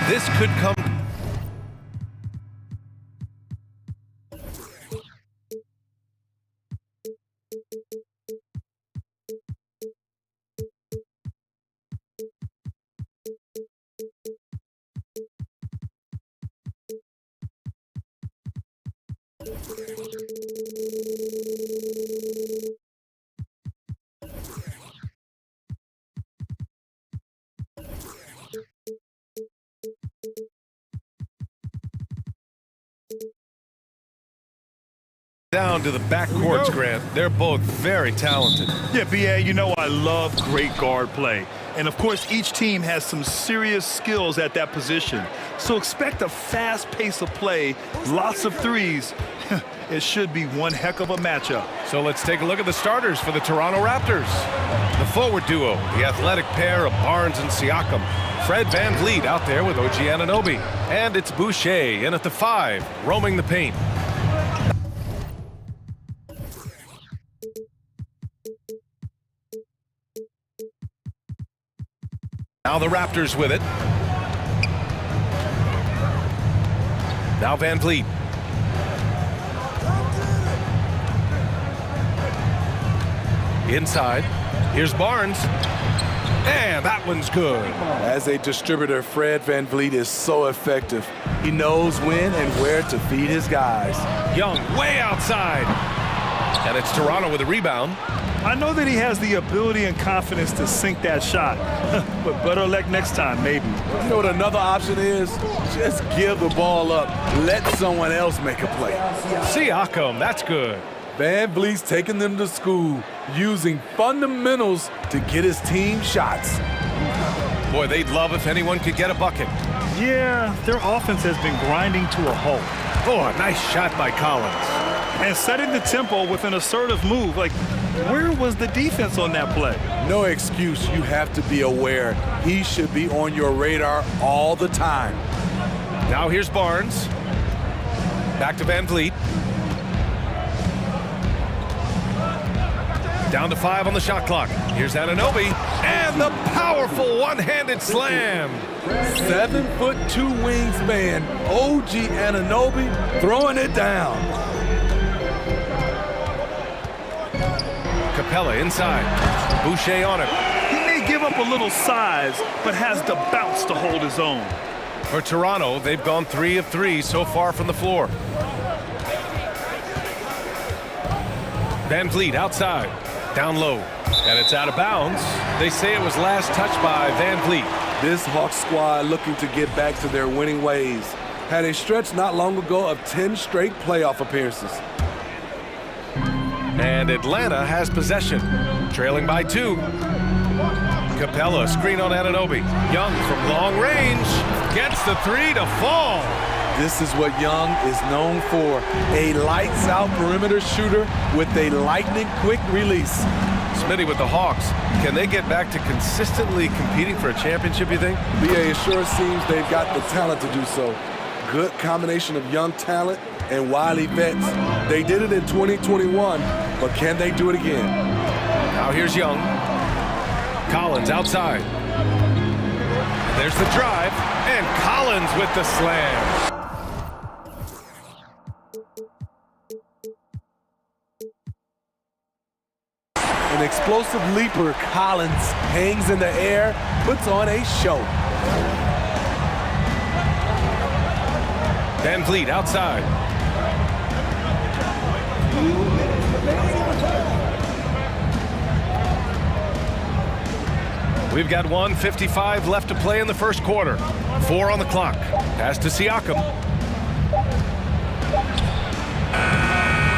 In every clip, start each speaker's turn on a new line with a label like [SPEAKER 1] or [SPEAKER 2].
[SPEAKER 1] this could come. Down to the backcourts, Grant. They're both very talented.
[SPEAKER 2] Yeah, B.A., you know I love great guard play. And, of course, each team has some serious skills at that position. So expect a fast pace of play, lots of threes. It should be one heck of a matchup.
[SPEAKER 1] So let's take a look at the starters for the Toronto Raptors. The forward duo, the athletic pair of Barnes and Siakam. Fred VanVleet out there with OG Anunoby. And it's Boucher in at the 5, roaming the paint. Now the Raptors with it. Now VanVleet. Inside. Here's Barnes. And that one's good.
[SPEAKER 3] As a distributor, Fred VanVleet is so effective. He knows when and where to feed his guys.
[SPEAKER 1] Young way outside. And it's Toronto with a rebound.
[SPEAKER 2] I know that he has the ability and confidence to sink that shot, but better luck next time, maybe.
[SPEAKER 3] You know what another option is? Just give the ball up. Let someone else make a play.
[SPEAKER 1] Siakam, that's good.
[SPEAKER 3] VanVleet's taking them to school, using fundamentals to get his team shots.
[SPEAKER 1] Boy, they'd love if anyone could get a bucket.
[SPEAKER 2] Yeah, their offense has been grinding to a halt.
[SPEAKER 1] Oh, a nice shot by Collins.
[SPEAKER 2] And setting the tempo with an assertive move. Like, where was the defense on that play?
[SPEAKER 3] No excuse. You have to be aware. He should be on your radar all the time.
[SPEAKER 1] Now here's Barnes. Back to VanVleet. Down to 5 on the shot clock. Here's Anunoby. And the powerful one-handed slam.
[SPEAKER 3] 7'2" wingspan. OG Anunoby throwing it down.
[SPEAKER 1] Capella inside. Boucher on him.
[SPEAKER 2] He may give up a little size, but has the bounce to hold his own.
[SPEAKER 1] For Toronto, they've gone 3 of 3 so far from the floor. VanVleet outside. Down low. And it's out of bounds. They say it was last touched by VanVleet.
[SPEAKER 3] This Hawks squad looking to get back to their winning ways. Had a stretch not long ago of 10 straight playoff appearances.
[SPEAKER 1] And Atlanta has possession, trailing by 2. Capella, screen on Anunoby. Young from long range, gets the 3 to fall.
[SPEAKER 3] This is what Young is known for, a lights-out perimeter shooter with a lightning-quick release.
[SPEAKER 1] Smitty with the Hawks, can they get back to consistently competing for a championship, you think?
[SPEAKER 3] BA, it sure seems they've got the talent to do so. Good combination of young talent and wily vets. They did it in 2021, but can they do it again?
[SPEAKER 1] Now here's Young. Collins outside. There's the drive, and Collins with the slam.
[SPEAKER 3] An explosive leaper, Collins hangs in the air, puts on a show.
[SPEAKER 1] VanVleet outside. We've got 1:55 left to play in the first quarter. 4 on the clock. Pass to Siakam.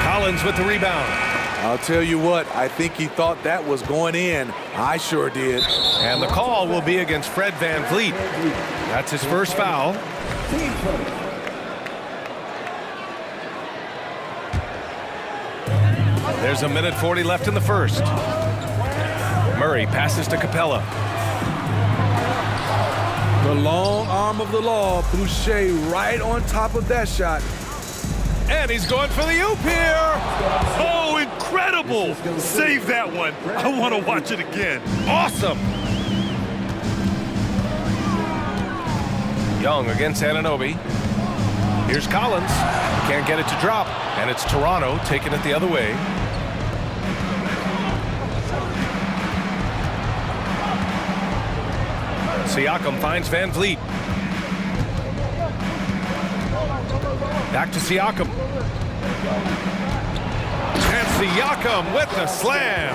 [SPEAKER 1] Collins with the rebound.
[SPEAKER 3] I'll tell you what, I think he thought that was going in. I sure did.
[SPEAKER 1] And the call will be against Fred VanVleet. That's his first foul. There's 1:40 left in the first. Murray passes to Capella.
[SPEAKER 3] The long arm of the law, Boucher right on top of that shot.
[SPEAKER 1] And he's going for the oop here.
[SPEAKER 2] Oh, incredible! Save that one. I want to watch it again.
[SPEAKER 1] Awesome. Young against Anunoby. Here's Collins. Can't get it to drop. And it's Toronto taking it the other way. Siakam finds Van Vliet. Back to Siakam. And Siakam with the slam.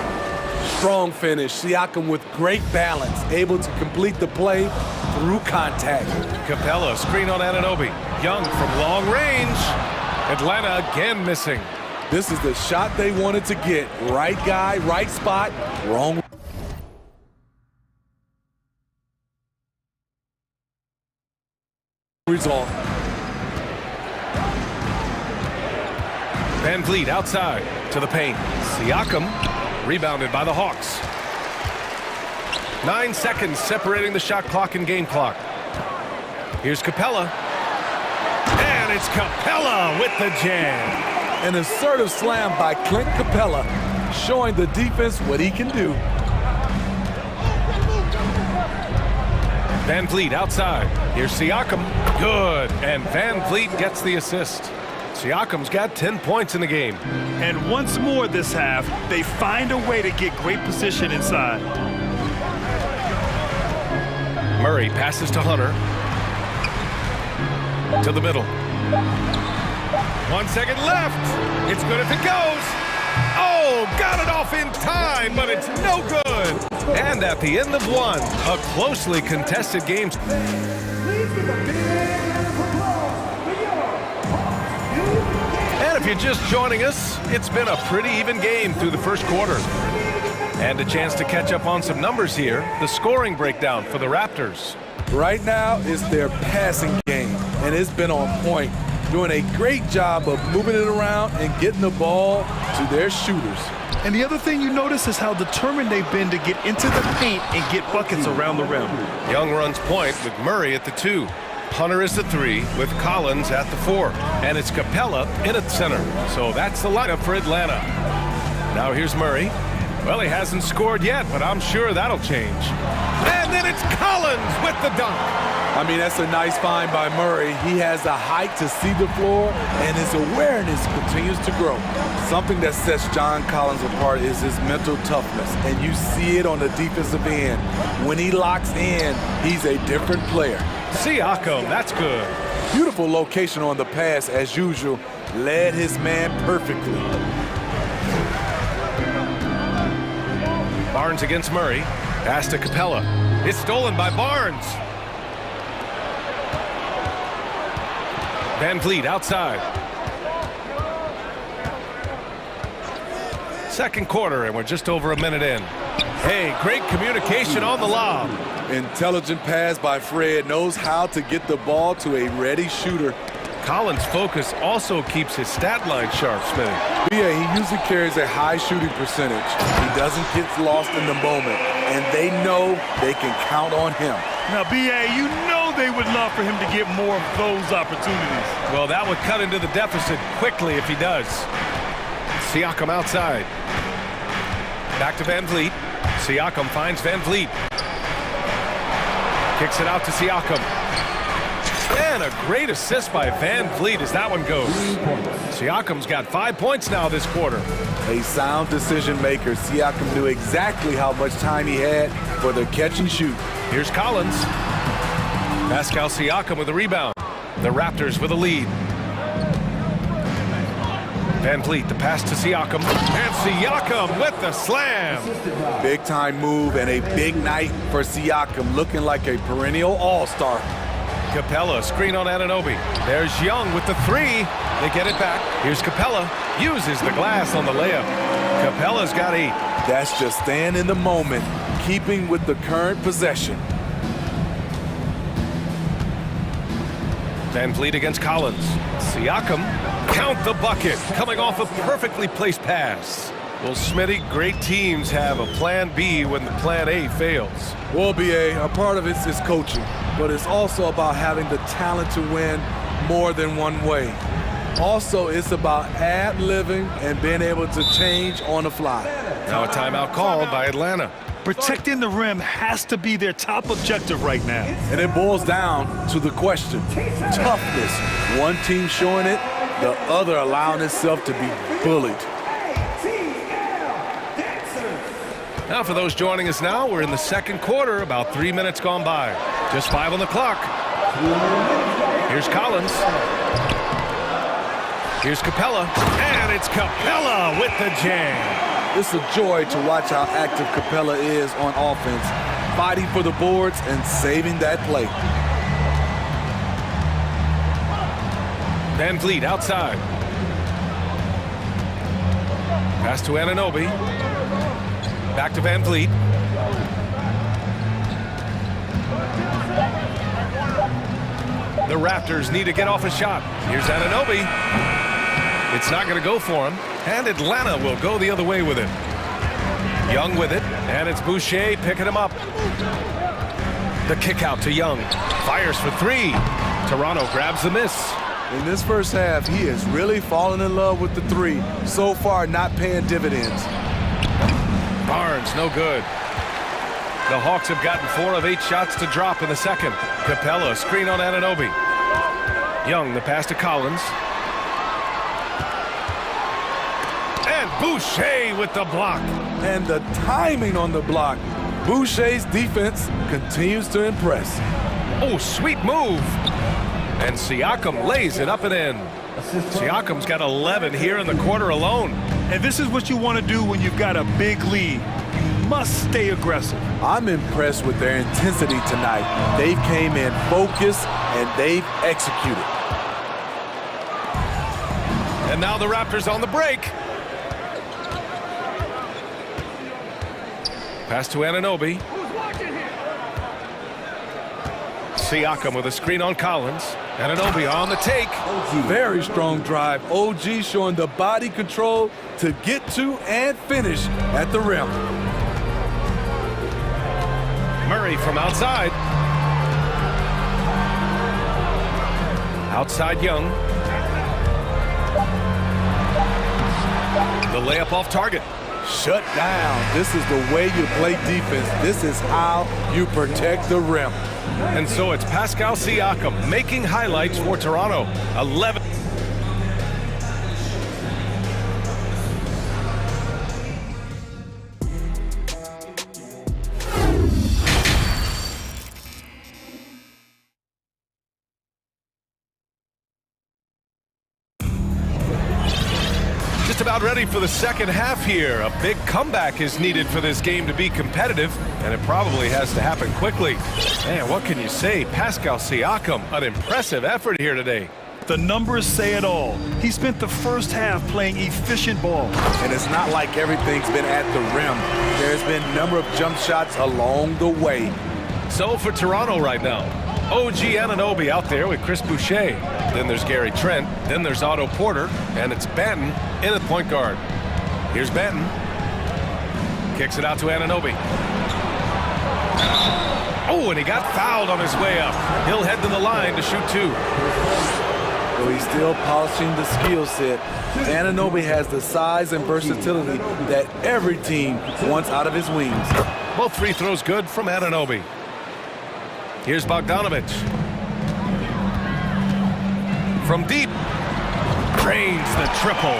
[SPEAKER 3] Strong finish. Siakam with great balance, able to complete the play through contact.
[SPEAKER 1] Capella, screen on Anunoby. Young from long range. Atlanta again missing.
[SPEAKER 3] This is the shot they wanted to get. Right guy, right spot, wrong result.
[SPEAKER 1] Van Vliet outside to the paint. Siakam rebounded by the Hawks. 9 seconds separating the shot clock and game clock. Here's Capella. And it's Capella with the jam.
[SPEAKER 3] An assertive slam by Clint Capella, showing the defense what he can do.
[SPEAKER 1] Van Vliet outside. Here's Siakam. Good. And Van Vliet gets the assist. Siakam's got 10 points in the game.
[SPEAKER 2] And once more this half, they find a way to get great position inside.
[SPEAKER 1] Murray passes to Hunter. To the middle. 1 second left. It's good if it goes. Oh, got it off in time, but it's no good. And at the end of one, a closely contested game. And if you're just joining us, it's been a pretty even game through the first quarter. And a chance to catch up on some numbers here. The scoring breakdown for the Raptors.
[SPEAKER 3] Right now is their passing game, and it's been on point, doing a great job of moving it around and getting the ball to their shooters.
[SPEAKER 2] And the other thing you notice is how determined they've been to get into the paint and get buckets around the rim.
[SPEAKER 1] Young runs point with Murray at the 2. Hunter is the 3 with Collins at the 4. And it's Capella in at center. So that's the lineup for Atlanta. Now here's Murray. Well, he hasn't scored yet, but I'm sure that'll change. And then it's Collins with the dunk.
[SPEAKER 3] I mean, that's a nice find by Murray. He has the height to see the floor, and his awareness continues to grow. Something that sets John Collins apart is his mental toughness, and you see it on the defensive end. When he locks in, he's a different player.
[SPEAKER 1] Siakam, that's good.
[SPEAKER 3] Beautiful location on the pass, as usual. Led his man perfectly.
[SPEAKER 1] Barnes against Murray. Pass to Capella. It's stolen by Barnes. Van Vliet outside. Second quarter, and we're just over a minute in. Hey, great communication on the lob.
[SPEAKER 3] Intelligent pass by Fred, knows how to get the ball to a ready shooter.
[SPEAKER 1] Collins' focus also keeps his stat line sharp, Smitty.
[SPEAKER 3] Yeah, he usually carries a high shooting percentage. He doesn't get lost in the moment, and they know they can count on him.
[SPEAKER 2] Now, B.A., you know they would love for him to get more of those opportunities.
[SPEAKER 1] Well, that would cut into the deficit quickly if he does. Siakam outside. Back to Van Vliet. Siakam finds Van Vliet. Kicks it out to Siakam. And a great assist by Van Vliet as that one goes. Siakam's got 5 points now this quarter.
[SPEAKER 3] A sound decision maker. Siakam knew exactly how much time he had for the catch and shoot.
[SPEAKER 1] Here's Collins. Pascal Siakam with a rebound. The Raptors with a lead. Van Vliet, the pass to Siakam. And Siakam with the slam.
[SPEAKER 3] Big time move and a big night for Siakam, looking like a perennial all-star.
[SPEAKER 1] Capella, screen on Anunoby. There's Young with the 3. They get it back. Here's Capella. Uses the glass on the layup. Capella's got 8.
[SPEAKER 3] That's just staying in the moment, keeping with the current possession.
[SPEAKER 1] Van Vliet against Collins. Siakam, count the bucket, coming off a perfectly placed pass. Well, Smitty, great teams have a plan B when the plan A fails.
[SPEAKER 3] Well, B.A., a part of it is coaching, but it's also about having the talent to win more than one way. Also, it's about ad-libbing and being able to change on the fly.
[SPEAKER 1] Now a timeout called by Atlanta.
[SPEAKER 2] Protecting the rim has to be their top objective right now.
[SPEAKER 3] And it boils down to the question, toughness. One team showing it, the other allowing itself to be bullied.
[SPEAKER 1] Now for those joining us now, we're in the second quarter, about 3 minutes gone by. Just 5 on the clock. Here's Collins. Here's Capella, and it's Capella with the jam.
[SPEAKER 3] It's a joy to watch how active Capella is on offense, fighting for the boards and saving that play.
[SPEAKER 1] Van Vliet outside. Pass to Anunoby. Back to Van Vliet. The Raptors need to get off a shot. Here's Anunoby. It's not going to go for him, and Atlanta will go the other way with it. Young with it, and it's Boucher picking him up. The kick out to Young. Fires for three. Toronto grabs the miss.
[SPEAKER 3] In this first half, he is really falling in love with the three. So far, not paying dividends.
[SPEAKER 1] Barnes, no good. The Hawks have gotten 4 of 8 shots to drop in the second. Capella, screen on Anunoby. Young, the pass to Collins. And Boucher with the block.
[SPEAKER 3] And the timing on the block. Boucher's defense continues to impress.
[SPEAKER 1] Oh, sweet move. And Siakam lays it up and in. Siakam's got 11 here in the quarter alone.
[SPEAKER 2] And this is what you want to do when you've got a big lead. You must stay aggressive.
[SPEAKER 3] I'm impressed with their intensity tonight. They've came in focused and they've executed.
[SPEAKER 1] And now the Raptors on the break. Pass to Anunoby. Siakam with a screen on Collins. Anunoby on the take.
[SPEAKER 3] Very strong drive. OG showing the body control to get to and finish at the rim.
[SPEAKER 1] Murray from outside. Outside Young. The layup off target.
[SPEAKER 3] Shut down. This is the way you play defense. This is how you protect the rim.
[SPEAKER 1] And so it's Pascal Siakam making highlights for Toronto. 11. Just about ready for the second half here. A big comeback is needed for this game to be competitive, and it probably has to happen quickly. Man, what can you say? Pascal Siakam, an impressive effort here today.
[SPEAKER 2] The numbers say it all. He spent the first half playing efficient ball.
[SPEAKER 3] And it's not like everything's been at the rim. There's been a number of jump shots along the way.
[SPEAKER 1] So for Toronto right now, OG Anunoby out there with Chris Boucher. Then there's Gary Trent. Then there's Otto Porter. And it's Banton in at point guard. Here's Banton. Kicks it out to Anunoby. Oh, and he got fouled on his way up. He'll head to the line to shoot 2.
[SPEAKER 3] So he's still polishing the skill set. Anunoby has the size and versatility that every team wants out of his wings.
[SPEAKER 1] Both free throws good from Anunoby. Here's Bogdanovich. From deep. Drains the triple.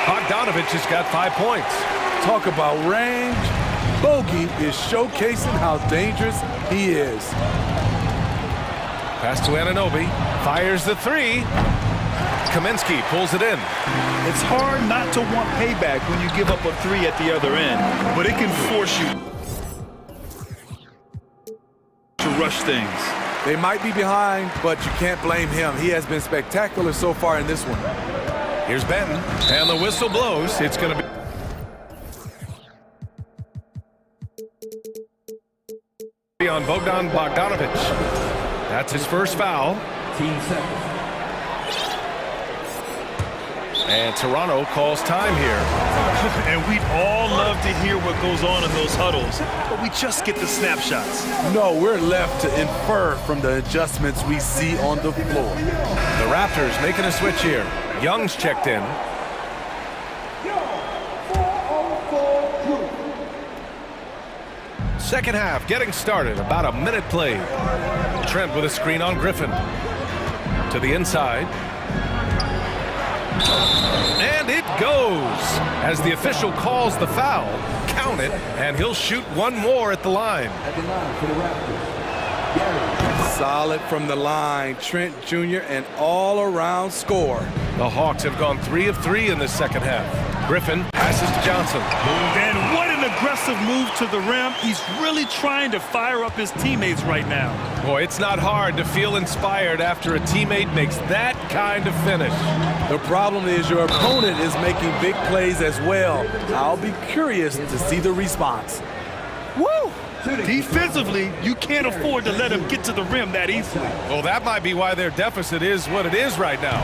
[SPEAKER 1] Bogdanovich has got 5 points.
[SPEAKER 3] Talk about range. Bogey is showcasing how dangerous he is.
[SPEAKER 1] Pass to Anunoby. Fires the 3. Kaminsky pulls it in.
[SPEAKER 2] It's hard not to want payback when you give up a 3 at the other end, but it can force you to rush things.
[SPEAKER 3] They might be behind, but you can't blame him. He has been spectacular so far in this one.
[SPEAKER 1] Here's Benton, and the whistle blows. It's going to be on Bogdan Bogdanovich. That's his first foul. And Toronto calls time here.
[SPEAKER 2] And we'd all love to hear what goes on in those huddles, but we just get the snapshots.
[SPEAKER 3] No, we're left to infer from the adjustments we see on the floor.
[SPEAKER 1] The Raptors making a switch here. Young's checked in. Second half getting started, about a minute played. Trent with a screen on Griffin. To the inside. And it goes! As the official calls the foul, count it, and he'll shoot one more at the line.
[SPEAKER 3] Solid from the line, Trent Jr., an all-around score.
[SPEAKER 1] The Hawks have gone 3 of 3 in this second half. Griffin passes to Johnson.
[SPEAKER 2] And what an aggressive move to the rim. He's really trying to fire up his teammates right now.
[SPEAKER 1] Boy, it's not hard to feel inspired after a teammate makes that kind of finish.
[SPEAKER 3] The problem is your opponent is making big plays as well. I'll be curious to see the response.
[SPEAKER 2] Woo! Defensively, you can't afford to let him get to the rim that easily.
[SPEAKER 1] Well, that might be why their deficit is what it is right now.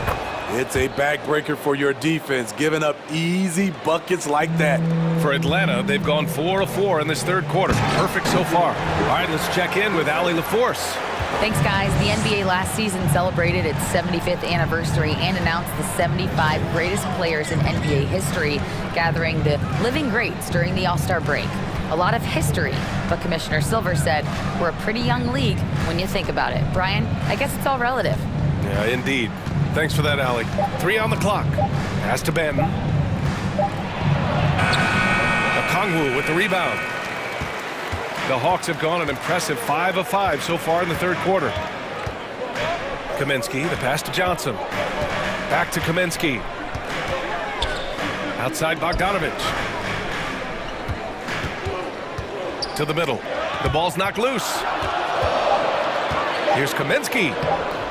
[SPEAKER 3] It's a backbreaker for your defense, giving up easy buckets like that.
[SPEAKER 1] For Atlanta, they've gone 4 of 4 in this third quarter. Perfect so far. All right, let's check in with Allie LaForce.
[SPEAKER 4] Thanks, guys. The NBA last season celebrated its 75th anniversary and announced the 75 greatest players in NBA history, gathering the living greats during the All-Star break. A lot of history, but Commissioner Silver said we're a pretty young league when you think about it. Brian, I guess it's all relative.
[SPEAKER 1] Yeah, indeed. Thanks for that, Allie. 3 on the clock. Pass to Ben. Okongwu with the rebound. The Hawks have gone an impressive 5 of 5 so far in the third quarter. Kaminsky, the pass to Johnson. Back to Kaminsky. Outside Bogdanovich. To the middle. The ball's knocked loose. Here's Kaminsky.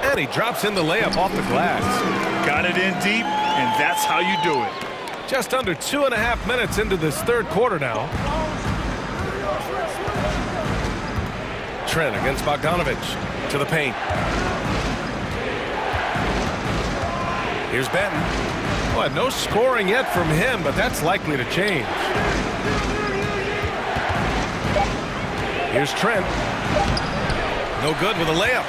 [SPEAKER 1] And he drops in the layup off the glass.
[SPEAKER 2] Got it in deep, and that's how you do it.
[SPEAKER 1] Just under 2.5 minutes into this third quarter now. Trent against Bogdanovich. To the paint. Here's Benton. Well, no scoring yet from him, but that's likely to change. Here's Trent. No good with a layup.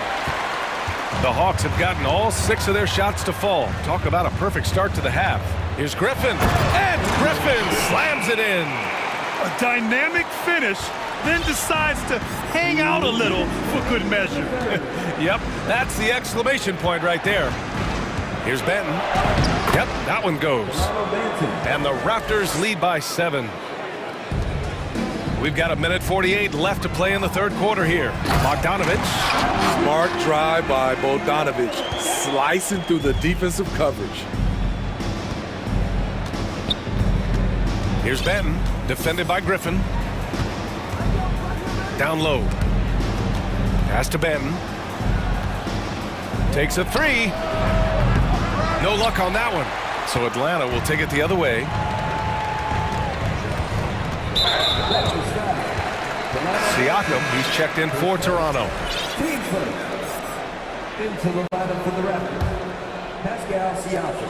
[SPEAKER 1] The Hawks have gotten all 6 of their shots to fall. Talk about a perfect start to the half. Here's Griffin. And Griffin slams it in.
[SPEAKER 2] A dynamic finish, then decides to hang out a little for good measure.
[SPEAKER 1] Yep, that's the exclamation point right there. Here's Benton. Yep, that one goes. And the Raptors lead by 7. We've got a minute 48 left to play in the third quarter here. Bogdanovich.
[SPEAKER 3] Smart drive by Bogdanovich, slicing through the defensive coverage.
[SPEAKER 1] Here's Benton, defended by Griffin. Down low. Pass to Benton. Takes a 3. No luck on that one. So Atlanta will take it the other way. Siakam, he's checked in for Toronto.
[SPEAKER 5] Into the lineup for the Raptors, Pascal Siakam.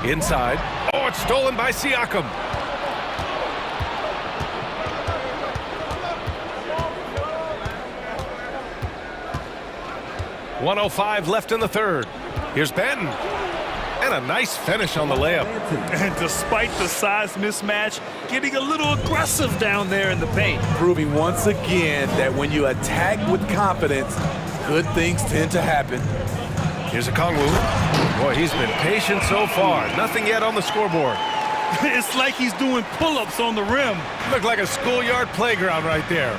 [SPEAKER 1] Inside. Oh, it's stolen by Siakam. .105 left in the third. Here's Benton. And a nice finish on the layup.
[SPEAKER 2] And despite the size mismatch, getting a little aggressive down there in the paint.
[SPEAKER 3] Proving once again that when you attack with confidence, good things tend to happen.
[SPEAKER 1] Here's Okongwu. Boy, he's been patient so far. Nothing yet on the scoreboard.
[SPEAKER 2] It's like he's doing pull-ups on the rim.
[SPEAKER 1] Looked like a schoolyard playground right there.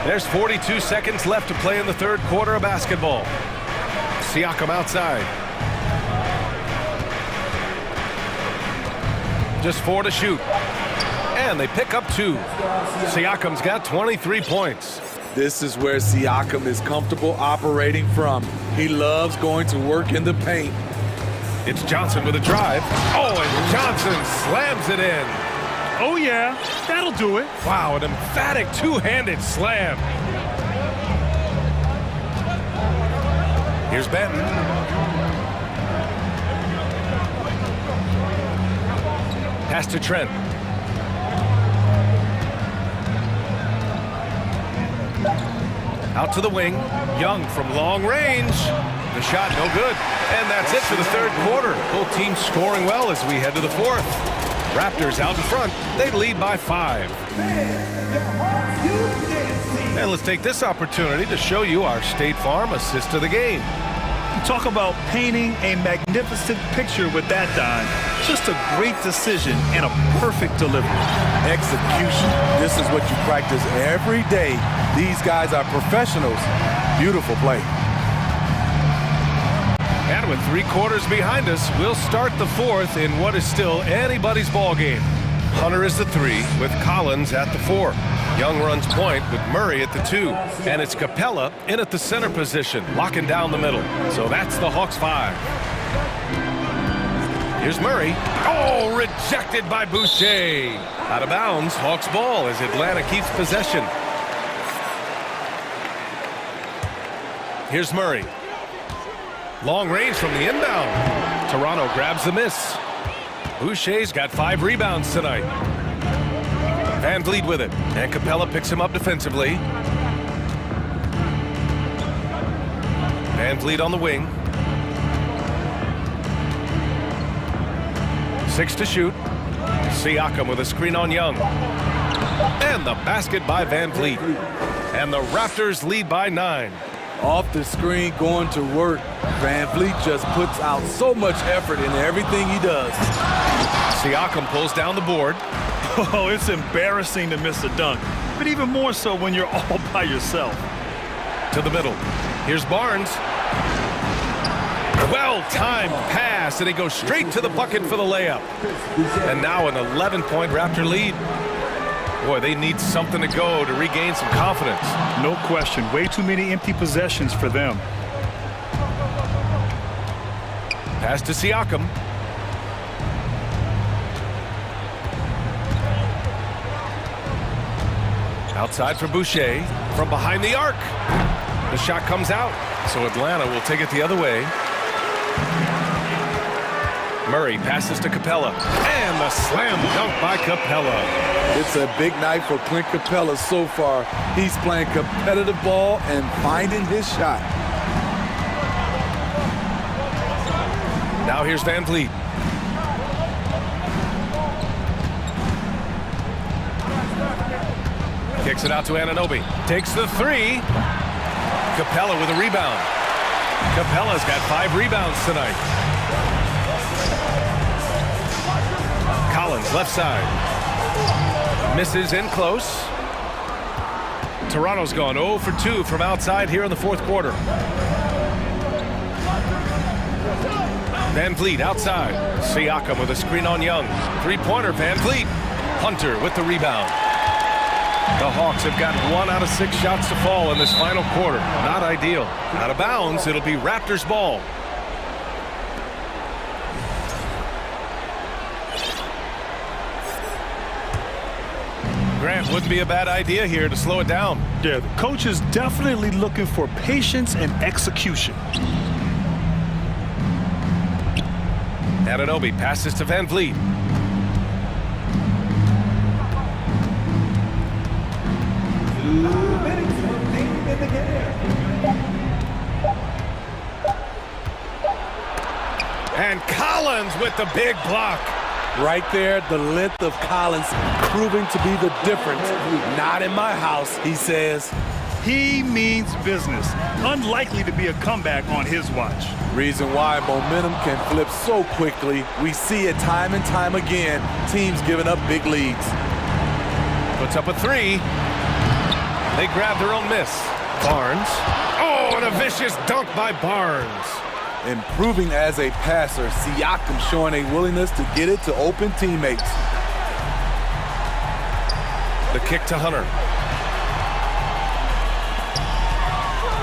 [SPEAKER 1] There's 42 seconds left to play in the third quarter of basketball. Siakam outside. Just 4 to shoot. And they pick up 2. Siakam's got 23 points.
[SPEAKER 3] This is where Siakam is comfortable operating from. He loves going to work in the paint.
[SPEAKER 1] It's Johnson with a drive. Oh, and Johnson slams it in.
[SPEAKER 2] Oh, yeah, that'll do it.
[SPEAKER 1] Wow, an emphatic two-handed slam. Here's Benton. Pass to Trent. Out to the wing. Young from long range. The shot no good. And that's it for the third quarter. Both teams scoring well as we head to the fourth. Raptors out in front. They lead by 5. And let's take this opportunity to show you our State Farm assist of the game.
[SPEAKER 2] Talk about painting a magnificent picture with that, Don. Just a great decision and a perfect delivery.
[SPEAKER 3] Execution. This is what you practice every day. These guys are professionals. Beautiful play.
[SPEAKER 1] And with 3 quarters behind us, we'll start the fourth in what is still anybody's ball game. Hunter is the 3 with Collins at the 4. Young runs point with Murray at the 2. And it's Capella in at the center position, locking down the middle. So that's the Hawks 5. Here's Murray. Oh, rejected by Boucher. Out of bounds, Hawks ball as Atlanta keeps possession. Here's Murray. Long range from the inbound. Toronto grabs the miss. Boucher's got 5 rebounds tonight. Van Vliet with it, and Capella picks him up defensively. Van Vliet on the wing. 6 to shoot. Siakam with a screen on Young. And the basket by Van Vliet. And the Raptors lead by 9.
[SPEAKER 3] Off the screen, going to work. Van Vliet just puts out so much effort in everything he does.
[SPEAKER 1] Siakam pulls down the board.
[SPEAKER 2] Oh, it's embarrassing to miss a dunk, but even more so when you're all by yourself.
[SPEAKER 1] To the middle. Here's Barnes. Well-timed pass, and he goes straight to the bucket for the layup. And now an 11-point Raptor lead. Boy, they need something to go to regain some confidence.
[SPEAKER 2] No question. Way too many empty possessions for them.
[SPEAKER 1] Pass to Siakam. Outside for Boucher. From behind the arc. The shot comes out. So Atlanta will take it the other way. Murray passes to Capella. And the slam dunk by Capella.
[SPEAKER 3] It's a big night for Clint Capella so far. He's playing competitive ball and finding his shot.
[SPEAKER 1] Now here's Van Vliet. Kicks it out to Anunoby. Takes the 3. Capella with a rebound. Capella's got 5 rebounds tonight. Collins left side. Misses in close. Toronto's gone 0 for 2 from outside here in the fourth quarter. Van Vliet outside. Siakam with a screen on Young. 3-pointer, Van Vliet. Hunter with the rebound. The Hawks have got 1 out of 6 shots to fall in this final quarter. Not ideal. Out of bounds, it'll be Raptors ball. Grant, wouldn't be a bad idea here to slow it down.
[SPEAKER 2] Yeah, the coach is definitely looking for patience and execution.
[SPEAKER 1] Anunoby passes to Van Vliet. And Collins with the big block.
[SPEAKER 3] Right there, the length of Collins proving to be the difference. Not in my house, he says.
[SPEAKER 2] He means business. Unlikely to be a comeback on his watch.
[SPEAKER 3] Reason why momentum can flip so quickly. We see it time and time again. Teams giving up big leads.
[SPEAKER 1] Puts up a 3. They grab their own miss. Barnes. Oh, and a vicious dunk by Barnes.
[SPEAKER 3] Improving as a passer, Siakam showing a willingness to get it to open teammates.
[SPEAKER 1] The kick to Hunter.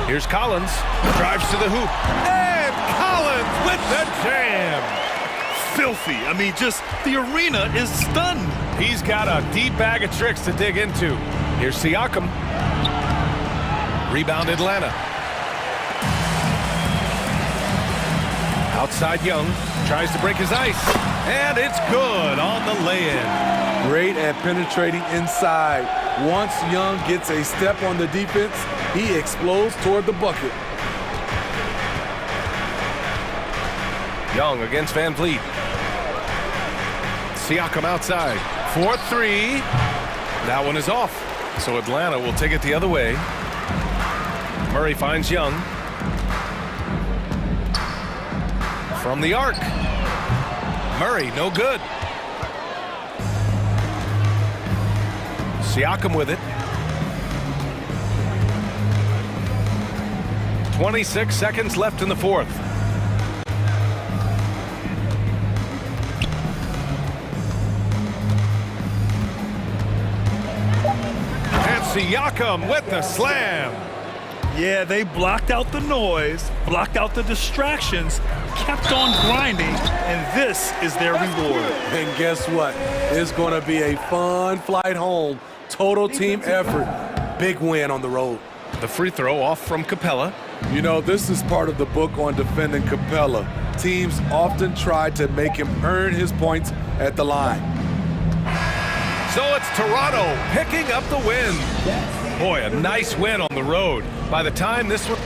[SPEAKER 1] Here's Collins. Drives to the hoop. And Collins with the jam.
[SPEAKER 2] Filthy. I mean, just the arena is stunned.
[SPEAKER 1] He's got a deep bag of tricks to dig into. Here's Siakam. Rebound Atlanta. Outside Young. Tries to break his ice. And it's good on the lay-in.
[SPEAKER 3] Great at penetrating inside. Once Young gets a step on the defense, he explodes toward the bucket.
[SPEAKER 1] Young against Van Vliet. Siakam outside. 4-3. That one is off. So Atlanta will take it the other way. Murray finds Young. From the arc. Murray, no good. Siakam with it. 26 seconds left in the fourth. And Siakam with the slam.
[SPEAKER 2] Yeah, they blocked out the noise, blocked out the distractions, kept on grinding, and this is their reward.
[SPEAKER 3] And guess what? It's going to be a fun flight home. Total team effort. Big win on the road.
[SPEAKER 1] The free throw off from Capella.
[SPEAKER 3] You know, this is part of the book on defending Capella. Teams often try to make him earn his points at the line.
[SPEAKER 1] So it's Toronto picking up the win. Boy, a nice win on the road. By the time this one...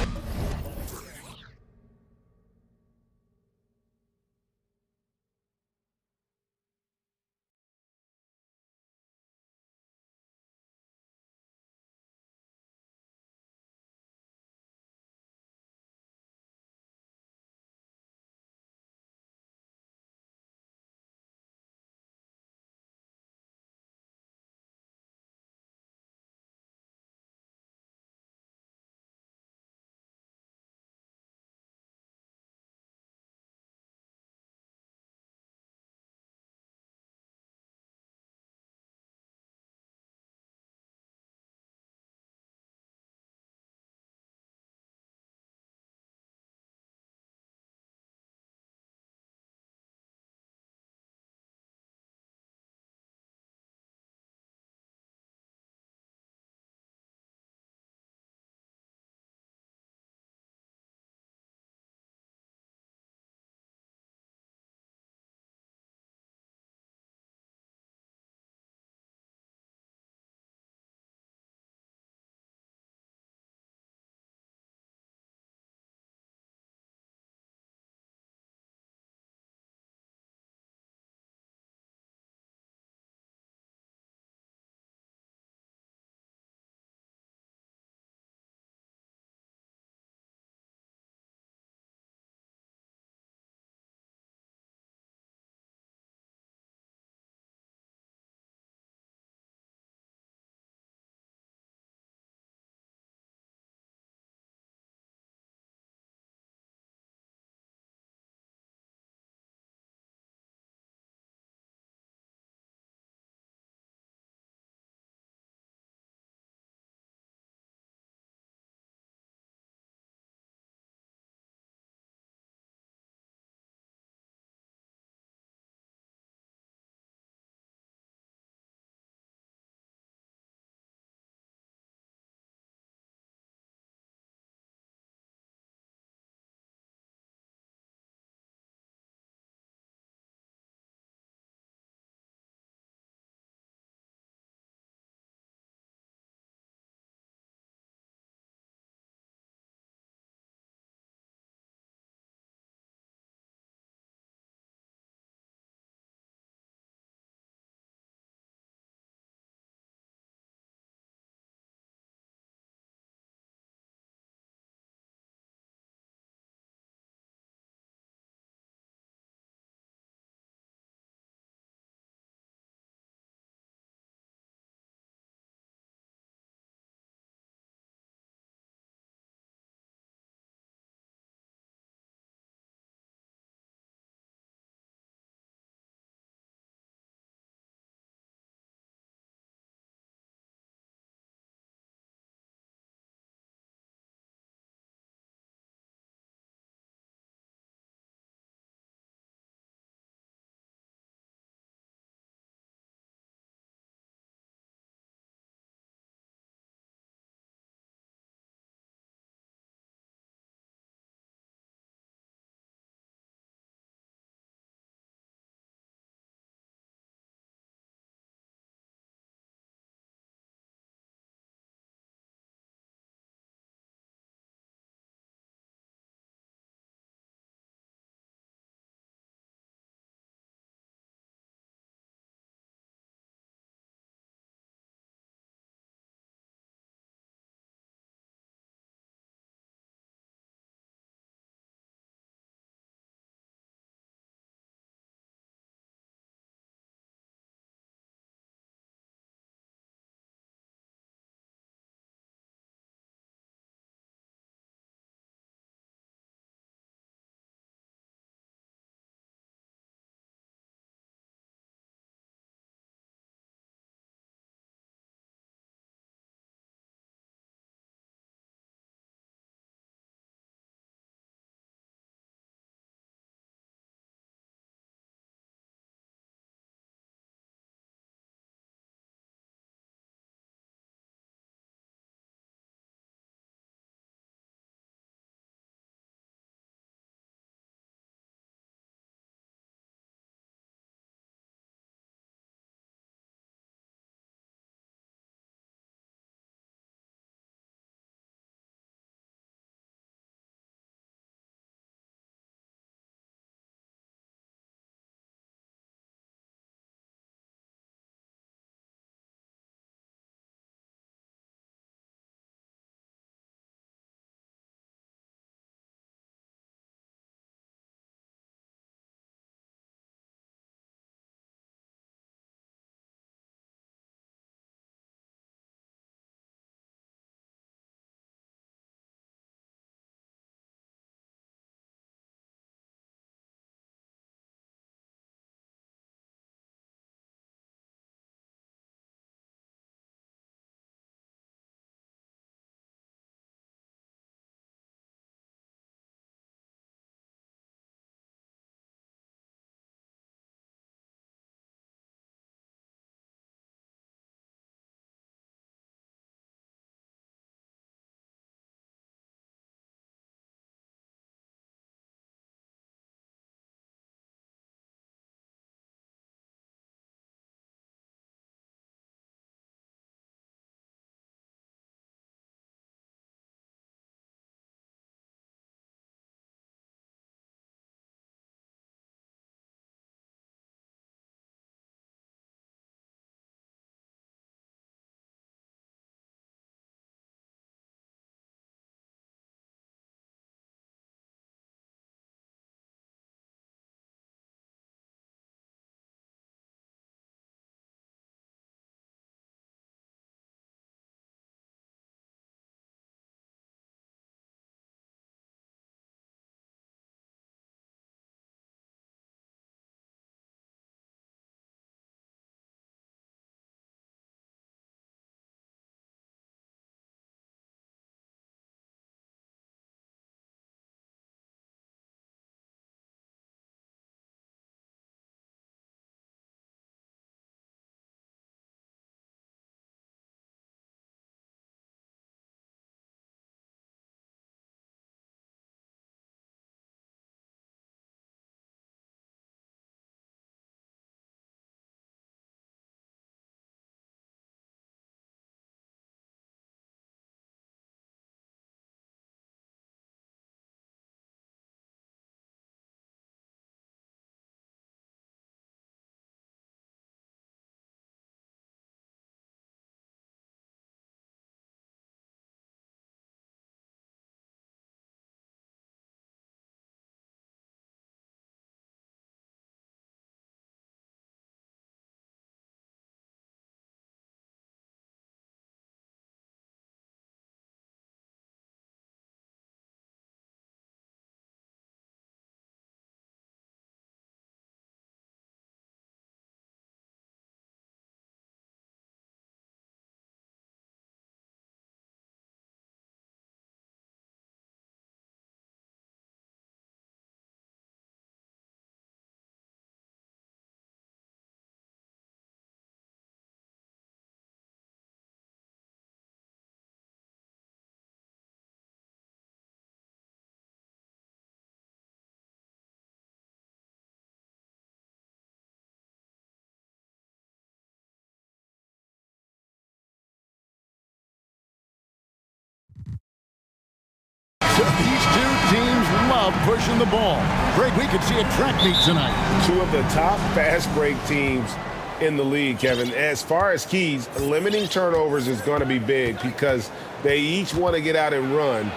[SPEAKER 6] These two teams love pushing the ball. Greg, we could see a track meet tonight.
[SPEAKER 7] Two of the top fast break teams in the league, Kevin. As far as keys, limiting turnovers is going to be big because they each want to get out and run.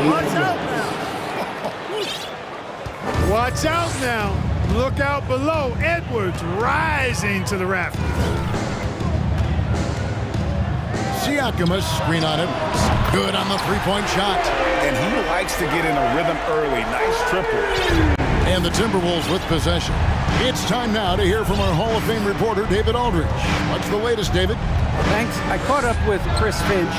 [SPEAKER 8] Watch out now. Watch out now. Look out below. Edwards rising to the rafters.
[SPEAKER 6] Siakam, a screen on Edwards. Good on the three-point shot.
[SPEAKER 7] And he likes to get in a rhythm early. Nice triple.
[SPEAKER 6] And the Timberwolves with possession. It's time now to hear from our Hall of Fame reporter, David Aldridge. What's the latest, David?
[SPEAKER 9] Thanks. I caught up with Chris Finch.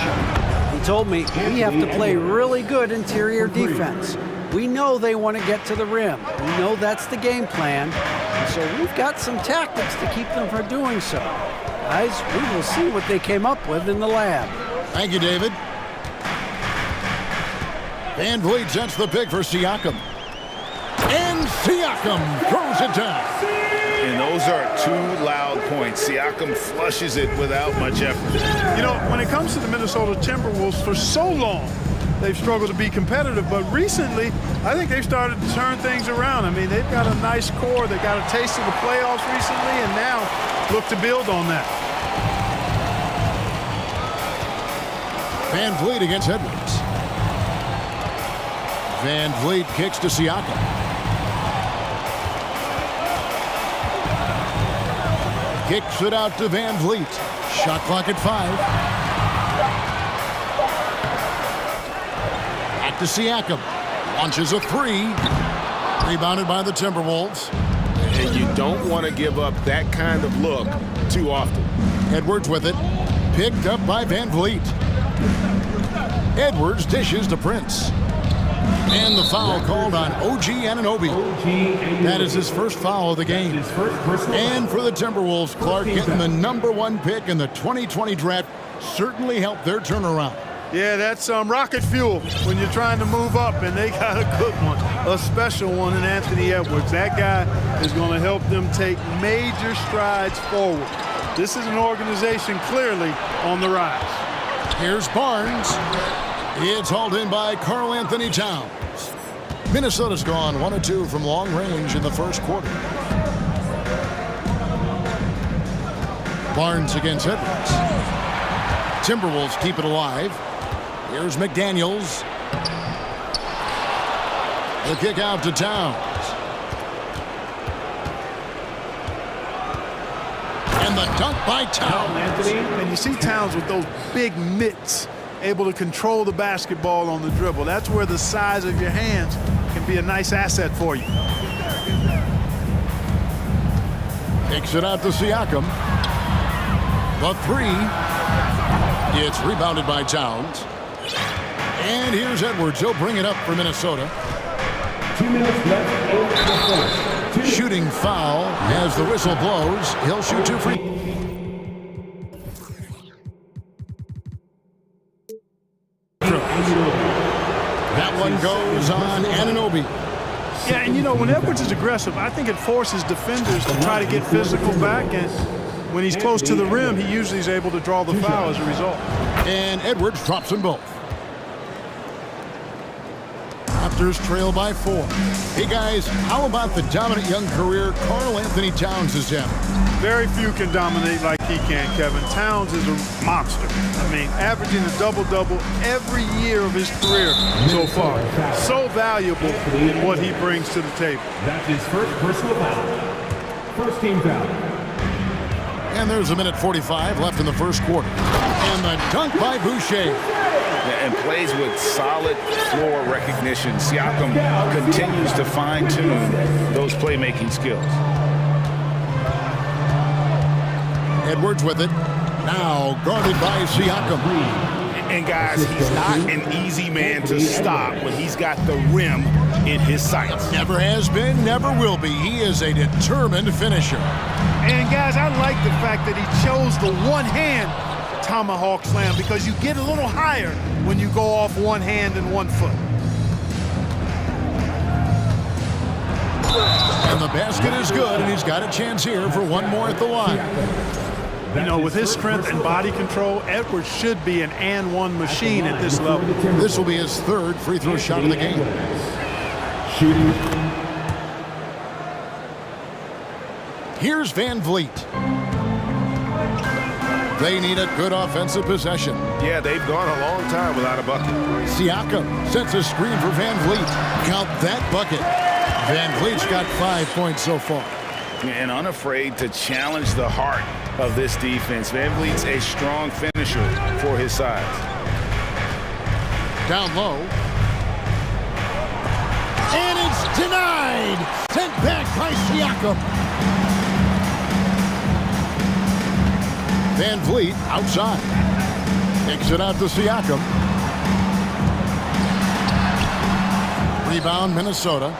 [SPEAKER 9] He told me we have to play really good interior defense. We know they want to get to the rim. We know that's the game plan. And so we've got some tactics to keep them from doing so. Guys, we will see what they came up with in the lab.
[SPEAKER 6] Thank you, David. Van Vliet sets the pick for Siakam. And Siakam throws it down.
[SPEAKER 7] And those are two loud points. Siakam flushes it without much effort.
[SPEAKER 8] You know, when it comes to the Minnesota Timberwolves, for so long, they've struggled to be competitive, but recently, I think they've started to turn things around. I mean, they've got a nice core. They got a taste of the playoffs recently, and now look to build on that.
[SPEAKER 6] Van Vliet against Edwards. Van Vliet kicks to Siakam. Kicks it out to Van Vliet. Shot clock at 5. Back to Siakam. Launches a 3. Rebounded by the Timberwolves.
[SPEAKER 7] And you don't want to give up that kind of look too often.
[SPEAKER 6] Edwards with it. Picked up by Van Vliet. Edwards dishes to Prince. And the foul called on OG Anunoby. That is his first foul of the game. And for the Timberwolves, Clark getting the #1 pick in the 2020 draft certainly helped their turnaround.
[SPEAKER 8] Yeah, that's rocket fuel when you're trying to move up, and they got a good one, a special one in Anthony Edwards. That guy is going to help them take major strides forward. This is an organization clearly on the rise.
[SPEAKER 6] Here's Barnes. It's hauled in by Karl Anthony Towns. Minnesota's gone 1 of 2 from long range in the first quarter. Barnes against Edwards. Timberwolves keep it alive. Here's McDaniels. The kick out to Towns. And the dunk by Towns.
[SPEAKER 8] And you see Towns with those big mitts, able to control the basketball on the dribble. That's where the size of your hands can be a nice asset for you.
[SPEAKER 6] Kicks it out to Siakam. The 3. It's rebounded by Towns. And here's Edwards. He'll bring it up for Minnesota.
[SPEAKER 5] 2 minutes left in the fourth.
[SPEAKER 6] Shooting foul as the whistle blows. He'll shoot 2 free. That one goes on Anunoby.
[SPEAKER 8] Yeah, and you know, when Edwards is aggressive, I think it forces defenders to try to get physical back, and when he's close to the rim, he usually is able to draw the foul as a result.
[SPEAKER 6] And Edwards drops them both. Raptors trail by 4. Hey guys, how about the dominant young career Karl Anthony Towns has had?
[SPEAKER 8] Very few can dominate like he can, Kevin. Towns is a monster. I mean, averaging a double-double every year of his career so far. So valuable in what he brings to the table.
[SPEAKER 5] That's his first personal foul. First team foul.
[SPEAKER 6] And there's a minute 45 left in the first quarter. And the dunk by Boucher.
[SPEAKER 7] And plays with solid floor recognition. Siakam continues to fine-tune those playmaking skills.
[SPEAKER 6] Edwards with it. Now guarded by Siakam.
[SPEAKER 7] And guys, he's not an easy man to stop when he's got the rim in his sights.
[SPEAKER 6] Never has been, never will be. He is a determined finisher.
[SPEAKER 8] And guys, I like the fact that he chose the one-hand tomahawk slam, because you get a little higher when you go off one hand and 1 foot.
[SPEAKER 6] And the basket is good, and he's got a chance here for one more at the line.
[SPEAKER 8] You know, with his strength and body control, Edwards should be an and-one machine at this level.
[SPEAKER 6] This will be his third free throw shot of the game. Here's Van Vliet. They need a good offensive possession.
[SPEAKER 7] Yeah, they've gone a long time without a bucket.
[SPEAKER 6] Siakam sets a screen for Van Vliet. Count that bucket. Van Vliet's got 5 points so far.
[SPEAKER 10] And unafraid to challenge the heart of this defense. Van Vliet's a strong finisher for his size.
[SPEAKER 6] Down low. And it's denied. Sent back by Siakam. Van Vliet outside. Kicks it out to Siakam. Rebound, Minnesota.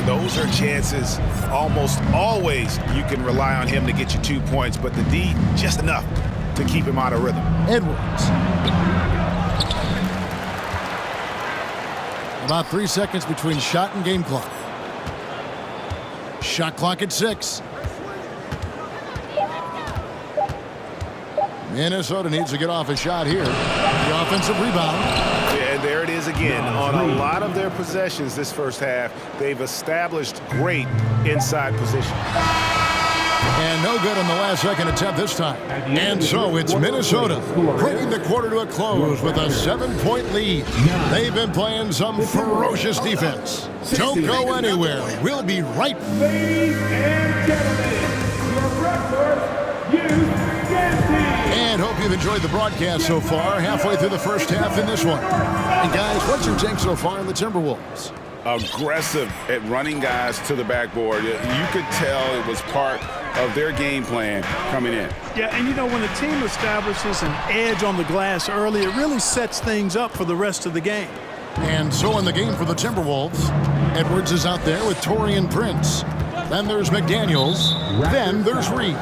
[SPEAKER 10] Those are chances almost always you can rely on him to get you 2 points, but the D just enough to keep him out of rhythm.
[SPEAKER 6] Edwards. About 3 seconds between shot and game clock. Shot clock at 6. Minnesota needs to get off a shot here. The offensive rebound.
[SPEAKER 10] Yeah, and there it is again. On a lot of their possessions this first half, they've established great inside position.
[SPEAKER 6] And no good on the last second attempt this time. And so it's Minnesota bringing the quarter to a close with a 7-point lead. They've been playing some ferocious defense. Don't go anywhere. We'll be right back.
[SPEAKER 5] Ladies and gentlemen, your breakfast youth dancing.
[SPEAKER 6] And hope you've enjoyed the broadcast so far. Halfway through the first half in this one. And guys, what's your take so far on the Timberwolves?
[SPEAKER 10] Aggressive at running guys to the backboard. You could tell it was part of their game plan coming in.
[SPEAKER 8] Yeah, and you know, when a team establishes an edge on the glass early, it really sets things up for the rest of the game.
[SPEAKER 6] And so in the game for the Timberwolves, Edwards is out there with Taurean Prince. Then there's McDaniels. Then there's Reed.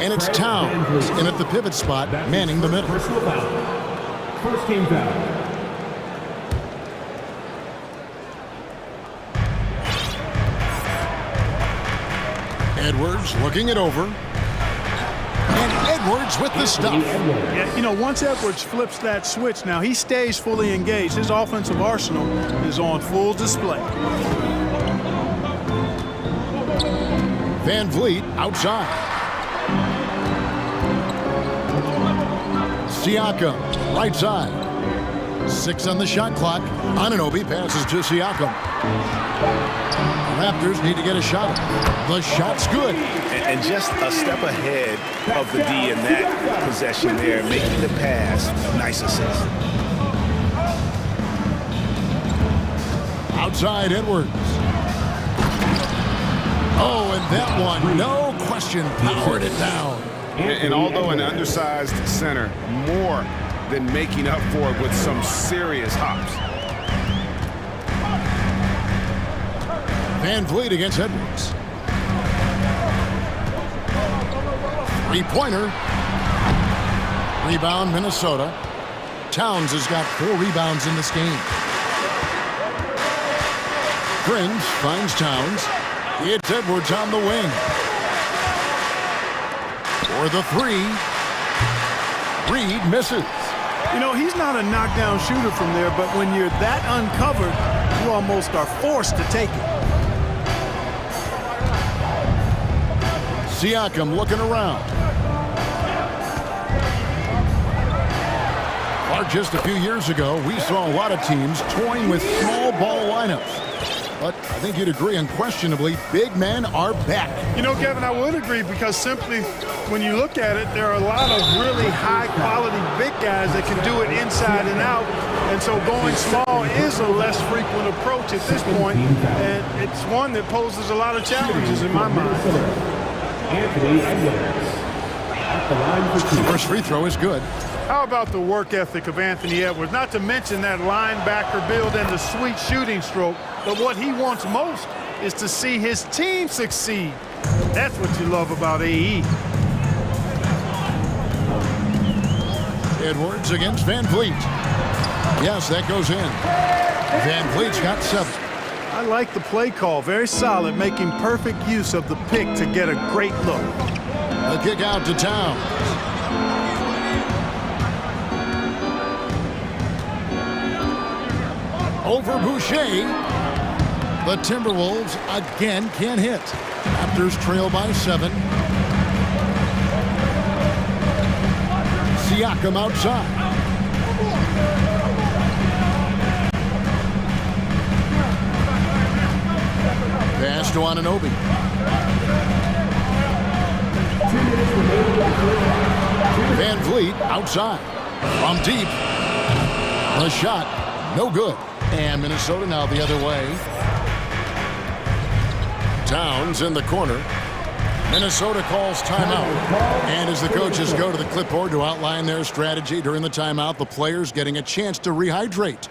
[SPEAKER 6] And it's Towns in at the pivot spot, manning the middle.
[SPEAKER 5] Personal foul. First team foul.
[SPEAKER 6] Edwards looking it over. And Edwards with the stuff.
[SPEAKER 8] Yeah, you know, once Edwards flips that switch, now he stays fully engaged. His offensive arsenal is on full display.
[SPEAKER 6] Van Vliet outside. Siakam, right side. 6 on the shot clock. Anunoby passes to Siakam. Raptors need to get a shot. The shot's good.
[SPEAKER 10] And just a step ahead of the D in that possession there, making the pass. Nice assist.
[SPEAKER 6] Outside Edwards. Oh, and that one, no question, powered it down.
[SPEAKER 10] And although an undersized center, more than making up for it with some serious hops.
[SPEAKER 6] Van Vliet against Edwards. Three-pointer. Rebound, Minnesota. Towns has got 4 rebounds in this game. Prince finds Towns. It's Edwards on the wing. For the 3. Reed misses.
[SPEAKER 8] You know, he's not a knockdown shooter from there, but when you're that uncovered, you almost are forced to take it.
[SPEAKER 6] Siakam looking around. Just a few years ago, we saw a lot of teams toying with small ball lineups. But I think you'd agree unquestionably, big men are back.
[SPEAKER 8] You know, Kevin, I would agree because simply when you look at it, there are a lot of really high-quality big guys that can do it inside and out. And so going small is a less frequent approach at this point, and it's one that poses a lot of challenges in my mind.
[SPEAKER 5] Anthony Edwards. At the line for 2.
[SPEAKER 6] First free throw is good.
[SPEAKER 8] How about the work ethic of Anthony Edwards? Not to mention that linebacker build and the sweet shooting stroke, but what he wants most is to see his team succeed. That's what you love about AE.
[SPEAKER 6] Edwards against Van Vliet. Yes, that goes in. Van Vliet's got 7.
[SPEAKER 8] I like the play call. Very solid, making perfect use of the pick to get a great look.
[SPEAKER 6] The kick out to Towns. over Boucher. The Timberwolves again can't hit. Raptors trail by 7. Siakam outside. Pass to Anunoby. Van Vliet outside. From deep. The shot, no good. And Minnesota now the other way. Towns in the corner. Minnesota calls timeout. And as the coaches go to the clipboard to outline their strategy during the timeout, the players getting a chance to rehydrate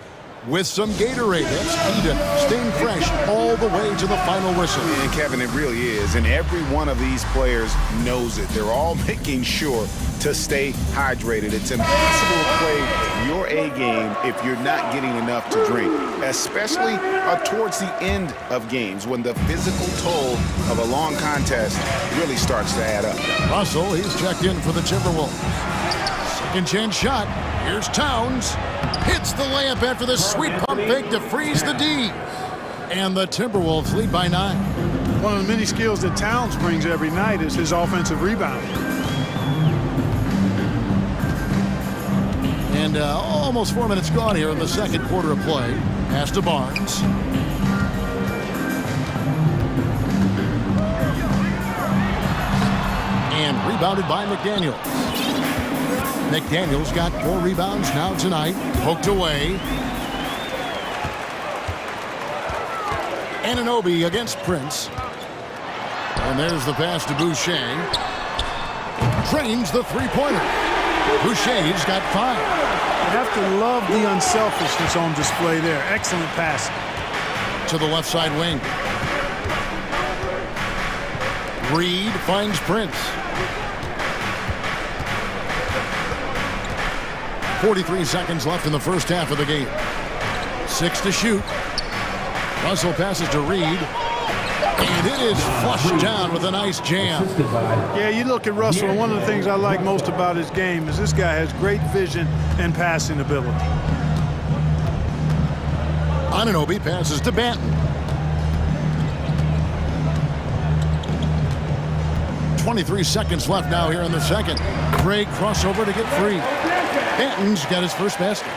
[SPEAKER 6] with some Gatorade. That's key to staying fresh all the way to the final whistle.
[SPEAKER 10] And Kevin, it really is. And every one of these players knows it. They're all making sure to stay hydrated. It's impossible to play your A game if you're not getting enough to drink, especially towards the end of games when the physical toll of a long contest really starts to add up.
[SPEAKER 6] Russell, he's checked in for the Timberwolves. Second chance shot. Here's Towns. Hits the layup after the sweet pump fake to freeze the D. And the Timberwolves lead by 9.
[SPEAKER 8] One of the many skills that Towns brings every night is his offensive rebounding.
[SPEAKER 6] And almost 4 minutes gone here in the second quarter of play. Pass to Barnes. And rebounded by McDaniels. McDaniels got 4 rebounds now tonight. Poked away. Anunoby against Prince. And there's the pass to Boucher. Drains the three-pointer. Boucher's got 5.
[SPEAKER 8] You have to love the unselfishness on display there. Excellent pass.
[SPEAKER 6] To the left side wing. Reed finds Prince. 43 seconds left in the first half of the game. 6 to shoot. Russell passes to Reed. And it is flushed down with a nice jam.
[SPEAKER 8] Yeah, you look at Russell, and one of the things I like most about his game is this guy has great vision and passing ability.
[SPEAKER 6] Anunoby passes to Banton. 23 seconds left now here in the second. Great crossover to get free. Banton's got his first basket.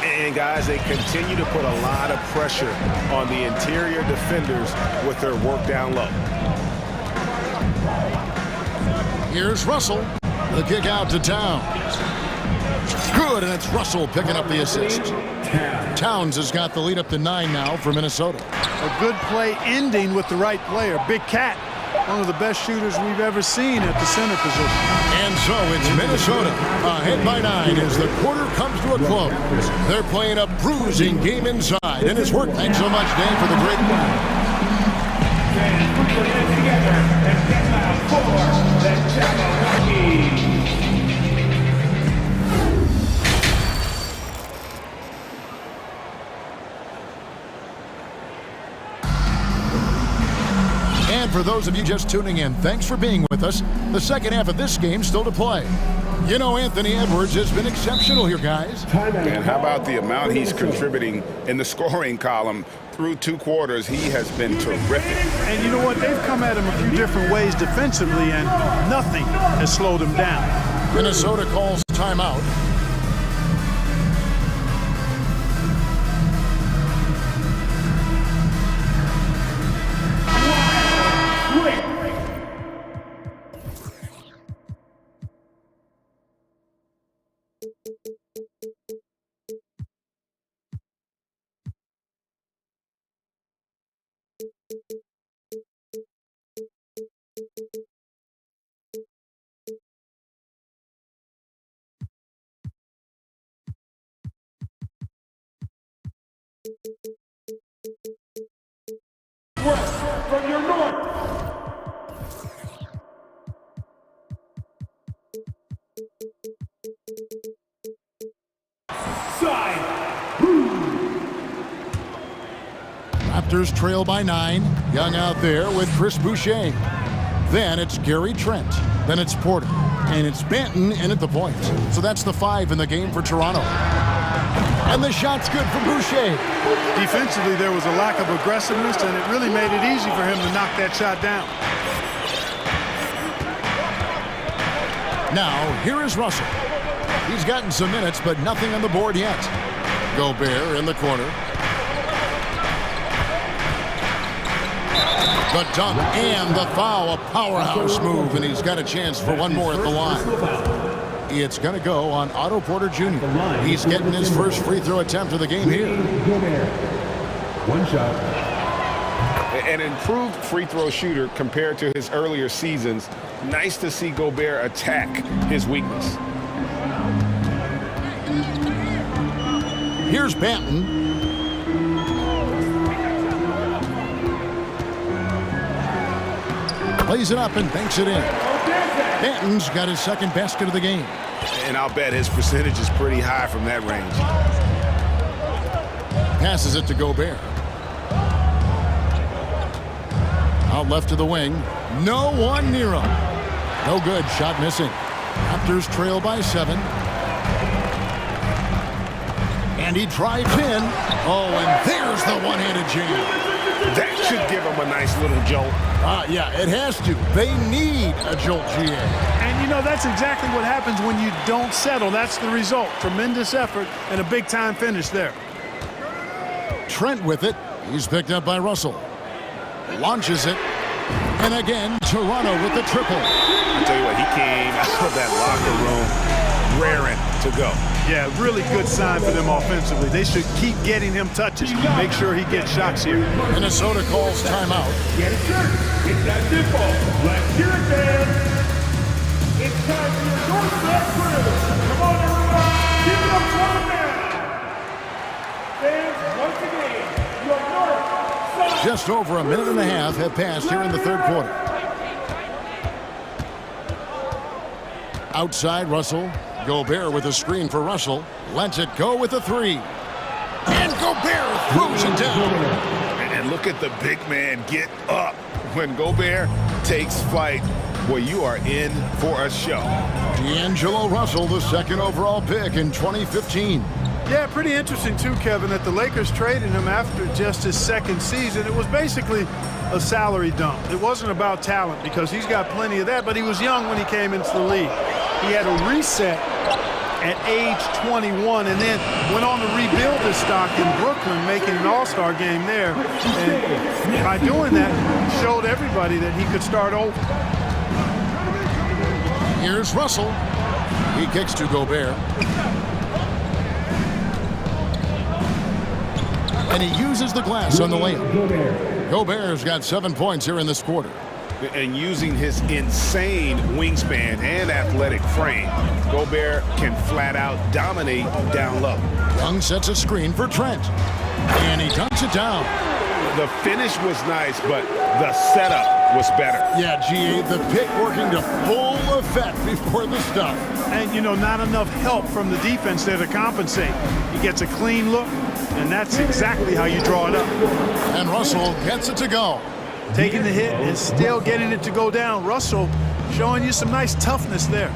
[SPEAKER 7] And guys, they continue to put a lot of pressure on the interior defenders with their work down low.
[SPEAKER 6] Here's Russell. The kick out to Towns. Good, and it's Russell picking up the assist. Towns has got the lead up to 9 now for Minnesota.
[SPEAKER 8] A good play ending with the right player. Big Cat, one of the best shooters we've ever seen at the center position.
[SPEAKER 6] And so it's Minnesota ahead by 9 as the quarter comes to a close. They're playing a bruising game inside, and it's worked. Thanks so much, Dan, for the great work. And for those of you just tuning in, thanks for being with us. The second half of this game still to play. You know, Anthony Edwards has been exceptional here, guys.
[SPEAKER 10] And how about the amount he's contributing in the scoring column through 2 quarters? He has been terrific.
[SPEAKER 8] And you know what? They've come at him a few different ways defensively, and nothing has slowed him down.
[SPEAKER 6] Minnesota calls timeout.
[SPEAKER 5] West from your north. Side.
[SPEAKER 6] Raptors trail by 9. Young out there with Chris Boucher. Then it's Gary Trent. Then it's Porter. And it's Banton in at the point. So that's the 5 in the game for Toronto. And the shot's good for Boucher.
[SPEAKER 8] Defensively, there was a lack of aggressiveness, and it really made it easy for him to knock that shot down.
[SPEAKER 6] Now, here is Russell. He's gotten some minutes, but nothing on the board yet. Gobert in the corner. The dunk and the foul, a powerhouse move, and he's got a chance for one more at the line. It's going to go on Otto Porter Jr. He's getting his first free throw attempt of the game here.
[SPEAKER 5] One shot.
[SPEAKER 7] An improved free throw shooter compared to his earlier seasons. Nice to see Gobert attack his weakness.
[SPEAKER 6] Here's Banton. Plays it up and banks it in. Banton's got his second basket of the game.
[SPEAKER 10] And I'll bet his percentage is pretty high from that range.
[SPEAKER 6] Passes it to Gobert. Out left to the wing. No one near him. No good. Shot missing. Raptors trail by 7. And he drives in. Oh, and there's the one-handed jam.
[SPEAKER 7] That should give him a nice little jolt.
[SPEAKER 6] Yeah, it has to. They need a jolt, GA.
[SPEAKER 8] And, you know, that's exactly what happens when you don't settle. That's the result. Tremendous effort and a big-time finish there.
[SPEAKER 6] Trent with it. He's picked up by Russell. Launches it. And again, Toronto with the triple.
[SPEAKER 10] I tell you what, he came out of that locker room raring to go.
[SPEAKER 8] Yeah, really good sign for them offensively. They should keep getting him touches. Make sure he gets shots here.
[SPEAKER 6] Minnesota calls timeout.
[SPEAKER 5] Get it, sir. It's that simple. Let's hear it, fans. It's time for your doorstep quiz. Come on, everyone. Give it up for the man. Fans, once again, your north.
[SPEAKER 6] Just over a minute and a half have passed here in the third quarter. Outside Russell. Gobert with a screen for Russell. Lets it go with a 3. And Gobert throws it down.
[SPEAKER 10] And look at the big man get up. When Gobert takes flight, well, you are in for a show.
[SPEAKER 6] D'Angelo Russell, the second overall pick in 2015.
[SPEAKER 8] Yeah, pretty interesting too, Kevin, that the Lakers traded him after just his second season. It was basically a salary dump. It wasn't about talent because he's got plenty of that, but he was young when he came into the league. He had a reset at age 21 and then went on to rebuild his stock in Brooklyn, making an all-star game there. And by doing that, he showed everybody that he could start over.
[SPEAKER 6] Here's Russell. He kicks to Gobert. And he uses the glass on the layup. Gobert's got 7 points here in this quarter.
[SPEAKER 10] And using his insane wingspan and athletic frame, Gobert can flat out dominate down low.
[SPEAKER 6] Young sets a screen for Trent. And he dunks it down.
[SPEAKER 10] The finish was nice, but the setup was better.
[SPEAKER 6] Yeah, GA, the pick working to full effect before the stuff.
[SPEAKER 8] And, you know, not enough help from the defense there to compensate. He gets a clean look, and that's exactly how you draw it up.
[SPEAKER 6] And Russell gets it to go.
[SPEAKER 8] Taking the hit and still getting it to go down. Russell showing you some nice toughness there.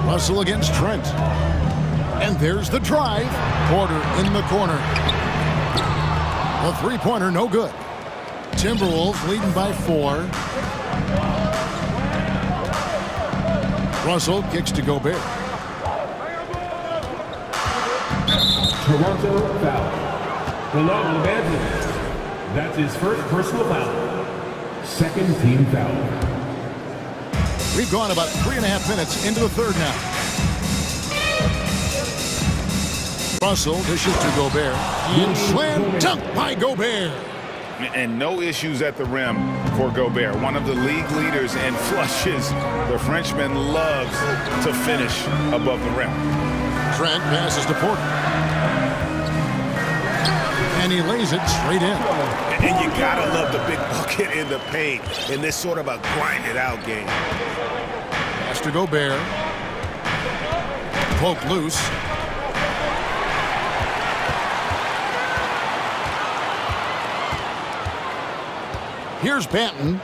[SPEAKER 6] Russell against Trent. And there's the drive. Porter in the corner. A three-pointer, no good. Timberwolves leading by 4. Russell kicks to Gobert.
[SPEAKER 5] Toronto foul. Along with Anthony. That's his first personal foul. Second team foul.
[SPEAKER 6] We've gone about 3.5 minutes into the third now. Russell dishes to Gobert. And slam dunk by Gobert.
[SPEAKER 10] And no issues at the rim for Gobert. One of the league leaders in flushes. The Frenchman loves to finish above the rim.
[SPEAKER 6] Trent passes to Porter. And he lays it straight in.
[SPEAKER 10] And you gotta love the big bucket in the paint in this sort of a grinded out game.
[SPEAKER 6] Pass to Gobert. Poke loose. Here's Banton.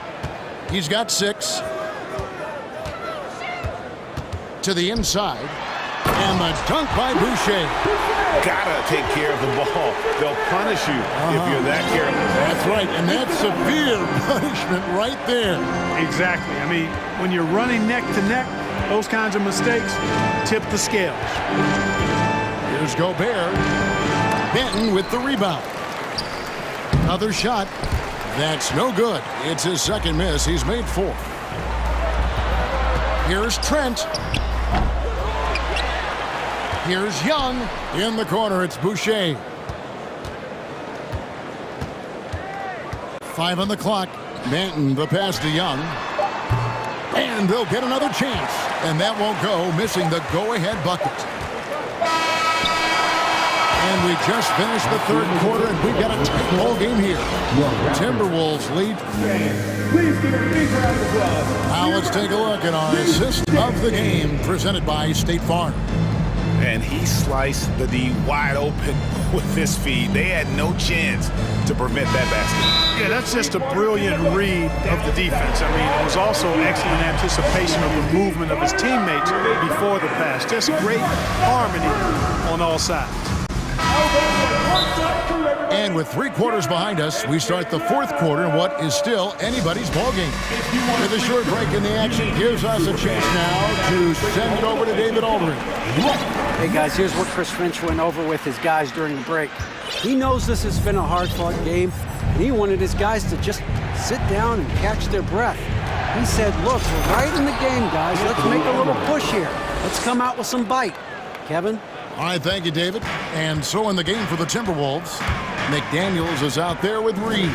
[SPEAKER 6] He's got 6. To the inside. And the dunk by Boucher.
[SPEAKER 10] Gotta take care of the ball. They'll punish you if you're that careless.
[SPEAKER 6] That's right, and that's severe punishment right there.
[SPEAKER 8] Exactly. I mean, when you're running neck to neck, those kinds of mistakes tip the scales.
[SPEAKER 6] Here's Gobert. Benton with the rebound. Another shot. That's no good. It's his second miss. He's made 4. Here's Trent. Here's Young. In the corner, it's Boucher. 5 on the clock. Benton, the pass to Young. And they'll get another chance. And that won't go, missing the go-ahead bucket. And we just finished the third quarter, and we've got a tight ball game here. Timberwolves lead.
[SPEAKER 5] Please give a big round of applause.
[SPEAKER 6] Now let's take a look at our assist of the game, presented by State Farm.
[SPEAKER 10] And he sliced the D wide open with this feed. They had no chance to prevent that basket.
[SPEAKER 8] Yeah, that's just a brilliant read of the defense. I mean, it was also excellent anticipation of the movement of his teammates before the pass. Just great harmony on all sides.
[SPEAKER 6] And with 3 quarters behind us, we start the fourth quarter in what is still anybody's ball game. With a short break in the action, gives us a chance now to send it over to David Aldridge.
[SPEAKER 9] Hey guys, here's what Chris Finch went over with his guys during the break. He knows this has been a hard-fought game, and he wanted his guys to just sit down and catch their breath. He said, look, we're right in the game, guys. Let's make a little push here. Let's come out with some bite. Kevin?
[SPEAKER 6] All right, thank you, David. And so in the game for the Timberwolves, McDaniels is out there with Reed.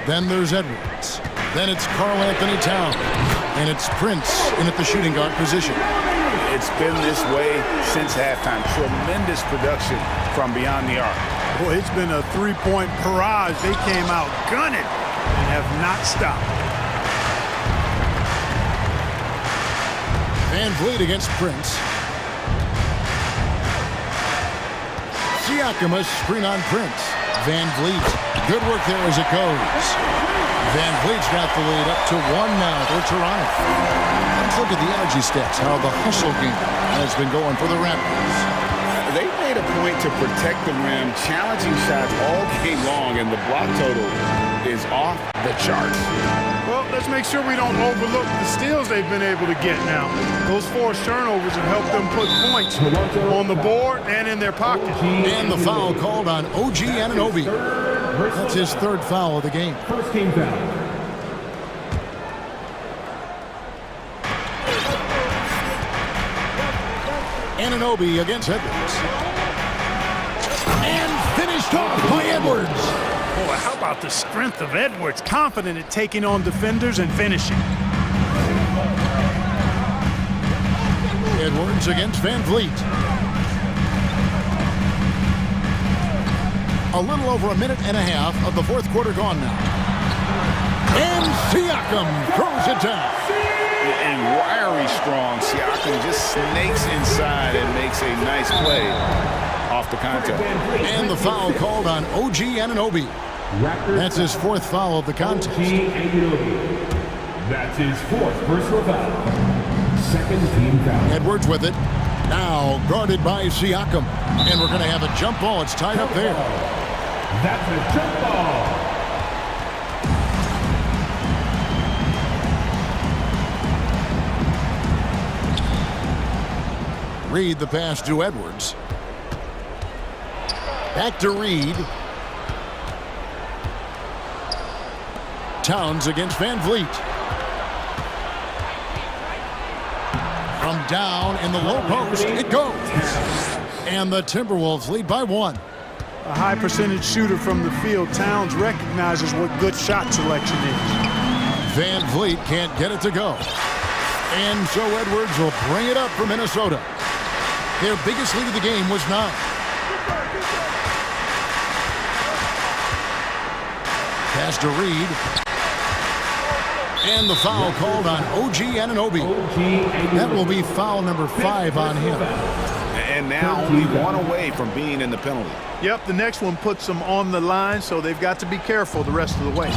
[SPEAKER 6] Then there's Edwards. Then it's Karl Anthony Towns. And it's Prince in at the shooting guard position.
[SPEAKER 10] It's been this way since halftime. Tremendous production from beyond the arc.
[SPEAKER 8] Boy, it's been a three-point barrage. They came out gunning and have not stopped.
[SPEAKER 6] Van Vliet against Prince. Siakam, a screen on Prince. Van Vliet. Good work there as it goes. Van Vliet's got the lead up to 1 now for Toronto. Let's look at the energy stats, how the hustle game has been going for the Raptors.
[SPEAKER 10] They made a point to protect the rim, challenging shots all game long, and the block total is off the charts.
[SPEAKER 8] Well, let's make sure we don't overlook the steals they've been able to get now. Those forced turnovers have helped them put points on the board and in their pocket.
[SPEAKER 6] And the foul called on OG Anunoby. That's his 3rd foul of the game.
[SPEAKER 5] First team foul.
[SPEAKER 6] Anunoby against Edwards. And finished off by Edwards.
[SPEAKER 8] Boy, how about the strength of Edwards? Confident at taking on defenders and finishing.
[SPEAKER 6] Edwards against Van Vliet. A little over a minute and a half of the fourth quarter gone now. And Siakam throws it down.
[SPEAKER 10] And wiry strong, Siakam just snakes inside and makes a nice play off the contact.
[SPEAKER 6] And the foul called on OG Anunoby. That's his 4th foul of the contest.
[SPEAKER 5] That's his 4th personal foul. 2nd team foul.
[SPEAKER 6] Edwards with it. Now guarded by Siakam. And we're going to have a jump ball. It's tied up there.
[SPEAKER 5] That's a jump ball.
[SPEAKER 6] Reed the pass to Edwards. Back to Reed. Towns against Van Vliet. From down in the low post, it goes. And the Timberwolves lead by 1.
[SPEAKER 8] A high percentage shooter from the field. Towns recognizes what good shot selection is.
[SPEAKER 6] Van Vliet can't get it to go. And so Edwards will bring it up for Minnesota. Their biggest lead of the game was 9. Pass to Reed. And the foul called on OG Anunoby. That will be foul number 5 on him.
[SPEAKER 10] And now only 1 away from being in the penalty.
[SPEAKER 8] Yep, the next one puts them on the line, so they've got to be careful the rest of the way.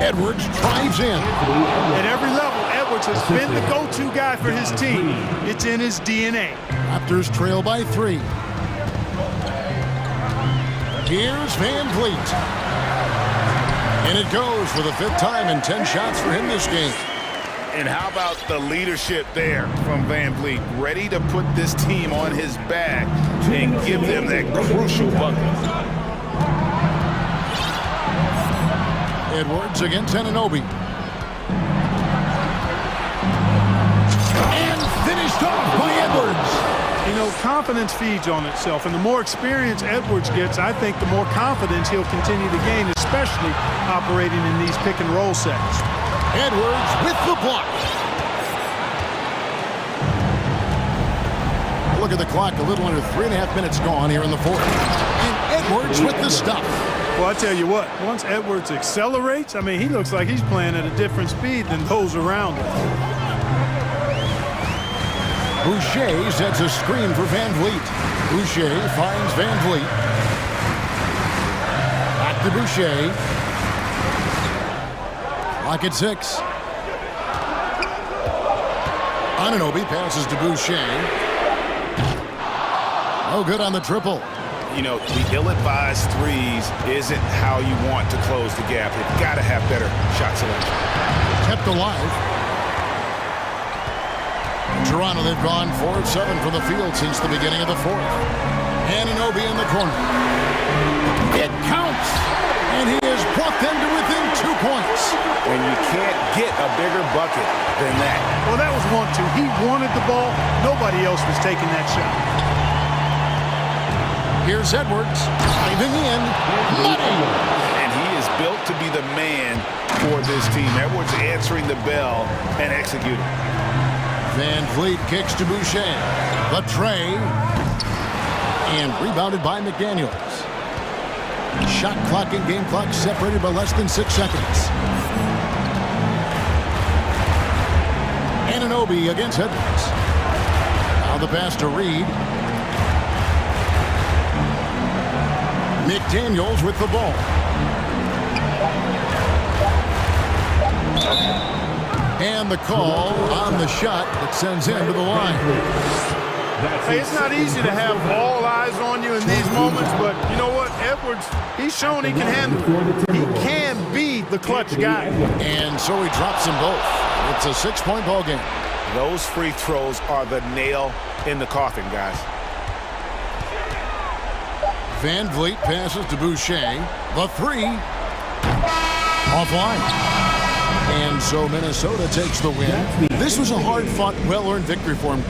[SPEAKER 6] Edwards drives in.
[SPEAKER 8] At every level, Edwards has been the go-to guy for his team. It's in his DNA.
[SPEAKER 6] Raptors trail by 3. Here's Van Vliet. And it goes for the 5th time in 10 shots for him this game.
[SPEAKER 10] And how about the leadership there from Van Vliet? Ready to put this team on his back and give them that crucial bucket.
[SPEAKER 6] Edwards against Anunoby. And finished off by Edwards.
[SPEAKER 8] You know, confidence feeds on itself, and the more experience Edwards gets, I think the more confidence he'll continue to gain, especially operating in these pick-and-roll sets.
[SPEAKER 6] Edwards with the block. Look at the clock, a little under 3.5 minutes gone here in the 4th. And Edwards with the stuff.
[SPEAKER 8] Well, I tell you what, once Edwards accelerates, I mean, he looks like he's playing at a different speed than those around him.
[SPEAKER 6] Boucher sets a screen for Van Vliet. Boucher finds Van Vliet. Back to Boucher. Clock at 6. Anunoby passes to Boucher. No good on the triple.
[SPEAKER 10] You know, the ill-advised threes isn't how you want to close the gap. You've got to have better shot selection.
[SPEAKER 6] Kept alive. In Toronto, they've gone 4 of 7 from the field since the beginning of the 4th. Anunoby in the corner. It counts! And he has brought them to within 2 points.
[SPEAKER 10] When you can't get a bigger bucket than that.
[SPEAKER 8] Well, that was 1-2. He wanted the ball. Nobody else was taking that shot.
[SPEAKER 6] Here's Edwards, diving in, money.
[SPEAKER 10] And he is built to be the man for this team. Edwards answering the bell and executing.
[SPEAKER 6] Van Vliet kicks to Boucher. The tray. And rebounded by McDaniels. Shot clock and game clock separated by less than 6 seconds. Anunoby against Edwards. Now the pass to Reed. McDaniels with the ball. And the call on the shot that sends him to the line.
[SPEAKER 8] Hey, it's not easy to have all eyes on you in these moments, but you know what? Edwards, he's shown he can handle it. He can be the clutch guy.
[SPEAKER 6] And so he drops them both. It's a 6-point ball game.
[SPEAKER 10] Those free throws are the nail in the coffin, guys.
[SPEAKER 6] Van Vliet passes to Boucher. The 3. Offline. And so Minnesota takes the win. This was a hard-fought, well-earned victory for him.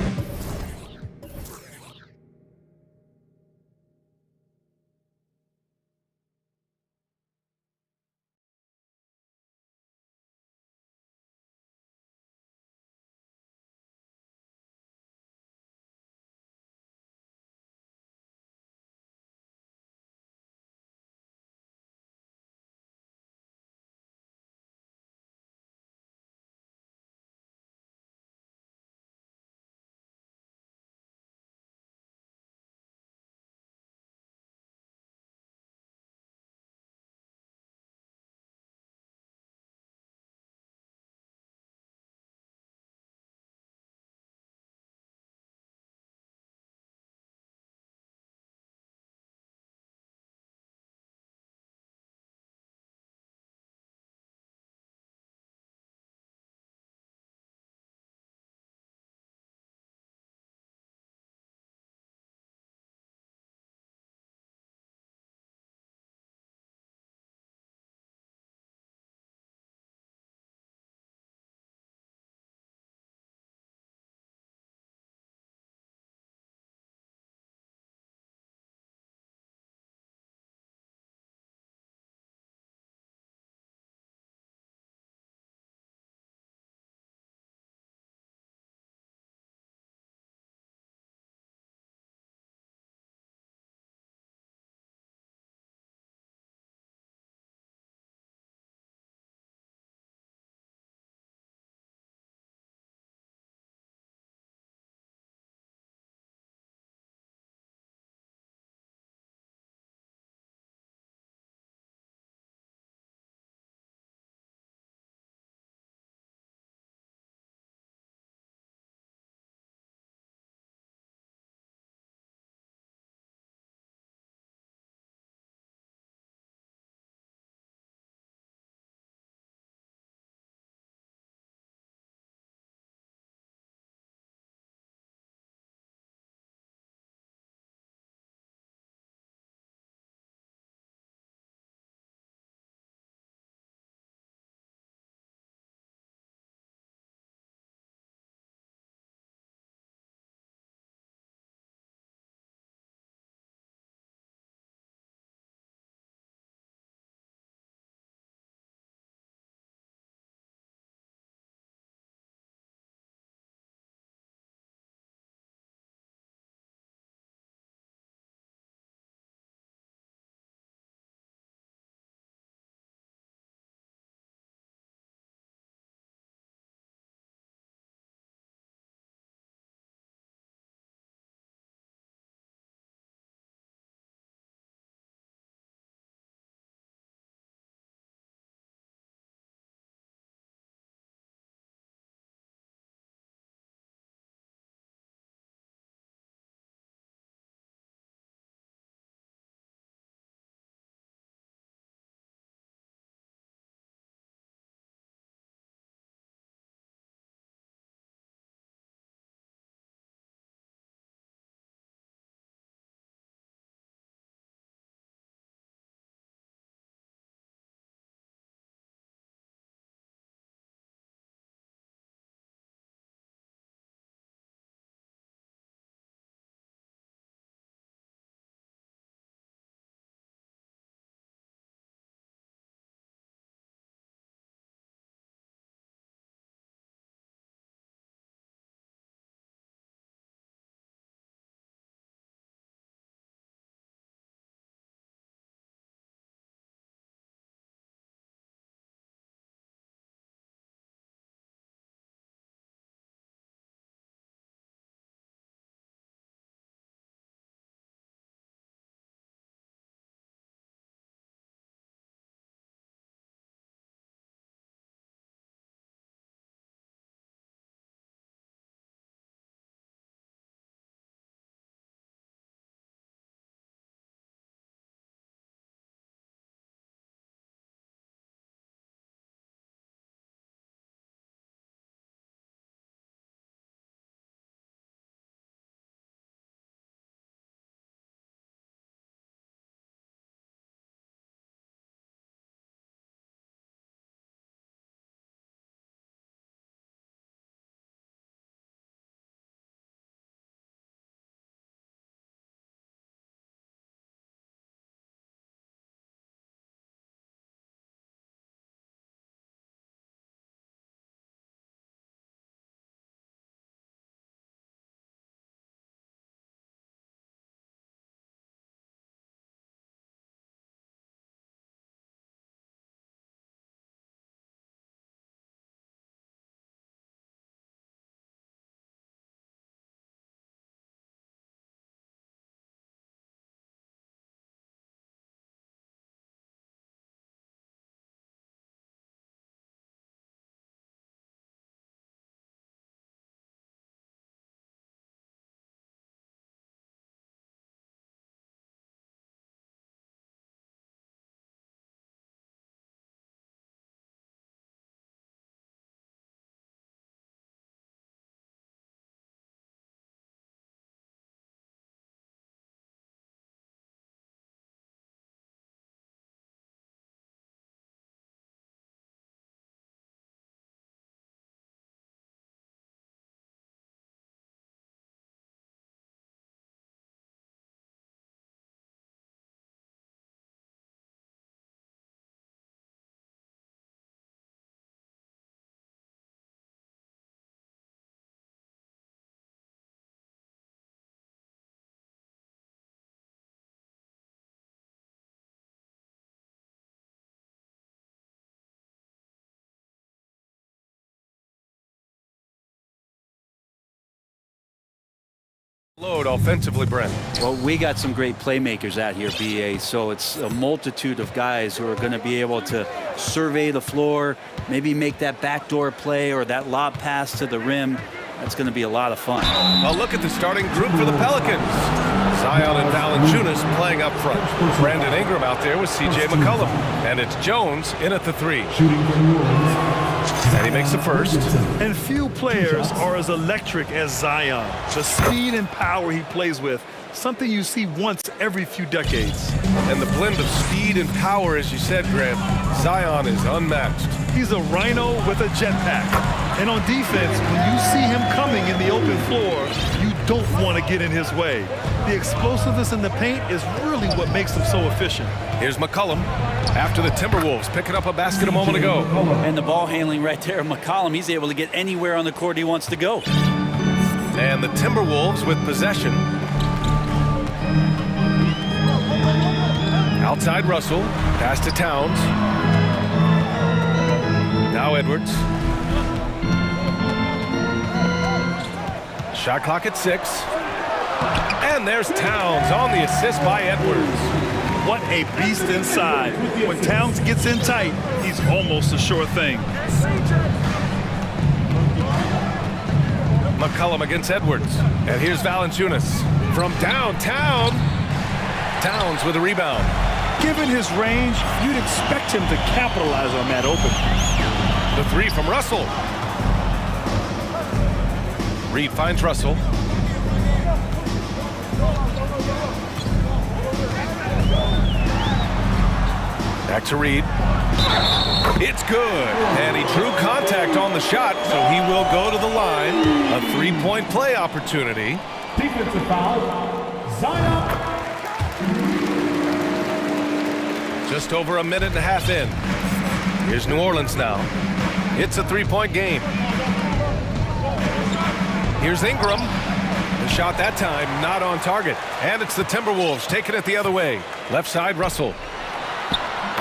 [SPEAKER 1] Load offensively, Brent.
[SPEAKER 11] Well, we got some great playmakers out here, BA, so it's a multitude of guys who are going to be able to survey the floor, maybe make that backdoor play or that lob pass to the rim. That's going to be a lot of fun.
[SPEAKER 1] A look at the starting group for the Pelicans. Zion and Valanciunas playing up front. Brandon Ingram out there with C.J. McCollum. And it's Jones in at the 3. And he makes the first.
[SPEAKER 2] And few players are as electric as Zion. The speed and power he plays with, something you see once every few decades.
[SPEAKER 1] And the blend of speed and power, as you said, Grant, Zion is unmatched.
[SPEAKER 2] He's a rhino with a jetpack. And on defense, when you see him coming in the open floor, you don't want to get in his way. The explosiveness in the paint is really what makes him so efficient.
[SPEAKER 1] Here's McCollum after the Timberwolves picking up a basket a moment ago.
[SPEAKER 11] And the ball handling right there, McCollum, he's able to get anywhere on the court he wants to go.
[SPEAKER 1] And the Timberwolves with possession. Outside Russell, pass to Towns. Now Edwards. Shot clock at 6. And there's Towns on the assist by Edwards.
[SPEAKER 2] What a beast inside. When Towns gets in tight, he's almost a sure thing.
[SPEAKER 1] McCollum against Edwards. And here's Valanciunas from downtown. Towns with a rebound.
[SPEAKER 2] Given his range, you'd expect him to capitalize on that open.
[SPEAKER 1] The 3 from Russell. Reed finds Russell. Back to Reed. It's good. And he drew contact on the shot, so he will go to the line. A 3-point play opportunity.
[SPEAKER 5] Defensive foul, Zion.
[SPEAKER 1] Just over a minute and a half in. Here's New Orleans now. It's a 3-point game. Here's Ingram. The shot that time not on target. And it's the Timberwolves taking it the other way. Left side, Russell.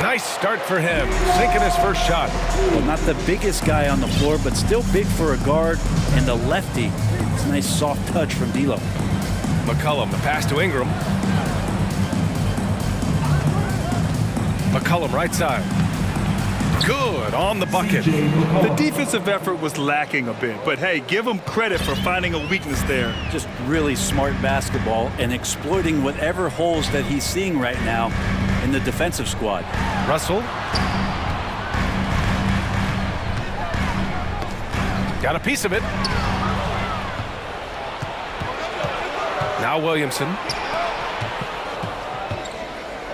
[SPEAKER 1] Nice start for him, sinking his first shot.
[SPEAKER 11] Well, not the biggest guy on the floor, but still big for a guard and a lefty. It's a nice soft touch from D'Lo.
[SPEAKER 1] McCollum, the pass to Ingram. McCollum right side. Good on the bucket.
[SPEAKER 2] The defensive effort was lacking a bit, but hey, give him credit for finding a weakness there.
[SPEAKER 11] Just really smart basketball and exploiting whatever holes that he's seeing right now in the defensive squad.
[SPEAKER 1] Russell. Got a piece of it. Now Williamson.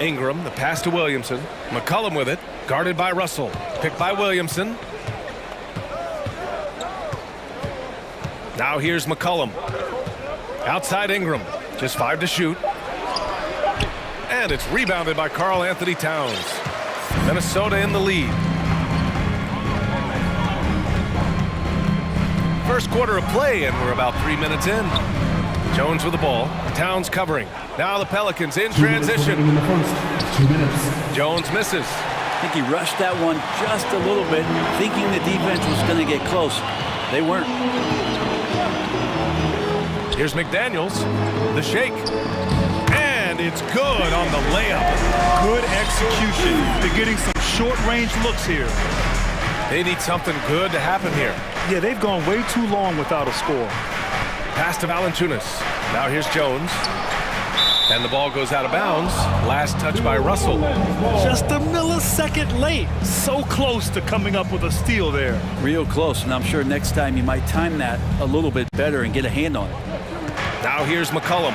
[SPEAKER 1] Ingram, the pass to Williamson. McCollum with it, guarded by Russell. Picked by Williamson. Now here's McCollum. Outside Ingram, just 5 to shoot. And it's rebounded by Karl Anthony Towns. Minnesota in the lead. First quarter of play, and we're about 3 minutes in. Jones with the ball. Towns covering. Now the Pelicans in transition. Jones misses.
[SPEAKER 11] I think he rushed that one just a little bit, thinking the defense was going to get close. They weren't.
[SPEAKER 1] Here's McDaniels. The shake. And it's good on the layup.
[SPEAKER 2] Good execution. They're getting some short-range looks here.
[SPEAKER 1] They need something good to happen here.
[SPEAKER 2] Yeah, they've gone way too long without a score.
[SPEAKER 1] Pass to Valanciunas. Now here's Jones. And the ball goes out of bounds. Last touch by Russell.
[SPEAKER 2] Just a millisecond late. So close to coming up with a steal there.
[SPEAKER 11] Real close, and I'm sure next time you might time that a little bit better and get a hand on it.
[SPEAKER 1] Now here's McCollum.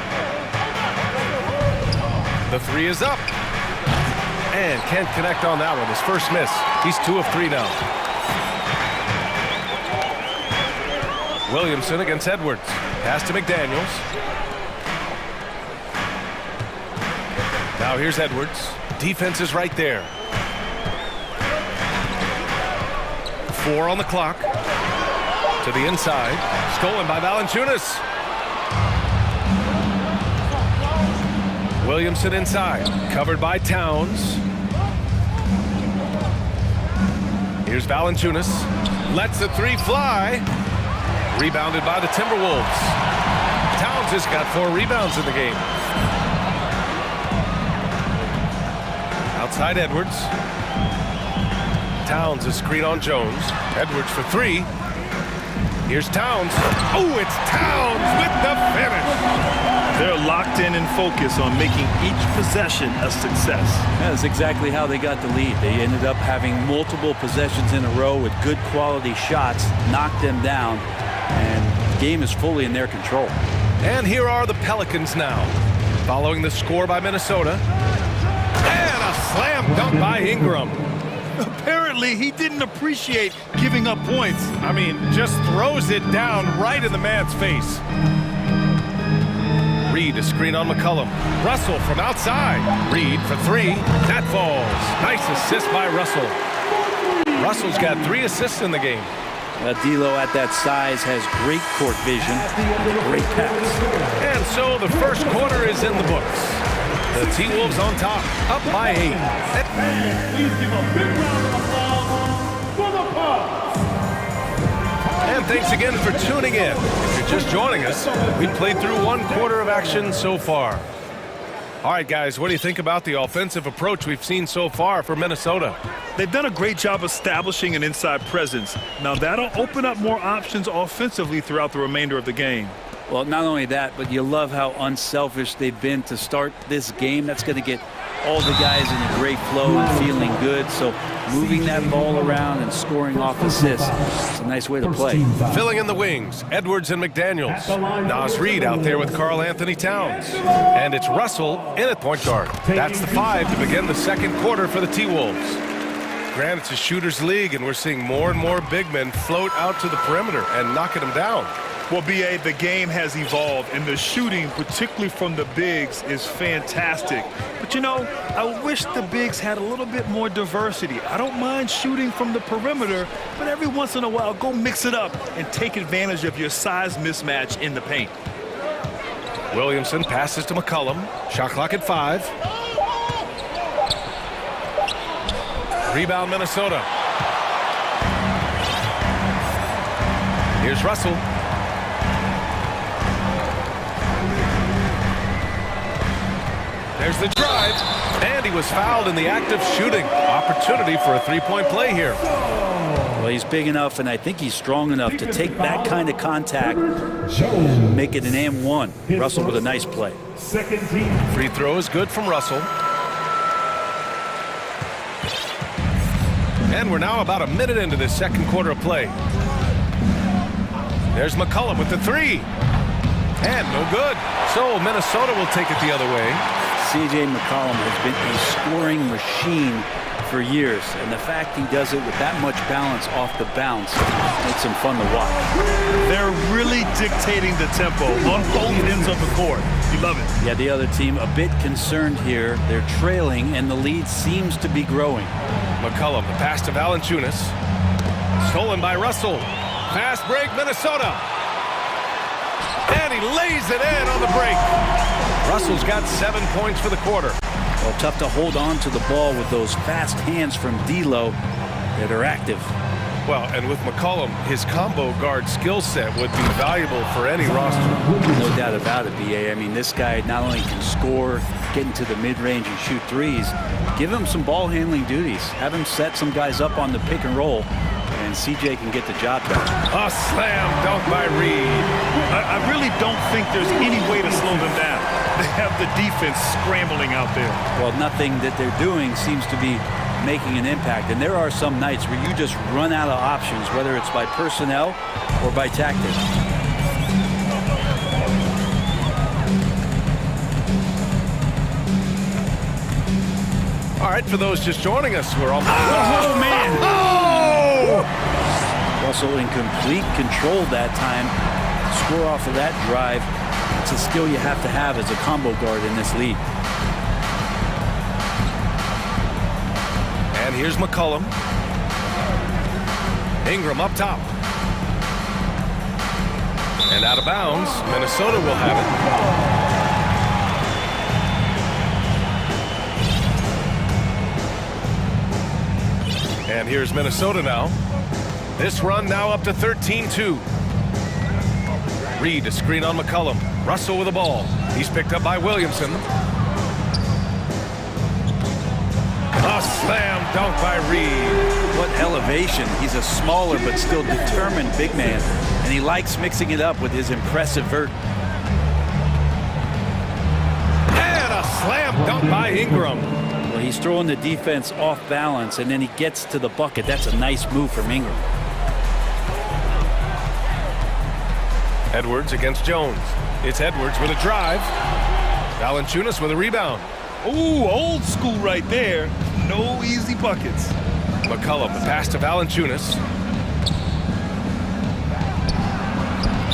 [SPEAKER 1] The 3 is up. And can't connect on that one. His first miss. He's 2 of 3 now. Williamson against Edwards. Pass to McDaniels. Now here's Edwards. Defense is right there. 4 on the clock. To the inside. Stolen by Valanciunas. Williamson inside. Covered by Towns. Here's Valanciunas. Lets the 3 fly. Rebounded by the Timberwolves. Towns has got 4 rebounds in the game. Outside Edwards. Towns a screen on Jones. Edwards for 3. Here's Towns. Oh, it's Towns with the finish.
[SPEAKER 2] They're locked in and focused on making each possession a success.
[SPEAKER 11] That's exactly how they got the lead. They ended up having multiple possessions in a row with good quality shots, knocked them down, and the game is fully in their control.
[SPEAKER 1] And here are the Pelicans now, following the score by Minnesota. And a slam dunk by Ingram.
[SPEAKER 2] Apparently, he didn't appreciate giving up points.
[SPEAKER 1] I mean, just throws it down right in the man's face. Reed a screen on McCollum. Russell from outside. Reed for 3. That falls. Nice assist by Russell. Russell's got 3 assists in the game.
[SPEAKER 11] D'Lo at that size has great court vision, great pass.
[SPEAKER 1] And so the first quarter is in the books. The T-Wolves on top, up by 8.
[SPEAKER 5] Please give a big round of applause for the Pups.
[SPEAKER 1] And thanks again for tuning in. If you're just joining us, we've played through 1 quarter of action so far. All right, guys, what do you think about the offensive approach we've seen so far for Minnesota?
[SPEAKER 2] They've done a great job establishing an inside presence. Now, that'll open up more options offensively throughout the remainder of the game.
[SPEAKER 11] Well, not only that, but you love how unselfish they've been to start this game. That's going to get all the guys in a great flow and feeling good. So moving that ball around and scoring off assists, it's a nice way to play.
[SPEAKER 1] Filling in the wings, Edwards and McDaniels. Nas Reed out there with Karl Anthony Towns. And it's Russell in at point guard. That's the 5 to begin the second quarter for the T-Wolves. Granted, it's a shooter's league, and we're seeing more and more big men float out to the perimeter and knocking them down.
[SPEAKER 2] Well, B.A., the game has evolved, and the shooting, particularly from the bigs, is fantastic. But, you know, I wish the bigs had a little bit more diversity. I don't mind shooting from the perimeter, but every once in a while, go mix it up and take advantage of your size mismatch in the paint.
[SPEAKER 1] Williamson passes to McCollum. Shot clock at 5. Rebound, Minnesota. Here's Russell. There's the drive, and he was fouled in the act of shooting. Opportunity for a 3-point play here.
[SPEAKER 11] Well, he's big enough, and I think he's strong enough to take that kind of contact and make it an and-1. Russell with a nice play.
[SPEAKER 1] Free throw is good from Russell. And we're now about a minute into this second quarter of play. There's McCollum with the 3. And no good. So Minnesota will take it the other way.
[SPEAKER 11] C.J. McCollum has been a scoring machine for years, and the fact he does it with that much balance off the bounce makes him fun to watch.
[SPEAKER 2] They're really dictating the tempo on both ends of the court. You love it.
[SPEAKER 11] Yeah, the other team a bit concerned here. They're trailing, and the lead seems to be growing.
[SPEAKER 1] McCollum, the pass to Valanciunas. Stolen by Russell. Fast break, Minnesota. And he lays it in on the break. Russell's got 7 points for the quarter.
[SPEAKER 11] Well, tough to hold on to the ball with those fast hands from D'Lo that are active.
[SPEAKER 1] Well, and with McCollum, his combo guard skill set would be valuable for any roster.
[SPEAKER 11] No doubt about it, B.A. I mean, this guy not only can score, get into the mid-range and shoot threes, give him some ball handling duties. Have him set some guys up on the pick and roll, and C.J. can get the job done.
[SPEAKER 1] A slam dunk by Reed.
[SPEAKER 2] I really don't think there's any way to slow them down. They have the defense scrambling out there.
[SPEAKER 11] Well, nothing that they're doing seems to be making an impact. And there are some nights where you just run out of options, whether it's by personnel or by tactics.
[SPEAKER 1] All right, for those just joining us, we're all...
[SPEAKER 2] Oh, man!
[SPEAKER 1] Oh!
[SPEAKER 11] Russell in complete control that time. Score off of that drive. It's a skill you have to have as a combo guard in this league.
[SPEAKER 1] And here's McCollum. Ingram up top. And out of bounds. Minnesota will have it. And here's Minnesota now. This run now up to 13-2. Reed to screen on McCullum. Russell with the ball. He's picked up by Williamson. A slam dunk by Reed.
[SPEAKER 11] What elevation. He's a smaller but still determined big man, and he likes mixing it up with his impressive vert.
[SPEAKER 1] And a slam dunk by Ingram.
[SPEAKER 11] Well, he's throwing the defense off balance, and then he gets to the bucket. That's a nice move from Ingram.
[SPEAKER 1] Edwards against Jones. It's Edwards with a drive. Valanciunas with a rebound.
[SPEAKER 2] Ooh, old school right there. No easy buckets.
[SPEAKER 1] McCullum, the pass to Valanciunas.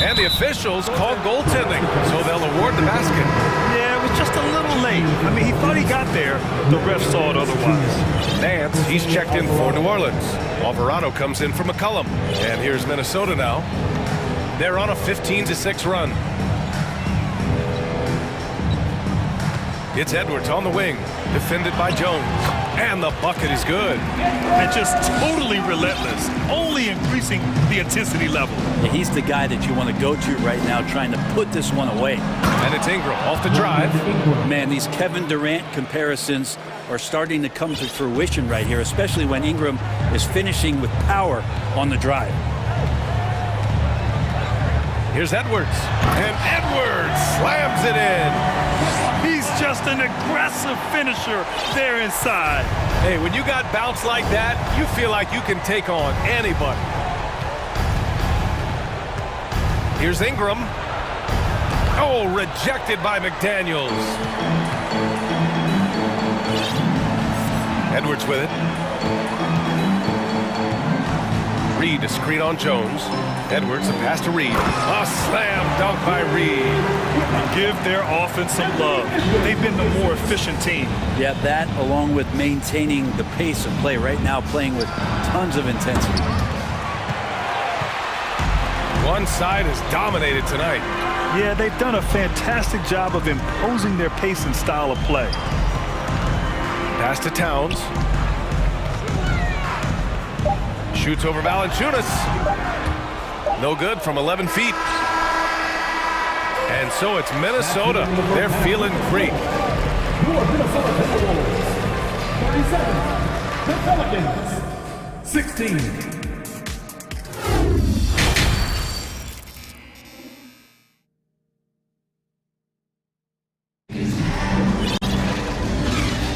[SPEAKER 1] And the officials called goaltending, so they'll award the basket.
[SPEAKER 2] Yeah, it was just a little late. I mean, he thought he got there. The ref saw it otherwise.
[SPEAKER 1] Nance, he's checked in for New Orleans. Alvarado comes in for McCullum. And here's Minnesota now. They're on a 15-6 run. It's Edwards on the wing, defended by Jones. And the bucket is good.
[SPEAKER 2] And just totally relentless, only increasing the intensity level.
[SPEAKER 11] Yeah, he's the guy that you want to go to right now, trying to put this one away.
[SPEAKER 1] And it's Ingram off the drive.
[SPEAKER 11] Man, these Kevin Durant comparisons are starting to come to fruition right here, especially when Ingram is finishing with power on the drive.
[SPEAKER 1] Here's Edwards. And Edwards slams it in.
[SPEAKER 2] He's just an aggressive finisher there inside.
[SPEAKER 1] Hey, when you got bounce like that, you feel like you can take on anybody. Here's Ingram. Oh, rejected by McDaniels. Edwards with it. Reed to screen on Jones. Edwards, the pass to Reed. A slam dunk by Reed.
[SPEAKER 2] Give their offense some love. They've been the more efficient team.
[SPEAKER 11] Yeah, that along with maintaining the pace of play right now, playing with tons of intensity.
[SPEAKER 1] One side has dominated tonight.
[SPEAKER 2] Yeah, they've done a fantastic job of imposing their pace and style of play.
[SPEAKER 1] Pass to Towns. Shoots over Valanciunas. No good from 11 feet. And so it's Minnesota. They're feeling great.
[SPEAKER 5] Minnesota 37, the Pelicans 16.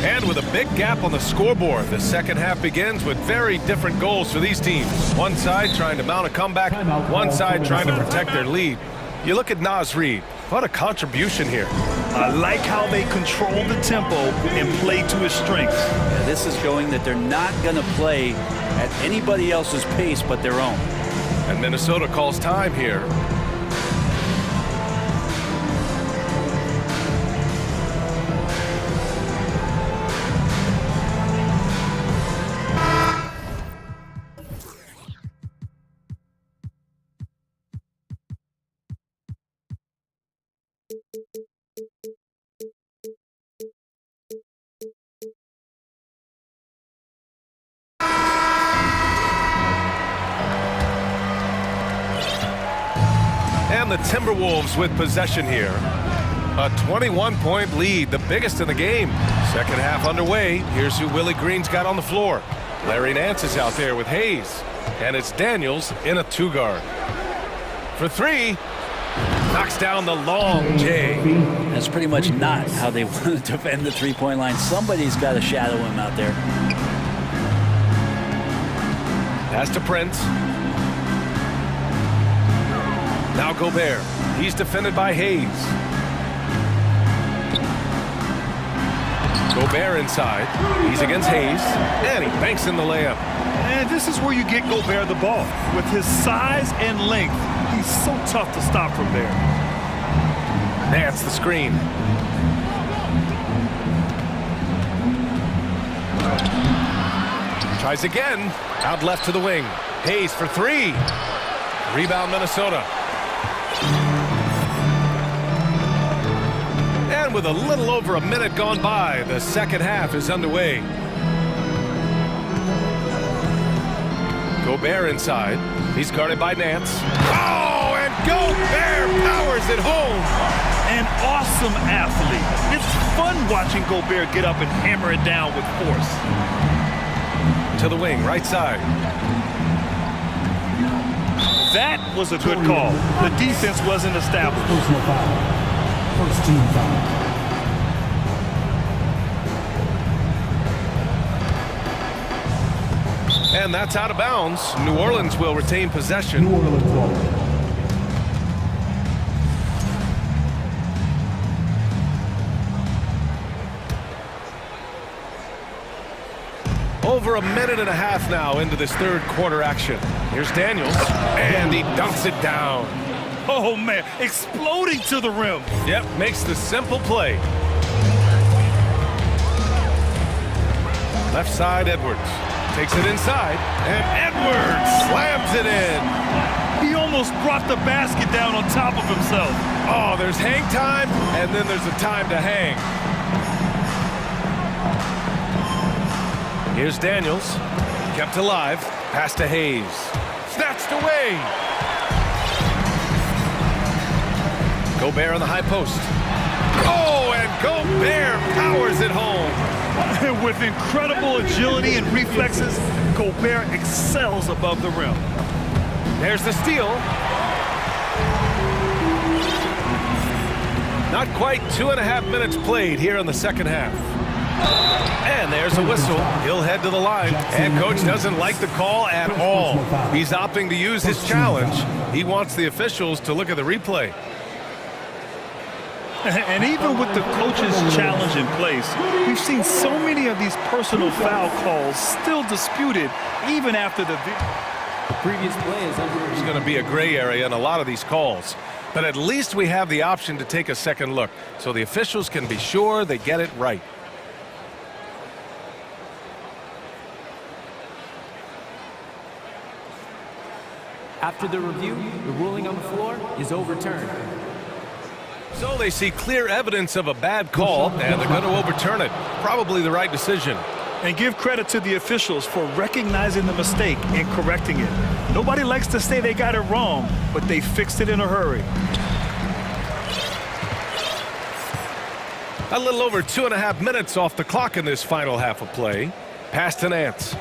[SPEAKER 1] And with a big gap on the scoreboard, the second half begins with very different goals for these teams. One side trying to mount a comeback, one side trying to protect their lead. You look at Naz Reid. What a contribution here.
[SPEAKER 2] I like how they control the tempo and play to his strengths.
[SPEAKER 11] Yeah, this is showing that they're not going to play at anybody else's pace but their own.
[SPEAKER 1] And Minnesota calls time here. And the Timberwolves with possession here. A 21-point lead, the biggest in the game. Second half underway. Here's who Willie Green's got on the floor. Larry Nance is out there with Hayes. And it's Daniels in a two-guard. For three, knocks down the long J.
[SPEAKER 11] That's pretty much not how they want to defend the three-point line. Somebody's got to shadow him out there.
[SPEAKER 1] Pass to Prince. Now Gobert. He's defended by Hayes. Gobert inside. He's against Hayes. And he banks in the layup.
[SPEAKER 2] And this is where you get Gobert the ball. With his size and length, he's so tough to stop from there.
[SPEAKER 1] Nance the screen. Tries again. Out left to the wing. Hayes for three. Rebound Minnesota. And with a little over a minute gone by, the second half is underway. Gobert inside. He's guarded by Nance. Oh, and Gobert powers it home.
[SPEAKER 2] An awesome athlete. It's fun watching Gobert get up and hammer it down with force.
[SPEAKER 1] To the wing, right side.
[SPEAKER 2] That was a good call. The defense wasn't established.
[SPEAKER 5] Personal foul. First team foul.
[SPEAKER 1] And that's out of bounds. New Orleans will retain possession.
[SPEAKER 5] New Orleans ball.
[SPEAKER 1] Over a minute and a half now into this third quarter action. Here's Daniels, and he dunks it down.
[SPEAKER 2] Oh, man, exploding to the rim.
[SPEAKER 1] Yep, makes the simple play. Left side, Edwards. Takes it inside, and Edwards slams it in.
[SPEAKER 2] He almost brought the basket down on top of himself.
[SPEAKER 1] Oh, there's hang time, and then there's a time to hang. Here's Daniels, kept alive, pass to Hayes. Snatched away. Gobert on the high post. Oh, and Gobert powers it home.
[SPEAKER 2] With incredible agility and reflexes, Gobert excels above the rim.
[SPEAKER 1] There's the steal. Not quite 2.5 minutes played here in the second half. And there's a whistle. He'll head to the line. And coach doesn't like the call at all. He's opting to use his challenge. He wants the officials to look at the replay.
[SPEAKER 2] And even with the coach's challenge in place, we've seen so many of these personal foul calls still disputed even after the
[SPEAKER 12] previous play is under.
[SPEAKER 1] There's going to be a gray area in a lot of these calls. But at least we have the option to take a second look so the officials can be sure they get it right.
[SPEAKER 12] After the review, the ruling on the floor is overturned.
[SPEAKER 1] So they see clear evidence of a bad call, and they're going to overturn it. Probably the right decision.
[SPEAKER 2] And give credit to the officials for recognizing the mistake and correcting it. Nobody likes to say they got it wrong, but they fixed it in a hurry.
[SPEAKER 1] A little over 2.5 minutes off the clock in this final half of play. Pass to Nance.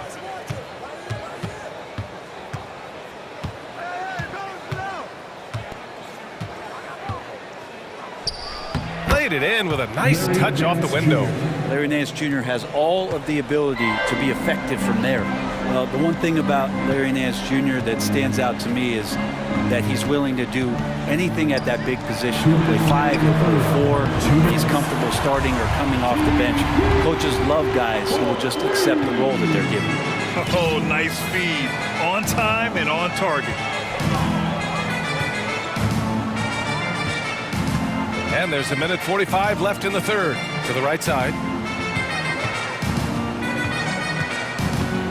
[SPEAKER 1] Laid it in with a nice touch off the window.
[SPEAKER 11] Larry Nance Jr. has all of the ability to be effective from there. The one thing about Larry Nance Jr. that stands out to me is that he's willing to do anything at that big position. He'll play 5, he'll play 4. He's comfortable starting or coming off the bench. Coaches love guys who will just accept the role that they're given.
[SPEAKER 2] Oh, nice feed. On time and on target.
[SPEAKER 1] And there's 1:45 left in the third. To the right side.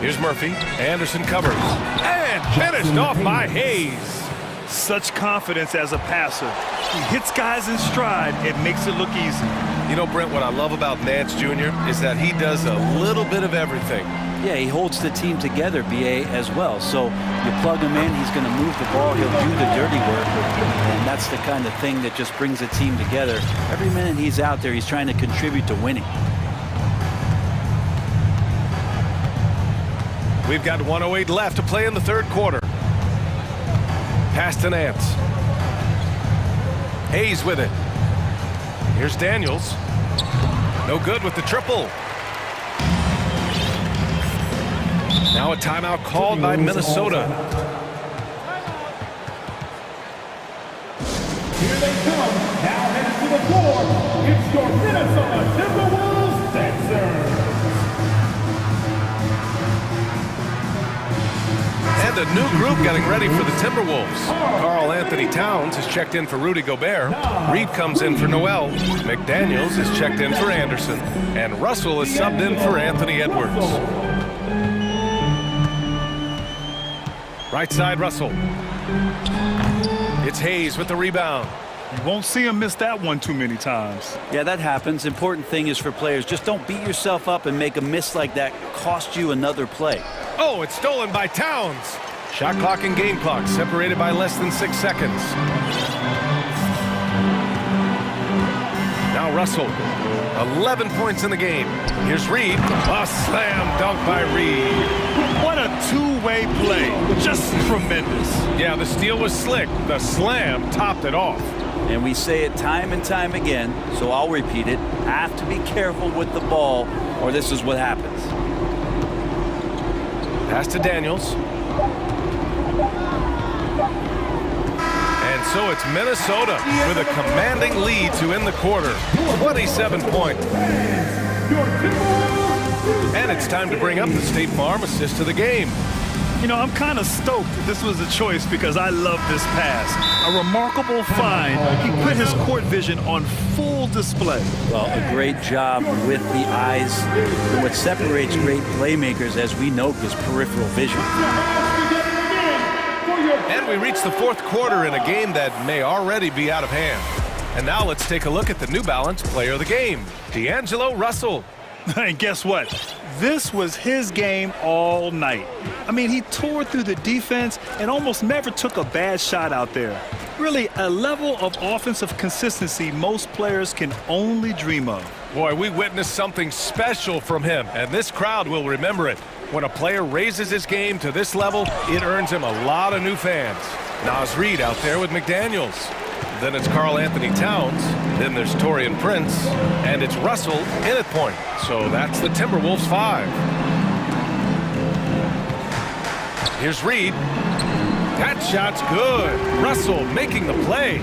[SPEAKER 1] Here's Murphy. Anderson covers. And finished off by Hayes.
[SPEAKER 2] Such confidence as a passer. He hits guys in stride and makes it look easy.
[SPEAKER 1] You know, Brent, what I love about Nance Jr. is that he does a little bit of everything.
[SPEAKER 11] Yeah, he holds the team together, BA, as well. So you plug him in, he's going to move the ball, he'll do the dirty work. And that's the kind of thing that just brings a team together. Every minute he's out there, he's trying to contribute to winning.
[SPEAKER 1] We've got 1:08 left to play in the third quarter. Pass to Nance. Hayes with it. Here's Daniels. No good with the triple. Now a timeout called by Minnesota.
[SPEAKER 5] Here they come. Now headed to the floor. It's your Minnesota Timberwolves dancers.
[SPEAKER 1] And a new group getting ready for the Timberwolves. Karl Anthony Towns has checked in for Rudy Gobert. Reed comes in for Noel. McDaniels has checked in for Anderson. And Russell is subbed in for Anthony Edwards. Right side, Russell. It's Hayes with the rebound.
[SPEAKER 2] You won't see him miss that one too many times.
[SPEAKER 11] Yeah, that happens. Important thing is for players, just don't beat yourself up and make a miss like that cost you another play.
[SPEAKER 1] Oh, it's stolen by Towns. Shot clock and game clock separated by less than 6 seconds. Now Russell, 11 points in the game. Here's Reed. A slam dunk by Reed.
[SPEAKER 2] What a two-way play. Just tremendous.
[SPEAKER 1] Yeah, the steal was slick. The slam topped it off.
[SPEAKER 11] And we say it time and time again, so I'll repeat it. Have to be careful with the ball, or this is what happens.
[SPEAKER 1] Pass to Daniels. And so it's Minnesota with a commanding lead to end the quarter. 27 points. And it's time to bring up the State Farm assist to the game.
[SPEAKER 2] You know, I'm kind of stoked this was a choice because I love this pass. A remarkable find. He put his court vision on full display.
[SPEAKER 11] Well, a great job with the eyes. And what separates great playmakers, as we note, is peripheral vision.
[SPEAKER 1] And we reach the fourth quarter in a game that may already be out of hand. And now let's take a look at the New Balance player of the game, D'Angelo Russell.
[SPEAKER 2] And guess what? This was his game all night. I mean, he tore through the defense and almost never took a bad shot out there. Really, a level of offensive consistency most players can only dream of.
[SPEAKER 1] Boy, we witnessed something special from him, and this crowd will remember it. When a player raises his game to this level, it earns him a lot of new fans. Nas Reed out there with McDaniels. Then it's Karl Anthony Towns. Then there's Taurean Prince. And it's Russell in at point. So that's the Timberwolves 5. Here's Reed. That shot's good. Russell making the play.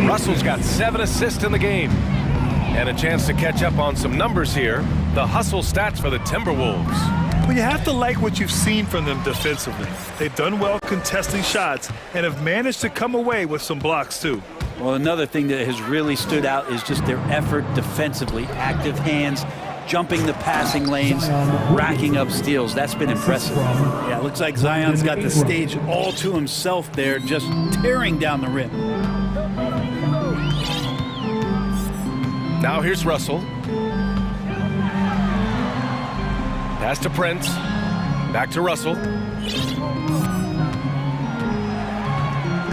[SPEAKER 1] Russell's got 7 assists in the game. And a chance to catch up on some numbers here. The hustle stats for the Timberwolves.
[SPEAKER 2] Well, you have to like what you've seen from them defensively. They've done well contesting shots and have managed to come away with some blocks, too.
[SPEAKER 11] Well, another thing that has really stood out is just their effort defensively. Active hands, jumping the passing lanes, racking up steals. That's been impressive. Yeah, it looks like Zion's got the stage all to himself there, just tearing down the rim.
[SPEAKER 1] Now here's Russell. Pass to Prince. Back to Russell.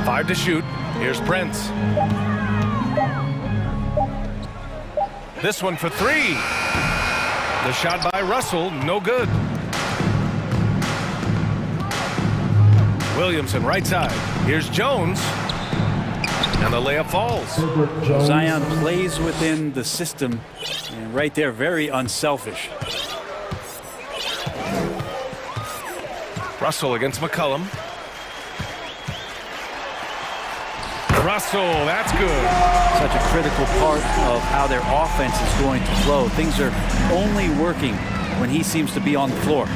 [SPEAKER 1] 5 to shoot. Here's Prince. This one for 3. The shot by Russell, no good. Williamson, right side. Here's Jones. And the layup falls.
[SPEAKER 11] Zion plays within the system. And right there, very unselfish.
[SPEAKER 1] Russell against McCollum. Russell, that's good.
[SPEAKER 11] Such a critical part of how their offense is going to flow. Things are only working when he seems to be on the floor.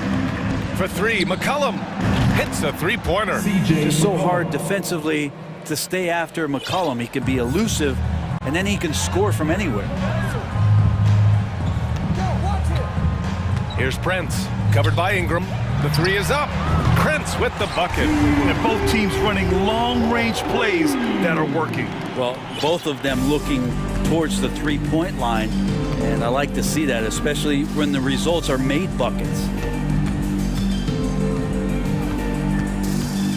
[SPEAKER 1] For 3, McCollum hits a three-pointer.
[SPEAKER 11] Just so hard defensively to stay after McCollum. He can be elusive, and then he can score from anywhere.
[SPEAKER 1] Here's Prince, covered by Ingram. The 3 is up. Prince with the bucket.
[SPEAKER 2] And both teams running long-range plays that are working.
[SPEAKER 11] Well, both of them looking towards the three-point line, and I like to see that, especially when the results are made buckets.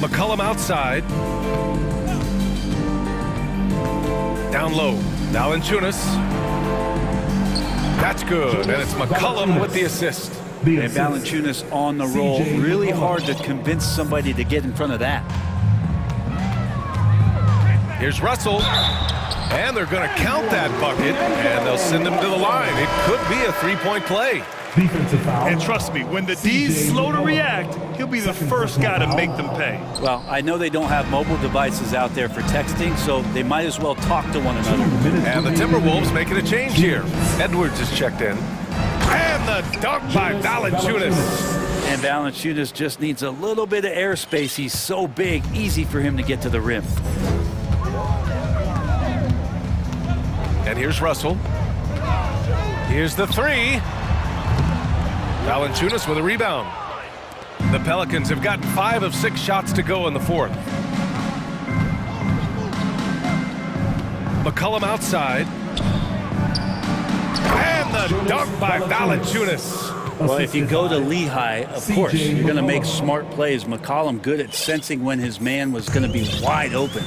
[SPEAKER 1] McCollum outside. Down low. Valanciunas. That's good, and it's McCollum with the assist.
[SPEAKER 11] And Valanciunas on the roll. Really hard to convince somebody to get in front of that.
[SPEAKER 1] Here's Russell. And they're going to count that bucket, and they'll send him to the line. It could be a three-point play.
[SPEAKER 2] And trust me, when the D's slow to react, he'll be the first guy to make them pay.
[SPEAKER 11] Well, I know they don't have mobile devices out there for texting, so they might as well talk to one another.
[SPEAKER 1] And the Timberwolves making a change here. Edwards is checked in. And the dunk by Valanciunas.
[SPEAKER 11] And Valanciunas just needs a little bit of airspace. He's so big, easy for him to get to the rim.
[SPEAKER 1] And here's Russell. Here's the 3. Valanciunas with a rebound. The Pelicans have gotten 5 of 6 shots to go in the fourth. McCollum outside. And the dunk by Valanciunas.
[SPEAKER 11] Well, if you go to Lehigh, of course, you're going to make smart plays. McCollum good at sensing when his man was going to be wide open.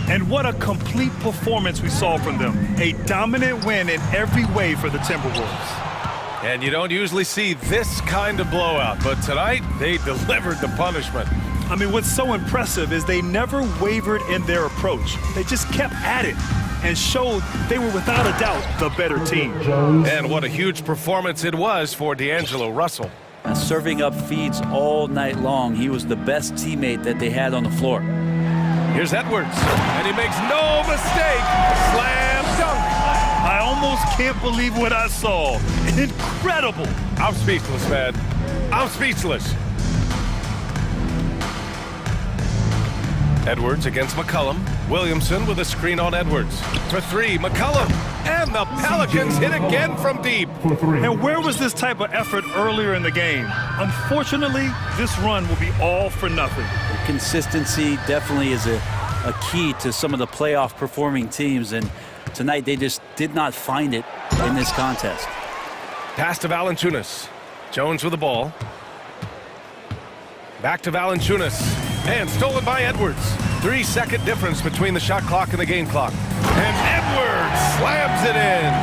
[SPEAKER 2] And what a complete performance we saw from them. A dominant win in every way for the Timberwolves.
[SPEAKER 1] And you don't usually see this kind of blowout, but tonight they delivered the punishment.
[SPEAKER 2] I mean, what's so impressive is they never wavered in their approach. They just kept at it and showed they were without a doubt the better team.
[SPEAKER 1] And what a huge performance it was for D'Angelo Russell.
[SPEAKER 11] And serving up feeds all night long, he was the best teammate that they had on the floor.
[SPEAKER 1] Here's Edwards, and he makes no mistake. Slam dunk.
[SPEAKER 2] I almost can't believe what I saw. Incredible.
[SPEAKER 1] I'm speechless, man. I'm speechless. Edwards against McCollum. Williamson with a screen on Edwards. For three, McCollum. And the Pelicans hit again from deep.
[SPEAKER 2] And where was this type of effort earlier in the game? Unfortunately, this run will be all for nothing.
[SPEAKER 11] Consistency definitely is a key to some of the playoff performing teams, and tonight they just did not find it in this contest.
[SPEAKER 1] Pass to Valanciunas. Jones with the ball. Back to Valanciunas. And stolen by Edwards. 3-second difference between the shot clock and the game clock. And Edwards slams it in.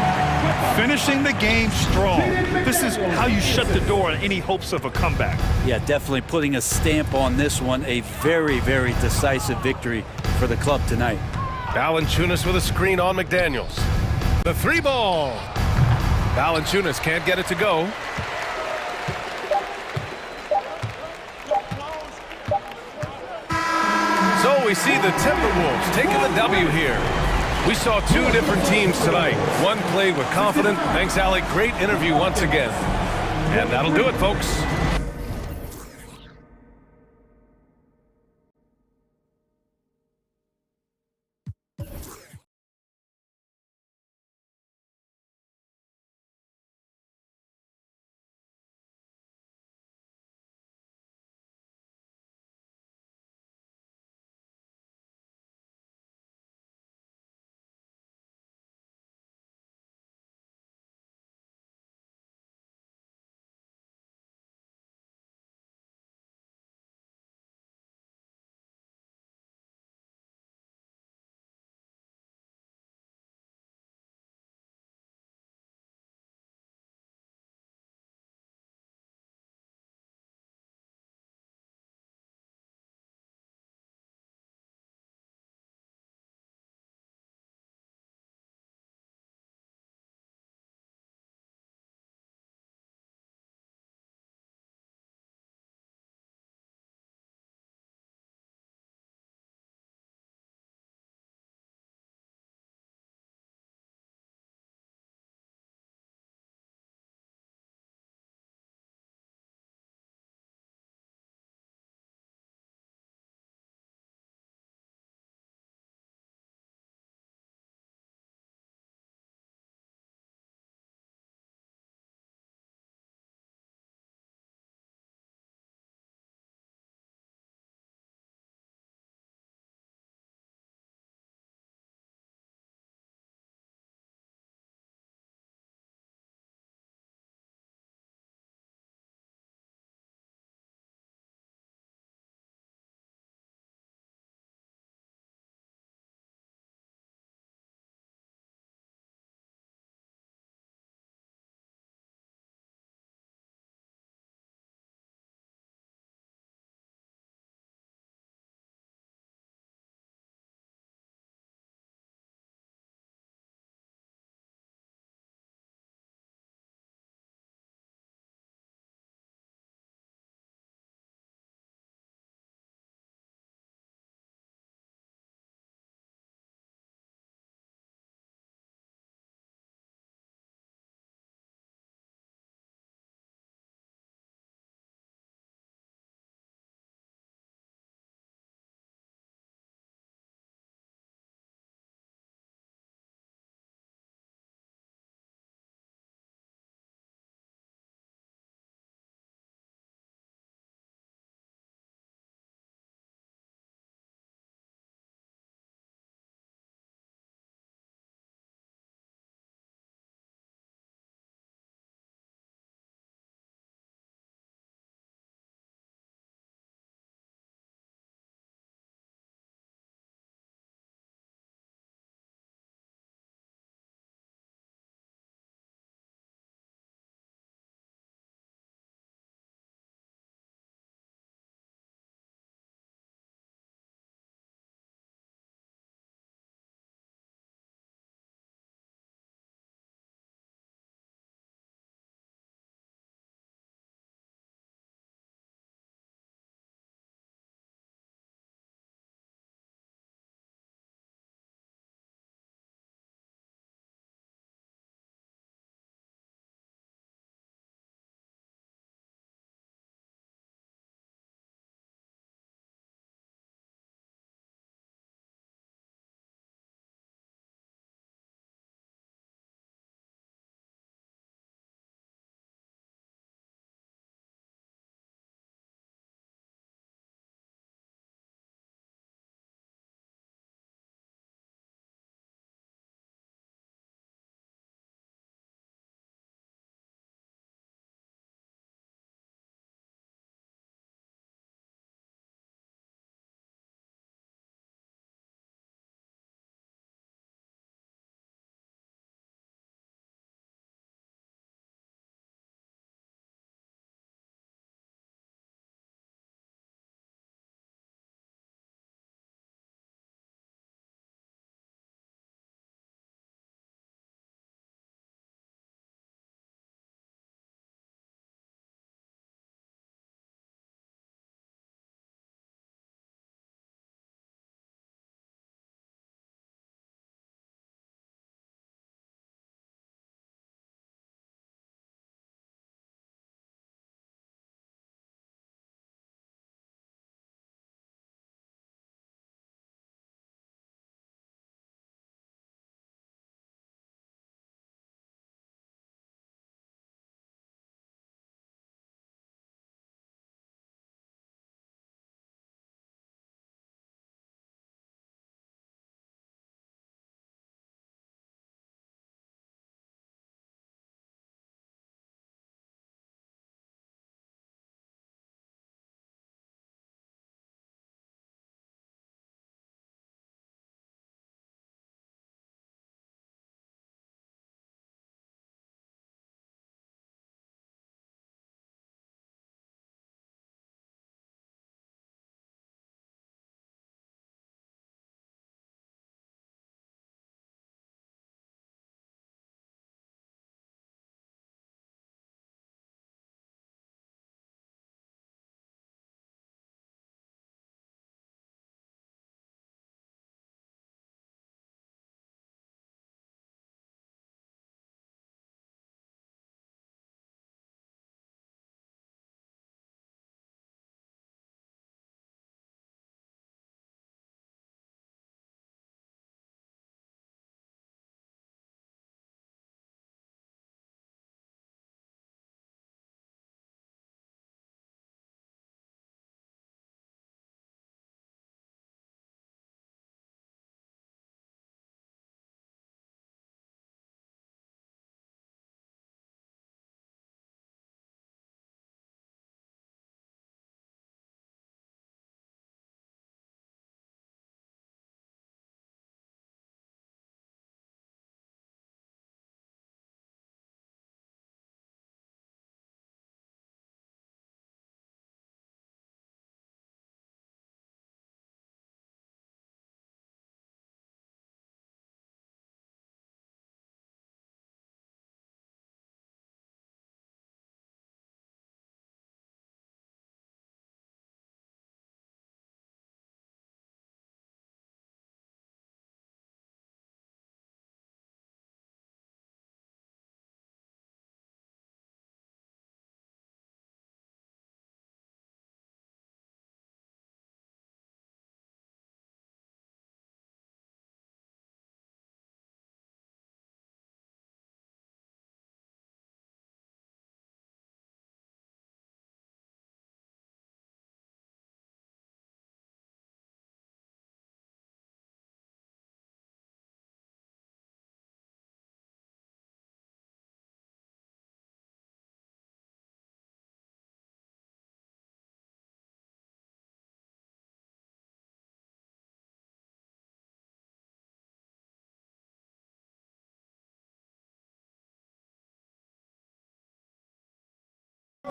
[SPEAKER 2] Finishing the game strong. This is how you shut the door on any hopes of a comeback.
[SPEAKER 11] Yeah, definitely putting a stamp on this one. A very, very decisive victory for the club tonight.
[SPEAKER 1] Valanciunas with a screen on McDaniels. The three ball. Valanciunas can't get it to go. So we see the Timberwolves taking the W here. We saw two different teams tonight. One played with confidence. Thanks, Alec. Great interview once again. And that'll do it, folks.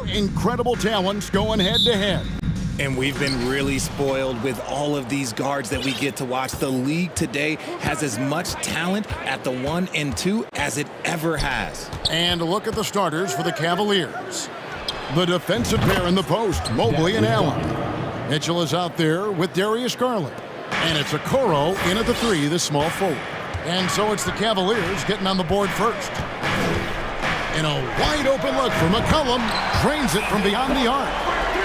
[SPEAKER 6] Incredible talents going head-to-head.
[SPEAKER 13] And we've been really spoiled with all of these guards that we get to watch. The league today has as much talent at the 1 and 2 as it ever has.
[SPEAKER 6] And look at the starters for the Cavaliers. The defensive pair in the post, Mobley and Allen. Mitchell is out there with Darius Garland. And it's Okoro in at the 3, the small forward. And so it's the Cavaliers getting on the board first. And a wide-open look for McCollum. Drains it from beyond the arc.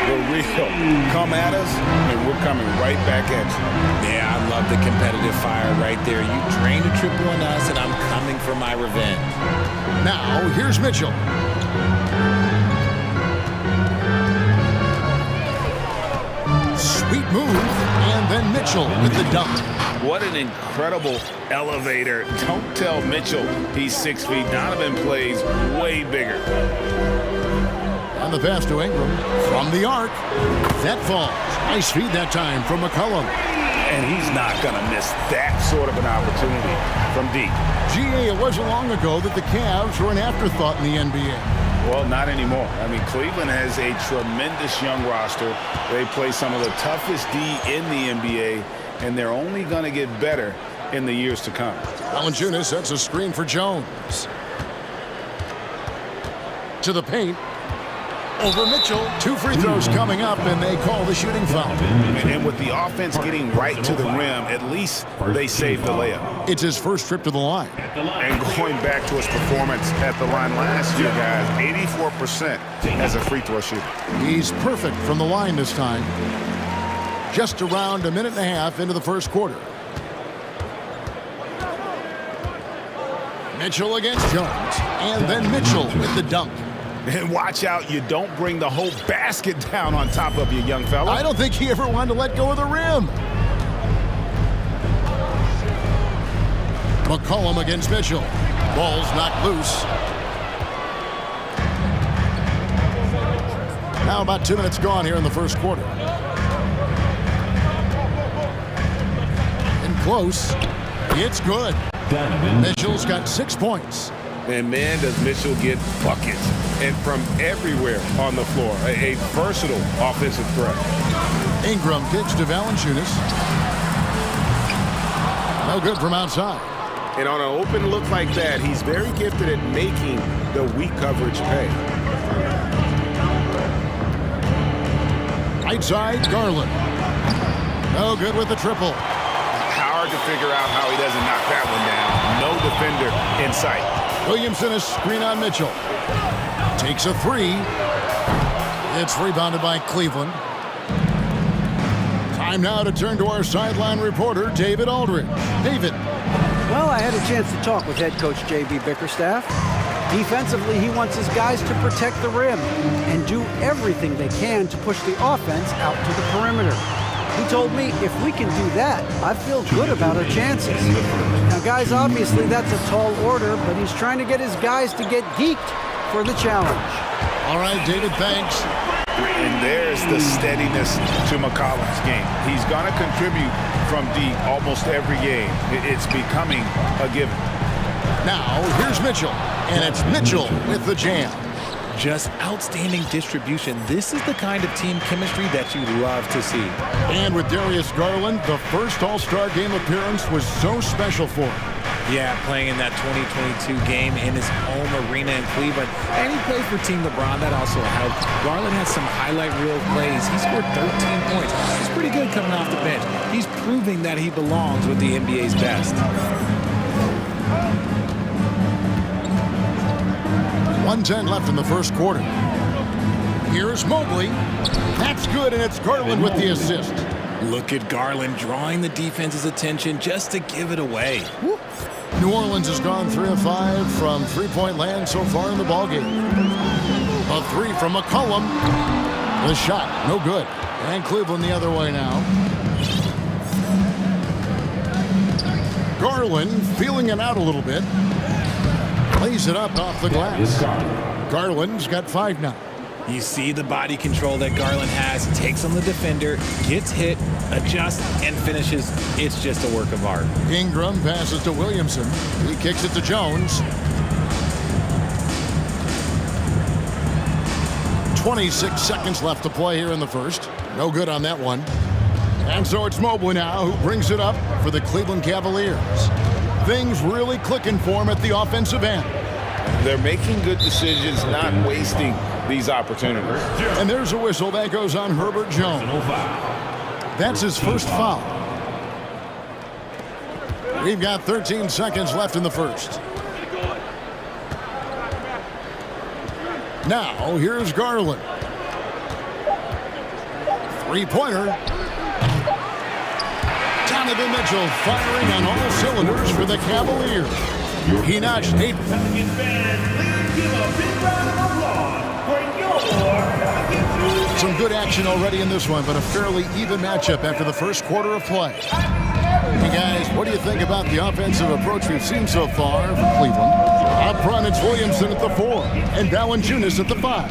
[SPEAKER 10] The real come at us, and we're coming right back at you.
[SPEAKER 13] Yeah, I love the competitive fire right there. You drained a triple on us, and I'm coming for my revenge.
[SPEAKER 6] Now, here's Mitchell. Sweet move, and then Mitchell with the dunk.
[SPEAKER 10] What an incredible elevator. Don't tell Mitchell he's 6 feet. Donovan plays way bigger.
[SPEAKER 6] And the pass to Ingram from the arc. That falls. Nice feed that time from McCollum.
[SPEAKER 10] And he's not going to miss that sort of an opportunity from deep.
[SPEAKER 6] GA, it wasn't long ago that the Cavs were an afterthought in the NBA.
[SPEAKER 10] Well, not anymore. I mean, Cleveland has a tremendous young roster. They play some of the toughest D in the NBA, and they're only going to get better in the years to come.
[SPEAKER 6] Valanciunas sets a screen for Jones. To the paint. Over Mitchell. 2 free throws coming up, and they call the shooting foul.
[SPEAKER 10] And with the offense getting right to the rim, at least they saved the layup.
[SPEAKER 6] It's his first trip to the line.
[SPEAKER 10] And going back to his performance at the line last year, guys, 84% as a free throw shooter.
[SPEAKER 6] He's perfect from the line this time. Just around a minute and a half into the first quarter. Mitchell against Jones, and then Mitchell with the dunk.
[SPEAKER 10] And watch out, you don't bring the whole basket down on top of you, young fella.
[SPEAKER 6] I don't think he ever wanted to let go of the rim. McCollum against Mitchell. Ball's knocked loose. Now about 2 minutes gone here in the first quarter. And close. It's good. Mitchell's got 6 points.
[SPEAKER 7] And man, does Mitchell get buckets. And from everywhere on the floor. A versatile offensive threat.
[SPEAKER 6] Ingram kicks to Valanciunas. No good from outside.
[SPEAKER 7] And on an open look like that, he's very gifted at making the weak coverage pay.
[SPEAKER 6] Right side, Garland. No good with the triple.
[SPEAKER 10] Hard to figure out how he doesn't knock that one down. No defender in sight.
[SPEAKER 6] Williamson a screen on Mitchell. Takes a 3. It's rebounded by Cleveland. Time now to turn to our sideline reporter, David Aldridge. David.
[SPEAKER 9] Well, I had a chance to talk with head coach J.B. Bickerstaff. Defensively, he wants his guys to protect the rim and do everything they can to push the offense out to the perimeter. He told me if we can do that, I feel good about our chances. Now, guys, obviously that's a tall order, but he's trying to get his guys to get geeked for the challenge.
[SPEAKER 6] All right, David, thanks.
[SPEAKER 10] And there's the steadiness to McCollum's game. He's going to contribute from deep almost every game. It's becoming a given.
[SPEAKER 6] Now, here's Mitchell, and it's Mitchell with the jam.
[SPEAKER 13] Just outstanding distribution. This is the kind of team chemistry that you love to see.
[SPEAKER 6] And with Darius Garland, the first All-Star game appearance was so special for him.
[SPEAKER 13] Yeah, playing in that 2022 game in his home arena in Cleveland. And he played for Team LeBron. That also helped. Garland has some highlight reel plays. He scored 13 points. He's pretty good coming off the bench. He's proving that he belongs with the NBA's best.
[SPEAKER 6] 1:10 left in the first quarter. Here's Mobley. That's good, and it's Garland with the assist.
[SPEAKER 13] Look at Garland drawing the defense's attention just to give it away.
[SPEAKER 6] New Orleans has gone 3 of 5 from three-point land so far in the ballgame. A 3 from McCollum. The shot, no good. And Cleveland the other way now. Garland feeling it out a little bit. Lays it up off the glass. Garland's got 5 now.
[SPEAKER 13] You see the body control that Garland has. Takes on the defender, gets hit, adjusts, and finishes. It's just a work of art.
[SPEAKER 6] Ingram passes to Williamson. He kicks it to Jones. 26 seconds left to play here in the first. No good on that one. And so it's Mobley now who brings it up for the Cleveland Cavaliers. Things really clicking for him at the offensive end.
[SPEAKER 10] They're making good decisions, not wasting these opportunities.
[SPEAKER 6] And there's a whistle that goes on Herbert Jones. That's his first foul. We've got 13 seconds left in the first. Now, here's Garland. Three-pointer. Donovan Mitchell firing on all cylinders for the Cavaliers. He notched 8. Some good action already in this one, but a fairly even matchup after the first quarter of play. Hey guys, what do you think about the offensive approach we've seen so far from Cleveland? Up front, it's Williamson at the 4 and Valanciunas at the 5.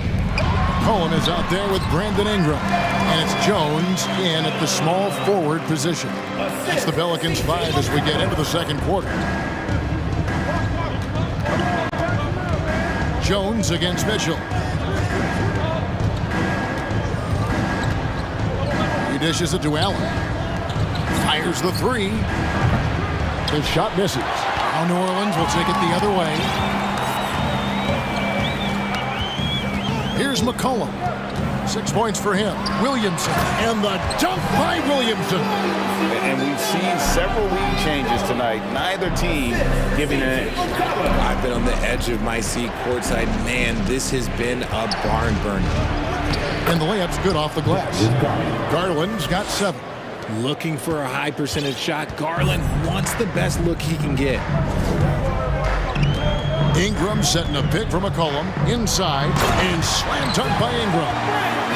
[SPEAKER 6] Cohen is out there with Brandon Ingram, and it's Jones in at the small forward position. That's the Pelicans 5 as we get into the second quarter. Jones against Mitchell. He dishes it to Allen. Fires the 3. His shot misses. Now New Orleans will take it the other way. Here's McCollum. 6 points for him. Williamson. And the dunk by Williamson.
[SPEAKER 10] And we've seen several lead changes tonight. Neither team giving an edge.
[SPEAKER 13] I've been on the edge of my seat courtside. Man, this has been a barn burner.
[SPEAKER 6] And the layup's good off the glass. Garland's got 7.
[SPEAKER 13] Looking for a high percentage shot. Garland wants the best look he can get.
[SPEAKER 6] Ingram setting a pick for McCollum. Inside. And slam dunk by Ingram.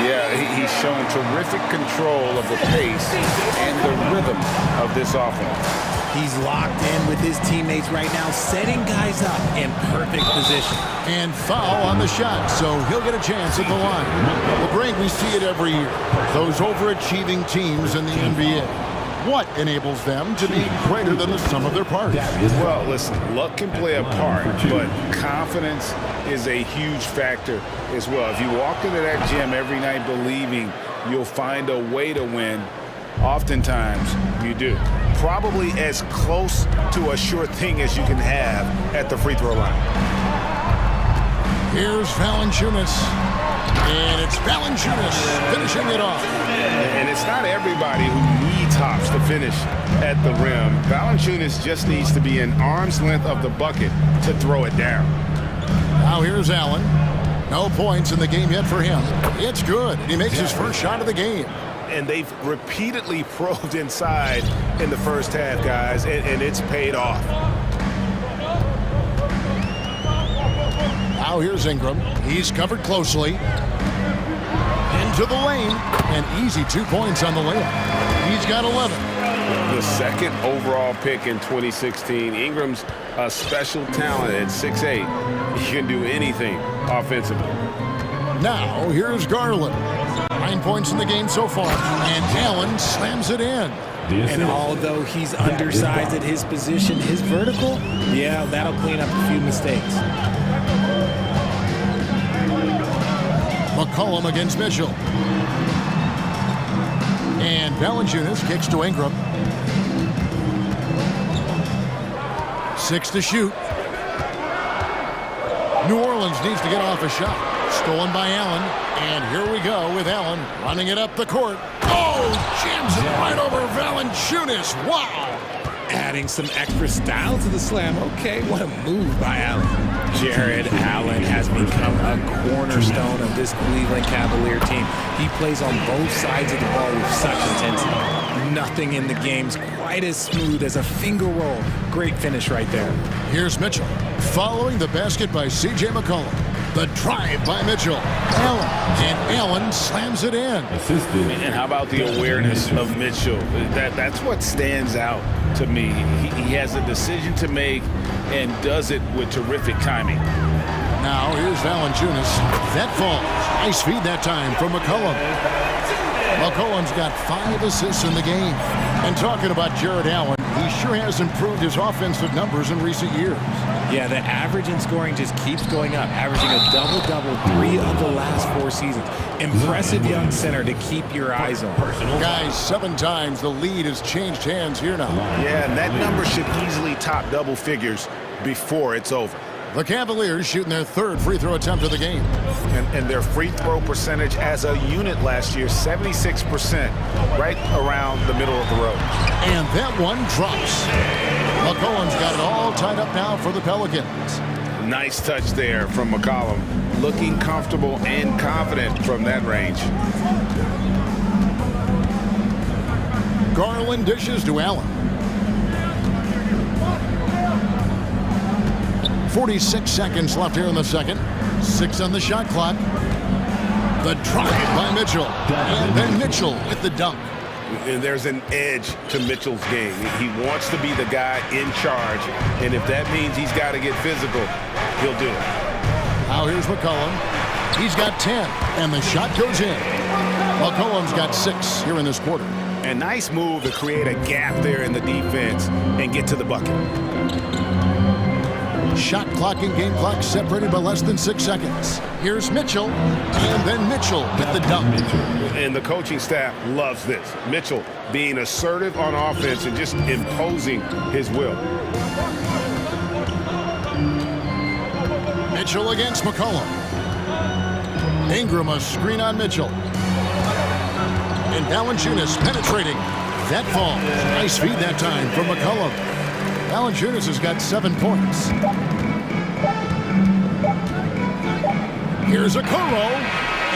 [SPEAKER 10] Yeah, he's shown terrific control of the pace and the rhythm of this offense.
[SPEAKER 13] He's locked in with his teammates right now, setting guys up in perfect position.
[SPEAKER 6] And foul on the shot, so he'll get a chance at the line. Well, Greg, we see it every year. Those overachieving teams in the NBA. What enables them to be greater than the sum of their parts?
[SPEAKER 10] Well, listen, luck can play a part, but confidence is a huge factor as well. If you walk into that gym every night believing you'll find a way to win, oftentimes you do. Probably as close to a sure thing as you can have at the free throw line.
[SPEAKER 6] Here's Valanciunas. And it's Valanciunas finishing it off.
[SPEAKER 10] And it's not everybody who needs hops to finish at the rim. Valanciunas just needs to be an arm's length of the bucket to throw it down.
[SPEAKER 6] Now here's Allen. No points in the game yet for him. It's good. He makes his first shot of the game.
[SPEAKER 10] And they've repeatedly probed inside in the first half, guys, and it's paid off.
[SPEAKER 6] Now here's Ingram. He's covered closely. Into the lane. And easy 2 points on the layup. He's got 11.
[SPEAKER 10] The second overall pick in 2016. Ingram's a special talent at 6'8". He can do anything offensively.
[SPEAKER 6] Now here's Garland. 9 points in the game so far. And Allen slams it in.
[SPEAKER 13] And although he's undersized at his position, his vertical, yeah, that'll clean up a few mistakes.
[SPEAKER 6] McCollum against Mitchell. And Valanciunas kicks to Ingram. 6 to shoot. New Orleans needs to get off a shot. Stolen by Allen. And here we go with Allen running it up the court. Oh, jams it right over Valanciunas. Wow.
[SPEAKER 13] Adding some extra style to the slam. Okay, what a move by Allen. Jared Allen has become a cornerstone of this Cleveland Cavalier team. He plays on both sides of the ball with such intensity. Nothing in the game's quite as smooth as a finger roll. Great finish right there.
[SPEAKER 6] Here's Mitchell. Following the basket by C.J. McCollum. The drive by Mitchell. Allen. And Allen slams it in.
[SPEAKER 10] And how about the awareness of Mitchell? That's what stands out to me. He has a decision to make and does it with terrific timing.
[SPEAKER 6] Now here's Valanciunas. That falls. Nice feed that time from McCollum. McCollum's got 5 assists in the game. And talking about Jared Allen, he sure has improved his offensive numbers in recent years.
[SPEAKER 13] Yeah, the average in scoring just keeps going up, averaging a double-double 3 of the last 4 seasons. Impressive young center to keep your eyes on.
[SPEAKER 6] Guys, 7 times the lead has changed hands here now.
[SPEAKER 10] Yeah, and that number should easily top double figures before it's over.
[SPEAKER 6] The Cavaliers shooting their 3rd free throw attempt of the game.
[SPEAKER 10] And their free throw percentage as a unit last year, 76%, right around the middle of the road.
[SPEAKER 6] And that one drops. McCollum's got it all tied up now for the Pelicans.
[SPEAKER 7] Nice touch there from McCollum. Looking comfortable and confident from that range.
[SPEAKER 6] Garland dishes to Allen. 46 seconds left here in the second. 6 on the shot clock. The drive by Mitchell. And then Mitchell with the dunk.
[SPEAKER 7] And there's an edge to Mitchell's game. He wants to be the guy in charge. And if that means he's got to get physical, he'll do it.
[SPEAKER 6] Now here's McCollum. He's got 10. And the shot goes in. McCollum's got 6 here in this quarter.
[SPEAKER 10] A nice move to create a gap there in the defense and get to the bucket.
[SPEAKER 6] Shot clock and game clock separated by less than 6 seconds. Here's Mitchell, and then Mitchell with the dunk.
[SPEAKER 7] And the coaching staff loves this. Mitchell being assertive on offense and just imposing his will.
[SPEAKER 6] Mitchell against McCollum. Ingram a screen on Mitchell. And Valanciunas penetrating. That falls. Nice feed that time from McCollum. Valanciunas has got 7 points. Here's a Okoro,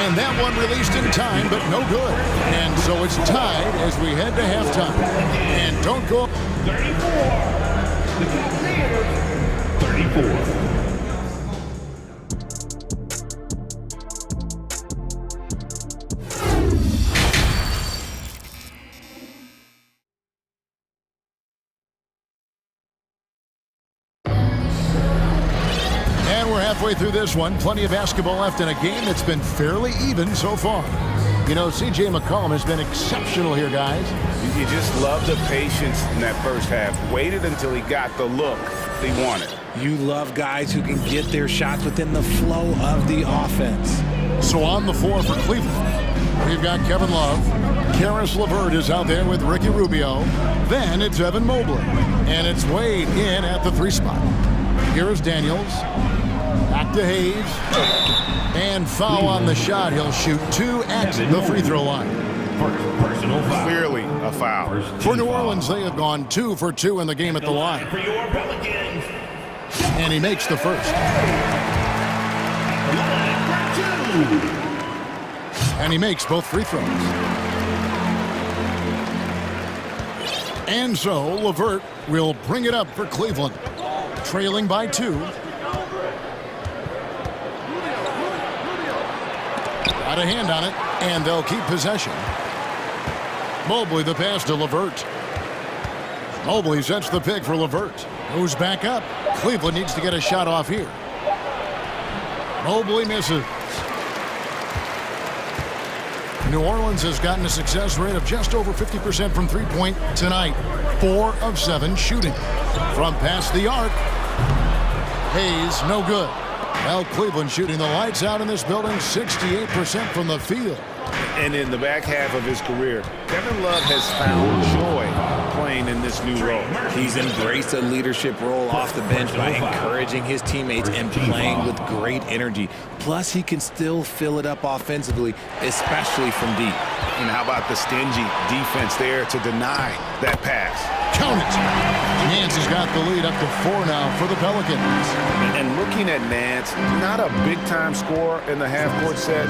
[SPEAKER 6] and that one released in time, but no good. And so it's tied as we head to halftime. And don't go.
[SPEAKER 5] 34.
[SPEAKER 6] Halfway through this one, plenty of basketball left in a game that's been fairly even so far. You know, C.J. McCollum has been exceptional here, guys.
[SPEAKER 7] You just love the patience in that first half. Waited until he got the look he wanted.
[SPEAKER 13] You love guys who can get their shots within the flow of the offense.
[SPEAKER 6] So on the floor for Cleveland, we've got Kevin Love. Karis LeVert is out there with Ricky Rubio. Then it's Evan Mobley. And it's Wade in at the 3 spot. Here's Daniels. Back to Hayes. And foul on the shot. He'll shoot 2 at the free throw line.
[SPEAKER 7] Personal foul. Clearly a foul.
[SPEAKER 6] For New Orleans, they have gone 2 for 2 in the game at the line. And he makes the first. And he makes both free throws. And so LeVert will bring it up for Cleveland. Trailing by 2. Got a hand on it, and they'll keep possession. Mobley the pass to LeVert. Mobley sets the pick for LeVert. Goes back up. Cleveland needs to get a shot off here. Mobley misses. New Orleans has gotten a success rate of just over 50% from three-point tonight. 4 of 7 shooting. From past the arc. Hayes, no good. Well, Cleveland shooting the lights out in this building, 68% from the field.
[SPEAKER 7] And in the back half of his career, Kevin Love has found joy playing in this new role.
[SPEAKER 13] He's embraced a leadership role off the bench by encouraging his teammates and playing with great energy. Plus, he can still fill it up offensively, especially from deep.
[SPEAKER 10] And how about the stingy defense there to deny that pass?
[SPEAKER 6] Count it. Nance has got the lead up to 4 now for the Pelicans.
[SPEAKER 7] And looking at Nance, not a big-time scorer in the half-court set.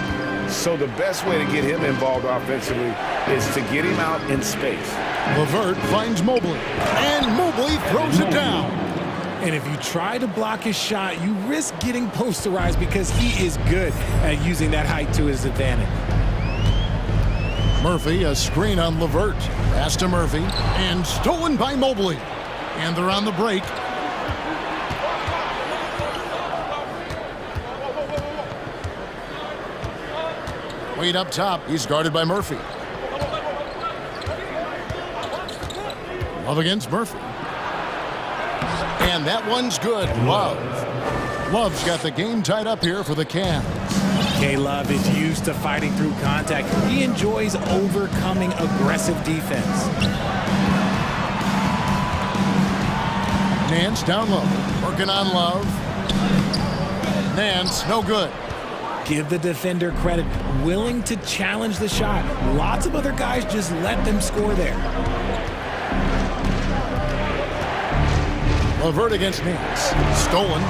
[SPEAKER 7] So the best way to get him involved offensively is to get him out in space.
[SPEAKER 6] LeVert finds Mobley, and Mobley throws it down.
[SPEAKER 13] And if you try to block his shot, you risk getting posterized because he is good at using that height to his advantage.
[SPEAKER 6] Murphy, a screen on LeVert. Pass to Murphy, and stolen by Mobley. And they're on the break. Wade up top. He's guarded by Murphy. Love against Murphy. And that one's good. Love. Love's got the game tied up here for the Cavs.
[SPEAKER 13] K-Love is used to fighting through contact. He enjoys overcoming aggressive defense.
[SPEAKER 6] Nance down low. Working on Love. Nance, no good.
[SPEAKER 13] Give the defender credit. Willing to challenge the shot. Lots of other guys just let them score there.
[SPEAKER 6] Levert against Nance. Stolen.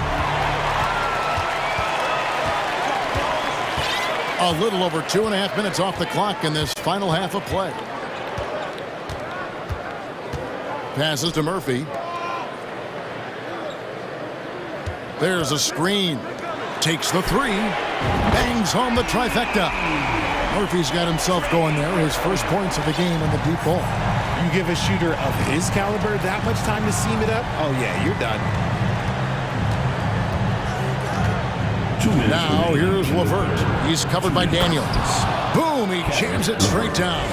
[SPEAKER 6] A little over 2.5 minutes off the clock in this final half of play. Passes to Murphy. There's a screen. Takes the three. Bangs home the trifecta. Murphy's got himself going there. His first points of the game on the deep ball.
[SPEAKER 13] You give a shooter of his caliber that much time to seam it up? Oh, yeah, you're done.
[SPEAKER 6] Now here's Levert. He's covered by Daniels. Boom, he jams it straight down.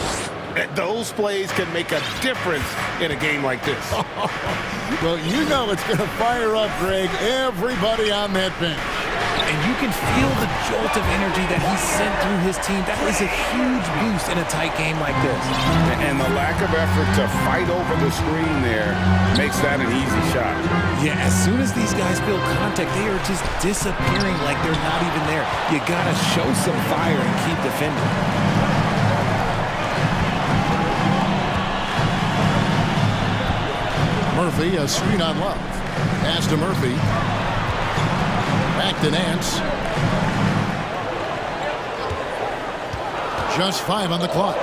[SPEAKER 7] Those plays can make a difference in a game like this.
[SPEAKER 6] Well, you know it's going to fire up, Greg, everybody on that bench.
[SPEAKER 13] And you can feel the jolt of energy that he sent through his team. That is a huge boost in a tight game like this.
[SPEAKER 7] And the lack of effort to fight over the screen there makes that an easy shot.
[SPEAKER 13] Yeah, as soon as these guys feel contact, they are just disappearing like they're not even there. You got to show some fire and keep defending.
[SPEAKER 6] Murphy, a screen on Love. Pass to Murphy. Back to Nance. Just 5 on the clock.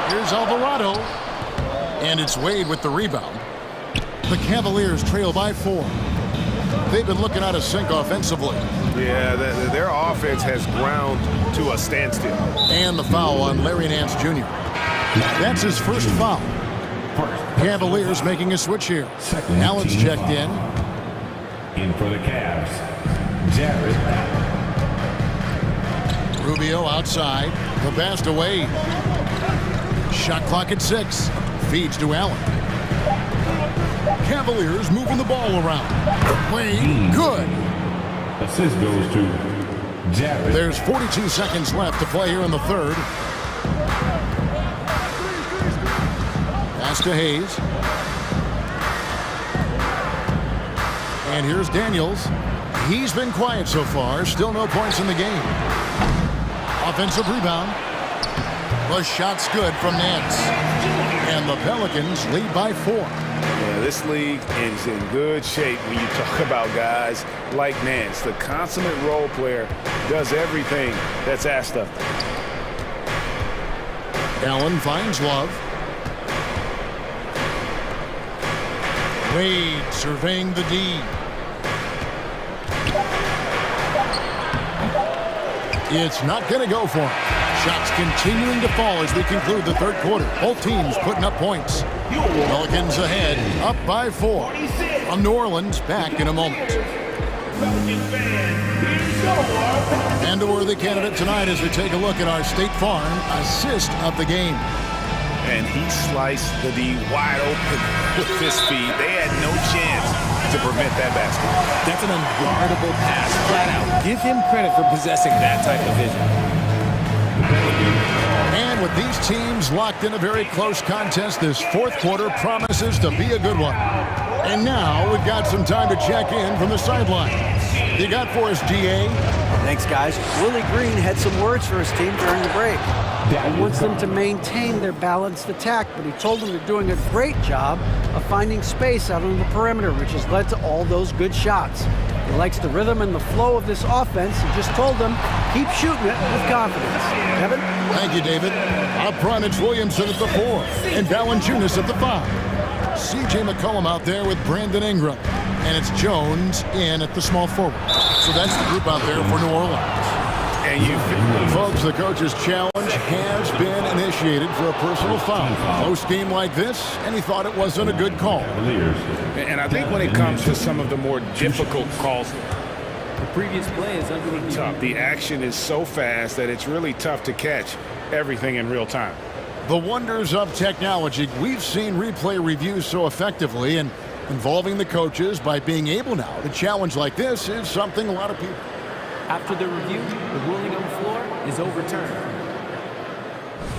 [SPEAKER 6] Here's Alvarado. And it's Wade with the rebound. The Cavaliers trail by 4. They've been looking out of sync offensively.
[SPEAKER 7] Yeah, their offense has ground to a standstill.
[SPEAKER 6] And the foul on Larry Nance Jr. That's his first foul. Cavaliers making a switch here. Allen's checked in.
[SPEAKER 5] In for the Cavs, Jared.
[SPEAKER 6] Rubio outside. The pass to Wade. Shot clock at 6. Feeds to Allen. Cavaliers moving the ball around. Wade, good.
[SPEAKER 5] Assist goes to Jared.
[SPEAKER 6] There's 42 seconds left to play here in the third. Pass to Hayes. And here's Daniels. He's been quiet so far. Still no points in the game. Offensive rebound. The shot's good from Nance. And the Pelicans lead by 4.
[SPEAKER 7] Yeah, this league is in good shape when you talk about guys like Nance. The consummate role player does everything that's asked of him.
[SPEAKER 6] Allen finds Love. Wade surveying the D. It's not going to go for him. Shots continuing to fall as we conclude the third quarter. Both teams putting up points. Pelicans ahead, up by 4. From New Orleans, back in a moment. And a worthy candidate tonight as we take a look at our State Farm assist of the game.
[SPEAKER 10] And he sliced the D wide open with his feet. They had no chance to prevent that basket.
[SPEAKER 13] That's an unguardable pass, flat out. Give him credit for possessing that type of vision.
[SPEAKER 6] And with these teams locked in a very close contest, this fourth quarter promises to be a good one. And now we've got some time to check in from the sidelines. You got for us, GA?
[SPEAKER 9] Thanks, guys. Willie Green had some words for his team during the break. He wants them to maintain their balanced attack, but he told them they're doing a great job of finding space out on the perimeter, which has led to all those good shots. He likes the rhythm and the flow of this offense. He just told them, keep shooting it with confidence. Kevin?
[SPEAKER 6] Thank you, David. Up front, it's Williamson at the 4 and Valanciunas at the 5. C.J. McCollum out there with Brandon Ingram. And it's Jones in at the small forward. So that's the group out there for New Orleans. And you folks, the coach's challenge has been initiated for a personal foul. Close game like this, and he thought it wasn't a good call.
[SPEAKER 7] And I think when it comes to some of the more difficult calls,
[SPEAKER 12] The previous play is underneath.
[SPEAKER 7] tough. The action is so fast that it's really tough to catch everything in real time.
[SPEAKER 6] The wonders of technology. We've seen replay reviews so effectively, and involving the coaches by being able now to challenge like this is something a lot of people.
[SPEAKER 12] After the review, the ruling on the floor is overturned.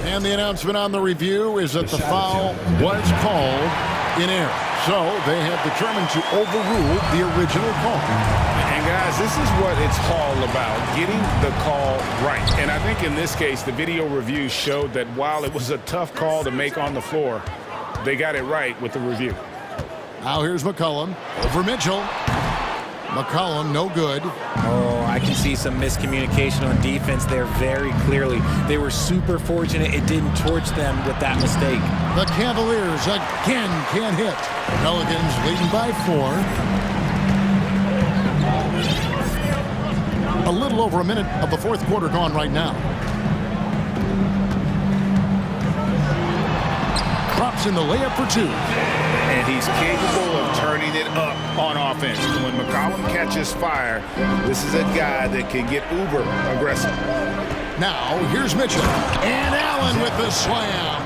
[SPEAKER 6] And the announcement on the review is that the foul was called in error. So they have determined to overrule the original call.
[SPEAKER 7] And guys, this is what it's all about, getting the call right. And I think in this case, the video review showed that while it was a tough call to make on the floor, they got it right with the review.
[SPEAKER 6] Now here's McCollum over Mitchell. McCollum, no good.
[SPEAKER 13] Oh, I can see some miscommunication on defense there very clearly. They were super fortunate it didn't torch them with that mistake.
[SPEAKER 6] The Cavaliers again can't hit. Pelicans leading by 4. A little over a minute of the fourth quarter gone right now. Drops in the layup for 2.
[SPEAKER 10] And he's capable of turning it up on offense. When McCollum catches fire, this is a guy that can get uber aggressive.
[SPEAKER 6] Now, here's Mitchell. And Allen with the slam.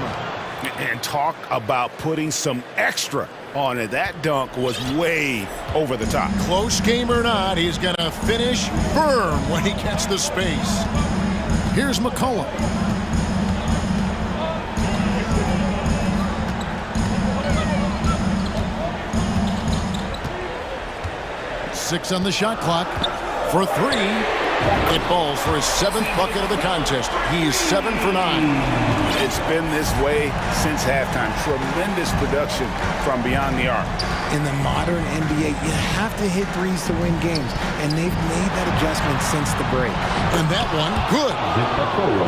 [SPEAKER 10] And talk about putting some extra on it. That dunk was way over the top.
[SPEAKER 6] Close game or not, he's going to finish firm when he gets the space. Here's McCollum. 6 on the shot clock for 3. It falls for his 7th bucket of the contest. He is 7 for 9.
[SPEAKER 10] It's been this way since halftime. Tremendous production from beyond the arc.
[SPEAKER 13] In the modern NBA, you have to hit threes to win games, and they've made that adjustment since the break.
[SPEAKER 6] And that one, good.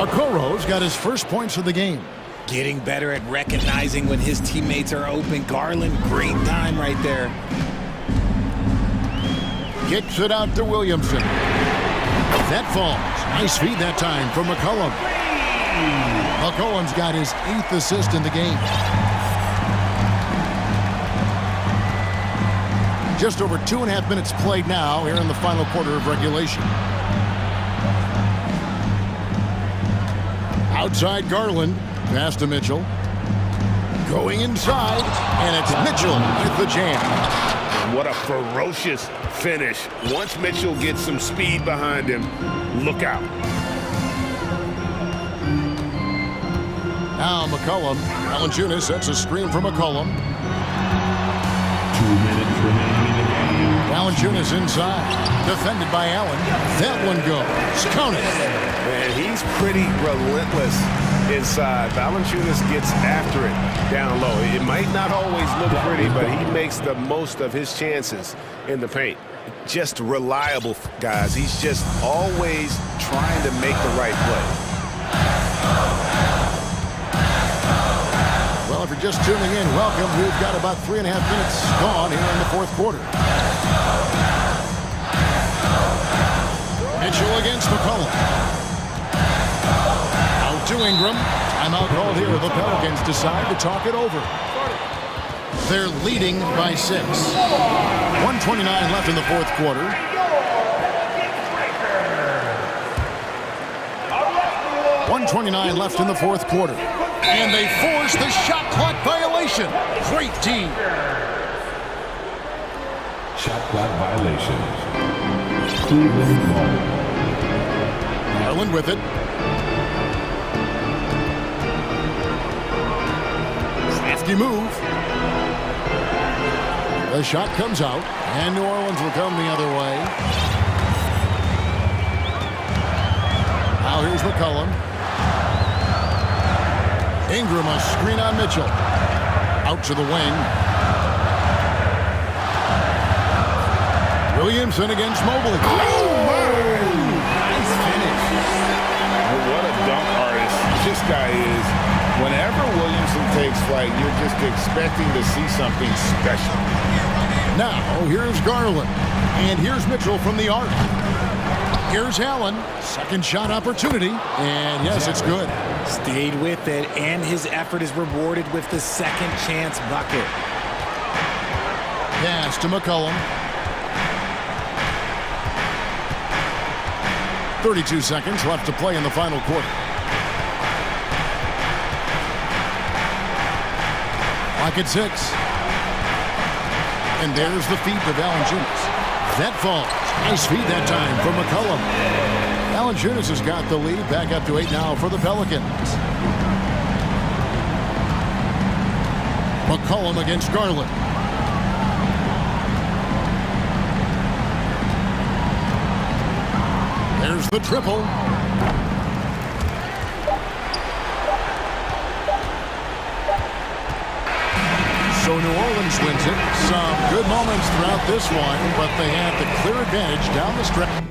[SPEAKER 6] Okoro's got his first points of the game.
[SPEAKER 13] Getting better at recognizing when his teammates are open. Garland, great time right there.
[SPEAKER 6] Kicks it out to Williamson. That falls. Nice feed that time from McCollum. McCollum's got his 8th assist in the game. Just over 2.5 minutes played now here in the final quarter of regulation. Outside Garland. Pass to Mitchell. Going inside, and it's Mitchell with the jam.
[SPEAKER 7] What a ferocious finish. Once Mitchell gets some speed behind him, look out.
[SPEAKER 6] Now McCollum. Valanciunas sets a screen for McCollum.
[SPEAKER 5] 2 minutes remaining in the game.
[SPEAKER 6] Valanciunas inside. Defended by Allen. That one goes. Count it.
[SPEAKER 7] Man, he's pretty relentless inside. Valanciunas gets after it down low. It might not always look pretty, but he makes the most of his chances in the paint.
[SPEAKER 10] Just reliable, guys. He's just always trying to make the right play.
[SPEAKER 6] Well, if you're just tuning in, welcome. We've got about 3.5 minutes gone here in the fourth quarter. Mitchell against McCollum. Out to Ingram. Timeout called here. The Pelicans decide to talk it over. They're leading by 6. 1:29 left in the fourth quarter. .129 left in the fourth quarter. And they force the shot clock violation. Great team.
[SPEAKER 5] Shot clock violation. Cleveland ball.
[SPEAKER 6] Garland with it. Crafty move. The shot comes out, and New Orleans will come the other way. Now here's McCollum. Ingram, a screen on Mitchell. Out to the wing. Williamson against Mobley. Oh,
[SPEAKER 7] nice finish. What a dunk artist this guy is. Whenever Williamson takes flight, you're just expecting to see something special.
[SPEAKER 6] Now, here's Garland. And here's Mitchell from the arc. Here's Allen. Second shot opportunity. And yes, it's good.
[SPEAKER 13] Stayed with it, and his effort is rewarded with the second chance bucket.
[SPEAKER 6] Pass to McCollum. 32 seconds left to play in the final quarter. Clock at 6. And there's the feed to Valanciunas. That falls. Nice feed that time from McCollum. Valanciunas has got the lead. Back up to 8 now for the Pelicans. McCollum against Garland. There's the triple. So New Orleans wins it. Some good moments throughout this one, but they have the clear advantage down the stretch.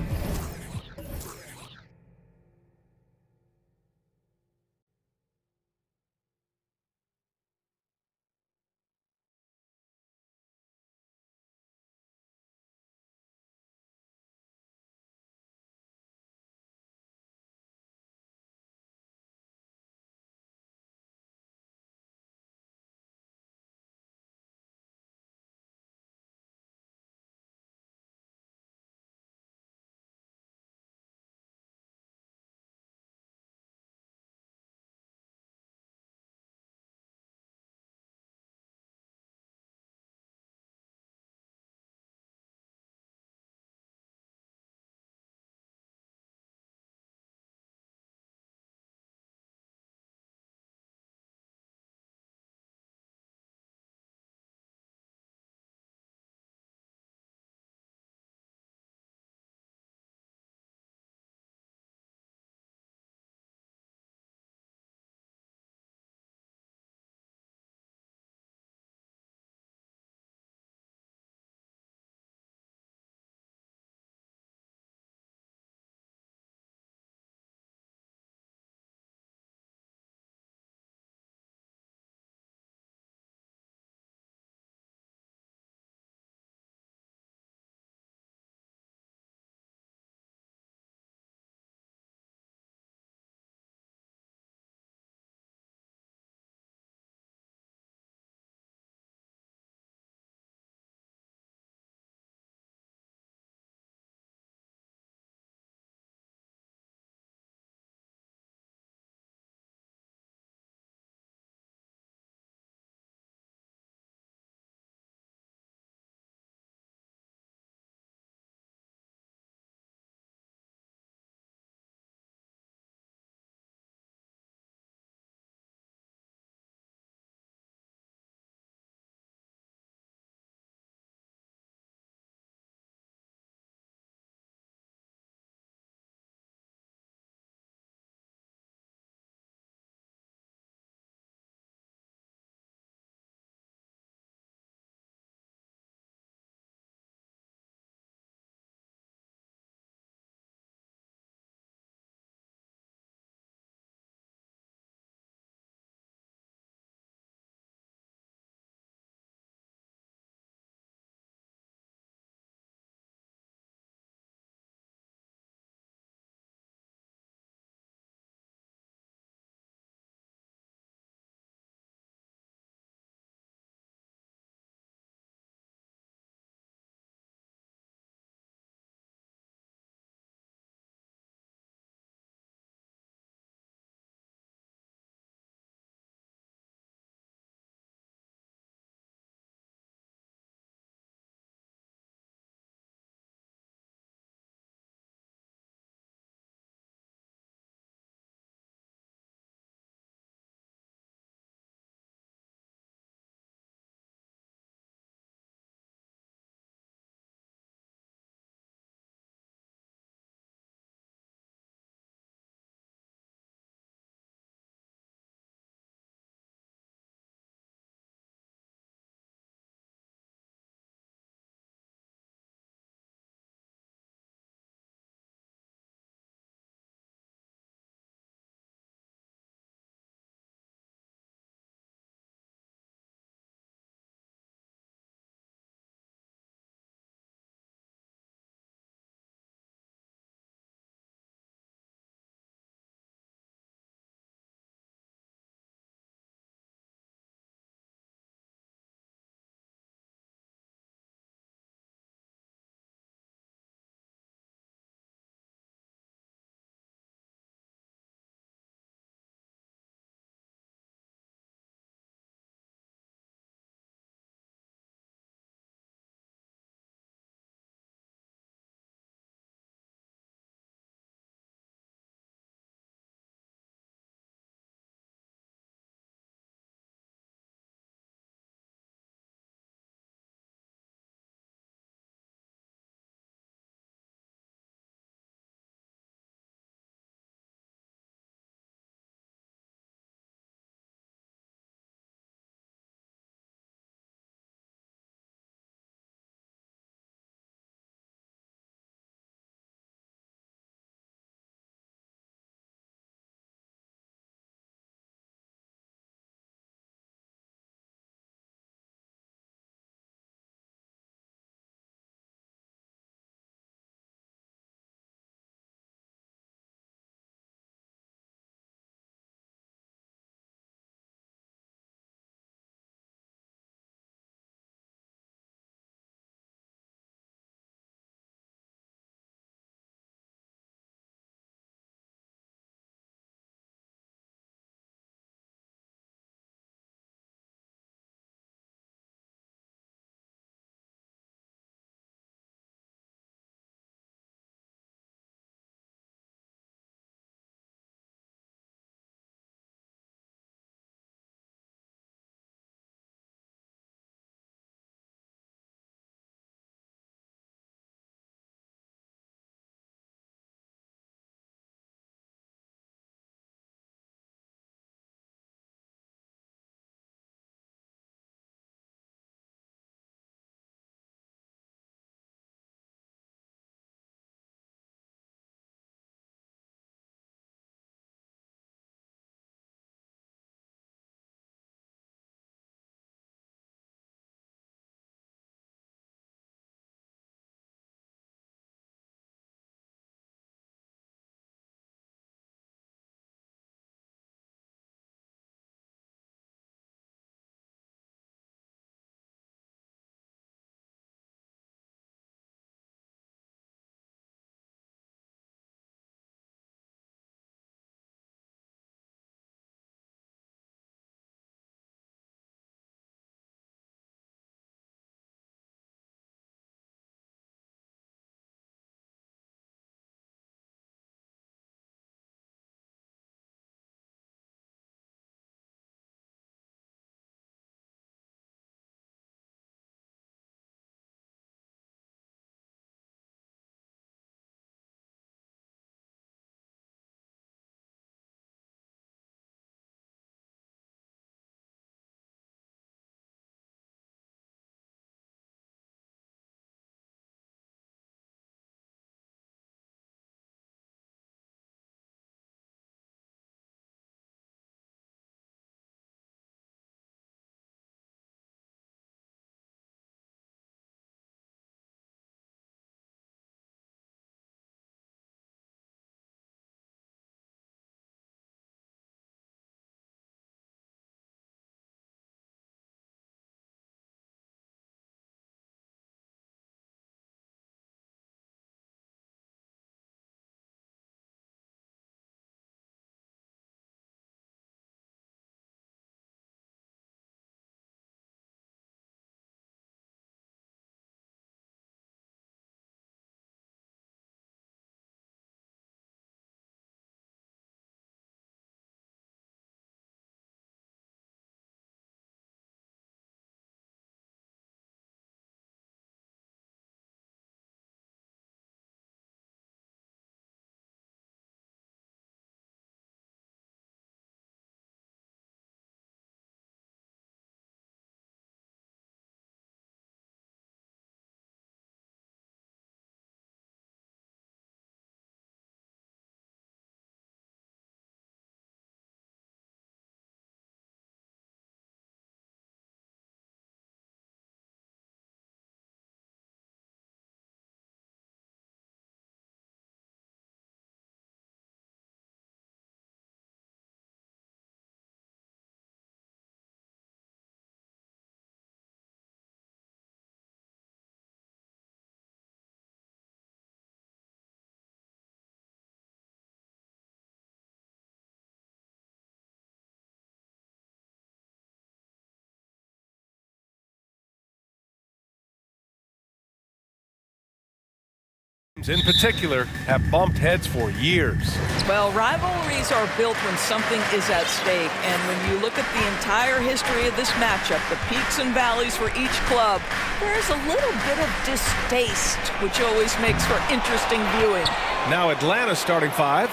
[SPEAKER 1] in particular have bumped heads for years.
[SPEAKER 14] Well, rivalries are built when something is at stake, and when you look at the entire history of this matchup, the peaks and valleys for each club, there's a little bit of distaste, which always makes for interesting viewing.
[SPEAKER 1] Now Atlanta starting 5.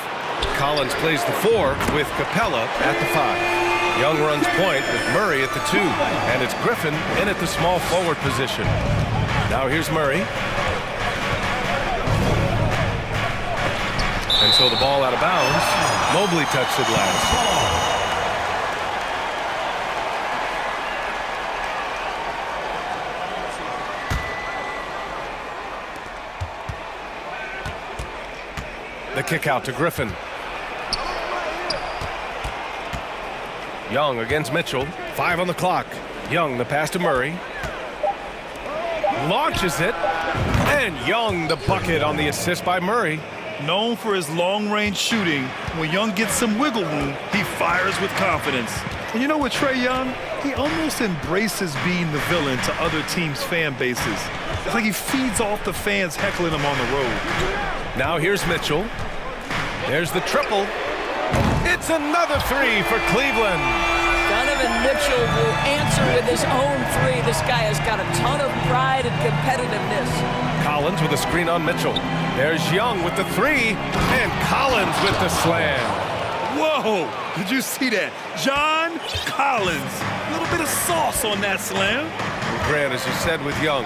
[SPEAKER 1] Collins plays the 4 with Capella at the 5. Young runs point with Murray at the 2, and it's Griffin in at the small forward position. Now here's Murray. And so the ball out of bounds. Mobley touched it last. The kick out to Griffin. Young against Mitchell. 5 on the clock. Young, the pass to Murray. Launches it. And Young, the bucket on the assist by Murray.
[SPEAKER 2] Known for his long-range shooting, when Young gets some wiggle room, he fires with confidence. And you know what, Trae Young? He almost embraces being the villain to other teams' fan bases. It's like he feeds off the fans heckling him on the road.
[SPEAKER 1] Now here's Mitchell. There's the triple. It's another 3 for Cleveland.
[SPEAKER 14] Donovan Mitchell will answer with his own 3. This guy has got a ton of pride and competitiveness.
[SPEAKER 1] Collins with a screen on Mitchell. There's Young with the 3, and Collins with the slam.
[SPEAKER 2] Whoa! Did you see that? John Collins. A little bit of sauce on that slam.
[SPEAKER 1] Grant, as you said with Young,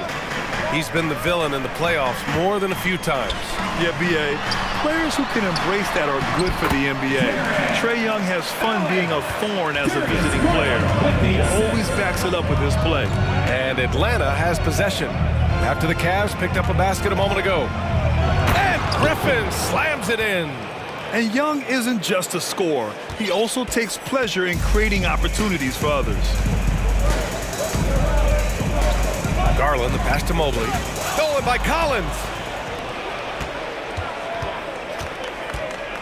[SPEAKER 1] he's been the villain in the playoffs more than a few times.
[SPEAKER 2] Yeah, B.A. Players who can embrace that are good for the NBA. Trae Young has fun being a thorn as a visiting player. He always backs it up with his play.
[SPEAKER 1] And Atlanta has possession after the Cavs picked up a basket a moment ago. And Griffin slams it in.
[SPEAKER 2] And Young isn't just a scorer. He also takes pleasure in creating opportunities for others.
[SPEAKER 1] Garland, the pass to Mobley. Stolen by Collins.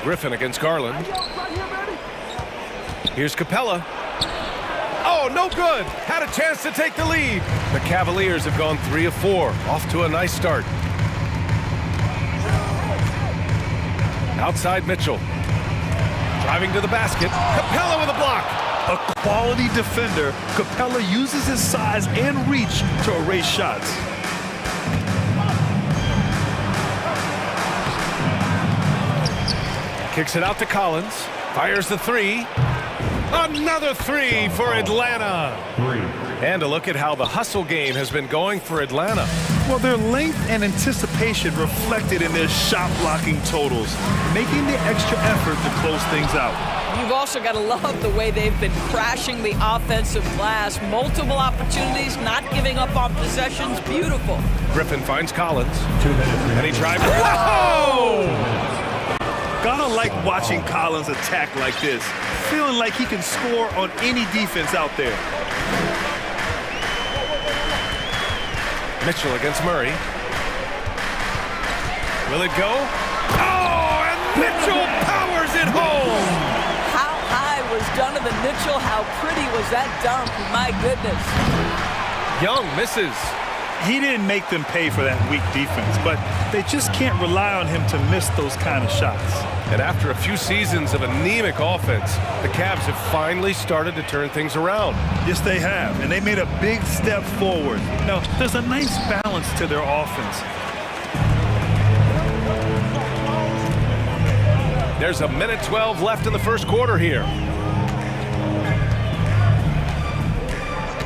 [SPEAKER 1] Griffin against Garland. Here's Capella. Oh, no good. Had a chance to take the lead. The Cavaliers have gone 3 of 4. Off to a nice start. Outside Mitchell. Driving to the basket. Capella with a block.
[SPEAKER 2] A quality defender, Capella uses his size and reach to erase shots.
[SPEAKER 1] Kicks it out to Collins. Fires the 3. Another 3 for Atlanta. And a look at how the hustle game has been going for Atlanta.
[SPEAKER 2] Well, their length and anticipation reflected in their shot blocking totals, making the extra effort to close things out.
[SPEAKER 14] You've also got to love the way they've been crashing the offensive glass. Multiple opportunities, not giving up on possessions. Beautiful.
[SPEAKER 1] Griffin finds Collins. And he drives. Whoa!
[SPEAKER 2] Gotta like watching Collins attack like this, feeling like he can score on any defense out there.
[SPEAKER 1] Mitchell against Murray. Will it go? Oh, and Mitchell powers it home!
[SPEAKER 14] How high was Donovan Mitchell? How pretty was that dunk? My goodness.
[SPEAKER 1] Young misses.
[SPEAKER 2] He didn't make them pay for that weak defense, but they just can't rely on him to miss those kind of shots.
[SPEAKER 1] And after a few seasons of anemic offense, the Cavs have finally started to turn things around.
[SPEAKER 2] Yes, they have, and they made a big step forward. Now, there's a nice balance to their offense.
[SPEAKER 1] There's 1:12 left in the first quarter here.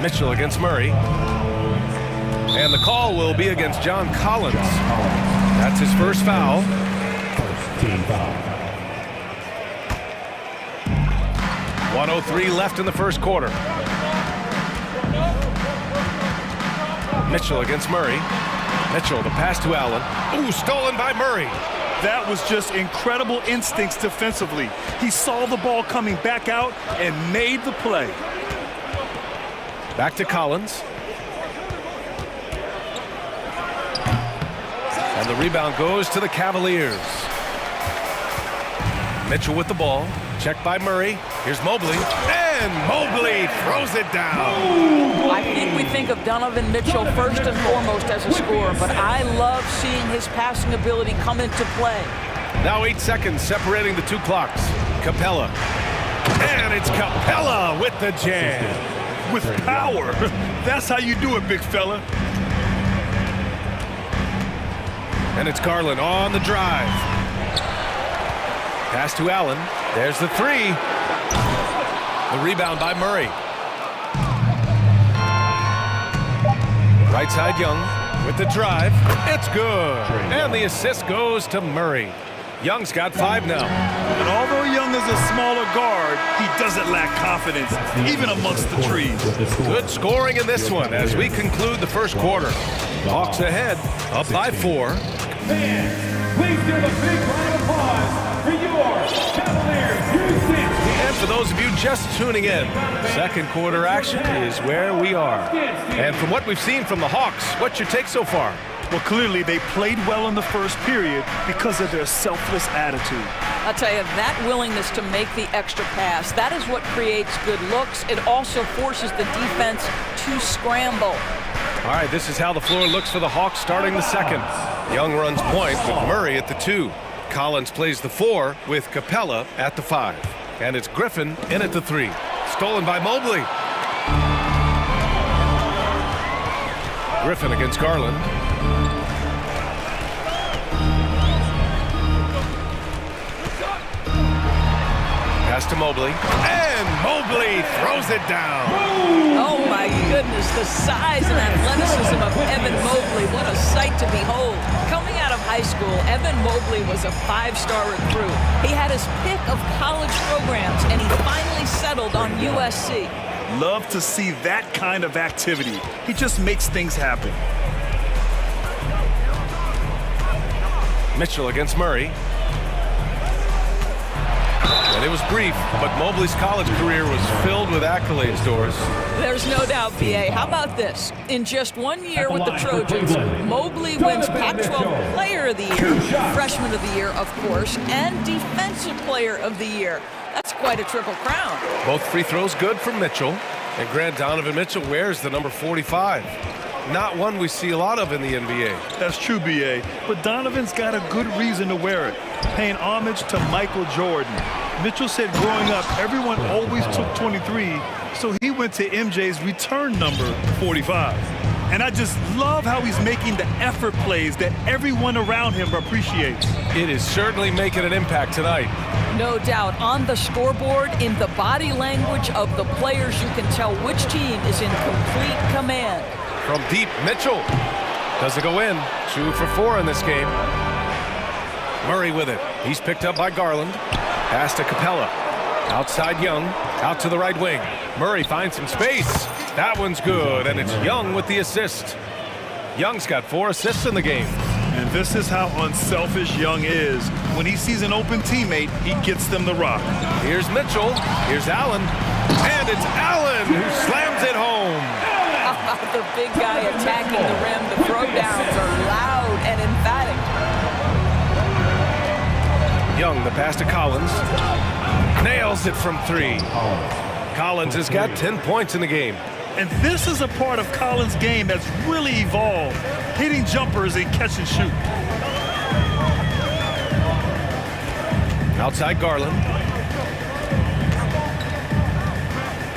[SPEAKER 1] Mitchell against Murray. And the call will be against John Collins. That's his first foul.
[SPEAKER 5] Team foul.
[SPEAKER 1] 1:03 left in the first quarter. Mitchell against Murray. Mitchell, the pass to Allen. Ooh, stolen by Murray.
[SPEAKER 2] That was just incredible instincts defensively. He saw the ball coming back out and made the play.
[SPEAKER 1] Back to Collins. And the rebound goes to the Cavaliers. Mitchell with the ball. Checked by Murray. Here's Mobley. And Mobley throws it down.
[SPEAKER 14] I think we think of Donovan Mitchell first and foremost as a scorer, but I love seeing his passing ability come into play.
[SPEAKER 1] Now 8 seconds separating the two clocks. Capella. And it's Capella with the jam.
[SPEAKER 2] With power. That's how you do it, big fella.
[SPEAKER 1] And it's Garland on the drive. Pass to Allen. There's the three. The rebound by Murray. Right side Young with the drive. It's good. And the assist goes to Murray. Young's got 5 now.
[SPEAKER 2] And although Young is a smaller guard, he doesn't lack confidence, even amongst the trees.
[SPEAKER 1] Good scoring in this one as we conclude the first quarter. Hawks ahead, up by 4.
[SPEAKER 5] Fans, please give a big round of applause for your Cavaliers U6.
[SPEAKER 1] And for those of you just tuning in, second quarter action is where we are. And from what we've seen from the Hawks, what's your take so far?
[SPEAKER 2] Well, clearly they played well in the first period because of their selfless attitude.
[SPEAKER 14] I'll tell you, that willingness to make the extra pass, that is what creates good looks. It also forces the defense to scramble.
[SPEAKER 1] All right, this is how the floor looks for the Hawks starting the second. Young runs point with Murray at the 2. Collins plays the 4 with Capella at the 5. And it's Griffin in at the 3. Stolen by Mobley. Griffin against Garland. Pass to Mobley. And Mobley throws it down.
[SPEAKER 14] Oh my goodness, the size and athleticism of Evan Mobley. What a sight to behold. Coming out of high school, Evan Mobley was a 5-star recruit. He had his pick of college programs, and he finally settled on USC.
[SPEAKER 2] Love to see that kind of activity. He just makes things happen.
[SPEAKER 1] Mitchell against Murray. And it was brief, but Mobley's college career was filled with accolades, Doris.
[SPEAKER 14] There's no doubt, BA. How about this? In just 1 year with the Trojans, Mobley wins Pac-12 Player of the Year, Freshman of the Year, of course, and Defensive Player of the Year. That's quite a triple crown.
[SPEAKER 1] Both free throws good for Mitchell. And Grant Donovan Mitchell wears the number 45. Not one we see a lot of in the NBA.
[SPEAKER 2] That's true, BA. But Donovan's got a good reason to wear it, paying homage to Michael Jordan. Mitchell said growing up, everyone always took 23, so he went to MJ's return number 45. And I just love how he's making the effort plays that everyone around him appreciates.
[SPEAKER 1] It is certainly making an impact tonight.
[SPEAKER 14] No doubt. On the scoreboard, in the body language of the players, you can tell which team is in complete command.
[SPEAKER 1] From deep, Mitchell. Does it go in? 2 for 4 in this game. Murray with it. He's picked up by Garland. Pass to Capella. Outside Young. Out to the right wing. Murray finds some space. That one's good, and it's Young with the assist. Young's got 4 assists in the game.
[SPEAKER 2] And this is how unselfish Young is. When he sees an open teammate, he gets them the rock.
[SPEAKER 1] Here's Mitchell. Here's Allen. And it's Allen who slams it home.
[SPEAKER 14] The big guy attacking the rim. The throwdowns are loud and emphatic.
[SPEAKER 1] Young, the pass to Collins. Nails it from 3. Collins has got 10 points in the game.
[SPEAKER 2] And this is a part of Collins' game that's really evolved, hitting jumpers and catch and shoot.
[SPEAKER 1] Outside Garland.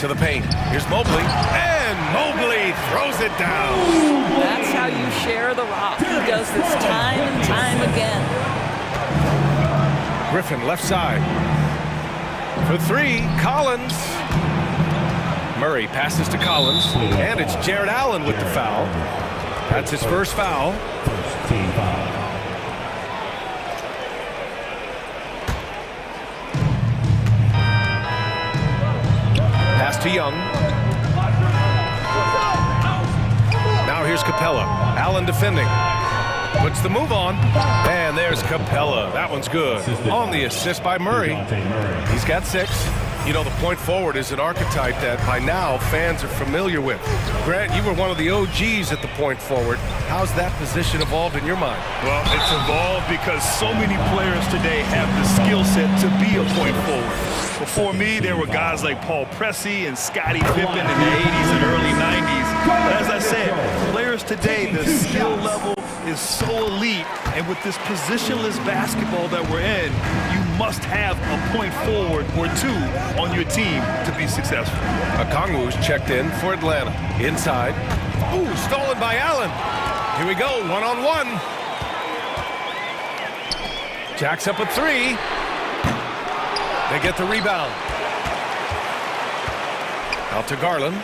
[SPEAKER 1] To the paint. Here's Mobley. And Mobley throws it down.
[SPEAKER 14] That's how you share the rock. He does this time and time again.
[SPEAKER 1] Griffin, left side. For 3, Collins. Murray passes to Collins. And it's Jared Allen with the foul. That's his first foul. Pass to Young. Now here's Capella. Allen defending. Puts the move on. And there's Capella. That one's good. On the assist by Murray. He's got 6. You know, the point forward is an archetype that by now fans are familiar with. Grant, you were one of the OGs at the point forward. How's that position evolved in your mind?
[SPEAKER 2] Well, it's evolved because so many players today have the skill set to be a point forward. Before me, there were guys like Paul Pressey and Scottie Pippen in the 80s and early 90s. But as I said, players today, the skill level is so elite, and with this positionless basketball that we're in, you must have a point forward or two on your team to be successful.
[SPEAKER 1] Okongwu's checked in for Atlanta. Inside. Ooh, stolen by Allen. Here we go, one-on-one. Jacks up a three. They get the rebound. Out to Garland.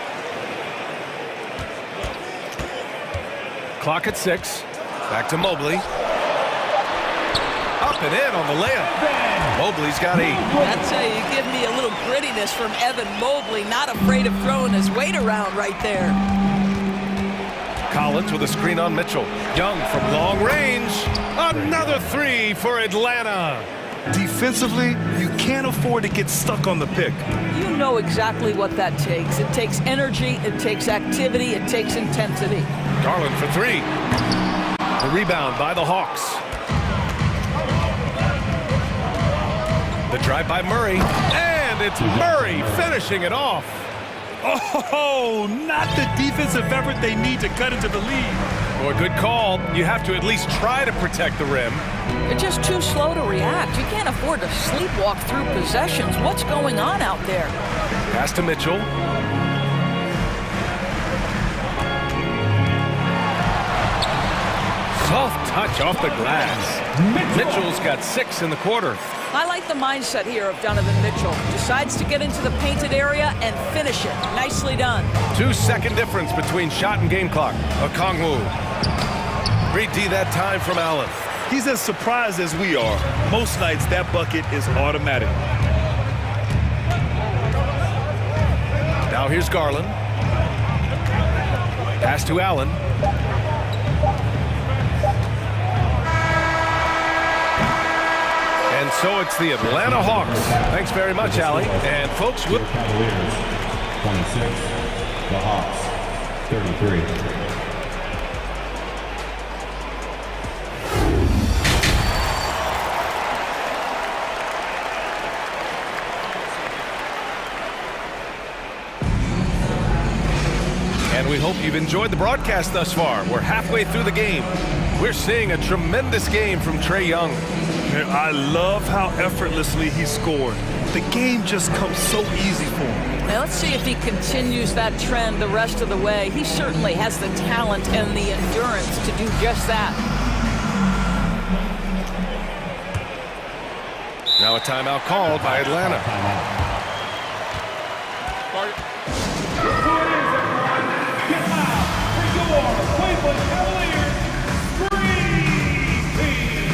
[SPEAKER 1] Clock at 6. Back to Mobley. Up and in on the layup. Mobley's got 8.
[SPEAKER 14] I'd say you give me a little grittiness from Evan Mobley, not afraid of throwing his weight around right there.
[SPEAKER 1] Collins with a screen on Mitchell. Young from long range. Another 3 for Atlanta.
[SPEAKER 2] Defensively, you can't afford to get stuck on the pick.
[SPEAKER 14] You know exactly what that takes. It takes energy, it takes activity, it takes intensity.
[SPEAKER 1] Garland for 3. The rebound by the Hawks. The drive by Murray. And it's Murray finishing it off.
[SPEAKER 2] Oh, not the defensive effort they need to cut into the lead.
[SPEAKER 1] Boy, good call. You have to at least try to protect the rim.
[SPEAKER 14] You're just too slow to react. You can't afford to sleepwalk through possessions. What's going on out there?
[SPEAKER 1] Pass to Mitchell. Soft touch off the glass. Mitchell's got 6 in the quarter.
[SPEAKER 14] I like the mindset here of Donovan Mitchell. Decides to get into the painted area and finish it. Nicely done.
[SPEAKER 1] 2-second difference between shot and game clock. Okongwu. Great D that time from Allen.
[SPEAKER 2] He's as surprised as we are. Most nights, that bucket is automatic.
[SPEAKER 1] Now here's Garland. Pass to Allen. And so it's the Atlanta Hawks. Thanks very much, Allie. And folks,
[SPEAKER 5] Cavaliers, 26. The Hawks, 33.
[SPEAKER 1] And we hope you've enjoyed the broadcast thus far. We're halfway through the game. We're seeing a tremendous game from Trae Young.
[SPEAKER 2] I love how effortlessly he scored. The game just comes so easy for him.
[SPEAKER 14] Now let's see if he continues that trend the rest of the way. He certainly has the talent and the endurance to do just that.
[SPEAKER 1] Now a timeout called by Atlanta.
[SPEAKER 5] Cleveland Cavaliers Screen Team.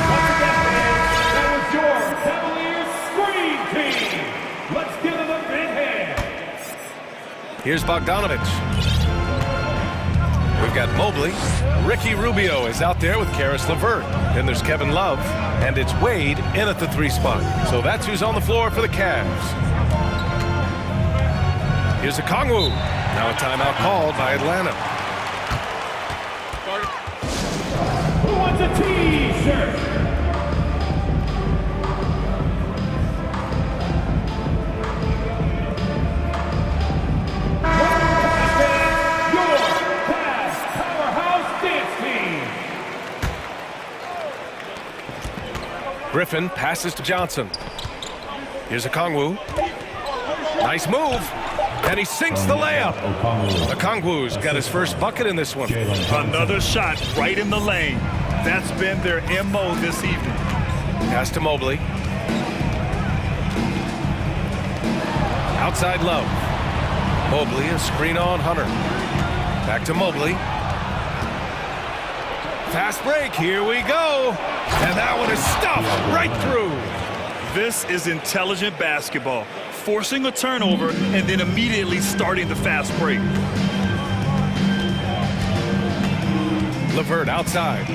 [SPEAKER 5] Once again, that was your Cavaliers Screen Team. Let's give them a big hand.
[SPEAKER 1] Here's Bogdanovich. We've got Mobley. Ricky Rubio is out there with Karis LeVert. Then there's Kevin Love. And it's Wade in at the 3 spot. So that's who's on the floor for the Cavs. Here's Okongwu. Now a timeout called by Atlanta.
[SPEAKER 5] Who wants a T-shirt?
[SPEAKER 1] Griffin passes to Johnson. Here's Okongwu. Nice move. And he sinks the layup. Okongwu's got his first bucket in this one.
[SPEAKER 2] Another shot right in the lane. That's been their MO this evening.
[SPEAKER 1] Pass to Mobley. Outside Love. Mobley, a screen on Hunter. Back to Mobley. Fast break, here we go. And that one is stuffed right through.
[SPEAKER 2] This is intelligent basketball. Forcing a turnover and then immediately starting the fast break.
[SPEAKER 1] Levert outside.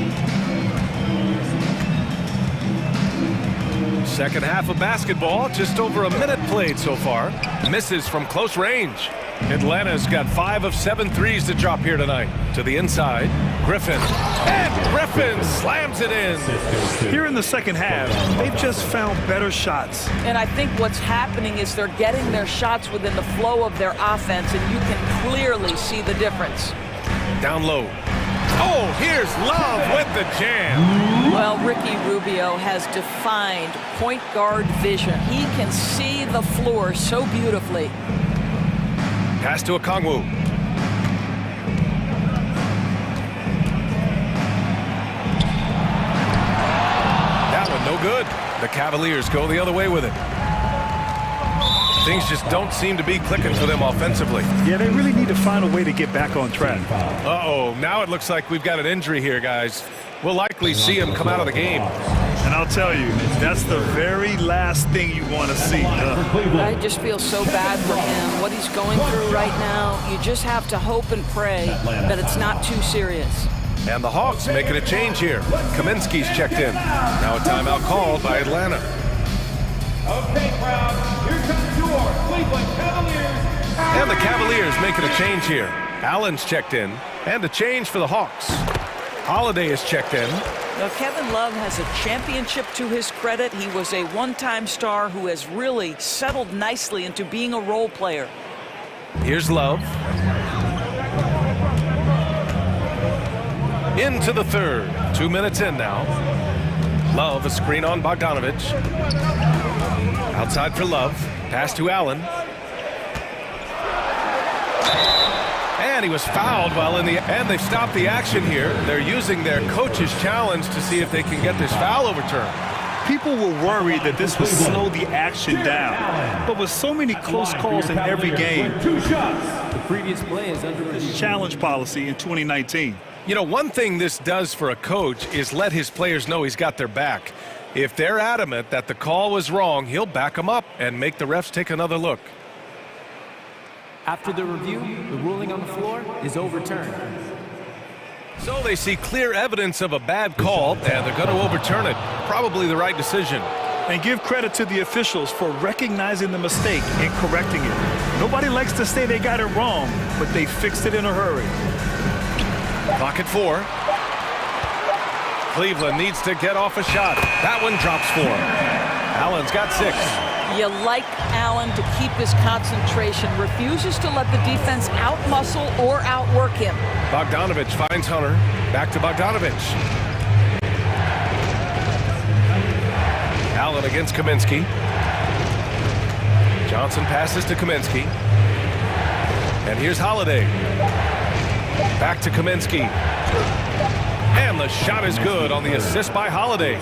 [SPEAKER 1] Second half of basketball, just over a minute played so far. Misses from close range. Atlanta's got 5 of 7 threes to drop here tonight. To the inside, Griffin. And Griffin slams it in.
[SPEAKER 2] Here in the second half, they've just found better shots.
[SPEAKER 14] And I think what's happening is they're getting their shots within the flow of their offense, and you can clearly see the difference.
[SPEAKER 1] Down low. Oh, here's Love with the jam.
[SPEAKER 14] Well, Ricky Rubio has defined point guard vision. He can see the floor so beautifully.
[SPEAKER 1] Pass to Okongwu. That one no good. The Cavaliers go the other way with it. Things just don't seem to be clicking for them offensively.
[SPEAKER 2] Yeah, they really need to find a way to get back on track.
[SPEAKER 1] Uh-oh, now it looks like we've got an injury here, guys. We'll likely see him come out of the game.
[SPEAKER 2] And I'll tell you, that's the very last thing you want to see.
[SPEAKER 14] I just feel so bad for him. What he's going through right now, you just have to hope and pray that it's not too serious.
[SPEAKER 1] And the Hawks making a change here. Kaminsky's checked in. Now a timeout called by Atlanta.
[SPEAKER 5] Okay, crowd, here comes your Cleveland Cavaliers.
[SPEAKER 1] And the Cavaliers making a change here. Allen's checked in. And a change for the Hawks. Holiday is checked in.
[SPEAKER 14] Now, Kevin Love has a championship to his credit. He was a one-time star who has really settled nicely into being a role player.
[SPEAKER 1] Here's Love. Into the third. 2 minutes in now. Love, a screen on Bogdanovich. Outside for Love. Pass to Allen. And he was fouled while in the... And they've stopped the action here. They're using their coach's challenge to see if they can get this foul overturned.
[SPEAKER 2] People were worried that this would slow the action down. But with so many close calls in every game,
[SPEAKER 12] 2 shots. The previous play is under review.
[SPEAKER 2] Challenge policy in 2019.
[SPEAKER 1] You know, one thing this does for a coach is let his players know he's got their back. If they're adamant that the call was wrong, he'll back them up and make the refs take another look.
[SPEAKER 12] After the review, the ruling on the floor is overturned.
[SPEAKER 1] So they see clear evidence of a bad call, and they're going to overturn it. Probably the right decision.
[SPEAKER 2] And give credit to the officials for recognizing the mistake and correcting it. Nobody likes to say they got it wrong, but they fixed it in a hurry.
[SPEAKER 1] Clock at 4. Cleveland needs to get off a shot. That one drops 4. Allen's got 6.
[SPEAKER 14] You like Allen to keep his concentration, refuses to let the defense out-muscle or outwork him.
[SPEAKER 1] Bogdanovich finds Hunter. Back to Bogdanovich. Allen against Kaminsky. Johnson passes to Kaminsky. And here's Holiday. Back to Kaminsky. And the shot is good on the assist by Holiday.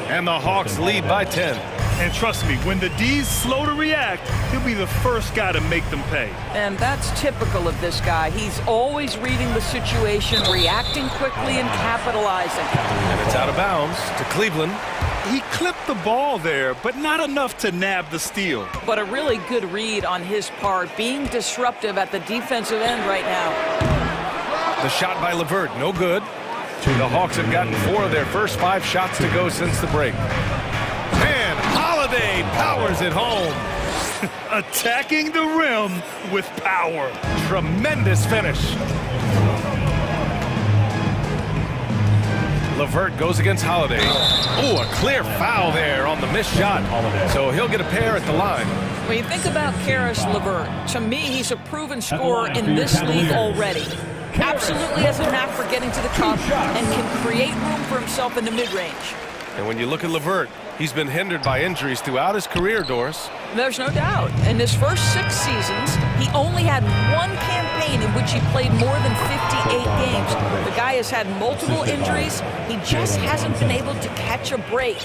[SPEAKER 1] And the Hawks lead by 10.
[SPEAKER 2] And trust me, when the D's slow to react, he'll be the first guy to make them pay.
[SPEAKER 14] And that's typical of this guy. He's always reading the situation, reacting quickly, and capitalizing.
[SPEAKER 1] And it's out of bounds to Cleveland.
[SPEAKER 2] He clipped the ball there, but not enough to nab the steal.
[SPEAKER 14] But a really good read on his part, being disruptive at the defensive end right now.
[SPEAKER 1] The shot by Levert, no good. The Hawks have gotten 4 of their first 5 shots to go since the break. And Holiday powers it home.
[SPEAKER 2] Attacking the rim with power.
[SPEAKER 1] Tremendous finish. Levert goes against Holiday. Oh, a clear foul there on the missed shot. So he'll get a pair at the line.
[SPEAKER 14] When you think about Karis LeVert, to me, he's a proven scorer in this league already. Absolutely has a knack for getting to the cup and can create room for himself in the mid-range.
[SPEAKER 1] And when you look at LeVert, he's been hindered by injuries throughout his career, Doris.
[SPEAKER 14] There's no doubt. In his first 6 seasons, he only had 1 campaign in which he played more than 58 games. The guy has had multiple injuries. He just hasn't been able to catch a break.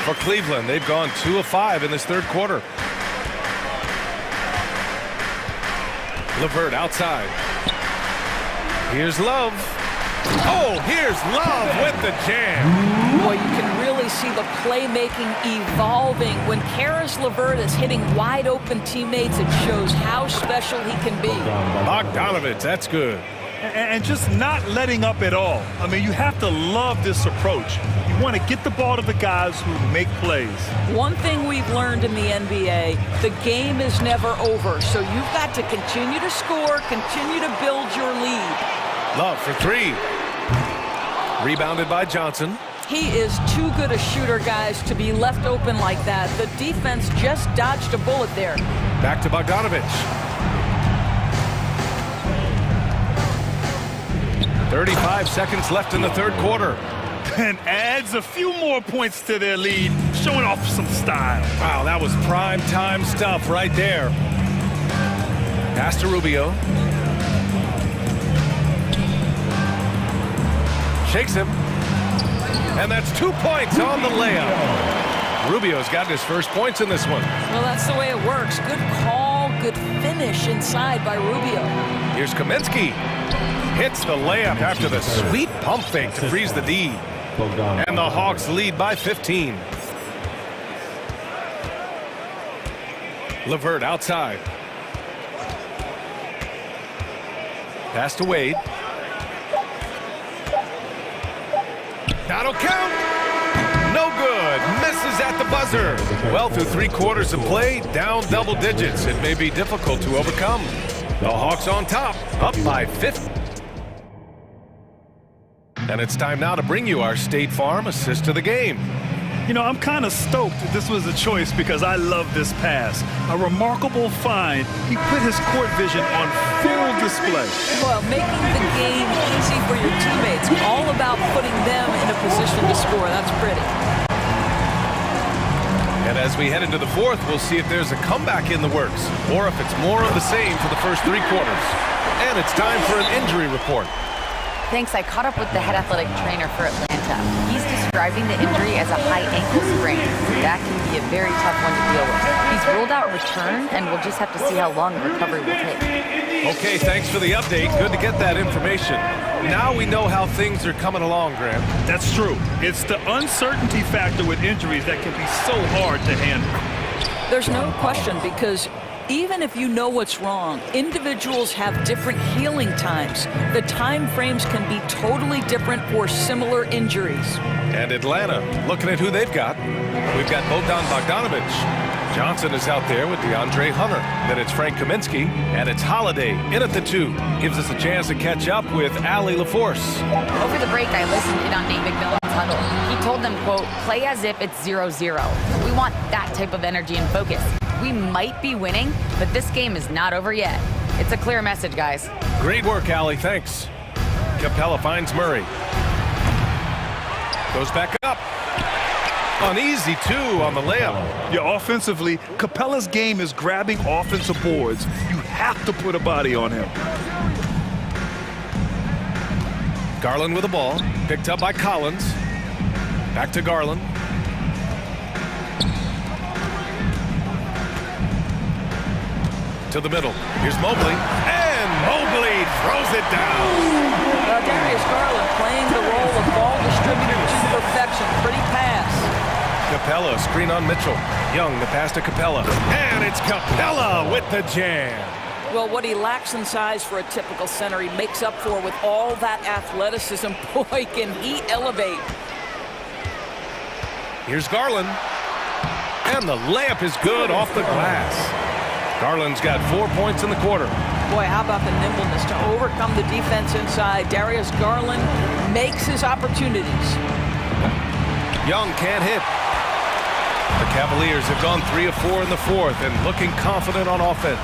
[SPEAKER 1] For Cleveland, they've gone 2 of 5 in this third quarter. LeVert outside. Here's Love. Oh, here's Love with the jam.
[SPEAKER 14] Boy, you can really see the playmaking evolving. When Karis LeVert is hitting wide-open teammates, it shows how special he can be.
[SPEAKER 1] Bogdanovich, that's good.
[SPEAKER 2] and just not letting up at all. I mean, you have to love this approach. You want to get the ball to the guys who make plays.
[SPEAKER 14] One thing we've learned in the NBA, the game is never over. So you've got to continue to score, continue to build your lead.
[SPEAKER 1] Love for three. Rebounded by Johnson.
[SPEAKER 14] He is too good a shooter, guys, to be left open like that. The defense just dodged a bullet there.
[SPEAKER 1] Back to Bogdanovich. 35 seconds left in the third quarter.
[SPEAKER 2] And adds a few more points to their lead, showing off some style.
[SPEAKER 1] Wow, that was prime time stuff right there. Pass to Rubio. Shakes him. And that's 2 points on the layup. Rubio's got his first points in this one.
[SPEAKER 14] Well, that's the way it works. Good call, good finish inside by Rubio.
[SPEAKER 1] Here's Kaminsky. Hits the layup after the sweet pump fake to freeze the D. And the Hawks lead by 15. LeVert outside. Pass to Wade. That'll count. No good. Misses at the buzzer. Well, through 3 quarters of play, down double digits. It may be difficult to overcome. The Hawks on top, up by 50. And it's time now to bring you our State Farm assist of the game.
[SPEAKER 2] You know, I'm kind of stoked this was a choice because I love this pass. A remarkable find. He put his court vision on full display.
[SPEAKER 14] Well, making the game easy for your teammates. All about putting them in a position to score. That's pretty.
[SPEAKER 1] And as we head into the fourth, we'll see if there's a comeback in the works or if it's more of the same for the first 3 quarters. And it's time for an injury report.
[SPEAKER 4] Thanks. I caught up with the head athletic trainer for Atlanta. He's describing the injury as a high ankle sprain. That can be a very tough one to deal with. He's ruled out return, and we'll just have to see how long the recovery will take.
[SPEAKER 1] Okay, thanks for the update. Good to get that information. Now we know how things are coming along, Graham.
[SPEAKER 2] That's true. It's the uncertainty factor with injuries that can be so hard to handle.
[SPEAKER 14] There's no question, because even if you know what's wrong, individuals have different healing times. The time frames can be totally different for similar injuries.
[SPEAKER 1] And Atlanta, looking at who they've got. We've got Bogdan Bogdanovich. Johnson is out there with DeAndre Hunter. Then it's Frank Kaminsky, and it's Holiday in at the 2. Gives us a chance to catch up with Allie LaForce.
[SPEAKER 4] Over the break, I listened in on Nate McMillan's huddle. He told them, quote, play as if it's 0-0. We want that type of energy and focus. We might be winning, but this game is not over yet. It's a clear message, guys.
[SPEAKER 1] Great work, Allie. Thanks. Capella finds Murray. Goes back up. An easy 2 on the layup.
[SPEAKER 2] Yeah, offensively, Capella's game is grabbing offensive boards. You have to put a body on him.
[SPEAKER 1] Garland with the ball. Picked up by Collins. Back to Garland. To the middle. Here's Mobley. And Mobley throws it down.
[SPEAKER 14] Darius Garland playing the role of ball distributor to perfection. Pretty pass.
[SPEAKER 1] Capella, screen on Mitchell. Young, the pass to Capella. And it's Capella with the jam.
[SPEAKER 14] Well, what he lacks in size for a typical center, he makes up for with all that athleticism. Boy, can he elevate.
[SPEAKER 1] Here's Garland. And the layup is good off the glass. Garland's got 4 points in the quarter.
[SPEAKER 14] Boy, how about the nimbleness to overcome the defense inside. Darius Garland makes his opportunities.
[SPEAKER 1] Young can't hit. The Cavaliers have gone 3 of 4 in the fourth and looking confident on offense.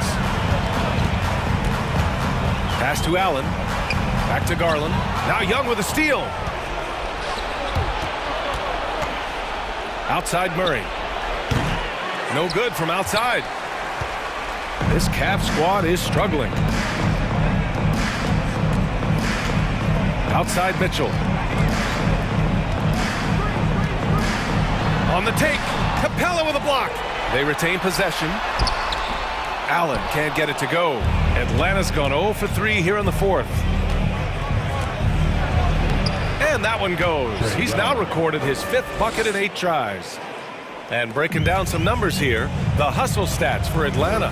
[SPEAKER 1] Pass to Allen. Back to Garland. Now Young with a steal. Outside Murray. No good from outside. This Cavs squad is struggling. Outside Mitchell. On the take. Capella with a block. They retain possession. Allen can't get it to go. Atlanta's gone 0 for 3 here in the fourth. And that one goes. He's now recorded his 5th bucket in 8 tries. And breaking down some numbers here, The hustle stats for Atlanta.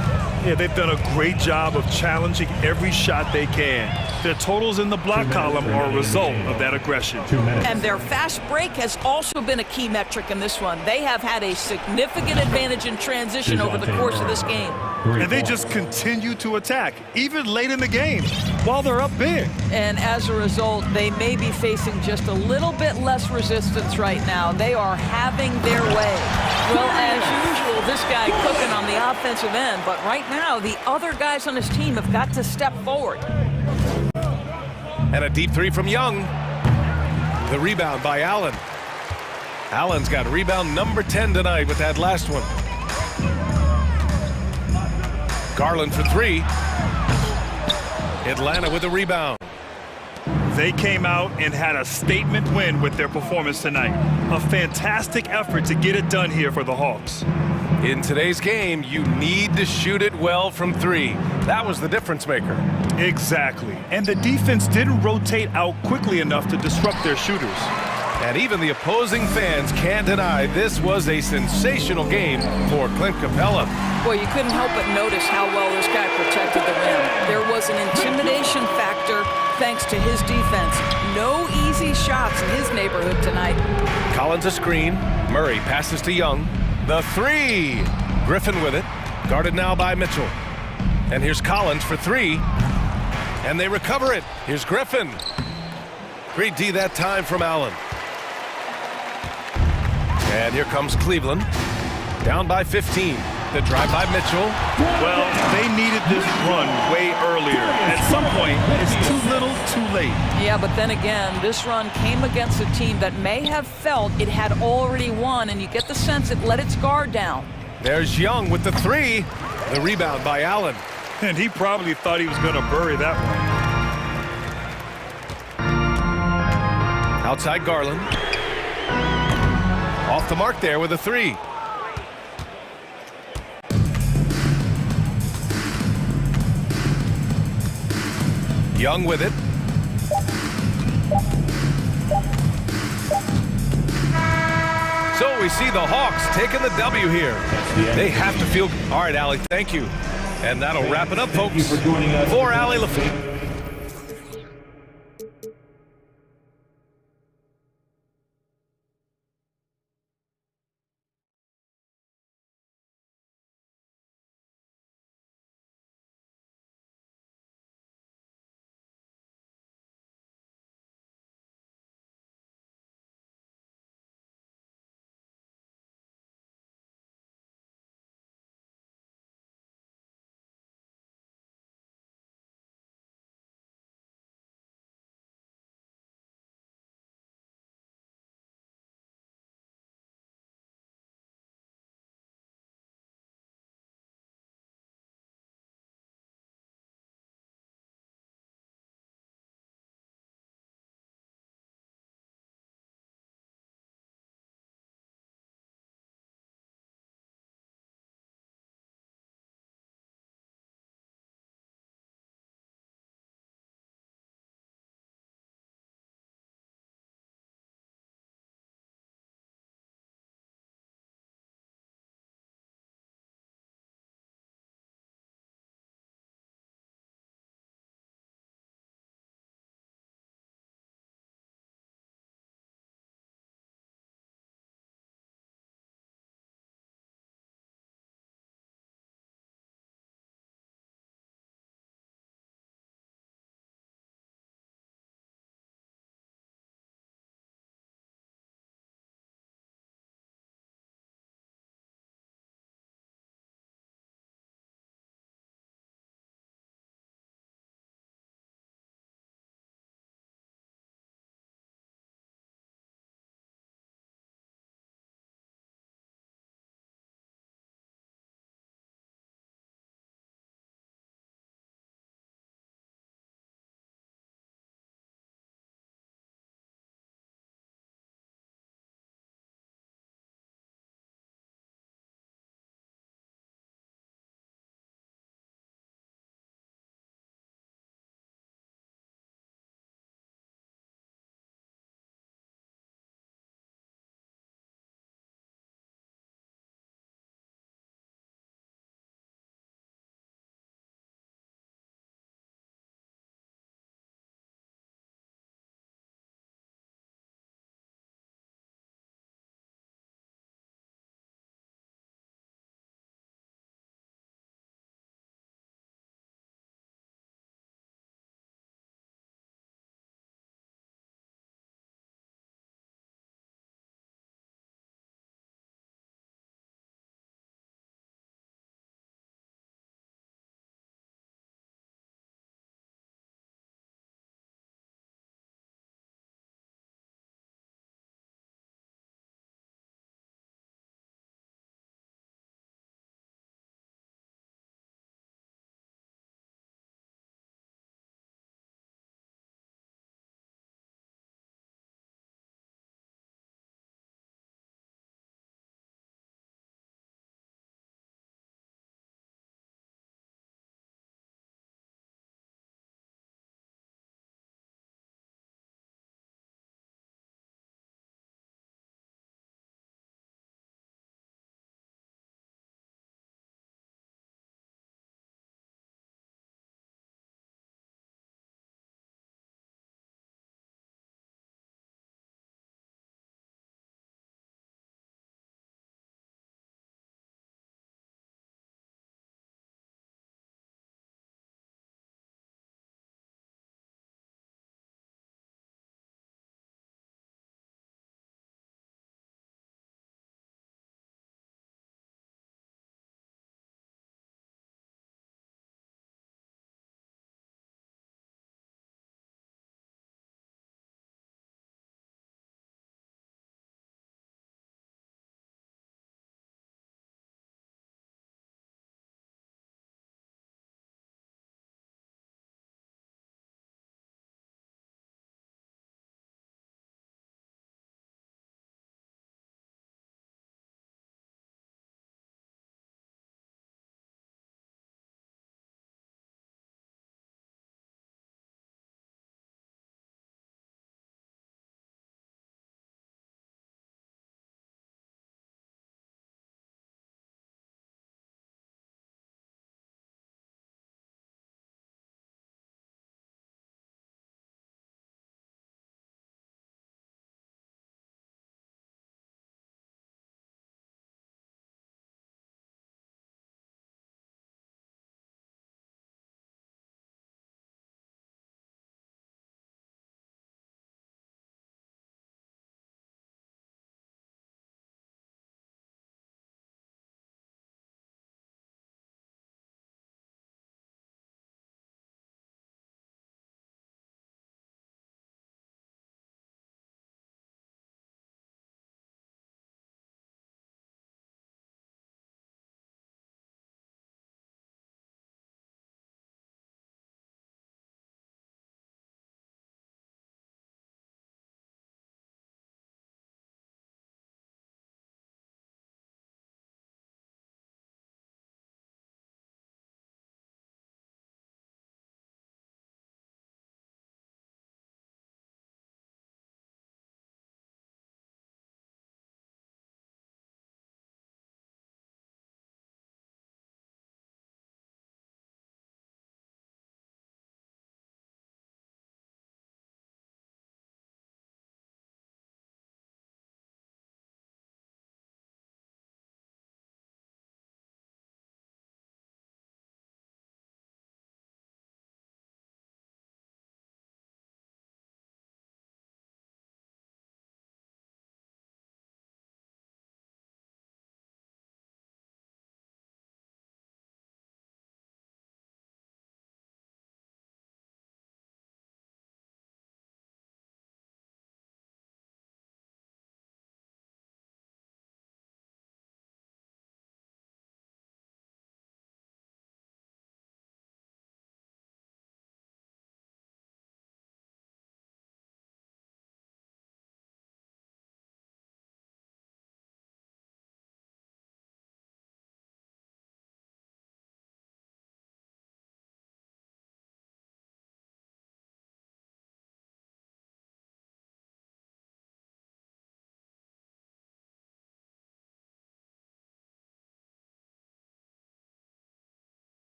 [SPEAKER 2] Yeah, they've done a great job of challenging every shot they can. Their totals in the block column are a result of that aggression.
[SPEAKER 14] And their fast break has also been a key metric in this one. They have had a significant advantage in transition over the course of this game.
[SPEAKER 2] And they just continue to attack, even late in the game, while they're up big.
[SPEAKER 14] And as a result, they may be facing just a little bit less resistance right now. They are having their way. Well, as usual, this guy cooking on the offensive end, but right now, the other guys on his team have got to step forward.
[SPEAKER 1] And a deep three from Young. The rebound by Allen. Allen's got rebound number 10 tonight with that last one. Garland for three. Atlanta with the rebound.
[SPEAKER 2] They came out and had a statement win with their performance tonight. A fantastic effort to get it done here for the Hawks.
[SPEAKER 1] In today's game, you need to shoot it well from three. That was the difference maker.
[SPEAKER 2] Exactly. And the defense didn't rotate out quickly enough to disrupt their shooters.
[SPEAKER 1] And even the opposing fans can't deny this was a sensational game for Clint Capella.
[SPEAKER 14] Well, you couldn't help but notice how well this guy protected the rim. There was an intimidation factor thanks to his defense. No easy shots in his neighborhood tonight.
[SPEAKER 1] Collins a screen. Murray passes to Young. The three. Griffin with it. Guarded now by Mitchell. And here's Collins for three. And they recover it. Here's Griffin. Great D that time from Allen. And here comes Cleveland. Down by 15. The drive by Mitchell.
[SPEAKER 2] Well, they needed this run way earlier. At some point, it's too little, too late.
[SPEAKER 14] Yeah, but then again, this run came against a team that may have felt it had already won, and you get the sense it let its guard down.
[SPEAKER 1] There's Young with the three. The rebound by Allen.
[SPEAKER 2] And he probably thought he was going to bury that one.
[SPEAKER 1] Outside Garland. Off the mark there with a three. Young with it. So we see the Hawks taking the W here. They have to feel... All right, Allie, thank you. And that'll wrap it up, folks. For Allie LaFleur.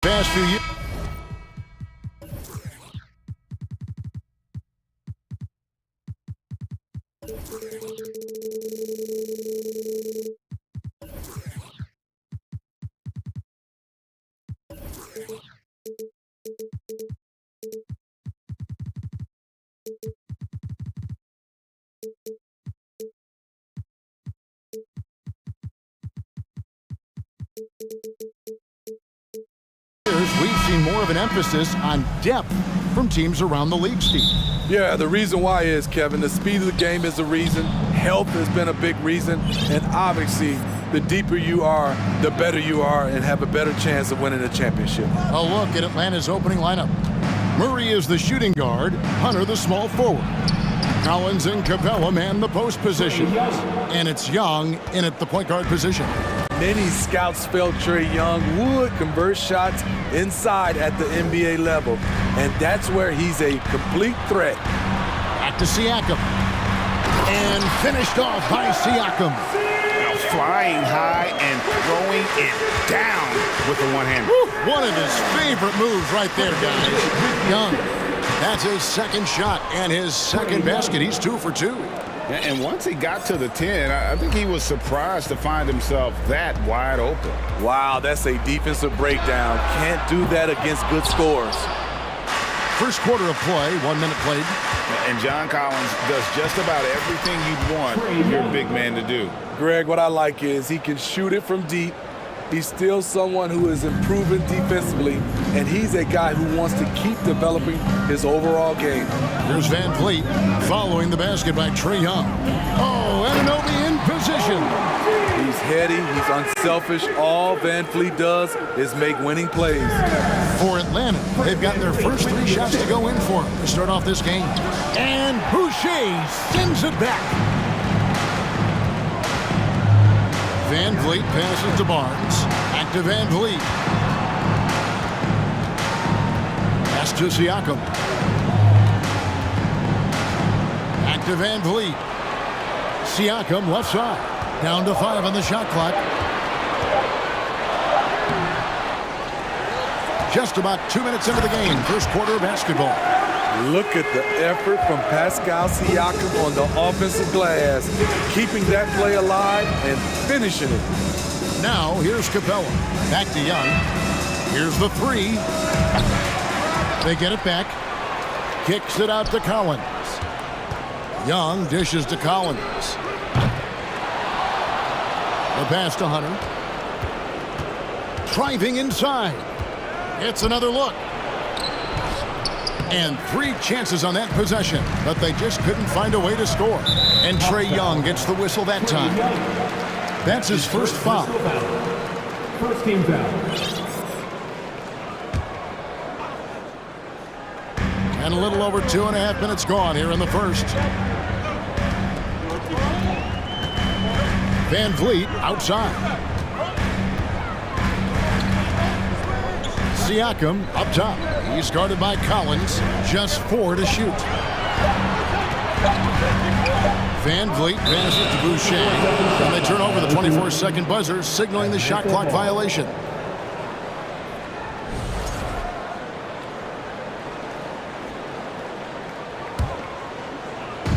[SPEAKER 6] Past few years. We've seen more of an emphasis on depth from teams around the league, Steve.
[SPEAKER 3] Yeah, the reason why is, Kevin, the speed of the game is a reason. Health has been a big reason. And obviously, the deeper you are, the better you are and have a better chance of winning a championship.
[SPEAKER 6] A look at Atlanta's opening lineup. Murray is the shooting guard, Hunter the small forward. Collins and Capella man the post position. And it's Young in at the point guard position.
[SPEAKER 3] Many scouts felt Trae Young would convert shots inside at the NBA level. And that's where he's a complete threat.
[SPEAKER 6] Back to Siakam. And finished off by Siakam.
[SPEAKER 10] Flying high and throwing it down with the one-hander.
[SPEAKER 6] One of his favorite moves right there, guys. Young. That's his second shot and his second basket. He's 2 for 2.
[SPEAKER 10] And once he got to the 10, I think he was surprised to find himself that wide open.
[SPEAKER 3] Wow, that's a defensive breakdown. Can't do that against good scores.
[SPEAKER 6] First quarter of play, 1 minute played.
[SPEAKER 10] And John Collins does just about everything you'd want your big man to do.
[SPEAKER 3] Greg, what I like is he can shoot it from deep. He's still someone who is improving defensively, and he's a guy who wants to keep developing his overall game.
[SPEAKER 6] Here's Van Vliet following the basket by Trae Young. Oh, Anunoby in position.
[SPEAKER 3] He's heady, he's unselfish. All Van Vliet does is make winning plays.
[SPEAKER 6] For Atlanta, they've got their first 3 shots to go in for him to start off this game. And Boucher sends it back. Van Vliet passes to Barnes. Back to Van Vliet. Pass to Siakam. Back to Van Vliet. Siakam left side. Down to 5 on the shot clock. Just about 2 minutes into the game. First quarter of basketball.
[SPEAKER 3] Look at the effort from Pascal Siakam on the offensive glass, keeping that play alive and finishing it.
[SPEAKER 6] Now, here's Capella. Back to Young. Here's the 3. They get it back. Kicks it out to Collins. Young dishes to Collins. The pass to Hunter. Driving inside. It's another look. And 3 chances on that possession, but they just couldn't find a way to score. And Trae Young gets the whistle that time. That's his first foul.
[SPEAKER 5] First team foul.
[SPEAKER 6] And a little over 2.5 minutes gone here in the first. Van Vliet outside. Siakam up top. He's guarded by Collins. Just 4 to shoot. Van Vliet passes to Boucher. And they turn over the 24-second buzzer, signaling the shot clock violation.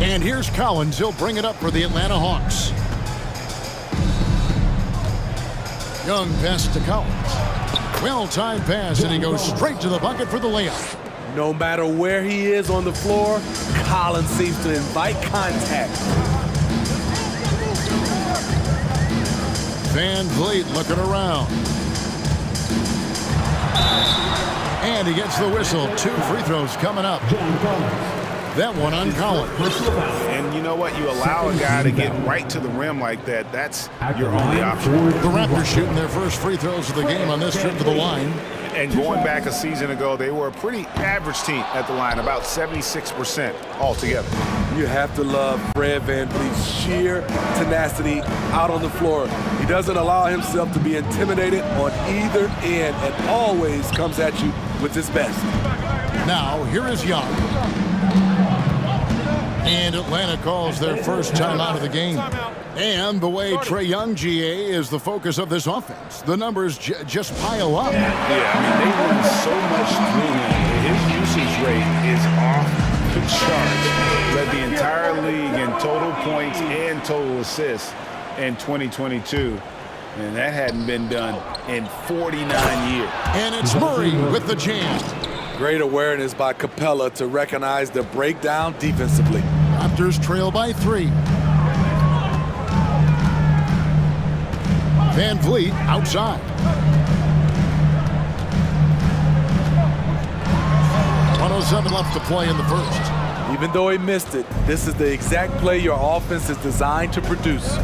[SPEAKER 6] And here's Collins. He'll bring it up for the Atlanta Hawks. Young pass to Collins. Well-timed pass, and he goes straight to the bucket for the layup.
[SPEAKER 3] No matter where he is on the floor, Collins seems to invite contact.
[SPEAKER 6] Van Vliet looking around. And he gets the whistle. 2 free throws coming up. That one on Collins.
[SPEAKER 10] And And you know what? You allow a guy to get right to the rim like that. That's your only option.
[SPEAKER 6] The Raptors shooting their first free throws of the game on this trip to the line.
[SPEAKER 10] And going back a season ago, they were a pretty average team at the line, about 76% altogether.
[SPEAKER 3] You have to love Fred VanVleet's sheer tenacity out on the floor. He doesn't allow himself to be intimidated on either end and always comes at you with his best.
[SPEAKER 6] Now, here is Young. And Atlanta calls their first timeout of the game. And the way Trae Young, GA, is the focus of this offense. The numbers just pile up.
[SPEAKER 10] Yeah, I mean, they run so much through him. His usage rate is off the charts. Led the entire league in total points and total assists in 2022. And that hadn't been done in 49 years.
[SPEAKER 6] And it's Murray with the jam.
[SPEAKER 3] Great awareness by Capella to recognize the breakdown defensively.
[SPEAKER 6] Raptors trail by 3. VanVleet outside. .107 left to play in the first.
[SPEAKER 3] Even though he missed it, this is the exact play your offense is designed to produce.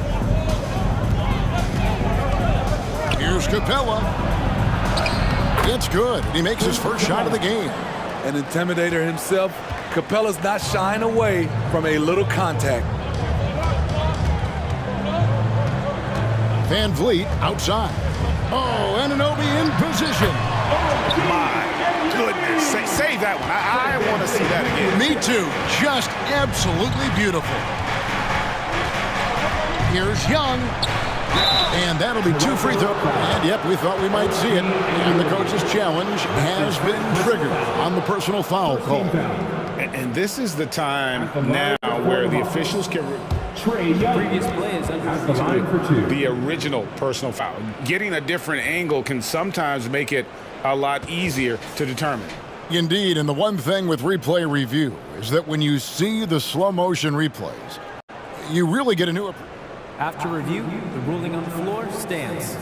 [SPEAKER 6] Here's Capella. It's good. He makes his first shot of the game.
[SPEAKER 3] An intimidator himself, Capella's not shying away from a little contact.
[SPEAKER 6] VanVleet outside. Oh, Anunoby in position.
[SPEAKER 10] My goodness. Save that one. I want to see that again.
[SPEAKER 6] Me too. Just absolutely beautiful. Here's Young. And that'll be 2 free throws. And yep, we thought we might see it. And the coach's challenge has been triggered on the personal foul call.
[SPEAKER 7] And this is the time now where the officials can
[SPEAKER 12] The previous play is under the line for 2.
[SPEAKER 7] the original personal foul. Getting a different angle can sometimes make it a lot easier to determine.
[SPEAKER 6] Indeed, and the one thing with replay review is that when you see the slow motion replays, you really get a new approach.
[SPEAKER 12] After review, the ruling on the floor stands.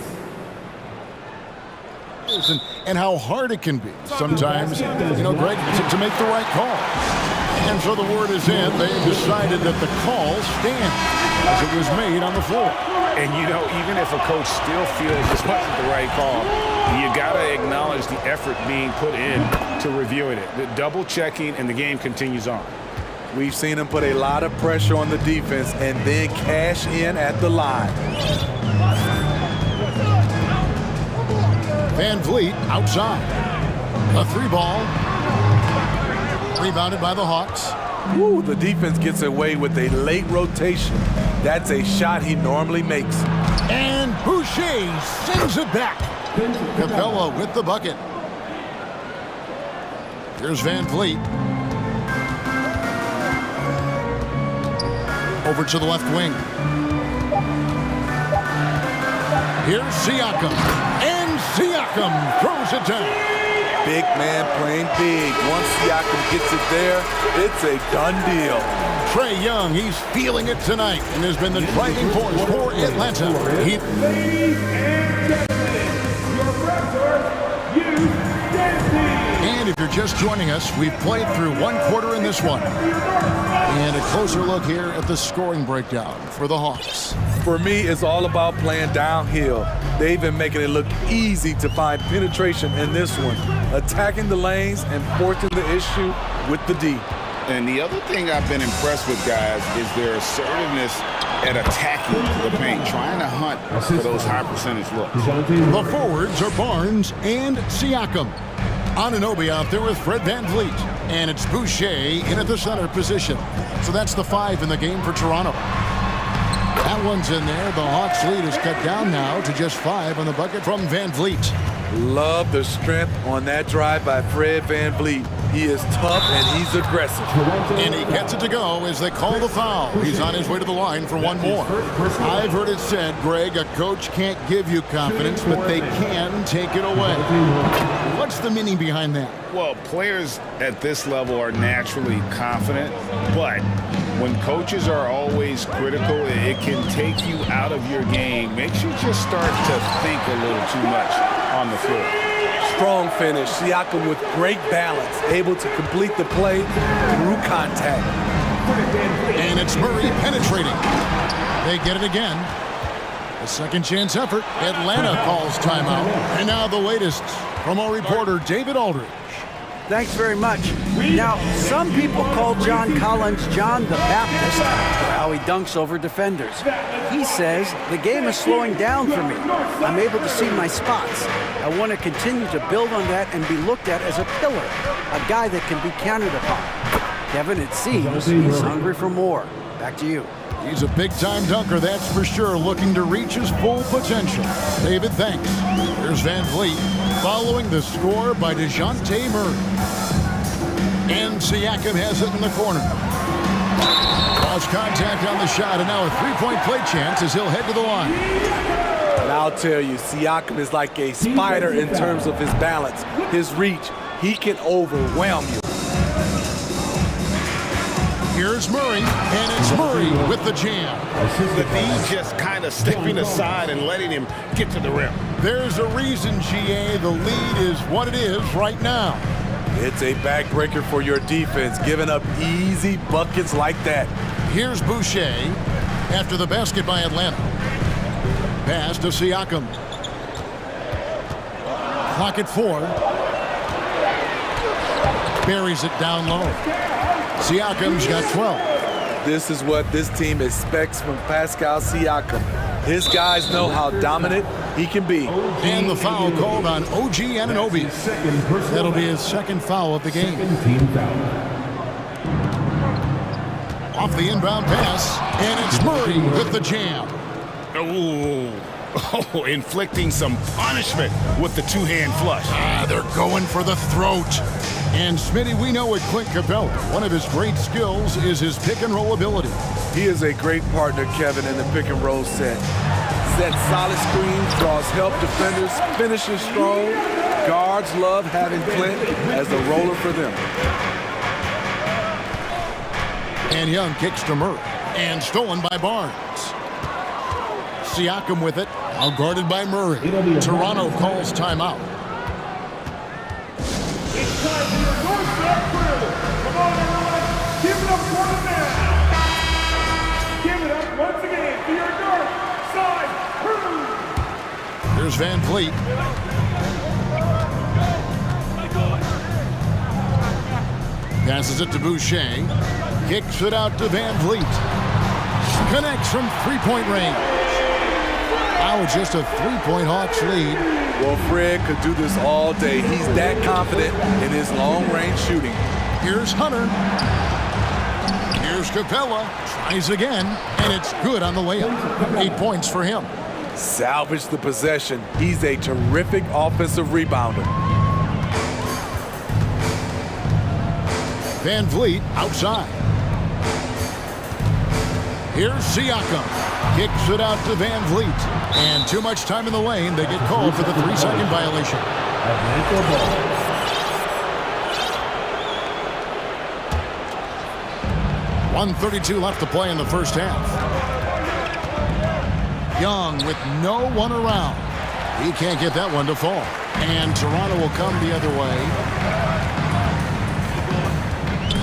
[SPEAKER 6] And how hard it can be sometimes, Greg, to make the right call. And so the word is in. They've decided that the call stands as it was made on the floor.
[SPEAKER 7] And, even if a coach still feels this wasn't the right call, you got to acknowledge the effort being put in to reviewing it. The double checking, and the game continues on.
[SPEAKER 3] We've seen him put a lot of pressure on the defense and then cash in at the line.
[SPEAKER 6] VanVleet outside. A 3-ball. Rebounded by the Hawks.
[SPEAKER 3] Ooh, the defense gets away with a late rotation. That's a shot he normally makes.
[SPEAKER 6] And Boucher sends it back. Capella with the bucket. Here's VanVleet. Over to the left wing. Here's Siakam. And Siakam throws it down.
[SPEAKER 3] Big man playing big. Once Siakam gets it there, it's a done deal.
[SPEAKER 6] Trae Young, he's feeling it tonight and has been the driving force for Atlanta.
[SPEAKER 5] Ladies and gentlemen, your Raptors youth dance team.
[SPEAKER 6] And if you're just joining us, we've played through 1 quarter in this one. And a closer look here at the scoring breakdown for the Hawks.
[SPEAKER 3] For me, it's all about playing downhill. They've been making it look easy to find penetration in this one, attacking the lanes and forcing the issue with the D.
[SPEAKER 10] And the other thing I've been impressed with, guys, is their assertiveness at attacking the paint, trying to hunt for those high percentage looks.
[SPEAKER 6] The forwards are Barnes and Siakam. Anunoby out there with Fred VanVleet. And it's Boucher in at the center position. So that's the 5 in the game for Toronto. That one's in there. The Hawks lead is cut down now to just 5 on the bucket from VanVleet.
[SPEAKER 3] Love the strength on that drive by Fred VanVleet. He is tough and he's aggressive.
[SPEAKER 6] And he gets it to go as they call the foul. He's on his way to the line for one more. I've heard it said, Greg, a coach can't give you confidence, but they can take it away. What's the meaning behind that?
[SPEAKER 7] Well, players at this level are naturally confident, but when coaches are always critical, it can take you out of your game. Makes you just start to think a little too much on the floor.
[SPEAKER 3] Strong finish. Siakam with great balance, able to complete the play through contact.
[SPEAKER 6] And it's Murray penetrating. They get it again. A second chance effort. Atlanta calls timeout. And now the latest from our reporter, David Aldridge.
[SPEAKER 9] Thanks very much. Now, some people call John Collins John the Baptist for how he dunks over defenders. He says, the game is slowing down for me. I'm able to see my spots. I want to continue to build on that and be looked at as a pillar, a guy that can be counted upon. Kevin, it seems he's hungry for more. Back to you.
[SPEAKER 6] He's a big-time dunker, that's for sure, looking to reach his full potential. David, thanks. Here's Van Vliet, following the score by DeJounte Murray. And Siakam has it in the corner. Lost contact on the shot, and now a three-point play chance as he'll head to the line.
[SPEAKER 3] And I'll tell you, Siakam is like a spider in terms of his balance, his reach. He can overwhelm you.
[SPEAKER 6] Here's Murray, and it's Murray with the jam.
[SPEAKER 10] The D just kind of stepping aside and letting him get to the rim.
[SPEAKER 6] There's a reason, GA, the lead is what it is right now.
[SPEAKER 3] It's a backbreaker for your defense, giving up easy buckets like that.
[SPEAKER 6] Here's Boucher after the basket by Atlanta. Pass to Siakam. Clock at 4. Buries it down low. Siakam's got 12.
[SPEAKER 3] This is what this team expects from Pascal Siakam. His guys know how dominant he can be.
[SPEAKER 6] And the foul called on OG Anunoby. That'll be his second foul of the game. Off the inbound pass, and it's Murray with the jam.
[SPEAKER 10] Oh, inflicting some punishment with the two-hand flush.
[SPEAKER 6] They're going for the throat. And Smitty, we know with Clint Capella, one of his great skills is his pick-and-roll ability.
[SPEAKER 3] He is a great partner, Kevin, in the pick-and-roll set. Sets solid screens, draws help defenders, finishes strong. Guards love having Clint as the roller for them.
[SPEAKER 6] And Young kicks to Murray, and stolen by Barnes. Siakam with it, now guarded by Murray. Toronto calls timeout.
[SPEAKER 5] It's time for your doorstep crew. Come on, everyone. Give it up for the man. Give it up once again for your north side crew.
[SPEAKER 6] Here's Van Vliet. Passes it to Boucher. Kicks it out to Van Vliet. Connects from three-point range. Now just a three-point Hawks lead.
[SPEAKER 3] Well, Fred could do this all day. He's that confident in his long-range shooting.
[SPEAKER 6] Here's Hunter. Here's Capella. Tries again, and it's good on the layup. 8 points for him.
[SPEAKER 3] Salvage the possession. He's a terrific offensive rebounder.
[SPEAKER 6] Van Vliet outside. Here's Siakam. Kicks it out to Van Vliet. And too much time in the lane. They get called for the 3-second violation. 1:32 left to play in the first half. Young with no one around. He can't get that one to fall. And Toronto will come the other way.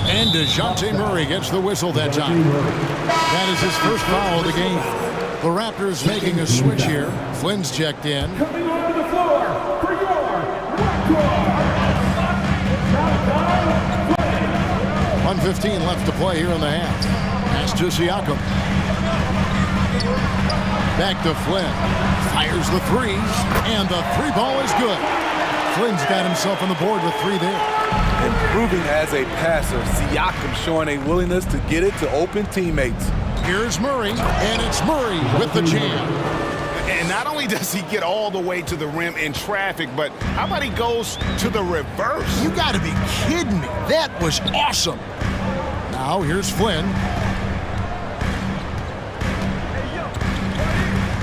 [SPEAKER 6] And DeJounte Murray gets the whistle that time. That is his first foul of the game. The Raptors making a switch here. Flynn's checked in.
[SPEAKER 5] Coming onto the floor for your
[SPEAKER 6] 1:15 left to play here in the half. Pass to Siakam. Back to Flynn. Fires the threes, and the three ball is good. Flynn's got himself on the board with 3 there.
[SPEAKER 3] Improving as a passer, Siakam showing a willingness to get it to open teammates.
[SPEAKER 6] Here's Murray, and it's Murray with the jam.
[SPEAKER 10] And not only does he get all the way to the rim in traffic, but how about he goes to the reverse?
[SPEAKER 6] You got to be kidding me. That was awesome. Now here's Flynn.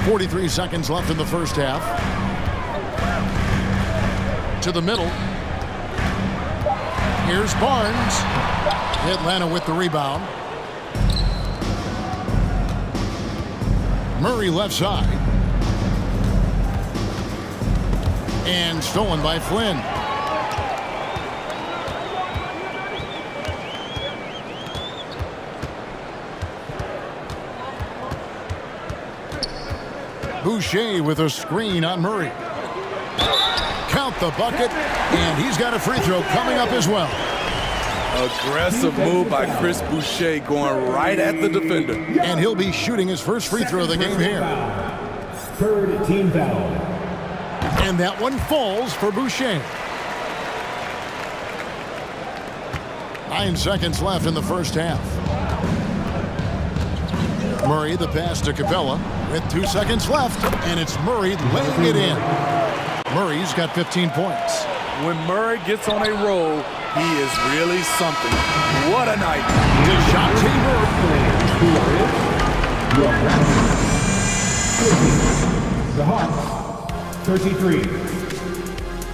[SPEAKER 6] 43 seconds left in the first half. To the middle. Here's Barnes. Atlanta with the rebound. Murray left side. And stolen by Flynn. Boucher with a screen on Murray. Count the bucket, and he's got a free throw coming up as well.
[SPEAKER 3] Aggressive move by Chris Boucher going right at the defender.
[SPEAKER 6] And he'll be shooting his first free throw of the game here.
[SPEAKER 5] Third team foul.
[SPEAKER 6] And that one falls for Boucher. 9 seconds left in the first half. Murray, the pass to Capella with 2 seconds left, and it's Murray laying it in. Murray's got 15 points.
[SPEAKER 3] When Murray gets on a roll, he is really something. What a night.
[SPEAKER 6] DeJounte
[SPEAKER 5] The Hawks, 33.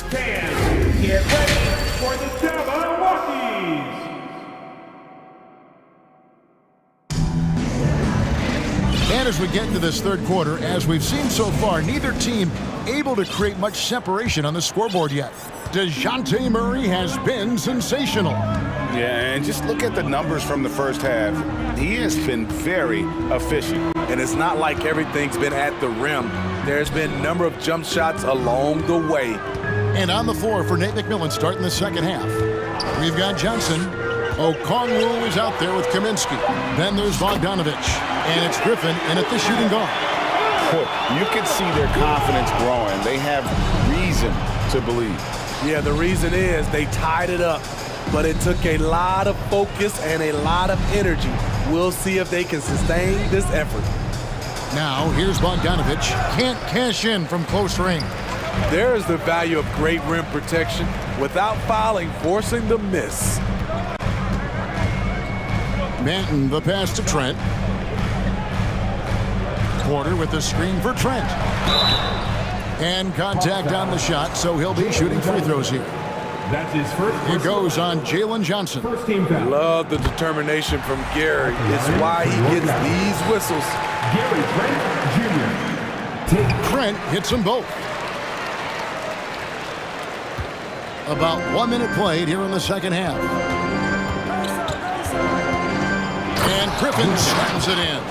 [SPEAKER 5] Fans, get ready for the Jabberwockies.
[SPEAKER 6] And as we get into this third quarter, as we've seen so far, neither team able to create much separation on the scoreboard yet. DeJounte Murray has been sensational.
[SPEAKER 10] Yeah, and just look at the numbers from the first half. He has been very efficient.
[SPEAKER 3] And it's not like everything's been at the rim. There's been a number of jump shots along the way.
[SPEAKER 6] And on the floor for Nate McMillan starting the second half. We've got Johnson. Okongwu is out there with Kaminsky. Then there's Bogdanovich. And it's Griffin in at the shooting guard.
[SPEAKER 10] You can see their confidence growing. They have reason to believe.
[SPEAKER 3] Yeah, the reason is they tied it up, but it took a lot of focus and a lot of energy. We'll see if they can sustain this effort.
[SPEAKER 6] Now, here's Bogdanovich. Can't cash in from close range.
[SPEAKER 3] There is the value of great rim protection without fouling, forcing the miss.
[SPEAKER 6] Manton, the pass to Trent. Porter with the screen for Trent. And contact on the shot, so he'll be shooting free throws here.
[SPEAKER 5] That's his first.
[SPEAKER 6] It goes on Jalen Johnson.
[SPEAKER 5] First team foul.
[SPEAKER 3] Love the determination from Gary. It's why he gets these whistles.
[SPEAKER 5] Gary Trent Jr.
[SPEAKER 6] Trent hits them both. About 1 minute played here in the second half. And Griffin slams it in.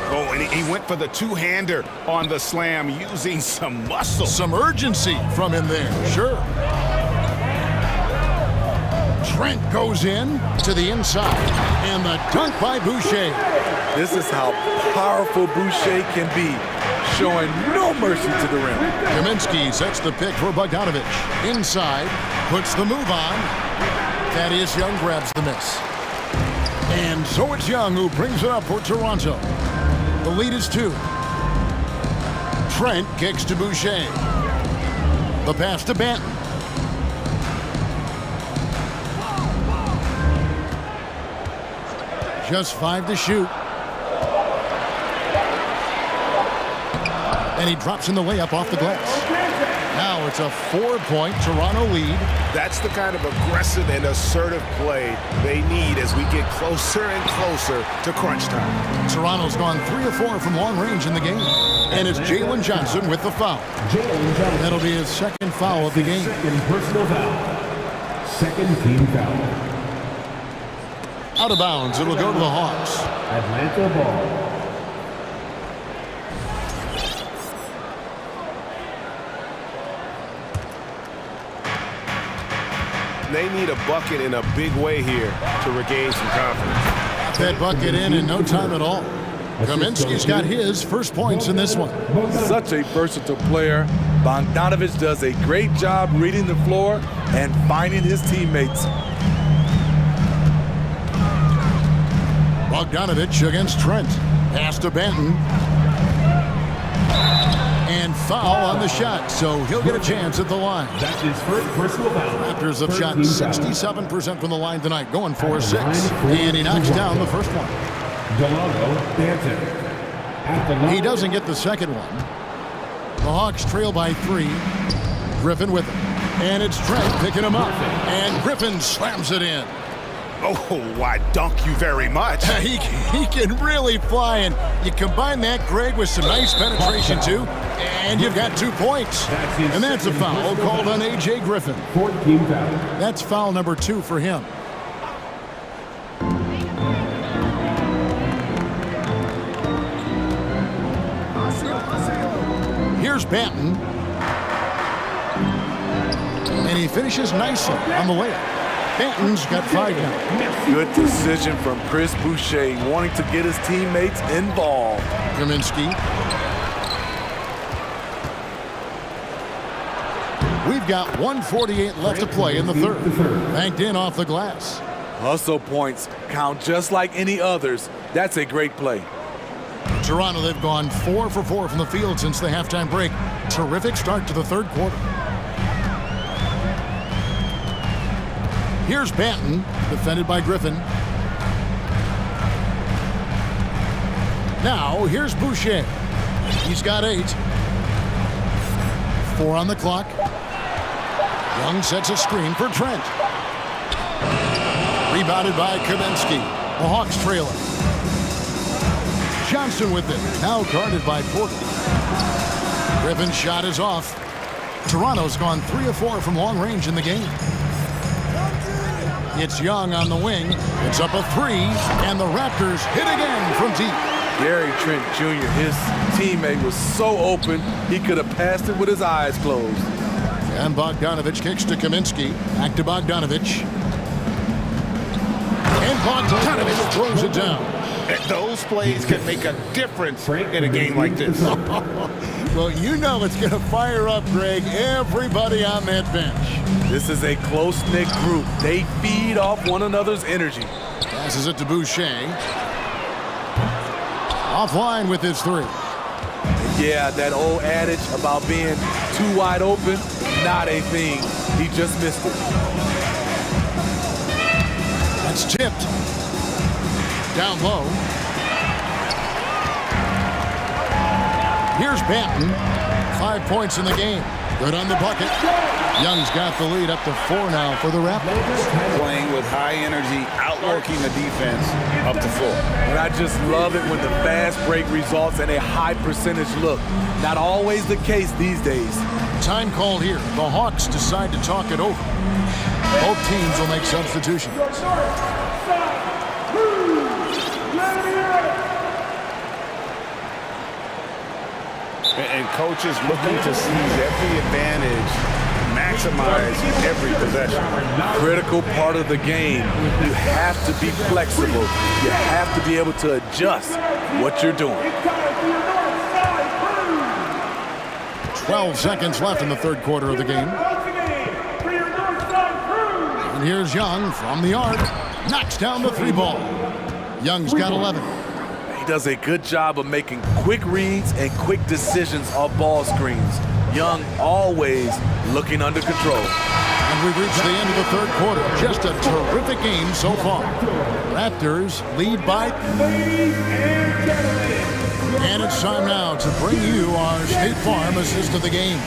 [SPEAKER 10] Oh, and he went for the two-hander on the slam using some muscle.
[SPEAKER 6] Some urgency from him there, sure. Trent goes in to the inside. And the dunk by Boucher.
[SPEAKER 3] This is how powerful Boucher can be, showing no mercy to the rim.
[SPEAKER 6] Kaminsky sets the pick for Bogdanovich. Inside, puts the move on. Thaddeus Young grabs the miss. And so it's Young who brings it up for Toronto. The lead is 2. Trent kicks to Boucher. The pass to Banton. Just 5 to shoot. And he drops in the layup off the glass. Now it's a 4-point Toronto lead.
[SPEAKER 10] That's the kind of aggressive and assertive play they need as we get closer and closer to crunch time.
[SPEAKER 6] Toronto's gone 3 of 4 from long range in the game. And it's Jalen Johnson with the foul. That'll be his second foul of the game.
[SPEAKER 5] Second personal foul. Second team foul.
[SPEAKER 6] Out of bounds, it'll go to the Hawks.
[SPEAKER 5] Atlanta ball.
[SPEAKER 10] They need a bucket in a big way here to regain some confidence.
[SPEAKER 6] That bucket in no time at all. Kaminsky's got his first points in this one.
[SPEAKER 3] Such a versatile player. Bogdanovich does a great job reading the floor and finding his teammates.
[SPEAKER 6] Bogdanovich against Trent. Pass to Banton. And foul on the shot, so he'll get a chance at the line.
[SPEAKER 5] That's his first personal foul.
[SPEAKER 6] Raptors have shot 67% from the line tonight, going 4-6. And he knocks down the first one. He doesn't get the second one. The Hawks trail by 3. Griffin with it. And it's Trent picking him up. And Griffin slams it in.
[SPEAKER 10] Oh, I dunk you very much.
[SPEAKER 6] He can really fly, and you combine that, Greg, with some nice penetration, too, and you've got 2 points. And that's a foul called on A.J. Griffin.
[SPEAKER 5] 14 foul.
[SPEAKER 6] That's foul number 2 for him. Here's Banton. And he finishes nicely on the layup. Banton's got 5 now.
[SPEAKER 3] Good decision from Chris Boucher, wanting to get his teammates involved.
[SPEAKER 6] Kaminsky. We've got 1:48 left to play in the third. Banked in off the glass.
[SPEAKER 3] Hustle points count just like any others. That's a great play.
[SPEAKER 6] Toronto, they've gone 4 for 4 from the field since the halftime break. Terrific start to the third quarter. Here's Banton, defended by Griffin. Now, here's Boucher. He's got 8. 4 on the clock. Young sets a screen for Trent. Rebounded by Kaminsky. The Hawks trail it. Johnson with it. Now guarded by Porter. Griffin's shot is off. Toronto's gone 3 of 4 from long range in the game. It's Young on the wing. It's up a 3, and the Raptors hit again from deep.
[SPEAKER 3] Gary Trent Jr., his teammate was so open, he could have passed it with his eyes closed.
[SPEAKER 6] And Bogdanovich kicks to Kaminsky. Back to Bogdanovich. And Bogdanovich throws it down.
[SPEAKER 10] Those plays can make a difference in a game like this.
[SPEAKER 6] Well, you know it's going to fire up, Greg, everybody on that bench.
[SPEAKER 3] This is a close-knit group. They feed off one another's energy.
[SPEAKER 6] Passes it to Boucher. Offline with his 3.
[SPEAKER 3] Yeah, that old adage about being too wide open, not a thing. He just missed it.
[SPEAKER 6] That's tipped. Down low. Here's Banton. 5 points in the game. Good on the bucket. Young's got the lead up to 4 now for the Raptors.
[SPEAKER 10] Playing with high energy, outworking the defense up to 4.
[SPEAKER 3] And I just love it when the fast break results in a high percentage look. Not always the case these days.
[SPEAKER 6] Time called here. The Hawks decide to talk it over. Both teams will make substitutions.
[SPEAKER 10] And coaches looking to seize every advantage, maximize every possession.
[SPEAKER 3] Critical part of the game. You have to be flexible. You have to be able to adjust what you're doing.
[SPEAKER 6] 12 seconds left in the third quarter of the game. And here's Young from the arc. Knocks down the 3 ball. Young's got 11.
[SPEAKER 3] He does a good job of making quick reads and quick decisions off ball screens. Young always looking under control.
[SPEAKER 6] And we've reached the end of the third quarter. Just a terrific game so far. Raptors lead by. And it's time now to bring you our State Farm assist of the game.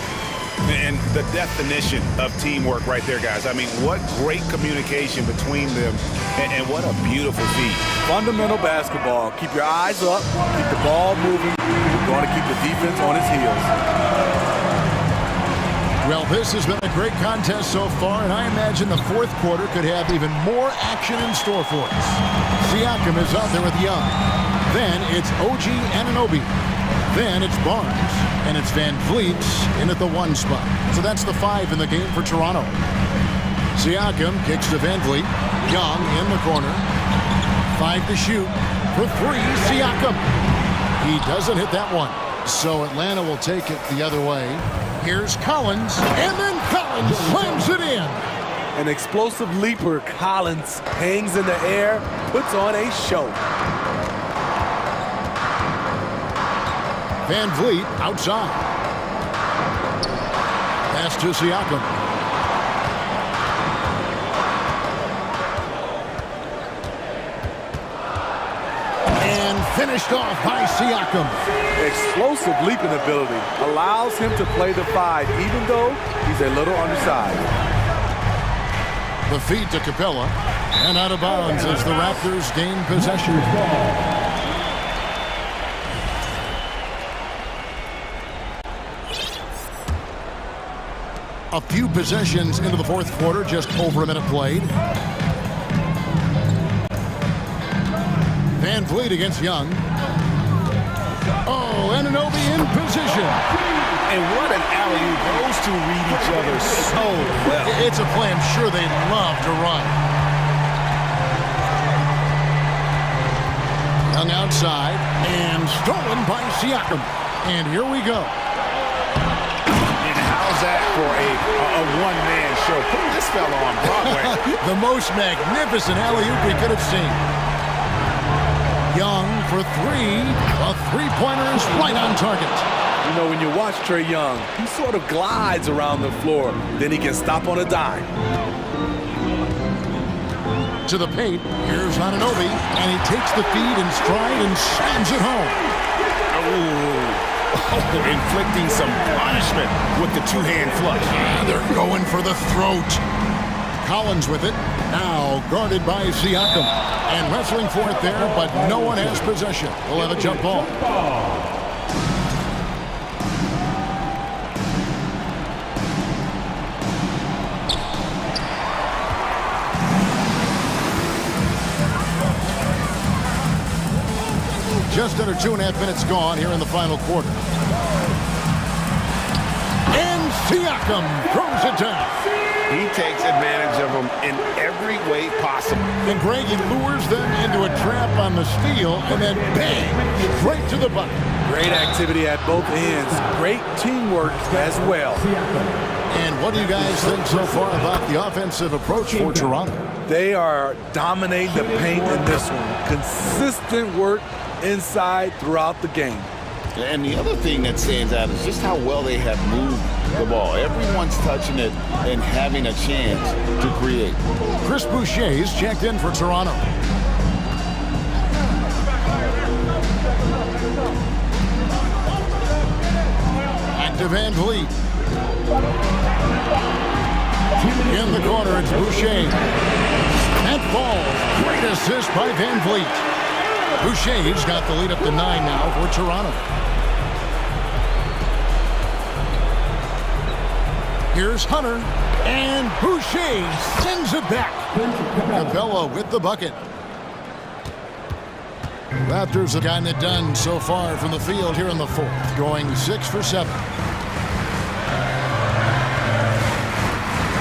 [SPEAKER 10] And the definition of teamwork right there, guys. I mean, what great communication between them, and what a beautiful feat.
[SPEAKER 3] Fundamental basketball. Keep your eyes up, keep the ball moving. You're going to keep the defense on its heels.
[SPEAKER 6] Well, this has been a great contest so far, and I imagine the fourth quarter could have even more action in store for us. Siakam is out there with Young. Then it's OG Anunoby. Then it's Barnes, and it's Van Vliet in at the 1 spot. So that's the 5 in the game for Toronto. Siakam kicks to Van Vliet. Young in the corner. 5 to shoot. For 3, Siakam. He doesn't hit that one. So Atlanta will take it the other way. Here's Collins, and then Collins slams it in.
[SPEAKER 3] An explosive leaper, Collins hangs in the air, puts on a show.
[SPEAKER 6] Van Vliet outside. Pass to Siakam. And finished off by Siakam.
[SPEAKER 3] Explosive leaping ability allows him to play the 5, even though he's a little undersized.
[SPEAKER 6] The feed to Capella, and out of bounds as the Raptors gain possession. A few possessions into the fourth quarter, just over a minute played. Van Vliet against Young. Oh, Anunoby in position.
[SPEAKER 10] And what an alley-oop. Those two read each other so well.
[SPEAKER 6] It's a play I'm sure they love to run. Young outside and stolen by Siakam. And here we go.
[SPEAKER 7] And how's that for a one-man show? Put this fella on Broadway.
[SPEAKER 6] The most magnificent alley-oop we could have seen. Young for three. A three-pointer is right on target.
[SPEAKER 3] You know, when you watch Trae Young, he sort of glides around the floor. Then he can stop on a dime.
[SPEAKER 6] To the paint. Here's Anunoby. And he takes the feed in stride and slams it home.
[SPEAKER 10] Inflicting some punishment with the two-hand flush.
[SPEAKER 6] And they're going for the throat. Collins with it. Now guarded by Siakam. And wrestling for it there, but no one has possession. We'll have a jump ball. Just under 2.5 minutes gone here in the final quarter. And Siakam throws it down.
[SPEAKER 10] He takes advantage of them in every way possible.
[SPEAKER 6] And Greg, he lures them into a trap on the steal, and then bang, straight to the bucket.
[SPEAKER 3] Great activity at both ends. Great teamwork as well.
[SPEAKER 6] And what do you guys think so far about the offensive approach for Toronto?
[SPEAKER 3] They are dominating the paint in this one. Consistent work inside throughout the game.
[SPEAKER 10] And the other thing that stands out is just how well they have moved the ball. Everyone's touching it and having a chance to create.
[SPEAKER 6] Chris Boucher's checked in for Toronto. Back to Van Vliet. In the corner, it's Boucher. That ball, great assist by Van Vliet. Boucher's got the lead up to 9 now for Toronto. Here's Hunter, and Boucher sends it back. Capella with the bucket. Raptors have gotten it done so far from the field here in the fourth, going 6 for 7.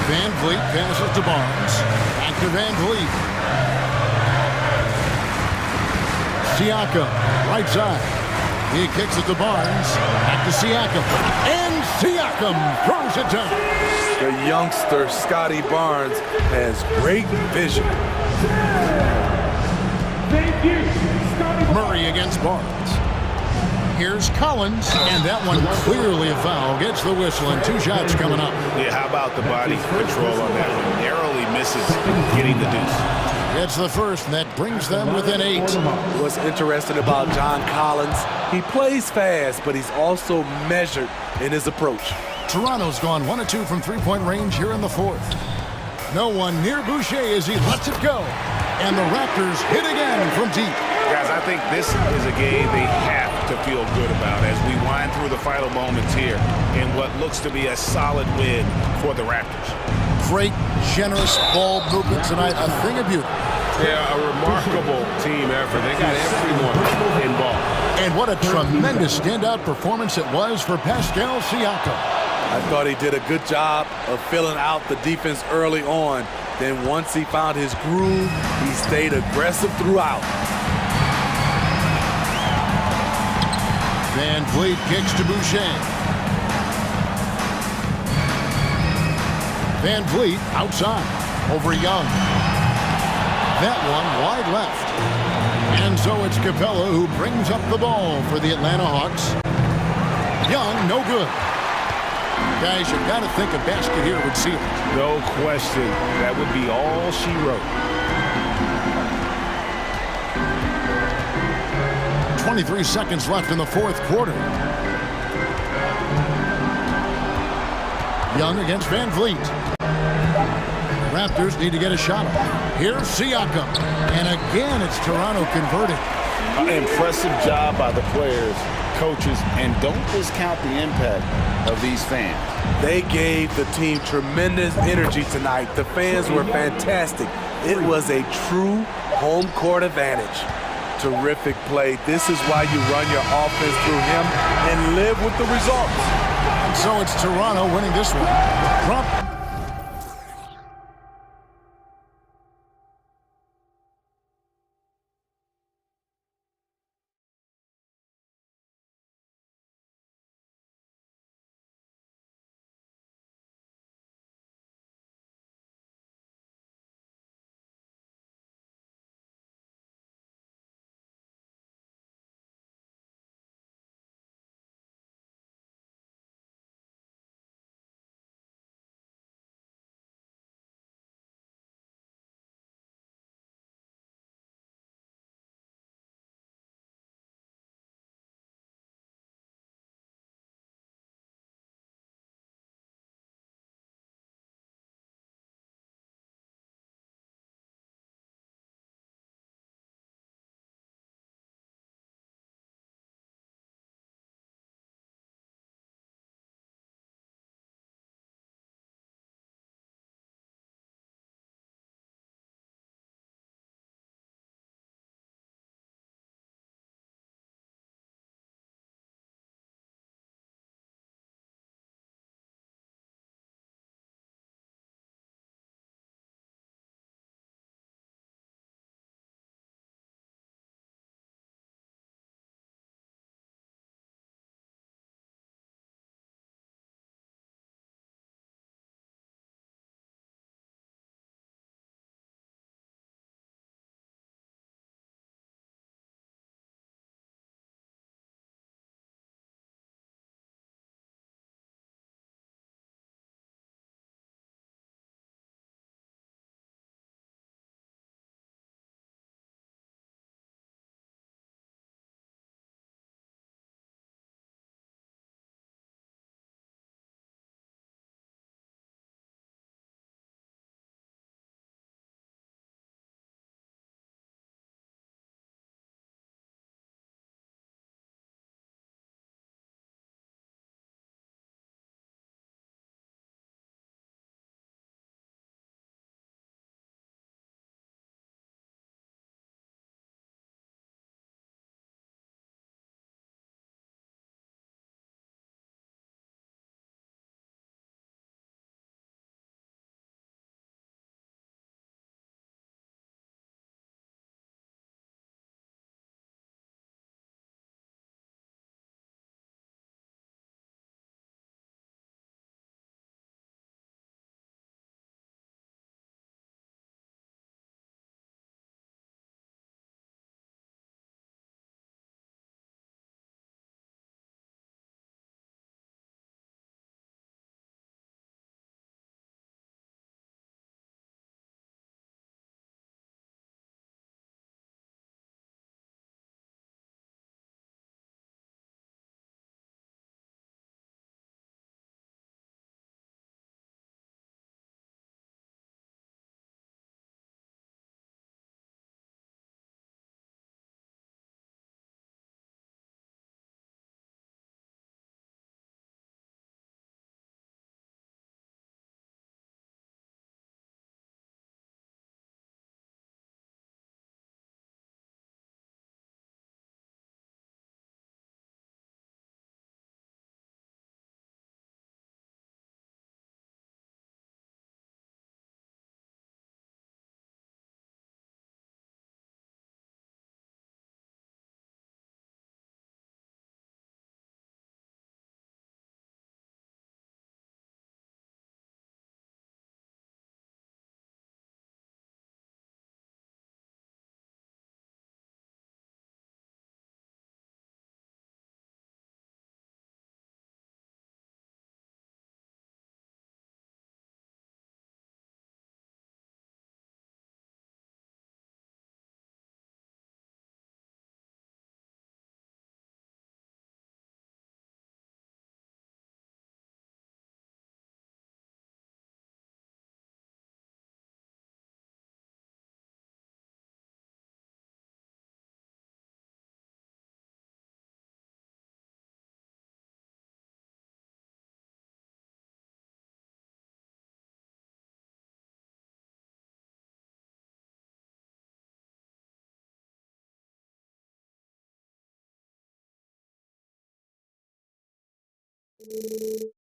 [SPEAKER 6] Van Vliet passes to Barnes. Back to Van Vliet. Siakam, right side. He kicks it to Barnes. Back to Siakam. And Siakam throws it down.
[SPEAKER 3] The youngster, Scotty Barnes, has great vision.
[SPEAKER 5] Thank you, Scotty.
[SPEAKER 6] Murray against Barnes. Here's Collins, and that one clearly a foul. Gets the whistle, and 2 shots coming up.
[SPEAKER 10] Yeah, how about the body control on that one? Narrowly misses getting the deuce.
[SPEAKER 6] It's the first, and that brings them within 8.
[SPEAKER 3] What's interesting about John Collins, he plays fast, but he's also measured in his approach.
[SPEAKER 6] Toronto's gone 1 of 2 from three-point range here in the fourth. No one near Boucher as he lets it go. And the Raptors hit again from deep.
[SPEAKER 10] Guys, I think this is a game they have to feel good about as we wind through the final moments here in what looks to be a solid win for the Raptors.
[SPEAKER 6] Great, generous ball movement tonight. A thing of beauty.
[SPEAKER 1] Yeah, a remarkable team effort. They got everyone involved.
[SPEAKER 6] And what a tremendous standout performance it was for Pascal Siakam.
[SPEAKER 3] I thought he did a good job of filling out the defense early on. Then once he found his groove, he stayed aggressive throughout.
[SPEAKER 6] Van Vliet kicks to Boucher. Van Vliet outside over Young. That one wide left. And so it's Capella who brings up the ball for the Atlanta Hawks. Young, no good. Guys, you've got to think a basket here would seal it.
[SPEAKER 1] No question. That would be all she wrote.
[SPEAKER 6] 23 seconds left in the fourth quarter. Young against Van Vliet. The Raptors need to get a shot up. Here's Siakam. And again, it's Toronto converting.
[SPEAKER 10] An impressive job by the players, coaches, and don't discount the impact of these fans.
[SPEAKER 3] They gave the team tremendous energy tonight. The fans were fantastic. It was a true home court advantage. Terrific play. This is why you run your offense through him and live with the results.
[SPEAKER 6] And so it's Toronto winning this one.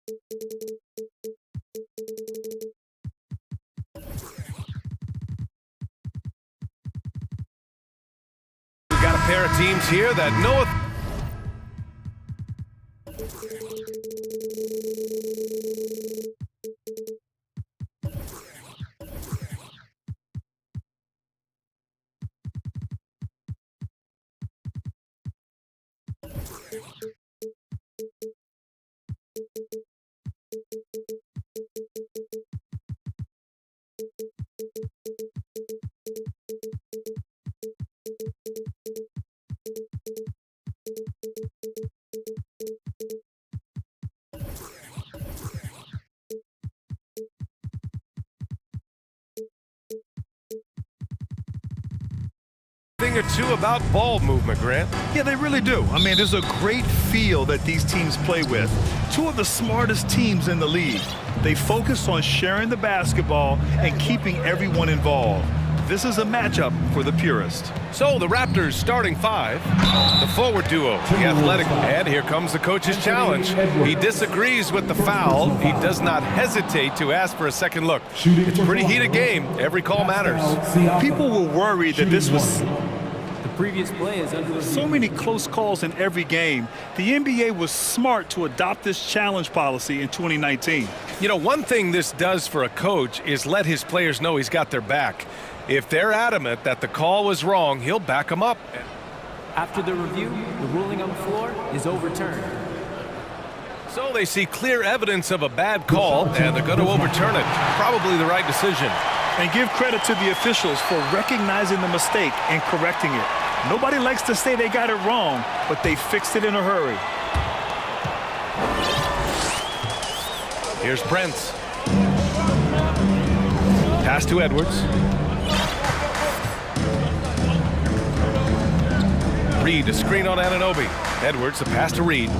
[SPEAKER 1] We've got a pair of teams here that know it. Thing or two about ball movement, Grant.
[SPEAKER 2] Yeah, they really do. I mean, there's a great feel that these teams play with. Two of the smartest teams in the league. They focus on sharing the basketball and keeping everyone involved. This is a matchup for the purist.
[SPEAKER 1] So the Raptors starting five, the forward duo, the athletic, and here comes the coach's challenge. He disagrees with the foul. He does not hesitate to ask for a second look. It's a pretty heated game. Every call matters.
[SPEAKER 2] People were worried that this was
[SPEAKER 12] Previous play is under
[SPEAKER 2] so many close calls in every game. The NBA was smart to adopt this challenge policy in 2019.
[SPEAKER 1] You know, one thing this does for a coach is let his players know he's got their back. If they're adamant that the call was wrong, he'll back them up.
[SPEAKER 12] After the review, the ruling on the floor is overturned.
[SPEAKER 1] So they see clear evidence of a bad call, and they're going to overturn it. Probably the right decision.
[SPEAKER 2] And give credit to the officials for recognizing the mistake and correcting it. Nobody likes to say they got it wrong, but they fixed it in a hurry.
[SPEAKER 1] Here's Prince. Pass to Edwards. Reed, a screen on Anunoby. Edwards, the pass to Reed.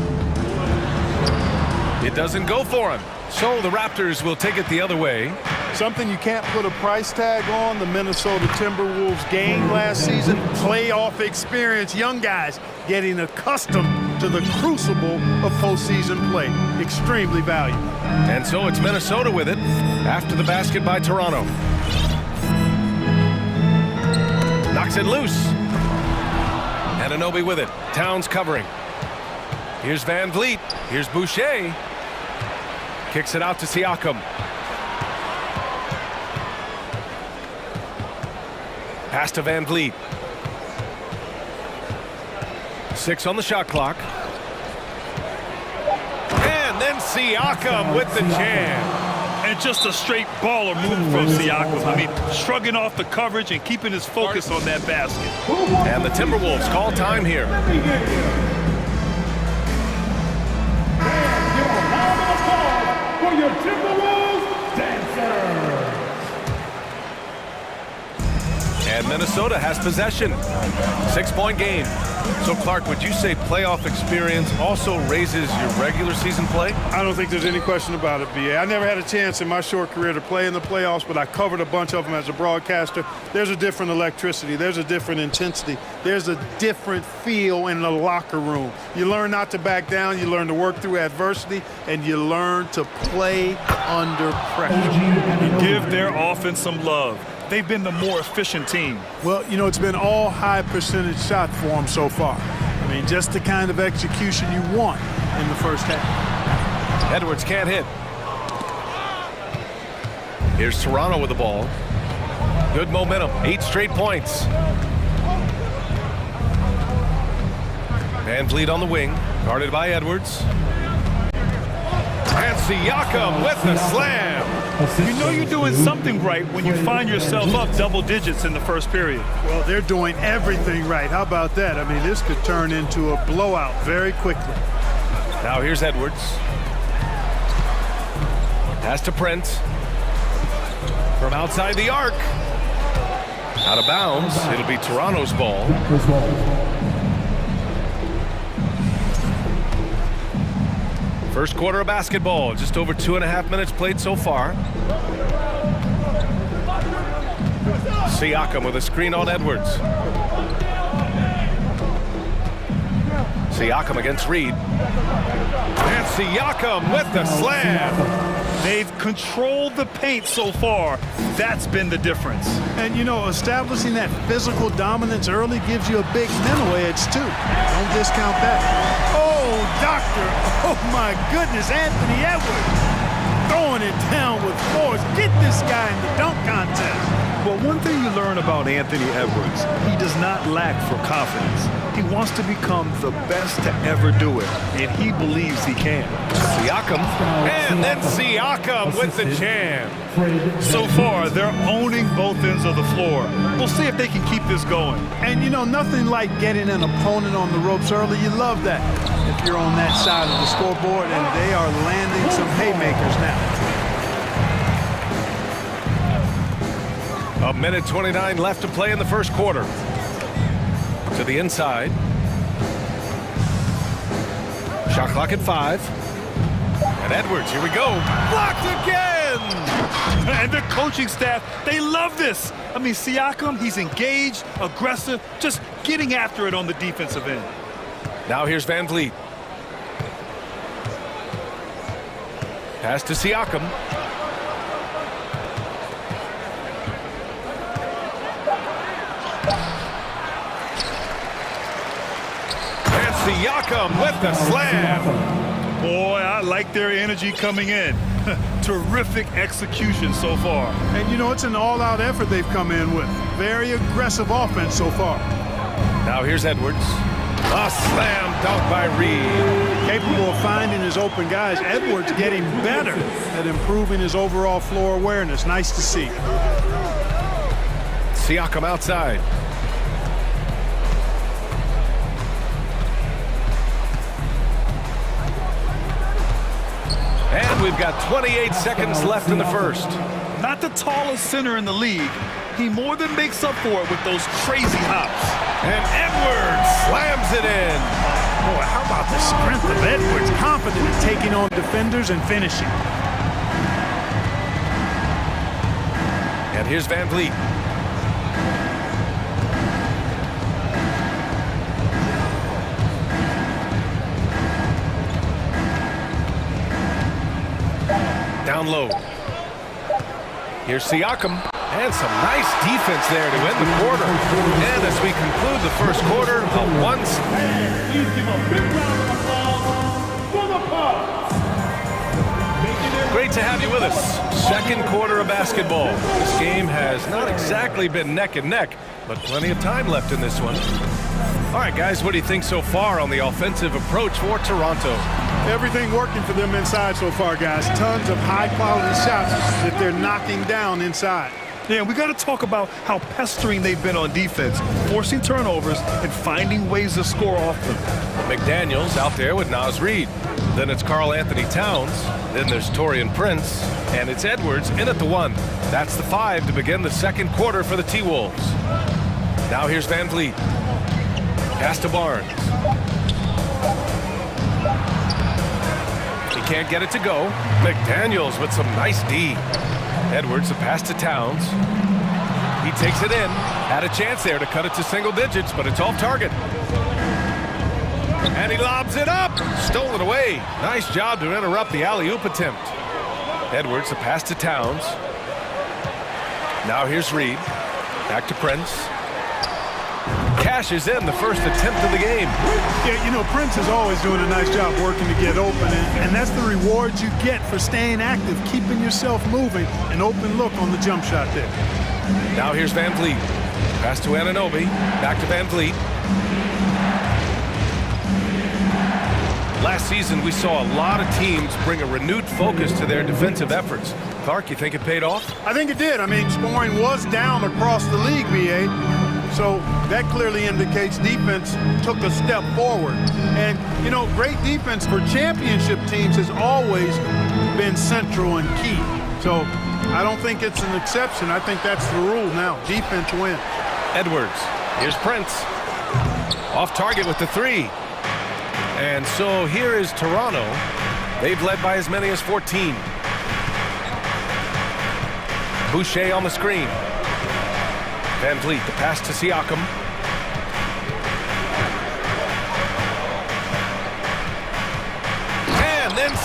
[SPEAKER 1] It doesn't go for him. So the Raptors will take it the other way.
[SPEAKER 8] Something you can't put a price tag on, the Minnesota Timberwolves game last season, playoff experience, young guys getting accustomed to the crucible of postseason play. Extremely valuable.
[SPEAKER 1] And so it's Minnesota with it after the basket by Toronto. Knocks it loose. Anunoby with it. Towns covering. Here's Van Vliet. Here's Boucher. Kicks it out to Siakam. Pass to Van Vliet. 6 on the shot clock. And then Siakam with the jam.
[SPEAKER 2] And just a straight baller move from Siakam. I mean, shrugging off the coverage and keeping his focus on that basket.
[SPEAKER 1] And the Timberwolves call time here.
[SPEAKER 5] For your Timberwolves dancer.
[SPEAKER 1] And Minnesota has possession. 6-point game. So, Clark, would you say playoff experience also raises your regular season play?
[SPEAKER 8] I don't think there's any question about it, B.A. I never had a chance in my short career to play in the playoffs, but I covered a bunch of them as a broadcaster. There's a different electricity. There's a different intensity. There's a different feel in the locker room. You learn not to back down. You learn to work through adversity, and you learn to play under pressure.
[SPEAKER 2] And give their offense some love. They've been the more efficient team.
[SPEAKER 8] Well, you know, it's been all high percentage shot for them so far. I mean, just the kind of execution you want in the first half.
[SPEAKER 1] Edwards can't hit. Here's Toronto with the ball. Good momentum, 8 straight points. Van Vliet on the wing, guarded by Edwards. And Siakam with the slam.
[SPEAKER 2] You know you're doing something right when you find yourself up double digits in the first period.
[SPEAKER 8] Well, they're doing everything right. How about that? I mean, this could turn into a blowout very quickly.
[SPEAKER 1] Now here's Edwards. Pass to Prince. From outside the arc. Out of bounds. It'll be Toronto's ball. First quarter of basketball, just over 2.5 minutes played so far. Siakam with a screen on Edwards. Siakam against Reed. And Siakam with the slam.
[SPEAKER 2] They've controlled the paint so far. That's been the difference.
[SPEAKER 8] And, you know, establishing that physical dominance early gives you a big mental edge, too. Don't discount that. Oh, doctor. Oh, my goodness. Anthony Edwards throwing it down with force. Get this guy in the dunk contest.
[SPEAKER 2] Well, one thing you learn about Anthony Edwards, he does not lack for confidence. He wants to become the best to ever do it, and he believes he can.
[SPEAKER 1] Siakam, and then Siakam with the jam.
[SPEAKER 2] So far, they're owning both ends of the floor. We'll see if they can keep this going.
[SPEAKER 8] And, you know, nothing like getting an opponent on the ropes early. You love that if you're on that side of the scoreboard, and they are landing some haymakers now.
[SPEAKER 1] A minute 29 left to play in the first quarter. To the inside. Shot clock at 5. And Edwards, here we go. Blocked again!
[SPEAKER 2] And the coaching staff, they love this. I mean, Siakam, he's engaged, aggressive, just getting after it on the defensive end.
[SPEAKER 1] Now here's Van Vliet. Pass to Siakam. Siakam with the slam.
[SPEAKER 2] Boy, I like their energy coming in. Terrific execution so far.
[SPEAKER 8] And, you know, it's an all-out effort they've come in with. Very aggressive offense so far.
[SPEAKER 1] Now here's Edwards. A slam dunk by Reed.
[SPEAKER 8] Capable of finding his open guys. Edwards getting better at improving his overall floor awareness. Nice to see.
[SPEAKER 1] Siakam outside. And we've got 28 seconds left in the first.
[SPEAKER 2] Not the tallest center in the league. He more than makes up for it with those crazy hops.
[SPEAKER 1] And Edwards slams it in.
[SPEAKER 8] Boy, how about the strength of Edwards? Confident in taking on defenders and finishing.
[SPEAKER 1] And here's Van Vliet. Down low. Here's Siakam. And some nice defense there to end the quarter. And as we conclude the first quarter, a once.
[SPEAKER 5] Please give a big round of applause for the Pups.
[SPEAKER 1] Great to have you with us. Second quarter of basketball. This game has not exactly been neck and neck, but plenty of time left in this one. All right, guys, what do you think so far on the offensive approach for Toronto?
[SPEAKER 8] Everything working for them inside so far, guys. Tons of high-quality shots that they're knocking down inside.
[SPEAKER 2] Yeah, we got to talk about how pestering they've been on defense, forcing turnovers and finding ways to score off them.
[SPEAKER 1] McDaniels out there with Naz Reid. Then it's Karl Anthony Towns. Then there's Taurean Prince. And it's Edwards in at the 1. That's the 5 to begin the second quarter for the T-Wolves. Now here's Van Vliet. Pass to Barnes. He can't get it to go. McDaniels with some nice D. Edwards, the pass to Towns. He takes it in. Had a chance there to cut it to single digits, but it's off target. And he lobs it up. Stolen away. Nice job to interrupt the alley-oop attempt. Edwards, the pass to Towns. Now here's Reed. Back to Prince. Cashes in the first attempt of the game.
[SPEAKER 8] Yeah, you know, Prince is always doing a nice job working to get open, and that's the reward you get for staying active, keeping yourself moving, an open look on the jump shot there.
[SPEAKER 1] Now here's Van Vliet. Pass to Anunoby. Back to Van Vliet. Last season, we saw a lot of teams bring a renewed focus to their defensive efforts. Clark, you think it paid off?
[SPEAKER 8] I think it did. I mean, scoring was down across the league, BA. So that clearly indicates defense took a step forward. And, you know, great defense for championship teams has always been central and key. So I don't think it's an exception. I think that's the rule now. Defense wins.
[SPEAKER 1] Edwards. Here's Prince. Off target with the 3. And so here is Toronto. They've led by as many as 14. Boucher on the screen. Van Vliet, the pass to Siakam.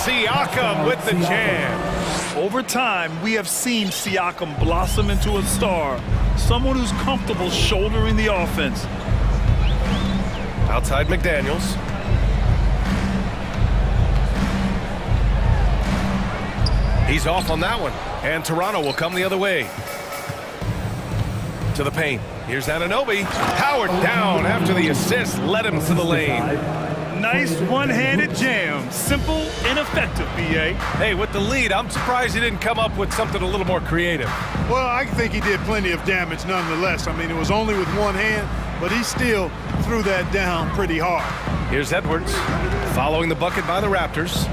[SPEAKER 1] Siakam with the jam.
[SPEAKER 2] Over time, we have seen Siakam blossom into a star, someone who's comfortable shouldering the offense.
[SPEAKER 1] Outside McDaniels. He's off on that one, and Toronto will come the other way. To the paint. Here's Anunoby. Howard down after the assist. Led him to the lane.
[SPEAKER 2] Nice one-handed jam. Simple and effective, B.A.
[SPEAKER 1] Hey, with the lead, I'm surprised he didn't come up with something a little more creative.
[SPEAKER 8] Well, I think he did plenty of damage nonetheless. I mean, it was only with one hand, but he still threw that down pretty hard.
[SPEAKER 1] Here's Edwards, following the bucket by the Raptors.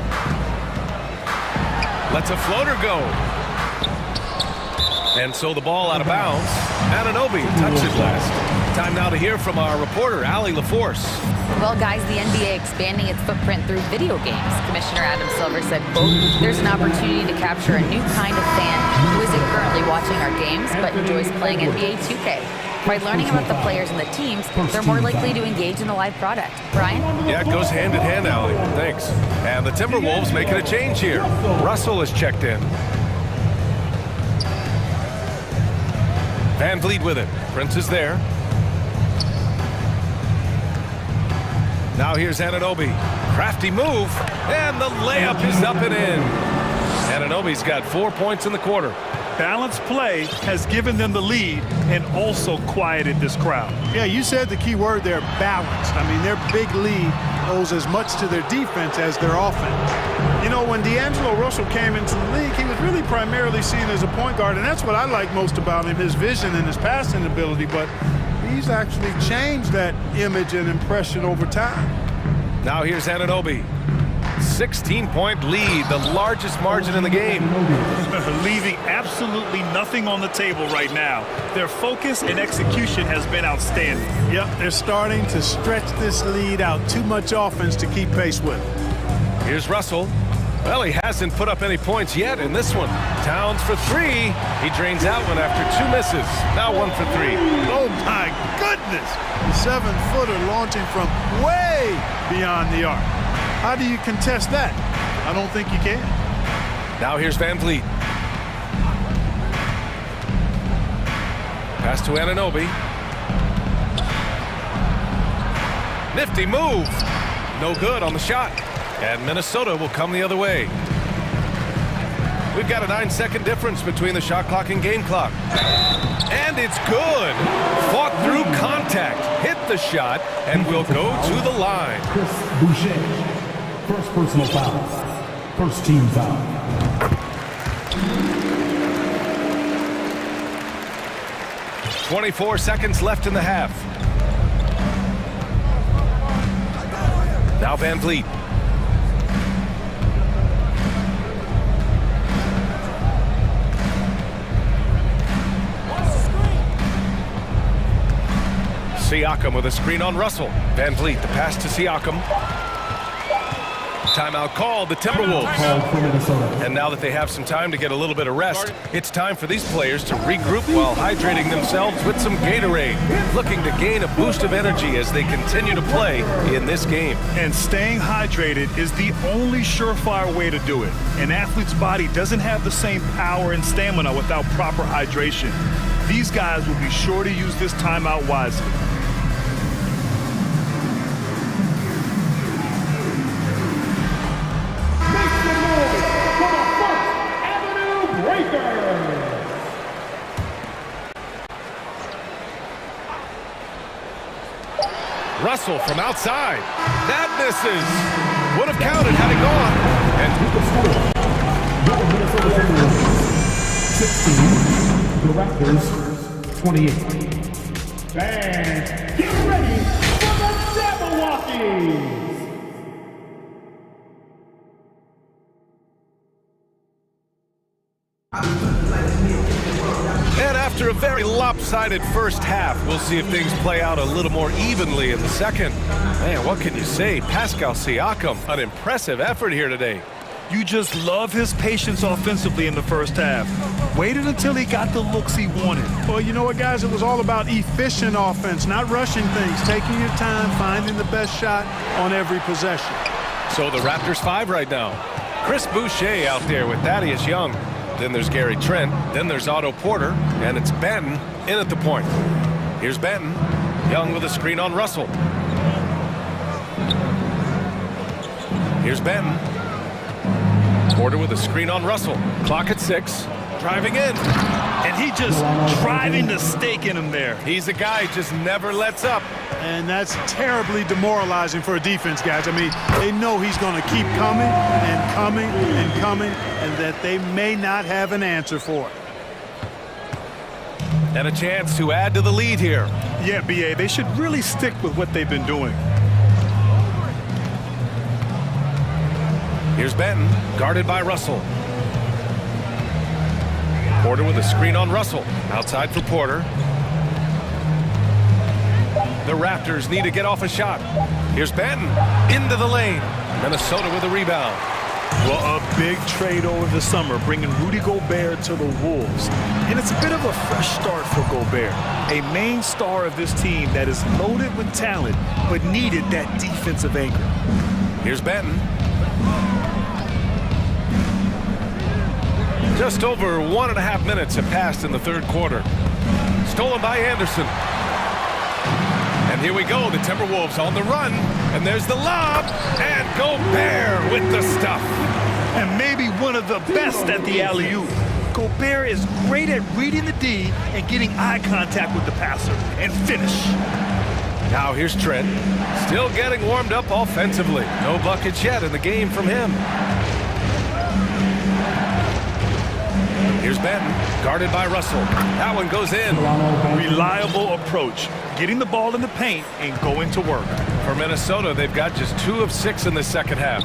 [SPEAKER 1] Lets a floater go. And so the ball out of bounds. Anunoby touched it last. Time now to hear from our reporter, Allie LaForce.
[SPEAKER 4] Well, guys, the NBA expanding its footprint through video games. Commissioner Adam Silver said, quote, there's an opportunity to capture a new kind of fan who isn't currently watching our games but enjoys playing NBA 2K. By learning about the players and the teams, they're more likely to engage in the live product. Brian?
[SPEAKER 1] Yeah, it goes hand in hand, Allie. Thanks. And the Timberwolves making a change here. Russell is checked in. Van Vliet with it. Prince is there. Now here's Anunoby. Crafty move. And the layup is up and in. Anunoby's got 4 points in the quarter.
[SPEAKER 2] Balanced play has given them the lead and also quieted this crowd.
[SPEAKER 8] Yeah, you said the key word there, balanced. I mean, their big lead owes as much to their defense as their offense. You know, when D'Angelo Russell came into the league, he was really primarily seen as a point guard, and that's what I like most about him, his vision and his passing ability, but he's actually changed that image and impression over time.
[SPEAKER 1] Now here's Anunoby. 16-point lead, the largest margin in the game.
[SPEAKER 2] Leaving absolutely nothing on the table right now. Their focus and execution has been outstanding.
[SPEAKER 8] Yep, they're starting to stretch this lead out. Too much offense to keep pace with.
[SPEAKER 1] Here's Russell. Well, he hasn't put up any points yet in this one. Towns for three. He drains that one after 2 misses. Now 1 for 3.
[SPEAKER 8] Oh, my goodness. The 7-footer launching from way beyond the arc. How do you contest that? I don't think you can.
[SPEAKER 1] Now here's Van Vliet. Pass to Anunoby. Nifty move. No good on the shot. And Minnesota will come the other way. We've got a 9-second difference between the shot clock and game clock. And it's good. Fought through contact. Hit the shot and will go to the line.
[SPEAKER 5] Chris Boucher. First personal foul. First team foul.
[SPEAKER 1] .24 seconds left in the half. Now Van Vliet. Siakam with a screen on Russell. Van Vliet, the pass to Siakam. Timeout called, the Timberwolves. And now that they have some time to get a little bit of rest, it's time for these players to regroup while hydrating themselves with some Gatorade, looking to gain a boost of energy as they continue to play in this game.
[SPEAKER 2] And staying hydrated is the only surefire way to do it. An athlete's body doesn't have the same power and stamina without proper hydration. These guys will be sure to use this timeout wisely.
[SPEAKER 1] Russell from outside. That misses. Would have counted had it gone. And
[SPEAKER 5] 16, the Raptors 28. And get ready for the Jabberwockies!
[SPEAKER 1] And after a very lopsided first half, we'll see if things play out a little more evenly in the second. Man, what can you say? Pascal Siakam, an impressive effort here today.
[SPEAKER 2] You just love his patience offensively in the first half. Waited until he got the looks he wanted.
[SPEAKER 8] Well, you know what, guys? It was all about efficient offense, not rushing things, taking your time, finding the best shot on every possession.
[SPEAKER 1] So the Raptors 5 right now. Chris Boucher out there with Thaddeus Young. Then there's Gary Trent. Then there's Otto Porter. And it's Benton in at the point. Here's Benton. Young with a screen on Russell. Here's Benton. Porter with a screen on Russell. Clock at 6. Driving in.
[SPEAKER 2] And he just driving the stake in him there.
[SPEAKER 1] He's a guy who just never lets up.
[SPEAKER 8] And that's terribly demoralizing for a defense, guys. I mean, they know he's going to keep coming and coming and coming, and that they may not have an answer for it.
[SPEAKER 1] And a chance to add to the lead here.
[SPEAKER 2] Yeah, BA, they should really stick with what they've been doing.
[SPEAKER 1] Here's Benton, guarded by Russell. Porter with a screen on Russell. Outside for Porter. The Raptors need to get off a shot. Here's Benton into the lane. Minnesota with a rebound.
[SPEAKER 2] Well, a big trade over the summer, bringing Rudy Gobert to the Wolves. And it's a bit of a fresh start for Gobert, a main star of this team that is loaded with talent, but needed that defensive anchor.
[SPEAKER 1] Here's Benton. Just over 1.5 minutes have passed in the third quarter. Stolen by Anderson. And here we go, the Timberwolves on the run. And there's the lob. And Gobert with the stuff.
[SPEAKER 2] And maybe one of the best at the alley-oop. Gobert is great at reading the D and getting eye contact with the passer and finish.
[SPEAKER 1] Now here's Trent. Still getting warmed up offensively. No buckets yet in the game from him. Here's Benton, guarded by Russell. That one goes in.
[SPEAKER 2] Reliable approach, getting the ball in the paint and going to work.
[SPEAKER 1] For Minnesota, they've got just 2 of 6 in the second half.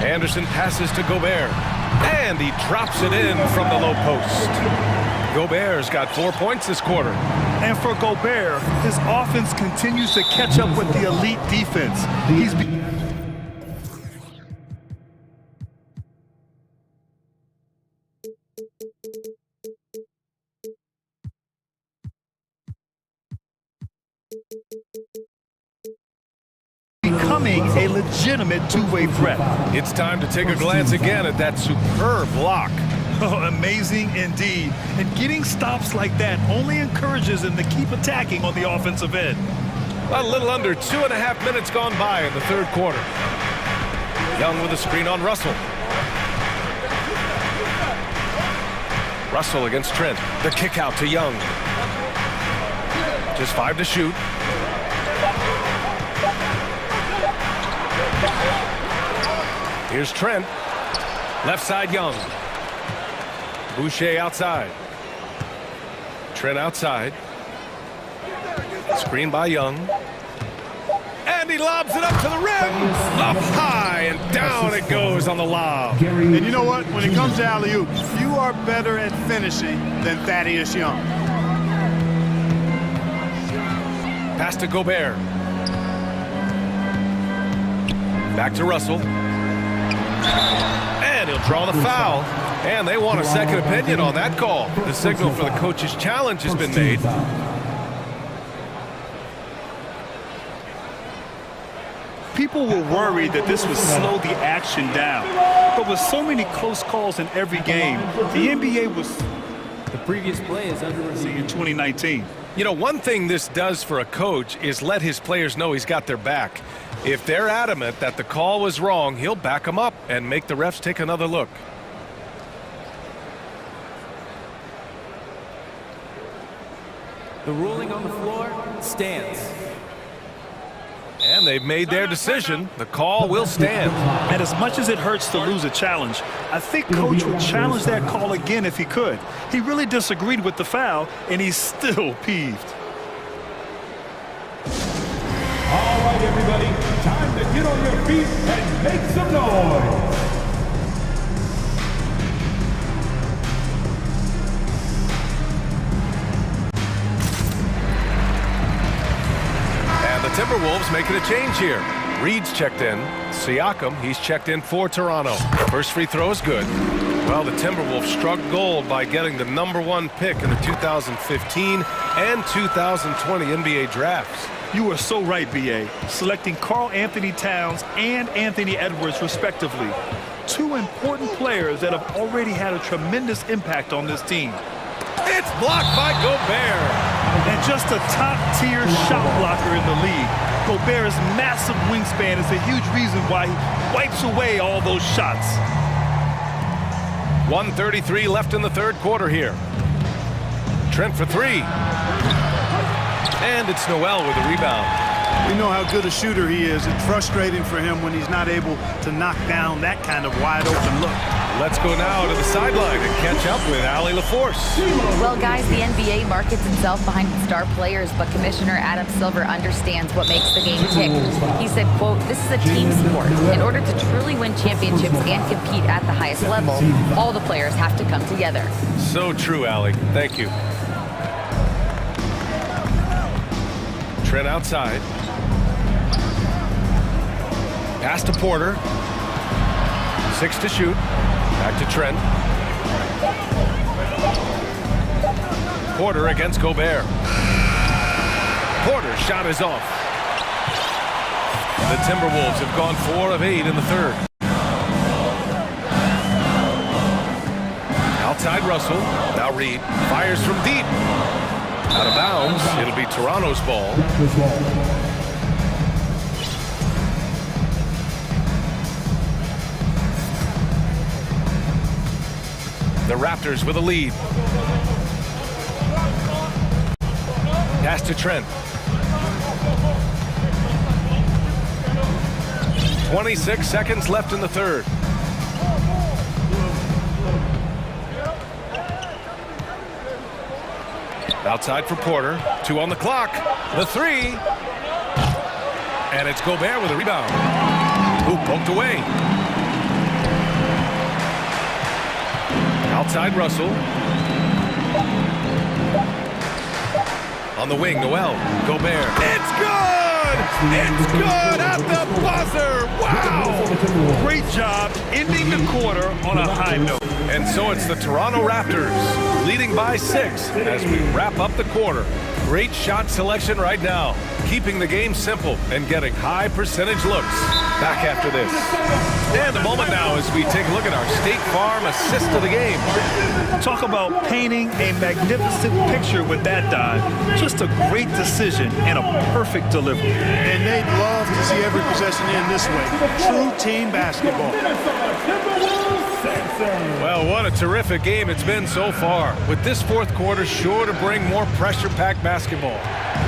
[SPEAKER 1] Anderson passes to Gobert, and he drops it in from the low post. Gobert's got 4 points this quarter.
[SPEAKER 2] And for Gobert, his offense continues to catch up with the elite defense. He's becoming a legitimate two-way threat.
[SPEAKER 1] It's time to take a glance again at that superb block.
[SPEAKER 2] Oh, amazing indeed. And getting stops like that only encourages him to keep attacking on the offensive end.
[SPEAKER 1] A little under 2.5 minutes gone by in the third quarter. Young with a screen on Russell. Russell against Trent. The kick out to Young. Just 5 to shoot. Here's Trent. Left side Young. Boucher outside. Trent outside. Screen by Young. And he lobs it up to the rim. Up high and down it goes on the lob.
[SPEAKER 8] And you know what? When it comes to alley-oop, you are better at finishing than Thaddeus Young.
[SPEAKER 1] Pass to Gobert. Back to Russell. And he'll draw the foul. And they want a second opinion on that call. The signal for the coach's challenge has been made.
[SPEAKER 2] People were worried that this would slow the action down. But with so many close calls in every game, the NBA was...
[SPEAKER 12] The previous play is under review.
[SPEAKER 2] In 2019.
[SPEAKER 1] You know, one thing this does for a coach is let his players know he's got their back. If they're adamant that the call was wrong, he'll back them up and make the refs take another look.
[SPEAKER 12] The ruling on the floor stands.
[SPEAKER 1] And they've made their decision. The call will stand.
[SPEAKER 2] And as much as it hurts to lose a challenge, I think Coach would challenge that call again if he could. He really disagreed with the foul, and he's still peeved.
[SPEAKER 5] All right, everybody, time to get on your feet and make some noise.
[SPEAKER 1] The Timberwolves making a change here. Reed's checked in. Siakam, he's checked in for Toronto. First free throw is good. Well, the Timberwolves struck gold by getting the #1 pick in the 2015 and 2020 NBA drafts.
[SPEAKER 2] You are so right, B.A. Selecting Karl Anthony Towns and Anthony Edwards, respectively. Two important players that have already had a tremendous impact on this team.
[SPEAKER 1] It's blocked by Gobert.
[SPEAKER 2] And just a top-tier shot blocker in the league. Gobert's massive wingspan is a huge reason why he wipes away all those shots.
[SPEAKER 1] 1:33 left in the third quarter here. Trent for three. And it's Noel with the rebound.
[SPEAKER 8] We know how good a shooter he is. It's frustrating for him when he's not able to knock down that kind of wide open look.
[SPEAKER 1] Let's go now to the sideline and catch up with Allie LaForce.
[SPEAKER 4] Well, guys, the NBA markets itself behind its star players, but Commissioner Adam Silver understands what makes the game tick. He said, quote, "This is a team sport. In order to truly win championships and compete at the highest level, all the players have to come together."
[SPEAKER 1] So true, Allie. Thank you. Trent outside. Pass to Porter. 6 to shoot. Back to Trent. Porter against Gobert. Porter's shot is off. The Timberwolves have gone 4 of 8 in the third. Outside Russell. Now Reed fires from deep. Out of bounds. It'll be Toronto's ball. The Raptors with a lead. Pass to Trent. 26 seconds left in the third. Outside for Porter. 2 on the clock. The three. And it's Gobert with a rebound. Who poked away. Outside Russell. On the wing, Noel. Gobert. It's good! It's good at the buzzer! Wow!
[SPEAKER 2] Great job ending the quarter on a high note.
[SPEAKER 1] And so it's the Toronto Raptors leading by 6 as we wrap up the quarter. Great shot selection right now, keeping the game simple and getting high percentage looks. Back after this. And a moment now as we take a look at our State Farm assist of the game.
[SPEAKER 2] Talk about painting a magnificent picture with that dive. Just a great decision and a perfect delivery.
[SPEAKER 8] And they'd love to see every possession end this way. True team basketball.
[SPEAKER 1] Well, what a terrific game it's been so far. With this fourth quarter sure to bring more pressure-packed basketball.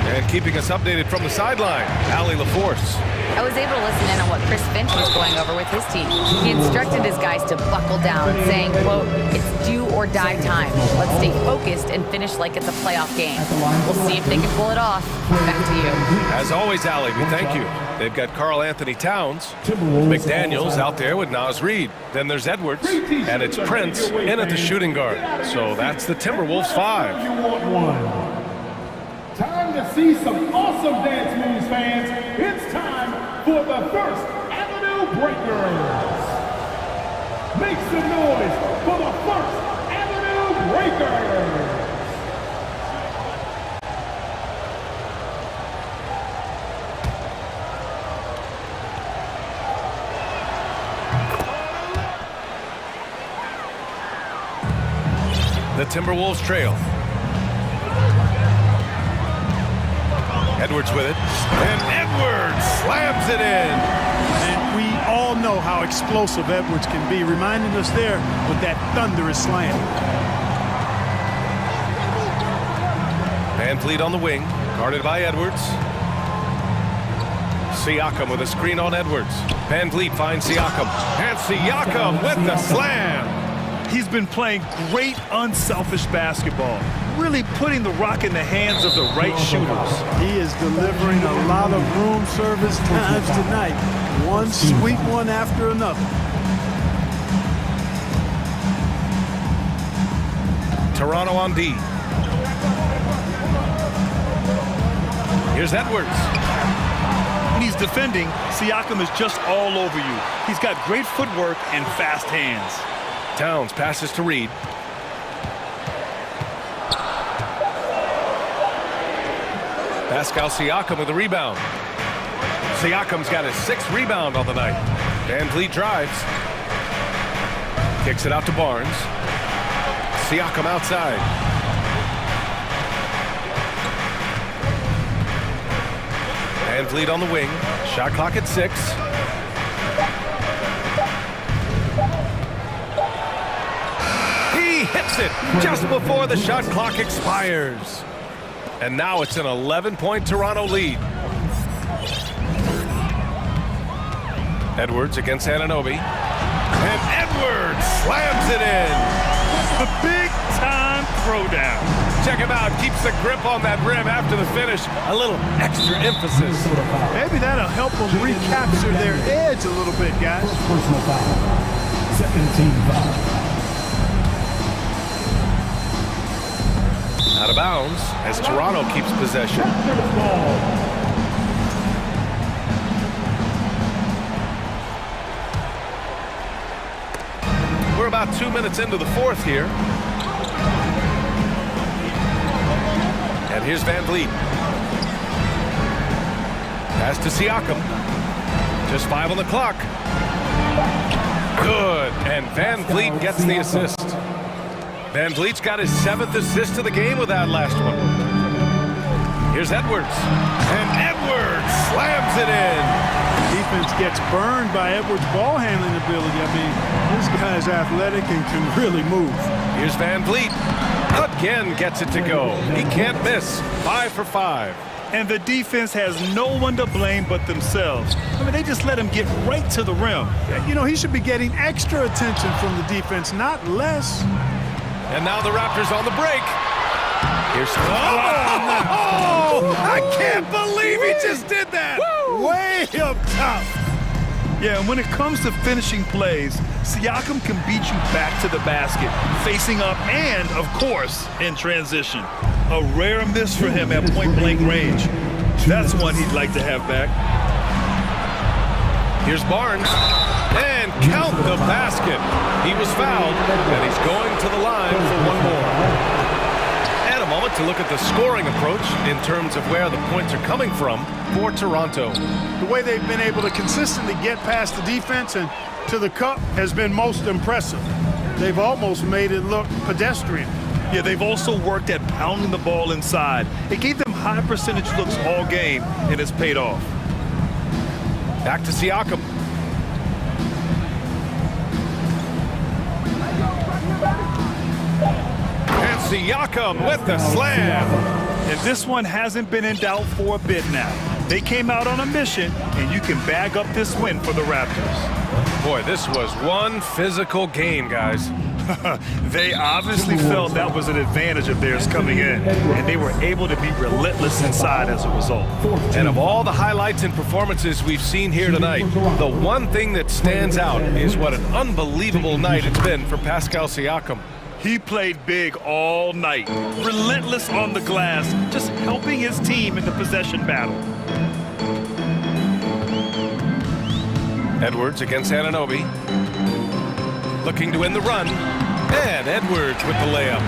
[SPEAKER 1] And keeping us updated from the sideline, Allie LaForce.
[SPEAKER 4] I was able to listen in on what Chris Finch was going over with his team. He instructed his guys to buckle down, saying, quote, "It's do or die time. Let's stay focused and finish like it's a playoff game. We'll see if they can pull it off." Back to you.
[SPEAKER 1] As always, Allie, we thank you. They've got Karl Anthony Towns, McDaniels out there with Naz Reid. Then there's Edwards, and it's Prince in at the shooting guard. So that's the Timberwolves 5.
[SPEAKER 5] Time to see some awesome dance moves, fans. It's time for the First Avenue Breakers. Make some noise for the First Avenue Breakers.
[SPEAKER 1] The Timberwolves trail. Edwards with it. And Edwards slams it in.
[SPEAKER 8] And we all know how explosive Edwards can be, reminding us there with that thunderous slam.
[SPEAKER 1] Van Vliet on the wing, guarded by Edwards. Siakam with a screen on Edwards. Van Vliet finds Siakam. And Siakam with the slam.
[SPEAKER 2] He's been playing great unselfish basketball, really putting the rock in the hands of the right shooters.
[SPEAKER 8] He is delivering a lot of room service times tonight. One sweet one after another.
[SPEAKER 1] Toronto on D. Here's Edwards.
[SPEAKER 2] When he's defending, Siakam is just all over you. He's got great footwork and fast hands.
[SPEAKER 1] Towns passes to Reed. Pascal Siakam with the rebound. Siakam's got his 6th rebound on the night. Van Vliet drives. Kicks it out to Barnes. Siakam outside. Van Vliet on the wing. Shot clock at 6. He hits it just before the shot clock expires. And now it's an 11-point Toronto lead. Edwards against Anunoby. And Edwards slams it in.
[SPEAKER 2] A big-time throwdown.
[SPEAKER 1] Check him out. Keeps the grip on that rim after the finish. A little extra emphasis.
[SPEAKER 8] Maybe that'll help them recapture their edge a little bit, guys.
[SPEAKER 5] Personal foul. Second team foul.
[SPEAKER 1] Out of bounds as Toronto keeps possession. We're about 2 minutes into the 4th here. And here's Van Vliet. Pass to Siakam. Just 5 on the clock. Good. And Van Vliet gets the assist. Van Vliet's got his 7th assist of the game with that last one. Here's Edwards. And Edwards slams it in.
[SPEAKER 8] Defense gets burned by Edwards' ball handling ability. I mean, this guy's athletic and can really move.
[SPEAKER 1] Here's Van Vliet. Again gets it to go. He can't miss. 5 for 5.
[SPEAKER 2] And the defense has no one to blame but themselves. I mean, they just let him get right to the rim.
[SPEAKER 8] You know, he should be getting extra attention from the defense, not less.
[SPEAKER 1] And now the Raptors on the break. Here's oh, I can't believe he just did that.
[SPEAKER 8] Way up top.
[SPEAKER 2] Yeah, and when it comes to finishing plays, Siakam can beat you back to the basket, facing up and, of course, in transition. A rare miss for him at point-blank range. That's one he'd like to have back.
[SPEAKER 1] Here's Barnes. And count the basket. He was fouled, and he's going to the line for one more. And a moment to look at the scoring approach in terms of where the points are coming from for Toronto.
[SPEAKER 8] The way they've been able to consistently get past the defense and to the cup has been most impressive. They've almost made it look pedestrian.
[SPEAKER 2] Yeah, they've also worked at pounding the ball inside. It gave them high percentage looks all game, and it's paid off.
[SPEAKER 1] Back to Siakam. And Siakam with the slam.
[SPEAKER 2] And this one hasn't been in doubt for a bit now. They came out on a mission, and you can bag up this win for the Raptors.
[SPEAKER 1] Boy, this was one physical game, guys.
[SPEAKER 2] They obviously felt that was an advantage of theirs coming in, and they were able to be relentless inside as a result.
[SPEAKER 1] And of all the highlights and performances we've seen here tonight, the one thing that stands out is what an unbelievable night it's been for Pascal Siakam.
[SPEAKER 2] He played big all night, relentless on the glass, just helping his team in the possession battle.
[SPEAKER 1] Edwards against Anunoby. Looking to win the run. And Edwards with the layup.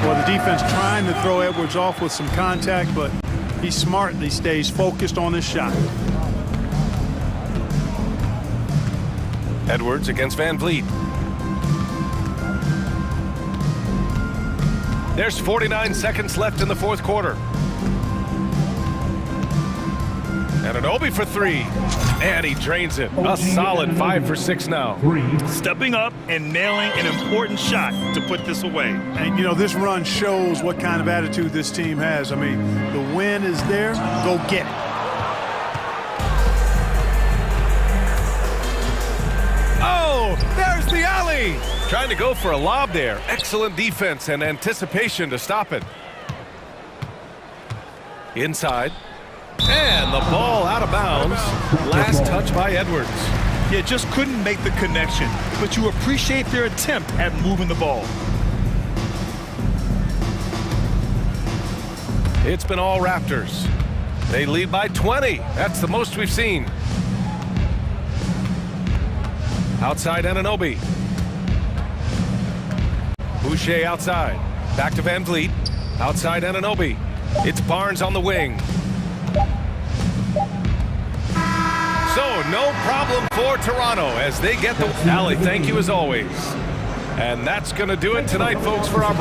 [SPEAKER 8] Well, the defense trying to throw Edwards off with some contact, but he smartly stays focused on his shot.
[SPEAKER 1] Edwards against Van Vliet. There's 49 seconds left in the 4th quarter. Anunoby for 3. And he drains it. A solid 5 for 6 now.
[SPEAKER 2] Stepping up and nailing an important shot to put this away.
[SPEAKER 8] And, you know, this run shows what kind of attitude this team has. I mean, the win is there. Go get it.
[SPEAKER 1] Oh, there's the alley. Trying to go for a lob there. Excellent defense and anticipation to stop it. Inside. And the ball out of bounds. Last touch by Edwards.
[SPEAKER 2] Yeah, just couldn't make the connection, but you appreciate their attempt at moving the ball.
[SPEAKER 1] It's been all Raptors. They lead by 20. That's the most we've seen. Outside Anunoby. Boucher outside. Back to Van Vliet. Outside Anunoby. It's Barnes on the wing. So no problem for Toronto as they get the... Allie, thank you as always. And that's going to do it tonight, folks, for our...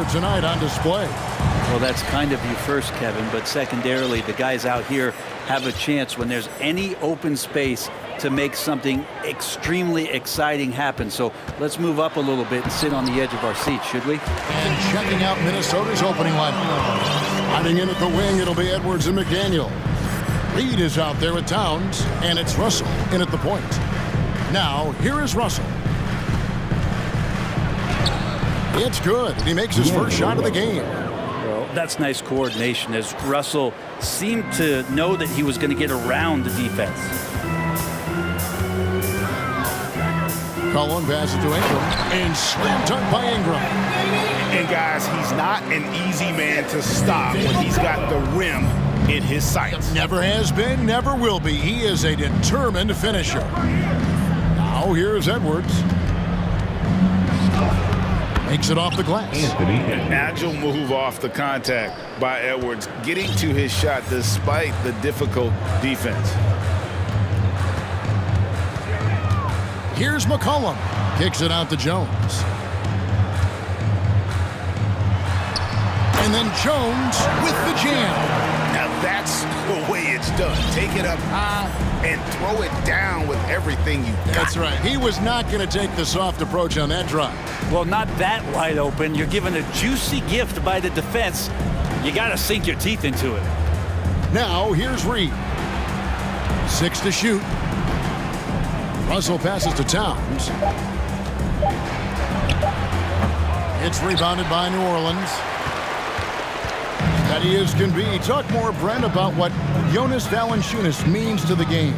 [SPEAKER 6] here tonight on display.
[SPEAKER 11] Well, that's kind of you first, Kevin, but secondarily, the guys out here have a chance when there's any open space to make something extremely exciting happen. So let's move up a little bit and sit on the edge of our seats, should we?
[SPEAKER 6] And checking out Minnesota's opening lineup. Hiding in at the wing, it'll be Edwards and McDaniel. Reed is out there with Towns, and it's Russell in at the point. Now, here is Russell. It's good. He makes his first shot of the game.
[SPEAKER 11] Well, that's nice coordination as Russell seemed to know that he was going to get around the defense.
[SPEAKER 6] Cullen passes to Ingram, and slam dunk by Ingram.
[SPEAKER 10] And guys, he's not an easy man to stop when he's got the rim in his sights.
[SPEAKER 6] Never has been, never will be. He is a determined finisher. Now here's Edwards. Makes it off the glass.
[SPEAKER 10] An agile move off the contact by Edwards, getting to his shot despite the difficult defense.
[SPEAKER 6] Here's McCollum. Kicks it out to Jones. And then Jones with the jam.
[SPEAKER 10] Now that's the way it's done. Take it up high and throw it down with everything you got.
[SPEAKER 6] That's right. He was not going to take the soft approach on that drive.
[SPEAKER 11] Well, not that wide open. You're given a juicy gift by the defense. You got to sink your teeth into it.
[SPEAKER 6] Now here's Reed. 6 to shoot. Russell passes to Towns. It's rebounded by New Orleans. Steady as can be. Talk more, Brent, about what Jonas Valanciunas means to the game.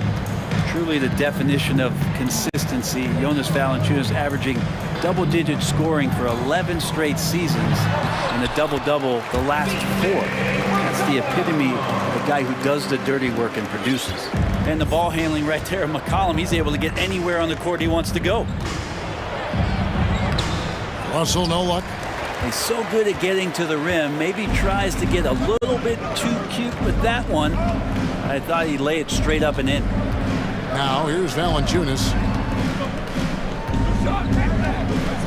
[SPEAKER 11] Truly the definition of consistency. Jonas Valanciunas averaging double-digit scoring for 11 straight seasons and a double-double the last 4. That's the epitome of a guy who does the dirty work and produces. And the ball handling right there, McCollum, he's able to get anywhere on the court he wants to go.
[SPEAKER 6] Russell, no luck.
[SPEAKER 11] He's so good at getting to the rim. Maybe tries to get a little bit too cute with that one. I thought he'd lay it straight up and in.
[SPEAKER 6] Now here's Valanciunas.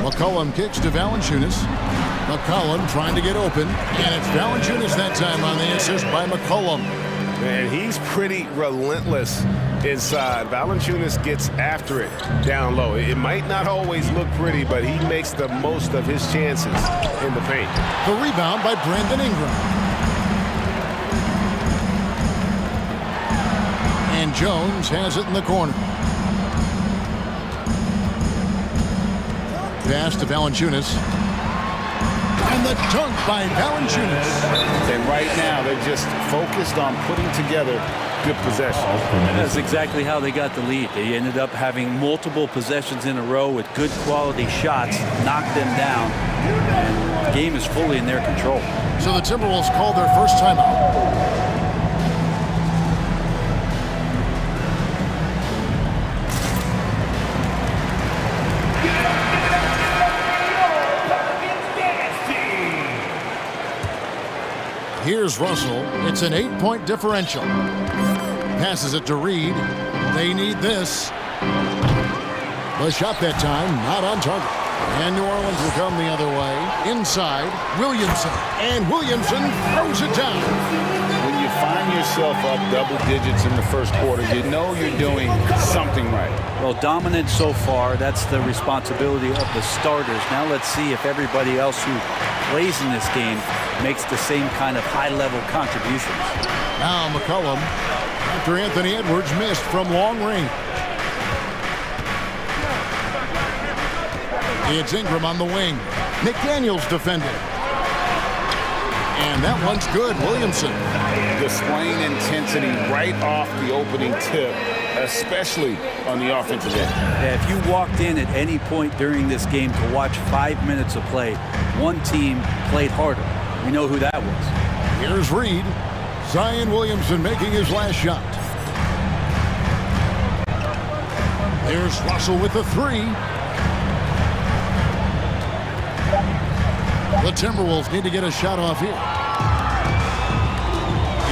[SPEAKER 6] McCollum kicks to Valanciunas. McCollum trying to get open, and it's Valanciunas that time on the assist by McCollum.
[SPEAKER 1] Man, he's pretty relentless inside. Valanciunas gets after it down low. It might not always look pretty, but he makes the most of his chances in the paint.
[SPEAKER 6] The rebound by Brandon Ingram. And Jones has it in the corner. Pass to Valanciunas. And the dunk by Valanciunas.
[SPEAKER 7] And right now, they're just focused on putting together good possession.
[SPEAKER 11] That's exactly how they got the lead. They ended up having multiple possessions in a row with good quality shots, knocked them down, and the game is fully in their control.
[SPEAKER 6] So the Timberwolves called their first timeout. Here's Russell. It's an 8-point differential. Passes it to Reed. They need this. The shot that time, not on target. And New Orleans will come the other way. Inside, Williamson. And Williamson throws it down.
[SPEAKER 7] When you find yourself up double digits in the first quarter, you know you're doing something right.
[SPEAKER 11] Well, dominant so far. That's the responsibility of the starters. Now let's see if everybody else who plays in this game makes the same kind of high-level contributions.
[SPEAKER 6] Now McCollum, after Anthony Edwards missed from long range. It's Ingram on the wing. McDaniel's defended. And that one's good. Williamson.
[SPEAKER 7] Displaying intensity right off the opening tip, especially on the offensive end.
[SPEAKER 11] Yeah, if you walked in at any point during this game to watch 5 minutes of play, one team played harder. We know who that was.
[SPEAKER 6] Here's Reed. Zion Williamson making his last shot. There's Russell with the 3. The Timberwolves need to get a shot off here.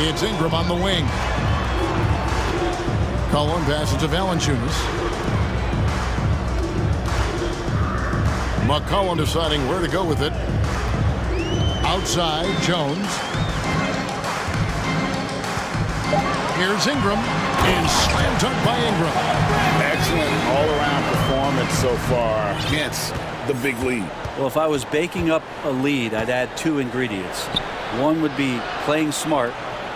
[SPEAKER 6] It's Ingram on the wing. Cullen passes to Valanciunas. McCollum deciding where to go with it. Outside, Jones. Here's Ingram, and slam dunk by Ingram.
[SPEAKER 7] Excellent all-around performance so far against the big lead.
[SPEAKER 11] Well, if I was baking up a lead, I'd add two ingredients. One would be playing smart.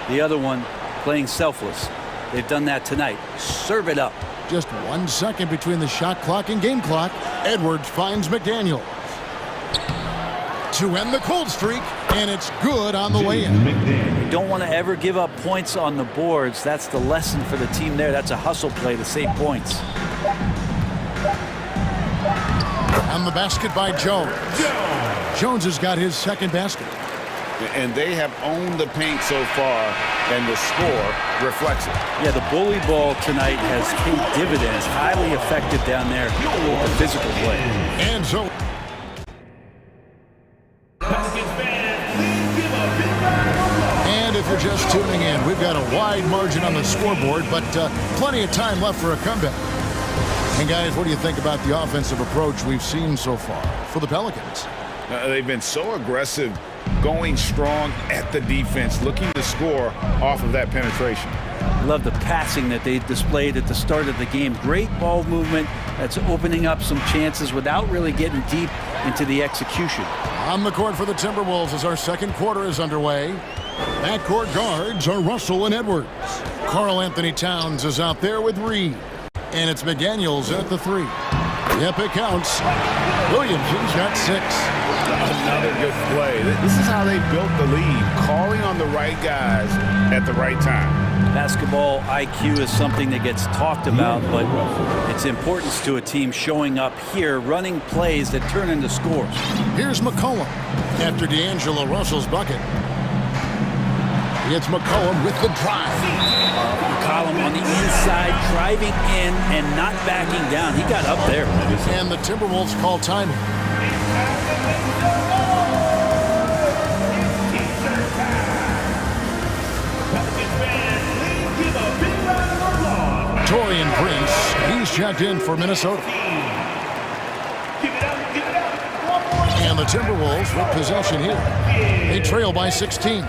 [SPEAKER 11] The other one, playing selfless. They've done that tonight. Serve it up.
[SPEAKER 6] Just 1 second between the shot clock and game clock. Edwards finds McDaniel to end the cold streak, and it's good on the way in.
[SPEAKER 11] You don't want to ever give up points on the boards. That's the lesson for the team there. That's a hustle play to save points.
[SPEAKER 6] On the basket by Jones. Jones has got his second basket.
[SPEAKER 7] And they have owned the paint so far, and the score reflects it.
[SPEAKER 11] Yeah, the bully ball tonight has paid dividends. Highly effective down there with the physical play.
[SPEAKER 6] And so... And if you're just tuning in, we've got a wide margin on the scoreboard, but plenty of time left for a comeback. And guys, what do you think about the offensive approach we've seen so far for the Pelicans?
[SPEAKER 7] They've been so aggressive, going strong at the defense, looking to score off of that penetration.
[SPEAKER 11] Love the passing that they displayed at the start of the game. Great ball movement that's opening up some chances without really getting deep into the execution.
[SPEAKER 6] On the court for the Timberwolves as our second quarter is underway. Backcourt guards are Russell and Edwards. Karl Anthony Towns is out there with Reed. And it's McDaniels at the three. Yep, it counts. Williamson's got 6.
[SPEAKER 7] Another good play. This is how they built the lead, calling on the right guys at the right time.
[SPEAKER 11] Basketball IQ is something that gets talked about, but its importance to a team showing up here, running plays that turn into scores.
[SPEAKER 6] Here's McCollum after D'Angelo Russell's bucket. It's McCollum with the drive.
[SPEAKER 11] McCollum on the inside, driving in and not backing down. He got up there.
[SPEAKER 6] And the Timberwolves call timing. Torian Prince, he's checked in for Minnesota. And the Timberwolves with possession here. They trail by 16.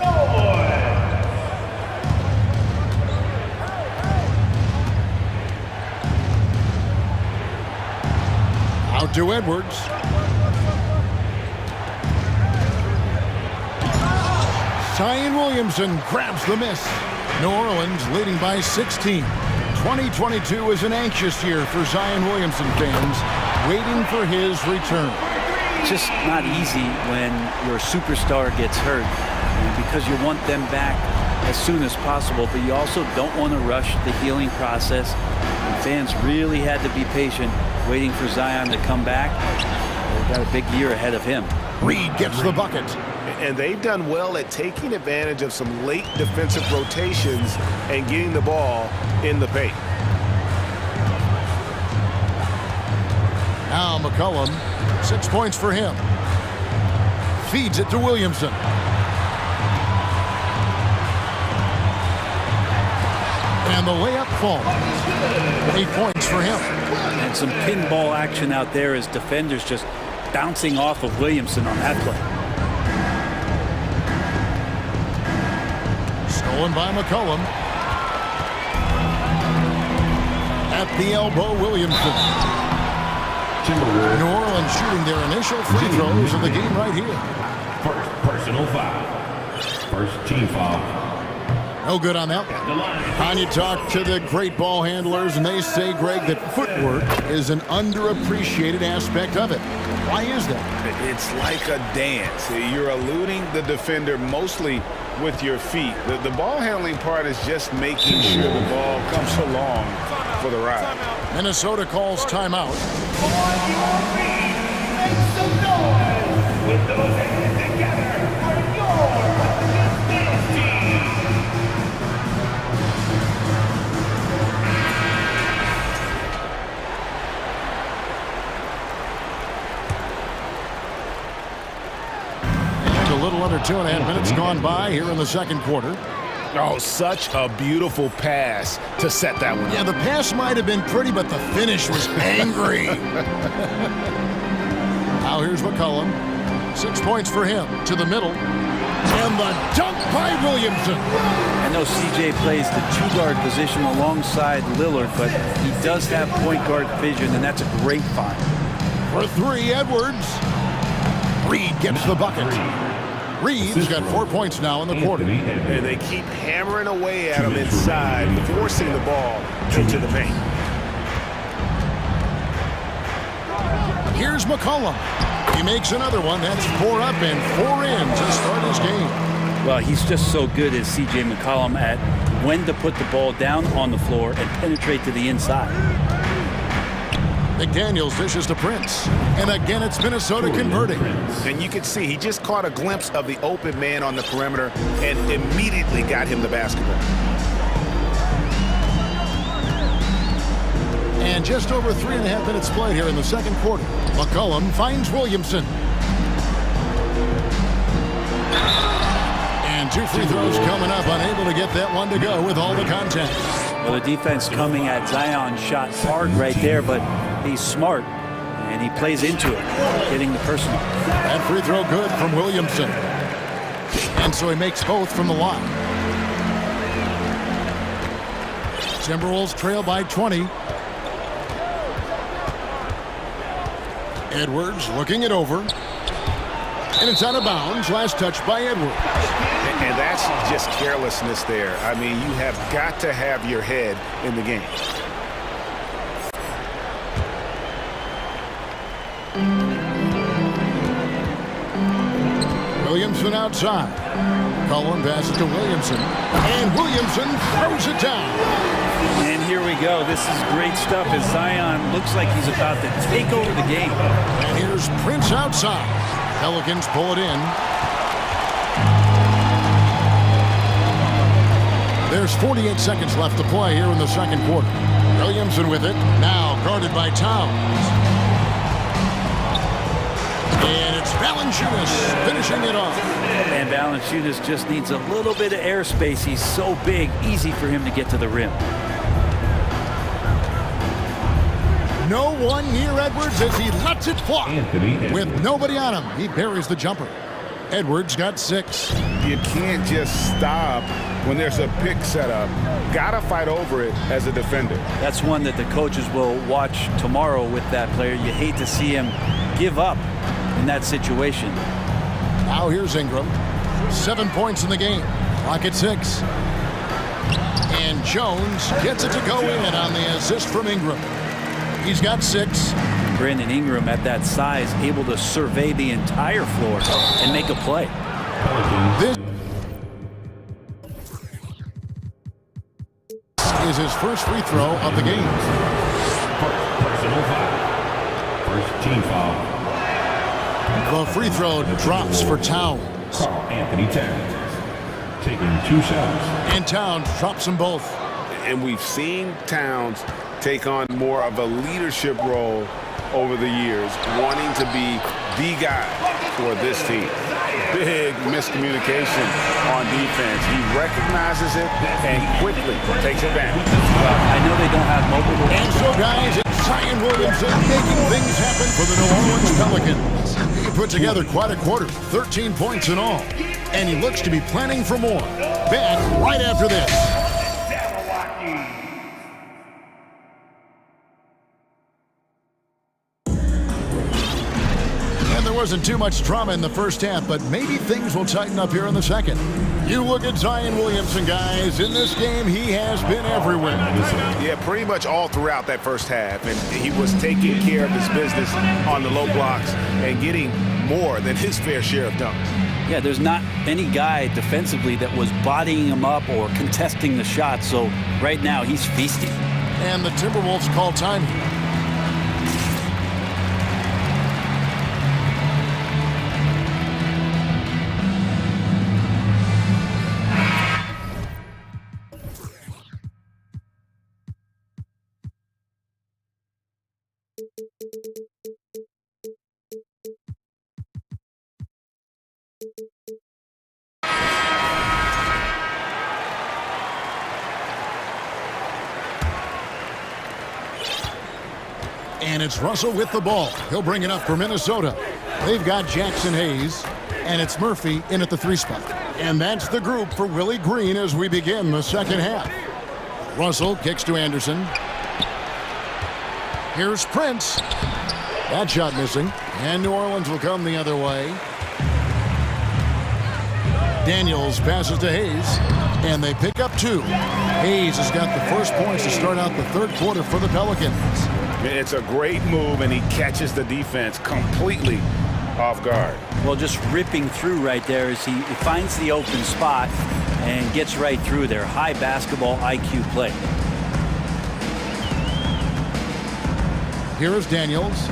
[SPEAKER 6] Out to Edwards. Zion Williamson grabs the miss. New Orleans leading by 16. 2022 is an anxious year for Zion Williamson fans, waiting for his return.
[SPEAKER 11] Just not easy when your superstar gets hurt, because you want them back as soon as possible, but you also don't want to rush the healing process. And fans really had to be patient, waiting for Zion to come back. They've got a big year ahead of him.
[SPEAKER 6] Reed gets the bucket.
[SPEAKER 10] And they've done well at taking advantage of some late defensive rotations and getting the ball in the paint.
[SPEAKER 6] Now McCollum, 6 points for him. Feeds it to Williamson. And the layup falls. 8 points for him.
[SPEAKER 11] And some pinball action out there as defenders just bouncing off of Williamson on that play.
[SPEAKER 6] Stolen by McCollum. At the elbow, Williamson. New Orleans shooting their initial free throws of the game right here.
[SPEAKER 5] First personal foul. First team foul.
[SPEAKER 6] No good on that. And you talk to the great ball handlers, and they say, Greg, that footwork is an underappreciated aspect of it. Why is that?
[SPEAKER 7] It's like a dance. You're eluding the defender mostly with your feet. The ball handling part is just making sure the ball comes along for the ride.
[SPEAKER 6] Minnesota calls timeout.
[SPEAKER 5] On your feet, make some noise with those hands together for your defense team.
[SPEAKER 6] And a little under 2.5 minutes gone by here in the second quarter.
[SPEAKER 7] Oh, such a beautiful pass to set that one.
[SPEAKER 6] Yeah, the pass might have been pretty, but the finish was angry. Now here's McCollum. 6 points for him. To the middle. And the dunk by Williamson.
[SPEAKER 11] I know CJ plays the two-guard position alongside Lillard, but he does have point guard vision, and that's a great find.
[SPEAKER 6] For three, Edwards. Reed gets the bucket. Reed's got 4 points now in the quarter.
[SPEAKER 10] And they keep hammering away at him inside, forcing the ball into the paint.
[SPEAKER 6] Here's McCollum. He makes another one. That's 4 up and 4 in to start his game.
[SPEAKER 11] Well, he's just so good as C.J. McCollum at when to put the ball down on the floor and penetrate to the inside.
[SPEAKER 6] McDaniels dishes to Prince. And again, it's Minnesota converting.
[SPEAKER 10] And you can see he just caught a glimpse of the open man on the perimeter and immediately got him the basketball.
[SPEAKER 6] And just over 3.5 minutes played here in the second quarter. McCollum finds Williamson. And 2 free throws coming up, unable to get that one to go with all the contact.
[SPEAKER 11] Well, the defense coming at Zion's shot hard right there, but he's smart, and he plays into it, getting the personal.
[SPEAKER 6] That free throw good from Williamson. And so he makes both from the line. Timberwolves trail by 20. Edwards looking it over. And it's out of bounds. Last touch by Edwards.
[SPEAKER 10] And that's just carelessness there. I mean, you have got to have your head in the game.
[SPEAKER 6] Williamson outside. Cullen passes to Williamson. And Williamson throws it down.
[SPEAKER 11] And here we go. This is great stuff as Zion looks like he's about to take over the game.
[SPEAKER 6] And here's Prince outside. Pelicans pull it in. There's 48 seconds left to play here in the second quarter. Williamson with it. Now guarded by Towns. And it's Valanciunas finishing it off.
[SPEAKER 11] And Valanciunas just needs a little bit of airspace. He's so big, easy for him to get to the rim.
[SPEAKER 6] No one near Edwards as he lets it fly. With nobody on him, he buries the jumper. Edwards got 6.
[SPEAKER 7] You can't just stop when there's a pick set up. Gotta fight over it as a defender.
[SPEAKER 11] That's one that the coaches will watch tomorrow with that player. You hate to see him give up in that situation.
[SPEAKER 6] Now here's Ingram. 7 points in the game. Clock at 6. And Jones gets it to go in on the assist from Ingram. He's got 6.
[SPEAKER 11] Brandon Ingram at that size, able to survey the entire floor and make a play.
[SPEAKER 6] This is his first free throw of the game.
[SPEAKER 5] Personal foul. First team foul.
[SPEAKER 6] The free throw drops for Towns.
[SPEAKER 5] Carl Anthony Towns taking 2 shots.
[SPEAKER 6] And Towns drops them both.
[SPEAKER 7] And we've seen Towns take on more of a leadership role over the years, wanting to be the guy for this team. Big miscommunication on defense. He recognizes it and quickly takes advantage.
[SPEAKER 11] Well, I know they don't have multiple.
[SPEAKER 6] And so, guys, it's Zion Williamson making things happen for the New Orleans Pelicans. He put together quite a quarter, 13 points in all. And he looks to be planning for more. Back right after this. Wasn't too much drama in the first half, but maybe things will tighten up here in the second. You look at Zion Williamson, guys. In this game, he has been everywhere.
[SPEAKER 10] Yeah, pretty much all throughout that first half. And he was taking care of his business on the low blocks and getting more than his fair share of dunks.
[SPEAKER 11] Yeah, there's not any guy defensively that was bodying him up or contesting the shot. So right now, he's feasting.
[SPEAKER 6] And the Timberwolves call time. And it's Russell with the ball. He'll bring it up for Minnesota. They've got Jackson Hayes. And it's Murphy in at the 3 spot. And that's the group for Willie Green as we begin the second half. Russell kicks to Anderson. Here's Prince. That shot missing. And New Orleans will come the other way. Daniels passes to Hayes. And they pick up 2. Hayes has got the first points to start out the third quarter for the Pelicans.
[SPEAKER 7] It's a great move, and he catches the defense completely off guard.
[SPEAKER 11] Well, just ripping through right there as he finds the open spot and gets right through there. High basketball IQ play.
[SPEAKER 6] Here is Daniels.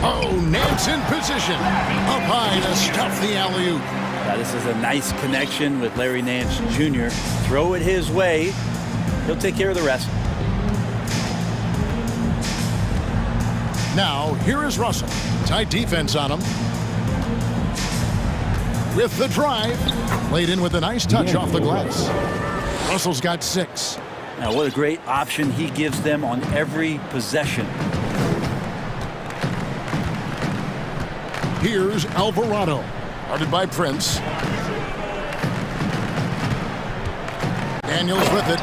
[SPEAKER 6] Oh, Nance in position. Up high to stuff the alley-oop.
[SPEAKER 11] Now, this is a nice connection with Larry Nance Jr. Throw it his way. He'll take care of the rest.
[SPEAKER 6] Now, here is Russell. Tight defense on him. With the drive. Laid in with a nice touch off the glass. Russell's got 6.
[SPEAKER 11] Now, what a great option he gives them on every possession.
[SPEAKER 6] Here's Alvarado. Guarded by Prince. Daniels with it.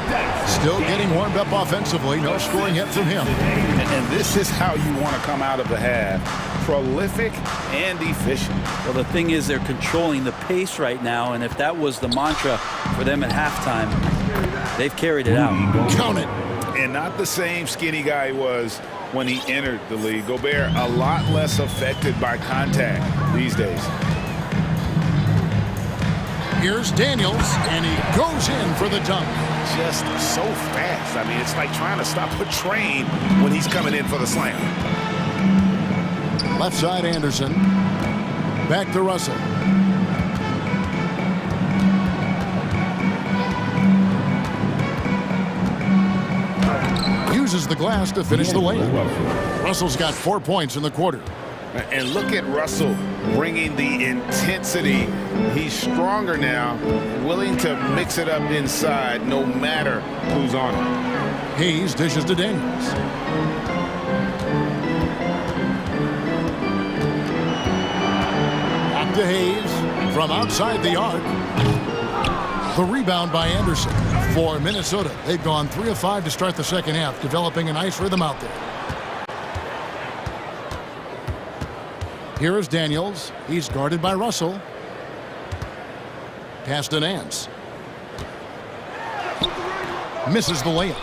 [SPEAKER 6] Still getting warmed up offensively. No scoring yet from him.
[SPEAKER 7] And this is how you want to come out of the half. Prolific and efficient.
[SPEAKER 11] Well, the thing is they're controlling the pace right now, and if that was the mantra for them at halftime, they've carried it out.
[SPEAKER 6] Count it.
[SPEAKER 7] And not the same skinny guy he was when he entered the league. Gobert a lot less affected by contact these days.
[SPEAKER 6] Here's Daniels, and he goes in for the dunk.
[SPEAKER 7] Just so fast. I mean, it's like trying to stop a train when he's coming in for the slam.
[SPEAKER 6] Left side Anderson. Back to Russell. Uses the glass to finish the layup. Russell's got 4 points in the quarter.
[SPEAKER 7] And look at Russell bringing the intensity. He's stronger now, willing to mix it up inside no matter who's on him.
[SPEAKER 6] Hayes dishes to Daniels. Back to Hayes from outside the arc. The rebound by Anderson. For Minnesota, they've gone 3 of 5 to start the second half, developing a nice rhythm out there. Here is Daniels. He's guarded by Russell. Pass to Nance. Misses the layup.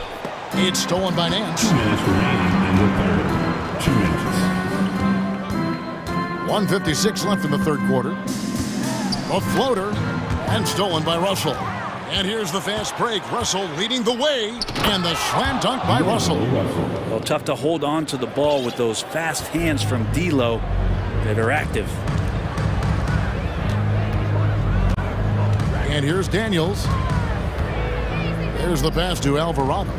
[SPEAKER 6] It's stolen by Nance.
[SPEAKER 5] 2 minutes remaining in the third. 2 minutes.
[SPEAKER 6] 1:56 left in the third quarter. A floater and stolen by Russell. And here's the fast break. Russell leading the way, and the slam dunk by Russell.
[SPEAKER 11] Well, tough to hold on to the ball with those fast hands from D'Lo that are active.
[SPEAKER 6] And here's Daniels. There's the pass to Alvarado.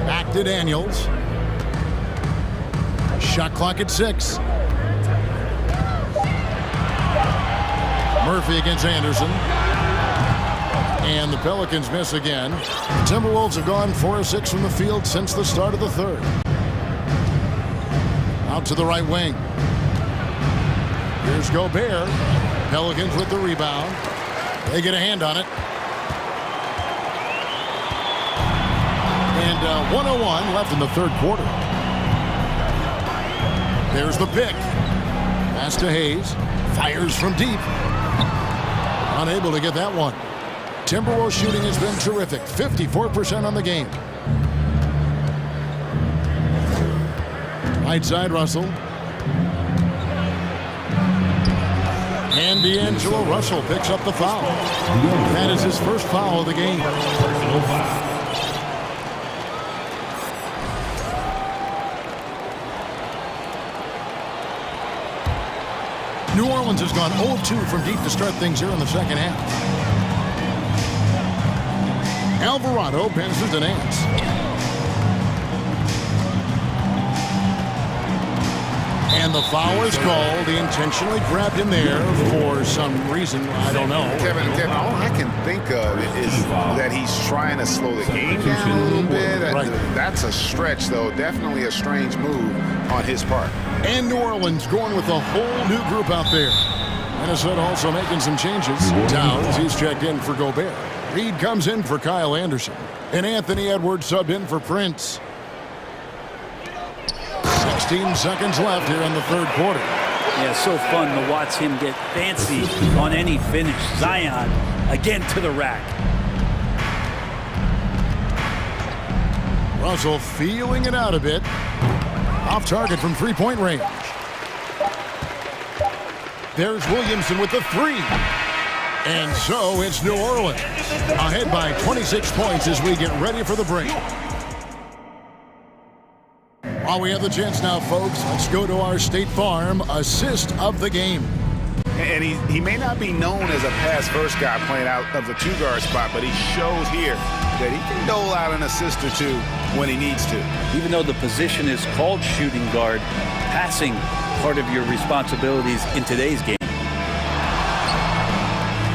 [SPEAKER 6] Back to Daniels. Shot clock at 6. Murphy against Anderson. And the Pelicans miss again. The Timberwolves have gone 4 of 6 from the field since the start of the third. Out to the right wing. Here's Gobert. Pelicans with the rebound. They get a hand on it. And 1:01 left in the third quarter. There's the pick. Pass to Hayes. Fires from deep. Unable to get that one. Timberwolves shooting has been terrific. 54% on the game. Right side Russell. And D'Angelo Russell picks up the foul. That is his first foul of the game. New Orleans has gone 0-2 from deep to start things here in the second half. Alvarado passes to Nance. And the foul is called. He intentionally grabbed him there for some reason. I don't know.
[SPEAKER 10] Kevin, all I can think of is that he's trying to slow the game down a little bit.
[SPEAKER 6] Right.
[SPEAKER 10] That's a stretch, though. Definitely a strange move on his part.
[SPEAKER 6] And New Orleans going with a whole new group out there. Minnesota also making some changes. Towns, he's checked in for Gobert. Reed comes in for Kyle Anderson. And Anthony Edwards subbed in for Prince. 16 seconds left here in the third quarter.
[SPEAKER 11] Yeah, so fun to watch him get fancy on any finish. Zion again to the rack.
[SPEAKER 6] Russell feeling it out a bit. Off target from three-point range. There's Williamson with the three. And so it's New Orleans ahead by 26 points as we get ready for the break. While we have the chance now, folks, let's go to our State Farm assist of the game.
[SPEAKER 10] And he may not be known as a pass-first guy playing out of the two-guard spot, but he shows here that he can dole out an assist or two when he needs to.
[SPEAKER 11] Even though the position is called shooting guard, passing part of your responsibilities in today's game.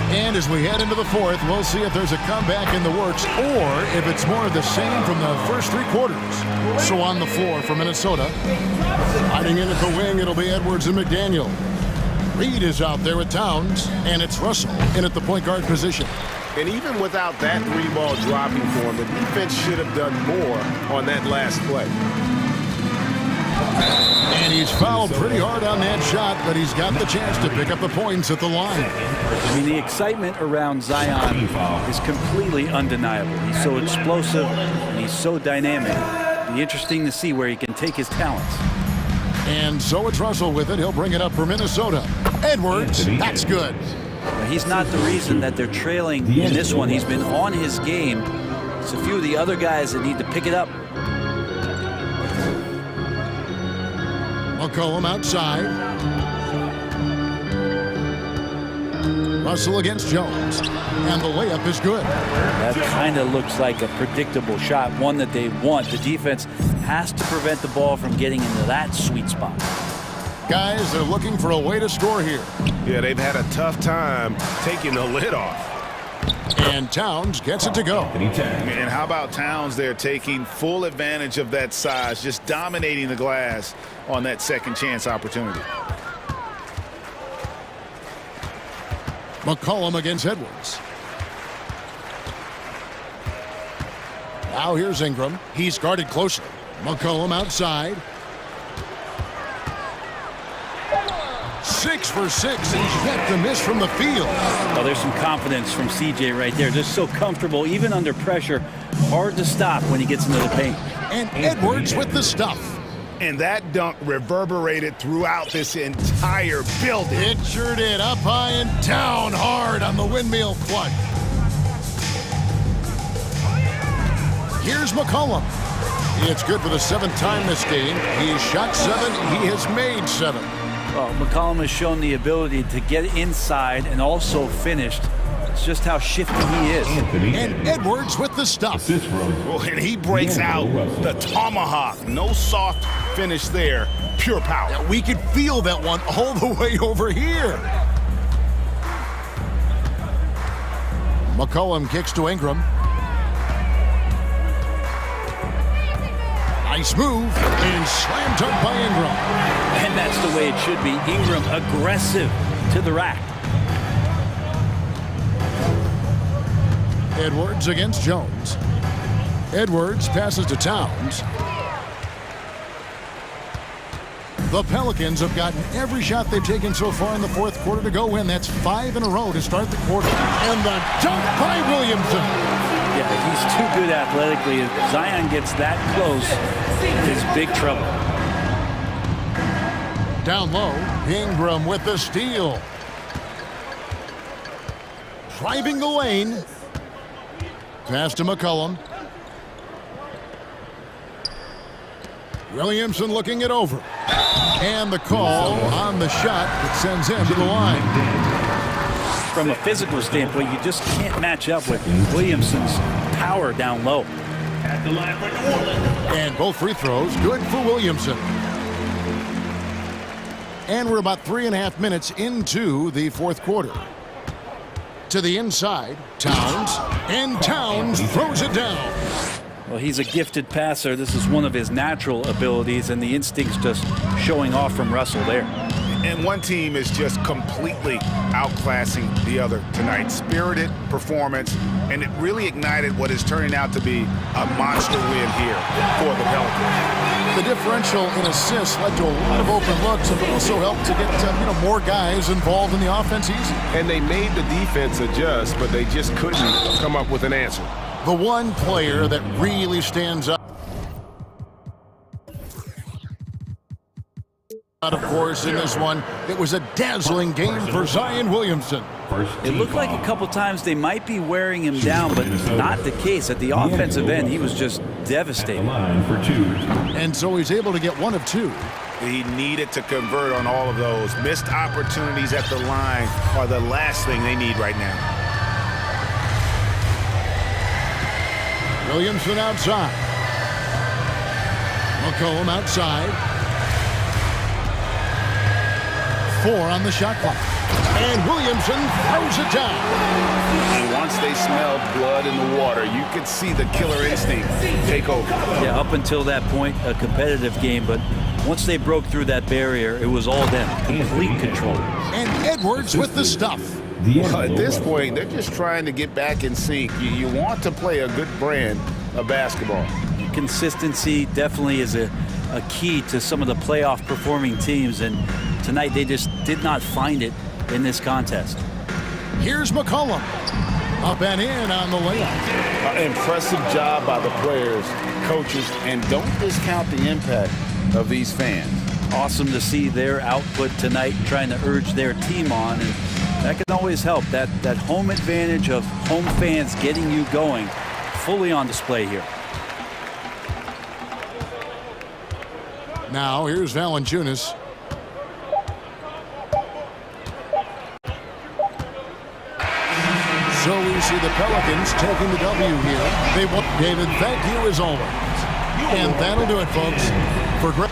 [SPEAKER 6] And as we head into the fourth, we'll see if there's a comeback in the works or if it's more of the same from the first three quarters. So on the floor for Minnesota, hiding in at the wing, it'll be Edwards and McDaniel. Reed is out there with Towns, and it's Russell in at the point guard position.
[SPEAKER 10] And even without that three ball dropping for him, the defense should have done more on that last play.
[SPEAKER 6] And he's fouled pretty hard on that shot, but he's got the chance to pick up the points at the line.
[SPEAKER 11] I mean, the excitement around Zion is completely undeniable. He's so explosive and he's so dynamic. It'll be interesting to see where he can take his talents.
[SPEAKER 6] And so it's Russell with it. He'll bring it up for Minnesota. Edwards, that's good.
[SPEAKER 11] He's not the reason that they're trailing in this one. He's been on his game. It's a few of the other guys that need to pick it up.
[SPEAKER 6] McCollum outside. Russell against Jones. And the layup is good.
[SPEAKER 11] That kind of looks like a predictable shot, one that they want. The defense has to prevent the ball from getting into that sweet spot.
[SPEAKER 6] Guys, they're looking for a way to score here.
[SPEAKER 10] Yeah, they've had a tough time taking the lid off.
[SPEAKER 6] And Towns gets it to go.
[SPEAKER 10] And how about Towns there taking full advantage of that size, just dominating the glass on that second chance opportunity.
[SPEAKER 6] McCollum against Edwards. Now here's Ingram. He's guarded closely. McCollum outside. 6 for 6, and he's yet to miss from the field.
[SPEAKER 11] Well, there's some confidence from CJ right there. Just so comfortable, even under pressure. Hard to stop when he gets into the paint.
[SPEAKER 6] And Edwards with the stuff.
[SPEAKER 10] And that dunk reverberated throughout this entire building.
[SPEAKER 6] It sure did. Up high and down hard on the windmill clutch. Here's McCollum. It's good for the 7th time this game. He's shot 7. He has made 7.
[SPEAKER 11] Well, McCollum has shown the ability to get inside and also finished. It's just how shifty he is.
[SPEAKER 6] And Edwards with the stuff.
[SPEAKER 10] Well, and he breaks out the tomahawk. No soft finish there. Pure power.
[SPEAKER 6] Yeah, we could feel that one all the way over here. McCollum kicks to Ingram. Nice move. And slam dunk by Ingram.
[SPEAKER 11] And that's the way it should be. Ingram aggressive to the rack.
[SPEAKER 6] Edwards against Jones. Edwards passes to Towns. The Pelicans have gotten every shot they've taken so far in the fourth quarter to go in. That's 5 in a row to start the quarter. And the dunk by Williamson.
[SPEAKER 11] Yeah, he's too good athletically. If Zion gets that close, it's big trouble.
[SPEAKER 6] Down low, Ingram with the steal. Driving the lane. Pass to McCollum. Williamson looking it over. And the call on the shot that sends him to the line.
[SPEAKER 11] From a physical standpoint, you just can't match up with Williamson's power down low.
[SPEAKER 6] And both free throws good for Williamson. And we're about 3.5 minutes into the fourth quarter. To the inside, Towns, and Towns throws it down.
[SPEAKER 11] Well, he's a gifted passer. This is one of his natural abilities, and the instinct's just showing off from Russell there.
[SPEAKER 10] And one team is just completely outclassing the other tonight. Spirited performance, and it really ignited what is turning out to be a monster win here for the Pelicans.
[SPEAKER 6] The differential in assists led to a lot of open looks, and also helped to get more guys involved in the offense easy.
[SPEAKER 1] And they made the defense adjust, but they just couldn't come up with an answer.
[SPEAKER 6] The one player that really stands out, of course, in this one, it was a dazzling game for Zion Williamson.
[SPEAKER 11] It looked like a couple times they might be wearing him down, but not the case. At the offensive end, he was just devastating.
[SPEAKER 6] And so he's able to get 1 of 2.
[SPEAKER 10] He needed to convert on all of those. Missed opportunities at the line are the last thing they need right now.
[SPEAKER 6] Williamson outside. McCollum outside. 4 on the shot clock. And Williamson throws it down.
[SPEAKER 10] And once they smelled blood in the water, you could see the killer instinct take over.
[SPEAKER 11] Yeah, up until that point, a competitive game, but once they broke through that barrier, it was all them. Complete control.
[SPEAKER 6] And Edwards with the stuff.
[SPEAKER 10] Well, at this point, they're just trying to get back in sync. You want to play a good brand of basketball.
[SPEAKER 11] Consistency definitely is a key to some of the playoff performing teams, and tonight they just did not find it in this contest.
[SPEAKER 6] Here's McCollum. Up and in on the layup.
[SPEAKER 10] Impressive job by the players, coaches, and don't discount the impact of these fans.
[SPEAKER 11] Awesome to see their output tonight, trying to urge their team on, and that can always help. That home advantage of home fans getting you going, fully on display here.
[SPEAKER 6] Now here's Valanciunas. So we see the Pelicans taking the W here. They want David, thank you as always. And that'll do it, folks, for great.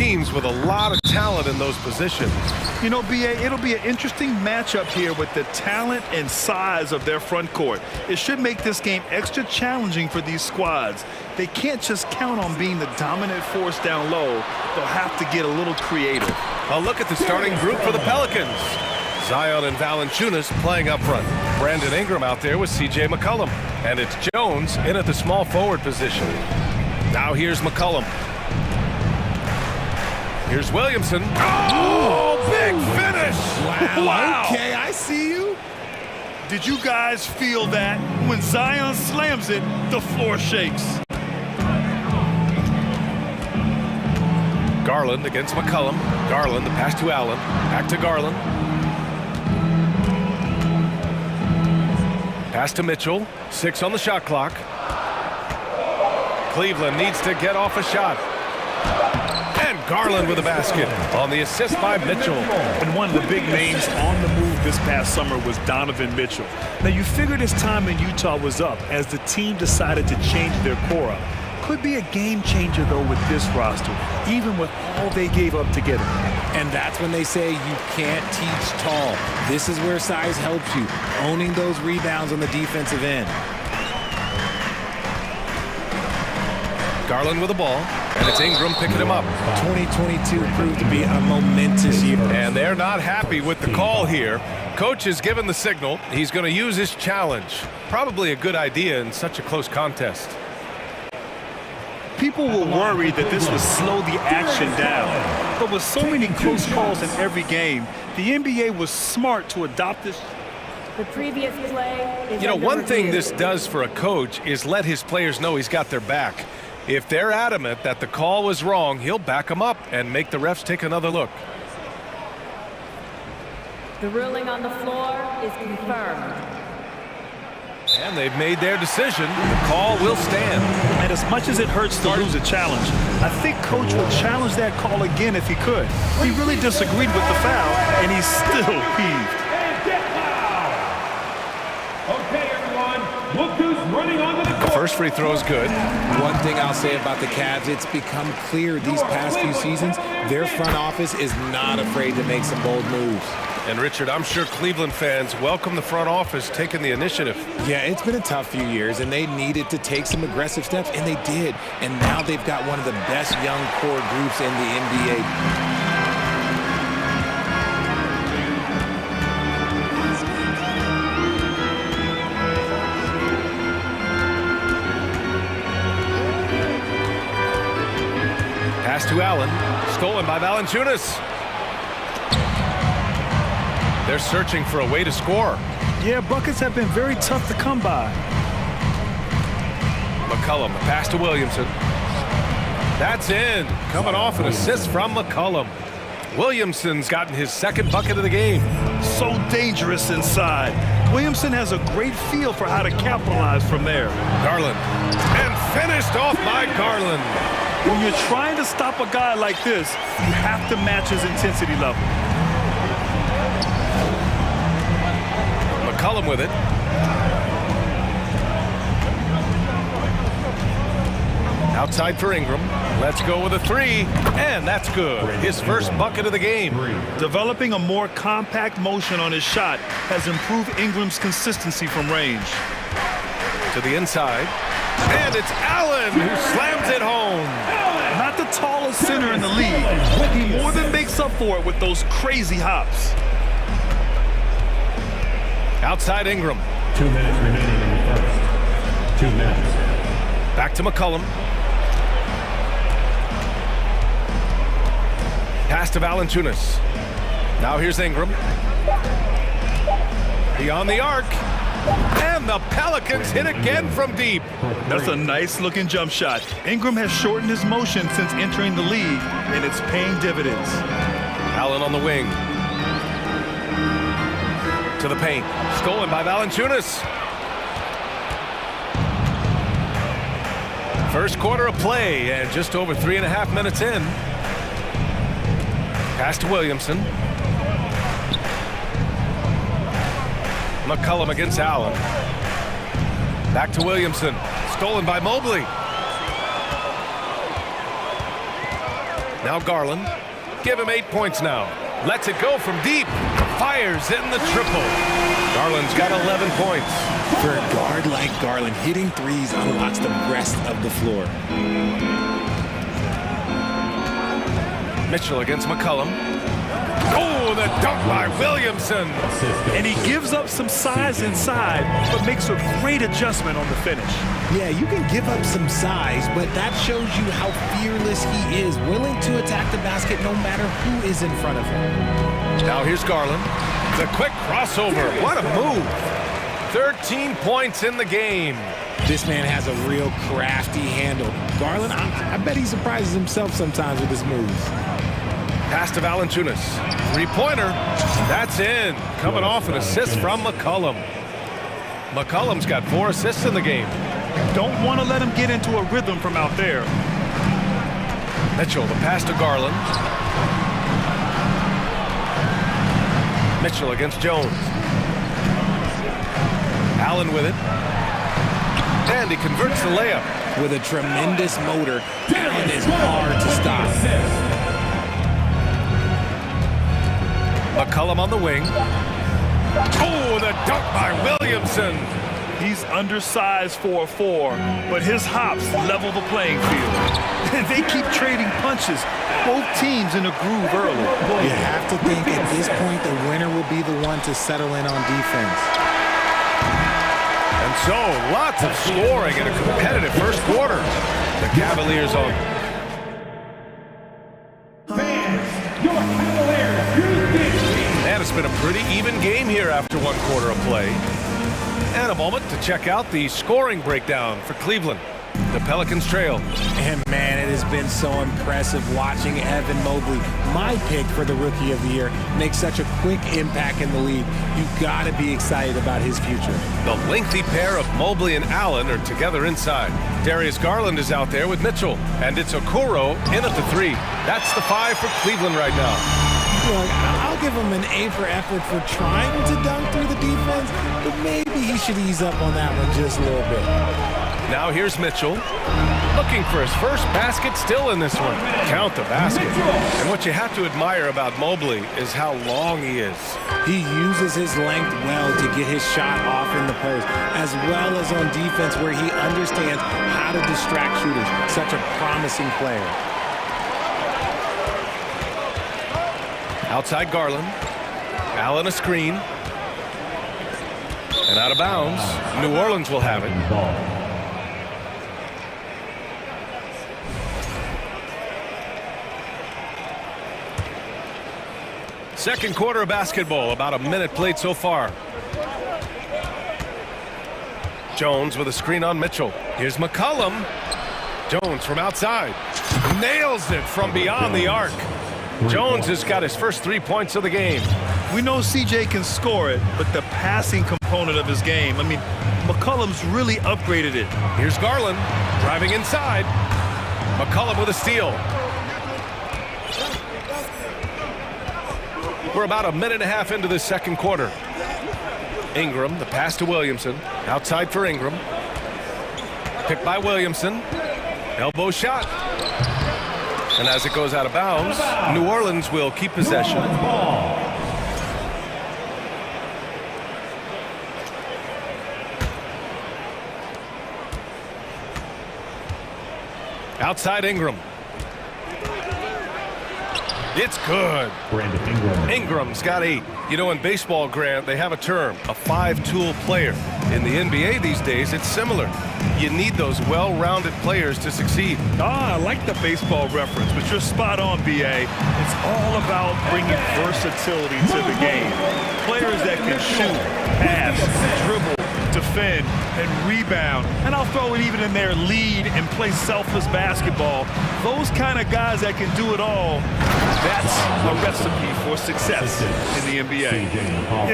[SPEAKER 1] teams with a lot of talent in those positions.
[SPEAKER 2] You know, BA, it'll be an interesting matchup here with the talent and size of their front court. It should make this game extra challenging for these squads. They can't just count on being the dominant force down low. They'll have to get a little creative.
[SPEAKER 1] A look at the starting group for the Pelicans. Zion and Valanciunas playing up front. Brandon Ingram out there with C.J. McCollum. And it's Jones in at the small forward position. Now here's McCollum. Here's Williamson. Oh, big finish!
[SPEAKER 2] Wow.
[SPEAKER 13] Okay, I see you.
[SPEAKER 2] Did you guys feel that? When Zion slams it, the floor shakes.
[SPEAKER 1] Garland against McCollum. Garland, the pass to Allen. Back to Garland. Pass to Mitchell. 6 on the shot clock. Cleveland needs to get off a shot. And Garland with a basket on the assist by Mitchell.
[SPEAKER 2] And one of the big names on the move this past summer was Donovan Mitchell. Now, you figured his time in Utah was up as the team decided to change their core up. Could be a game changer, though, with this roster, even with all they gave up to get him.
[SPEAKER 13] And that's when they say you can't teach tall. This is where size helps you, owning those rebounds on the defensive end.
[SPEAKER 1] Garland with the ball, and it's Ingram picking him up.
[SPEAKER 13] 2022 proved to be a momentous year.
[SPEAKER 1] And they're not happy with the call here. Coach has given the signal. He's going to use his challenge. Probably a good idea in such a close contest.
[SPEAKER 2] People were worried that this would slow the action down. But with so many close calls in every game, the NBA was smart to adopt this.
[SPEAKER 15] The previous play is
[SPEAKER 1] You know, one thing
[SPEAKER 15] review.
[SPEAKER 1] this does for a coach is let his players know he's got their back. If they're adamant that the call was wrong, he'll back them up and make the refs take another look.
[SPEAKER 15] The ruling on the floor is confirmed.
[SPEAKER 1] And they've made their decision. The call will stand.
[SPEAKER 2] And as much as it hurts to lose a challenge, I think Coach would challenge that call again if he could. He really disagreed with the foul, and he's still peeved.
[SPEAKER 5] Okay, everyone, look who's running onto the court.
[SPEAKER 1] First free throw is good.
[SPEAKER 13] One thing I'll say about the Cavs, it's become clear these past few seasons, their front office is not afraid to make some bold moves.
[SPEAKER 1] And Richard, I'm sure Cleveland fans welcome the front office taking the initiative.
[SPEAKER 13] Yeah, it's been a tough few years, and they needed to take some aggressive steps, and they did. And now they've got one of the best young core groups in the NBA.
[SPEAKER 1] Pass to Allen, stolen by Valanciunas. They're searching for a way to score.
[SPEAKER 2] Yeah, buckets have been very tough to come by.
[SPEAKER 1] McCollum, the pass to Williamson. That's in. Coming off an assist from McCollum. Williamson's gotten his second bucket of the game.
[SPEAKER 2] So dangerous inside. Williamson has a great feel for how to capitalize from there.
[SPEAKER 1] Garland. And finished off by Garland.
[SPEAKER 2] When you're trying to stop a guy like this, you have to match his intensity level.
[SPEAKER 1] McCollum with it. Outside for Ingram. Let's go with a three. And that's good. His first bucket of the game.
[SPEAKER 2] Developing a more compact motion on his shot has improved Ingram's consistency from range.
[SPEAKER 1] To the inside. And it's Allen who slams it home.
[SPEAKER 2] Not the tallest center in the league, but he more than makes up for it with those crazy hops.
[SPEAKER 1] Outside Ingram.
[SPEAKER 5] 2 minutes remaining in the first. 2 minutes.
[SPEAKER 1] Back to McCollum. Pass to Valanciunas. Now here's Ingram. Beyond the arc. And the Pelicans hit again from deep.
[SPEAKER 2] That's a nice-looking jump shot. Ingram has shortened his motion since entering the league, and it's paying dividends.
[SPEAKER 1] Allen on the wing. To the paint. Stolen by Valanciunas. First quarter of play, and just over 3.5 minutes in. Pass to Williamson. McCollum against Allen. Back to Williamson. Stolen by Mobley. Now Garland. Give him 8 points now. Lets it go from deep. Fires in the triple. Garland's got 11 points.
[SPEAKER 13] For a guard like Garland, hitting threes unlocks the rest of the floor.
[SPEAKER 1] Mitchell against McCollum. Oh, the dunk by Williamson.
[SPEAKER 2] And he gives up some size inside, but makes a great adjustment on the finish.
[SPEAKER 13] Yeah, you can give up some size, but that shows you how fearless he is, willing to attack the basket no matter who is in front of him.
[SPEAKER 1] Now here's Garland. The quick crossover. What a move. 13 points in the game.
[SPEAKER 13] This man has a real crafty handle. Garland, I bet he surprises himself sometimes with his moves.
[SPEAKER 1] Pass to Valanciunas. Three-pointer. That's in. Coming off an assist from McCollum. McCollum's got 4 assists in the game.
[SPEAKER 2] Don't want to let him get into a rhythm from out there.
[SPEAKER 1] Mitchell, the pass to Garland. Mitchell against Jones. Allen with it. And he converts the layup.
[SPEAKER 13] With a tremendous motor, Allen is hard to stop.
[SPEAKER 1] McCollum on the wing. Oh, the dunk by Williamson.
[SPEAKER 2] He's undersized for a 4, but his hops level the playing field. They keep trading punches. Both teams in a groove early.
[SPEAKER 13] You have to think at this point the winner will be the one to settle in on defense.
[SPEAKER 1] And so, lots of scoring in a competitive first quarter. The Cavaliers on. And it's been a pretty even game here after 1 quarter of play. And a moment to check out the scoring breakdown for Cleveland. The Pelicans trail.
[SPEAKER 13] And man, it has been so impressive watching Evan Mobley, my pick for the Rookie of the Year, make such a quick impact in the league. You've got to be excited about his future.
[SPEAKER 1] The lengthy pair of Mobley and Allen are together inside. Darius Garland is out there with Mitchell. And it's Okoro in at the 3. That's the 5 for Cleveland right now.
[SPEAKER 13] Look, I'll give him an A for effort for trying to dunk through the defense, but maybe he should ease up on that one just a little bit.
[SPEAKER 1] Now here's Mitchell, looking for his first basket still in this one. Count the basket. And what you have to admire about Mobley is how long he is.
[SPEAKER 13] He uses his length well to get his shot off in the post, as well as on defense where he understands how to distract shooters. Such a promising player.
[SPEAKER 1] Outside Garland. Allen a screen. And out of bounds. New Orleans will have it. Second quarter of basketball, about a minute played so far. Jones with a screen on Mitchell. Here's McCollum. Jones from outside. Nails it from beyond the arc. Jones has got his first 3 points of the game.
[SPEAKER 2] We know CJ can score it, but the passing component of his game, I mean, McCollum's really upgraded it.
[SPEAKER 1] Here's Garland driving inside. McCollum with a steal. We're about a minute and a half into the second quarter. Ingram, the pass to Williamson. Outside for Ingram. Picked by Williamson. Elbow shot. And as it goes out of bounds, New Orleans will keep possession. Outside Ingram. It's good. Ingram's got 8. You know, in baseball, Grant, they have a term, a 5-tool player. In the NBA these days, it's similar. You need those well-rounded players to succeed.
[SPEAKER 2] I like the baseball reference, but you're spot on, BA. It's all about bringing versatility to the game. Players that can shoot, pass, dribble, defend, and rebound. And I'll throw it even in there, lead and play selfless basketball. Those kind of guys that can do it all, that's a recipe for success in the NBA.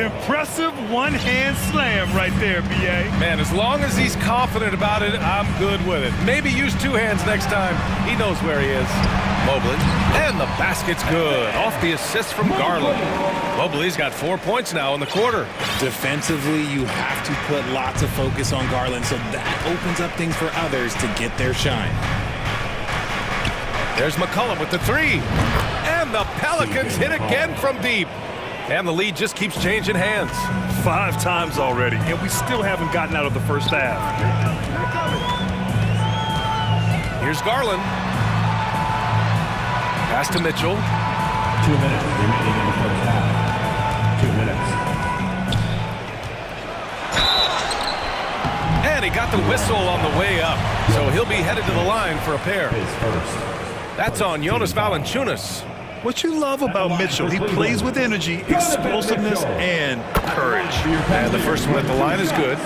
[SPEAKER 2] Impressive one-hand slam right there, BA.
[SPEAKER 1] Man, as long as he's confident about it, I'm good with it. Maybe use 2 hands next time. He knows where he is. Mobley, and the basket's good. Off the assist from Garland. Mobley's got 4 points now in the quarter.
[SPEAKER 13] Defensively, you have to put lots of focus on Garland, so that opens up things for others to get their shine.
[SPEAKER 1] There's McCollum with the three. And the Pelicans hit again from deep. And the lead just keeps changing hands.
[SPEAKER 2] 5 times already, and we still haven't gotten out of the first half.
[SPEAKER 1] Here's Garland. Pass to Mitchell.
[SPEAKER 5] 2 minutes remaining in the first half. 2 minutes.
[SPEAKER 1] And he got the whistle on the way up. So he'll be headed to the line for a pair. That's on Jonas Valanciunas.
[SPEAKER 2] What you love about Mitchell, he plays with energy, explosiveness, and courage.
[SPEAKER 1] And the first one at the line is good.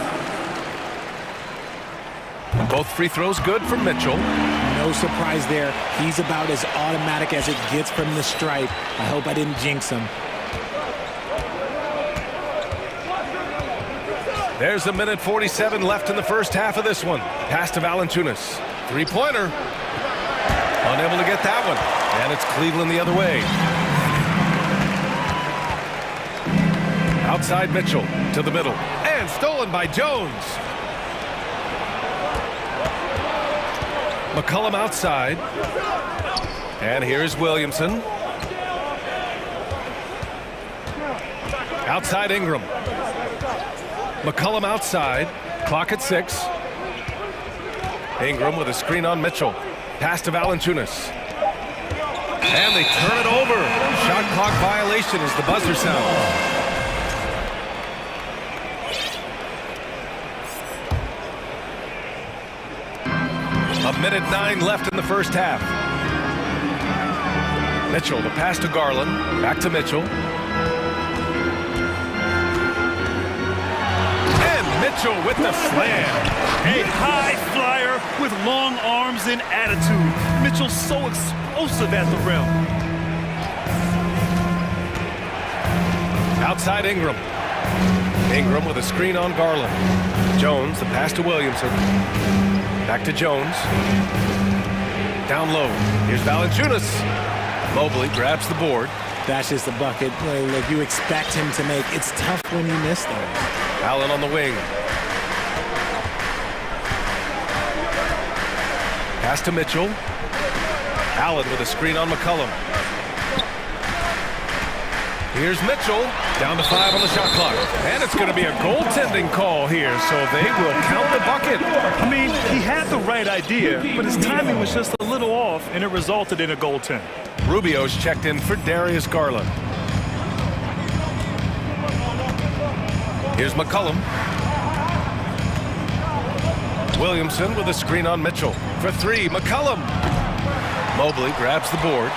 [SPEAKER 1] Both free throws good from Mitchell.
[SPEAKER 13] No surprise there. He's about as automatic as it gets from the stripe. I hope I didn't jinx him.
[SPEAKER 1] There's a minute 47 left in the first half of this one. Pass to Valanciunas. Three-pointer. Unable to get that one. And it's Cleveland the other way. Outside Mitchell to the middle. And stolen by Jones. McCollum outside. And here's Williamson. Outside Ingram. McCollum outside. Clock at 6. Ingram with a screen on Mitchell. Pass to Valanciunas. And they turn it over. Shot clock violation as the buzzer sounds. A minute 9 left in the first half. Mitchell, the pass to Garland. Back to Mitchell. And Mitchell with the slam.
[SPEAKER 2] A high flyer with long arms and attitude. Mitchell's so explosive at the rim.
[SPEAKER 1] Outside Ingram. Ingram with a screen on Garland. Jones, the pass to Williamson. Back to Jones. Down low. Here's Valanciunas. Mobley grabs the board.
[SPEAKER 13] That's just a bucket like you expect him to make. It's tough when you miss them.
[SPEAKER 1] Allen on the wing. Pass to Mitchell. Allen with a screen on McCollum. Here's Mitchell. Down to 5 on the shot clock. And it's going to be a goaltending call here, so they will count the bucket.
[SPEAKER 2] I mean, he had the right idea, but his timing was just a little off, and it resulted in a goaltend.
[SPEAKER 1] Rubio's checked in for Darius Garland. Here's McCollum. Williamson with a screen on Mitchell. For 3, McCollum. Mobley grabs the board.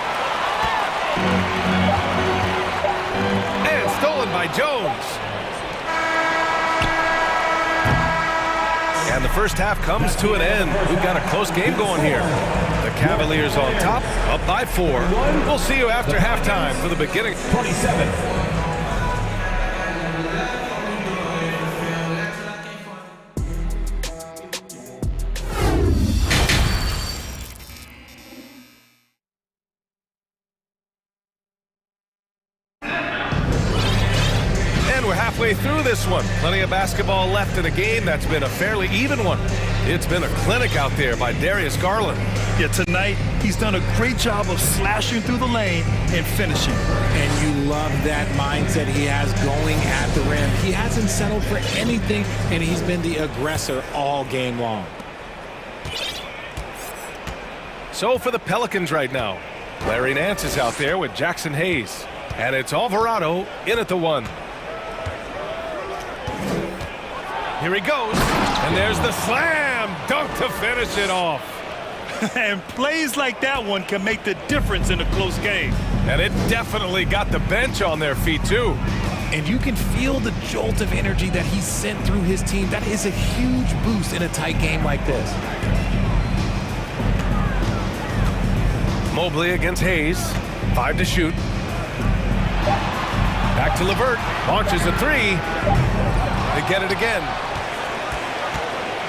[SPEAKER 1] And stolen by Jones. And the first half comes to an end. We've got a close game going here. The Cavaliers on top, up by 4. We'll see you after halftime for the beginning.
[SPEAKER 5] 27.
[SPEAKER 1] Through this one. Plenty of basketball left in a game that's been a fairly even one. It's been a clinic out there by Darius Garland.
[SPEAKER 2] Yeah, tonight he's done a great job of slashing through the lane and finishing.
[SPEAKER 13] And you love that mindset he has going at the rim. He hasn't settled for anything, and he's been the aggressor all game long.
[SPEAKER 1] So for the Pelicans right now, Larry Nance is out there with Jackson Hayes. And it's Alvarado in at the 1. Here he goes, and there's the slam dunk to finish it off.
[SPEAKER 2] And plays like that one can make the difference in a close game.
[SPEAKER 1] And it definitely got the bench on their feet, too.
[SPEAKER 13] And you can feel the jolt of energy that he sent through his team. That is a huge boost in a tight game like this.
[SPEAKER 1] Mobley against Hayes. 5 to shoot. Back to LeVert. Launches a 3. They get it again.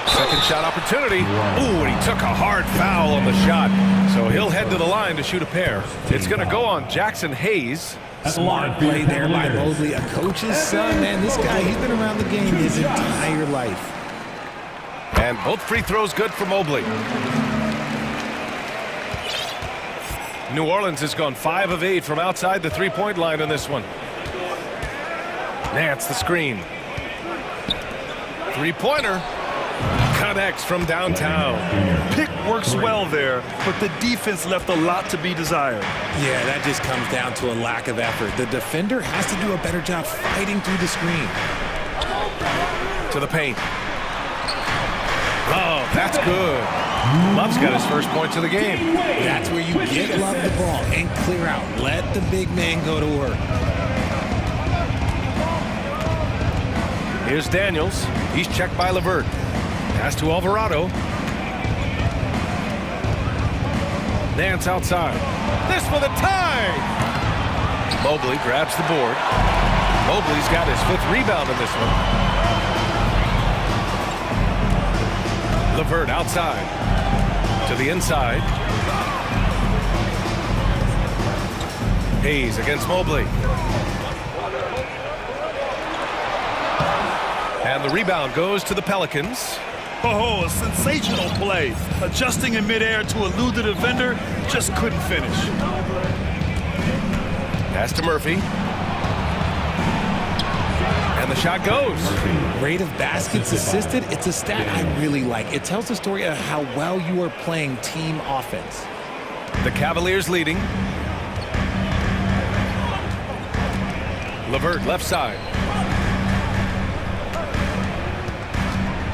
[SPEAKER 1] Second shot opportunity. Ooh, and he took a hard foul on the shot. So he'll head to the line to shoot a pair. It's going to go on Jackson Hayes.
[SPEAKER 13] Smart play there by Mobley, a coach's son. Man, this guy, he's been around the game his entire life.
[SPEAKER 1] And both free throws good for Mobley. New Orleans has gone 5 of 8 from outside the three-point line in this one. Nance the screen. Three-pointer. Connects from downtown.
[SPEAKER 2] Pick works well there, but the defense left a lot to be desired.
[SPEAKER 13] Yeah, that just comes down to a lack of effort. The defender has to do a better job fighting through the screen.
[SPEAKER 1] To the paint. Oh, that's good. Love's got his first points of the game.
[SPEAKER 13] That's where you get Love the ball and clear out. Let the big man go to work.
[SPEAKER 1] Here's Daniels. He's checked by LeVert. Pass to Alvarado. Nance outside. This for the tie! Mobley grabs the board. Mobley's got his 5th rebound in this one. LeVert outside. To the inside. Hayes against Mobley. And the rebound goes to the Pelicans.
[SPEAKER 2] Oh, a sensational play. Adjusting in midair to elude the defender, just couldn't finish.
[SPEAKER 1] Pass to Murphy. And the shot goes.
[SPEAKER 13] Rate of baskets assisted, it's a stat I really like. It tells the story of how well you are playing team offense.
[SPEAKER 1] The Cavaliers leading. LeVert left side.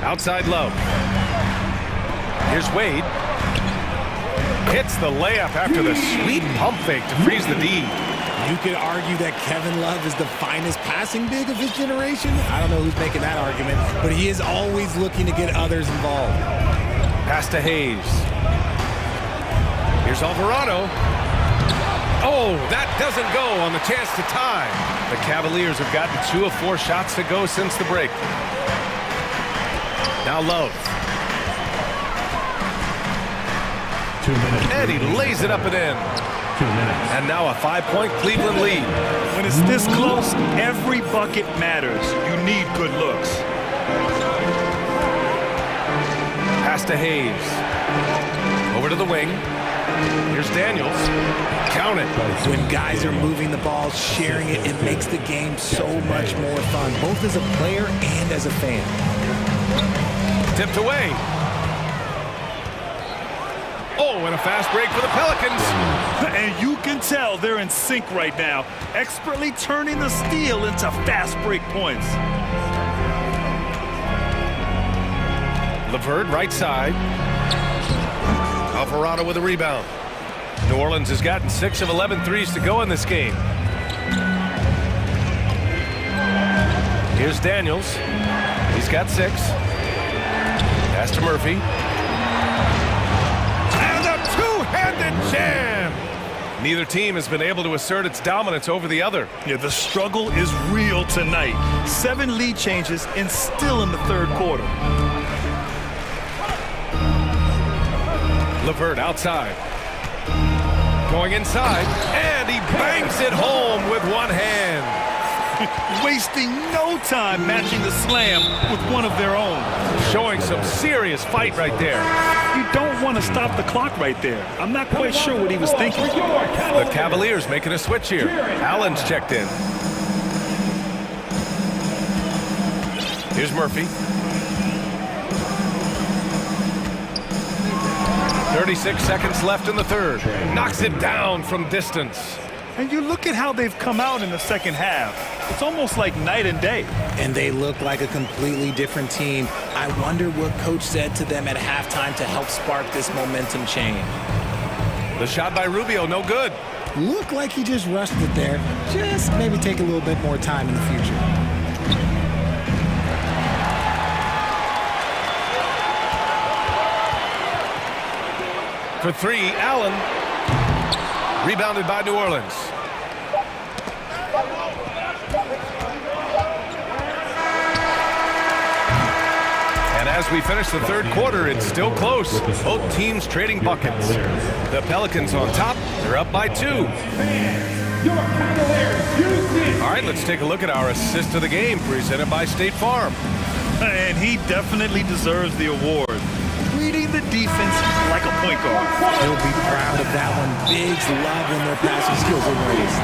[SPEAKER 1] Outside Love. Here's Wade. Hits the layup after the sweet pump fake to freeze the D.
[SPEAKER 13] You could argue that Kevin Love is the finest passing big of his generation. I don't know who's making that argument, but he is always looking to get others involved.
[SPEAKER 1] Pass to Hayes. Here's Alvarado. Oh, that doesn't go on the chance to tie. The Cavaliers have gotten 2 of 4 shots to go since the break. Now Love.
[SPEAKER 5] 2 minutes.
[SPEAKER 1] And he lays it up and in.
[SPEAKER 5] 2 minutes.
[SPEAKER 1] And now a 5-point Cleveland lead.
[SPEAKER 2] When it's this close, every bucket matters. You need good looks.
[SPEAKER 1] Pass to Hayes. Over to the wing. Here's Daniels. Count it.
[SPEAKER 13] When guys are moving the ball, sharing it, it makes the game so much more fun, both as a player and as a fan.
[SPEAKER 1] Tipped away. Oh, and a fast break for the Pelicans.
[SPEAKER 2] And you can tell they're in sync right now, expertly turning the steal into fast break points.
[SPEAKER 1] LeVert right side. Alvarado with a rebound. New Orleans has gotten 6 of 11 threes to go in this game. Here's Daniels. He's got 6. Pass to Murphy. And a two-handed jam! Neither team has been able to assert its dominance over the other.
[SPEAKER 2] Yeah, the struggle is real tonight. 7 lead changes and still in the 3rd quarter.
[SPEAKER 1] LeVert outside. Going inside, and he bangs it home with one hand.
[SPEAKER 2] Wasting no time matching the slam with one of their own.
[SPEAKER 1] Showing some serious fight right there.
[SPEAKER 2] You don't want to stop the clock right there. I'm not quite sure what he was thinking.
[SPEAKER 1] The Cavaliers making a switch here. Allen's checked in. Here's Murphy. 36 seconds left in the 3rd. Knocks it down from distance.
[SPEAKER 2] And you look at how they've come out in the 2nd half. It's almost like night and day.
[SPEAKER 13] And they look like a completely different team. I wonder what coach said to them at halftime to help spark this momentum change.
[SPEAKER 1] The shot by Rubio, no good.
[SPEAKER 13] Looked like he just rushed it there. Just maybe take a little bit more time in the future.
[SPEAKER 1] For 3, Allen. Rebounded by New Orleans. And as we finish the 3rd quarter, it's still close. Both teams trading buckets. The Pelicans on top. They're up by 2. All right, let's take a look at our assist of the game presented by State Farm.
[SPEAKER 2] And he definitely deserves the award. Reading the defense like a point guard.
[SPEAKER 13] He'll be proud of that one. Bigs loving their passing skills are raised.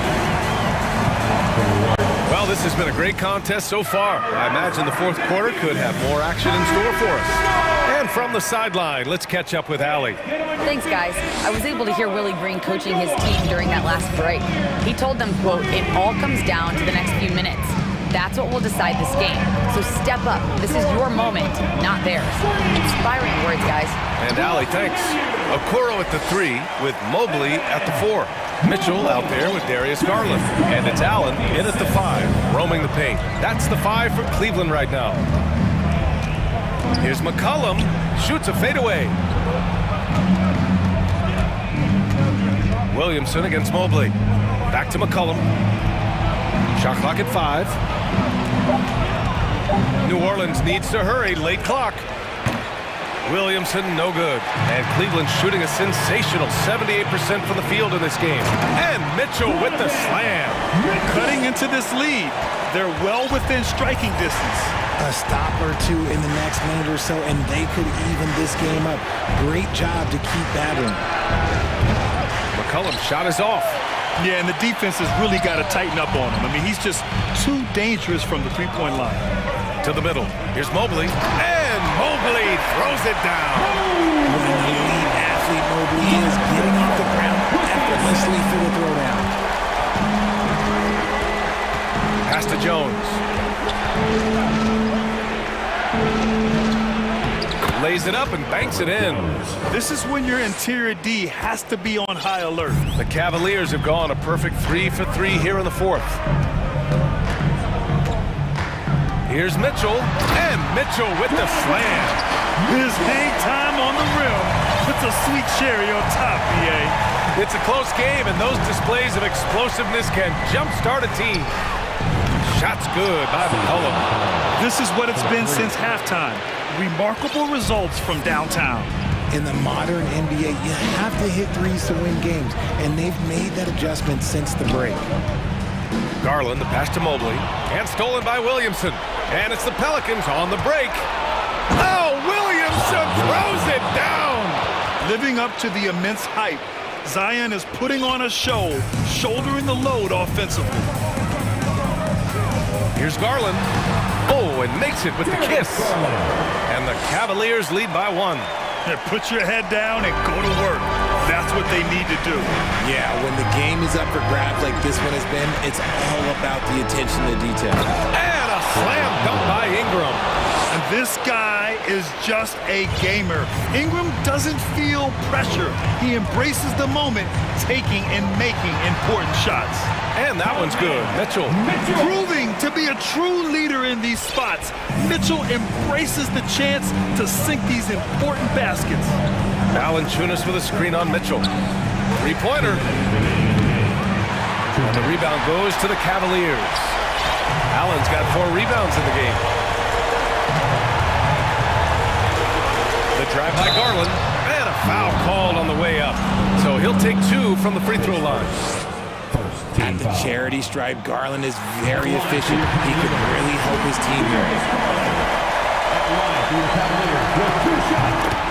[SPEAKER 1] Well, this has been a great contest so far. I imagine the fourth quarter could have more action in store for us. And from the sideline, let's catch up with Allie.
[SPEAKER 4] Thanks, guys. I was able to hear Willie Green coaching his team during that last break. He told them, quote, "It all comes down to the next few minutes. That's what will decide this game. So step up. This is your moment, not theirs." Inspiring words, guys.
[SPEAKER 1] And Allie, thanks. Okoro at the 3 with Mobley at the 4. Mitchell out there with Darius Garland. And it's Allen in at the 5, roaming the paint. That's the 5 for Cleveland right now. Here's McCollum, shoots a fadeaway. Williamson against Mobley. Back to McCollum. Shot clock at 5. New Orleans needs to hurry, late clock. Williamson, no good. And Cleveland shooting a sensational 78% from the field in this game. And Mitchell with the slam.
[SPEAKER 2] Cutting into this lead. They're well within striking distance.
[SPEAKER 13] A stop or two in the next minute or so, and they could even this game up. Great job to keep battling.
[SPEAKER 1] McCollum's shot is off.
[SPEAKER 2] Yeah, and the defense has really got to tighten up on him. I mean, he's just too dangerous from the three-point line.
[SPEAKER 1] To the middle. Here's Mobley. And Mobley throws it down.
[SPEAKER 13] What an elite athlete Mobley is, getting off the ground effortlessly for the throwdown.
[SPEAKER 1] Pass to Jones. Lays it up and banks it in.
[SPEAKER 2] This is when your interior D has to be on high alert.
[SPEAKER 1] The Cavaliers have gone a perfect 3 for 3 here in the fourth. Here's Mitchell, and Mitchell with the slam.
[SPEAKER 2] His hang time on the rim puts a sweet cherry on top, BA.
[SPEAKER 1] It's a close game, and those displays of explosiveness can jumpstart a team. Shot's good by McCollum.
[SPEAKER 2] This is what it's been since halftime. Remarkable results from downtown.
[SPEAKER 13] In the modern NBA, you have to hit threes to win games, and they've made that adjustment since the break.
[SPEAKER 1] Garland, the pass to Mobley, and stolen by Williamson. And it's the Pelicans on the break. Oh, Williamson throws it down!
[SPEAKER 2] Living up to the immense hype, Zion is putting on a show, shouldering the load offensively.
[SPEAKER 1] Here's Garland. Oh, and makes it with the kiss. And the Cavaliers lead by 1.
[SPEAKER 2] Yeah, put your head down and go to work. That's what they need to do.
[SPEAKER 13] Yeah, when the game is up for grabs like this one has been, it's all about the attention to detail.
[SPEAKER 1] And a slam dunk by Ingram.
[SPEAKER 2] And this guy is just a gamer. Ingram doesn't feel pressure. He embraces the moment, taking and making important shots.
[SPEAKER 1] And that one's good. Mitchell.
[SPEAKER 2] Proving to be a true leader in these spots. Mitchell embraces the chance to sink these important baskets.
[SPEAKER 1] Valanciunas with a screen on Mitchell. Three-pointer. And the rebound goes to the Cavaliers. Allen's got 4 rebounds in the game. The drive by Garland. And a foul called on the way up. So he'll take 2 from the free throw line.
[SPEAKER 13] At the charity stripe, Garland is very efficient. He could really help his team here.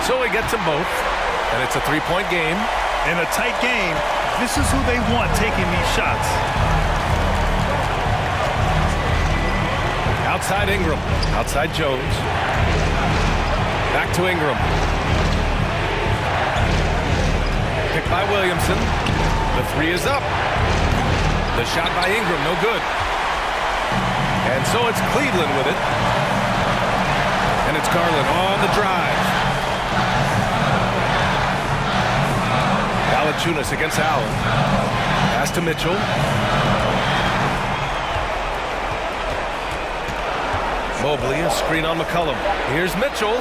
[SPEAKER 1] So he gets them both, and it's a 3-point game.
[SPEAKER 2] In a tight game, this is who they want taking these shots.
[SPEAKER 1] Outside Ingram, outside Jones. Back to Ingram. Picked by Williamson. The 3 is up. The shot by Ingram, no good. And so it's Cleveland with it. And it's Garland on the drive. Valanciunas against Allen. Pass to Mitchell. Mobley, a screen on McCollum. Here's Mitchell.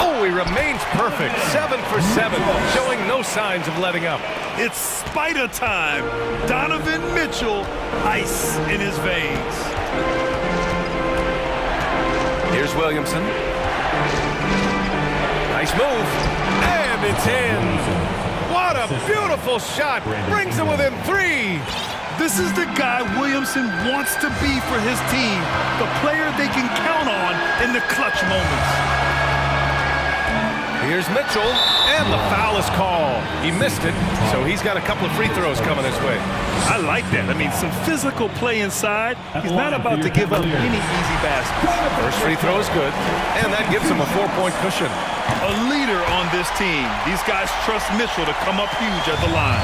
[SPEAKER 1] Oh, he remains perfect. 7 for 7, showing no signs of letting up.
[SPEAKER 2] It's spider time. Donovan Mitchell, ice in his veins.
[SPEAKER 1] Here's Williamson. Nice move. And it's in. What a beautiful shot. Brings it within 3.
[SPEAKER 2] This is the guy Williamson wants to be for his team. The player they can count on in the clutch moments.
[SPEAKER 1] Here's Mitchell, and the foul is called. He missed it, so he's got a couple of free throws coming his way.
[SPEAKER 2] I like that. I mean, some physical play inside. He's not about to give up any easy baskets.
[SPEAKER 1] First free throw is good, and that gives him a 4-point cushion.
[SPEAKER 2] A leader on this team. These guys trust Mitchell to come up huge at the line.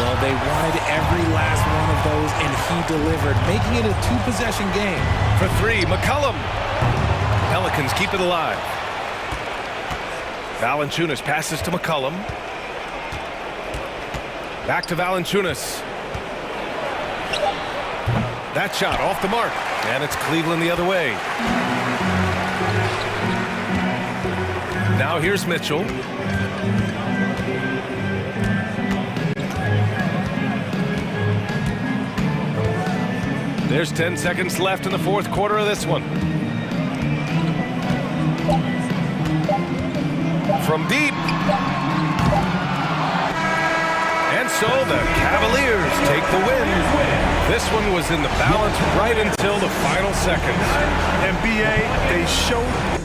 [SPEAKER 13] Well, they wanted every last one of those, and he delivered, making it a 2-possession game.
[SPEAKER 1] For three, McCollum. Pelicans keep it alive. Valanciunas passes to McCollum. Back to Valanciunas. That shot off the mark, and it's Cleveland the other way. Now here's Mitchell. There's 10 seconds left in the fourth quarter of this one. From deep. And so the Cavaliers take the win. This one was in the balance right until the final seconds.
[SPEAKER 2] And BA, they showed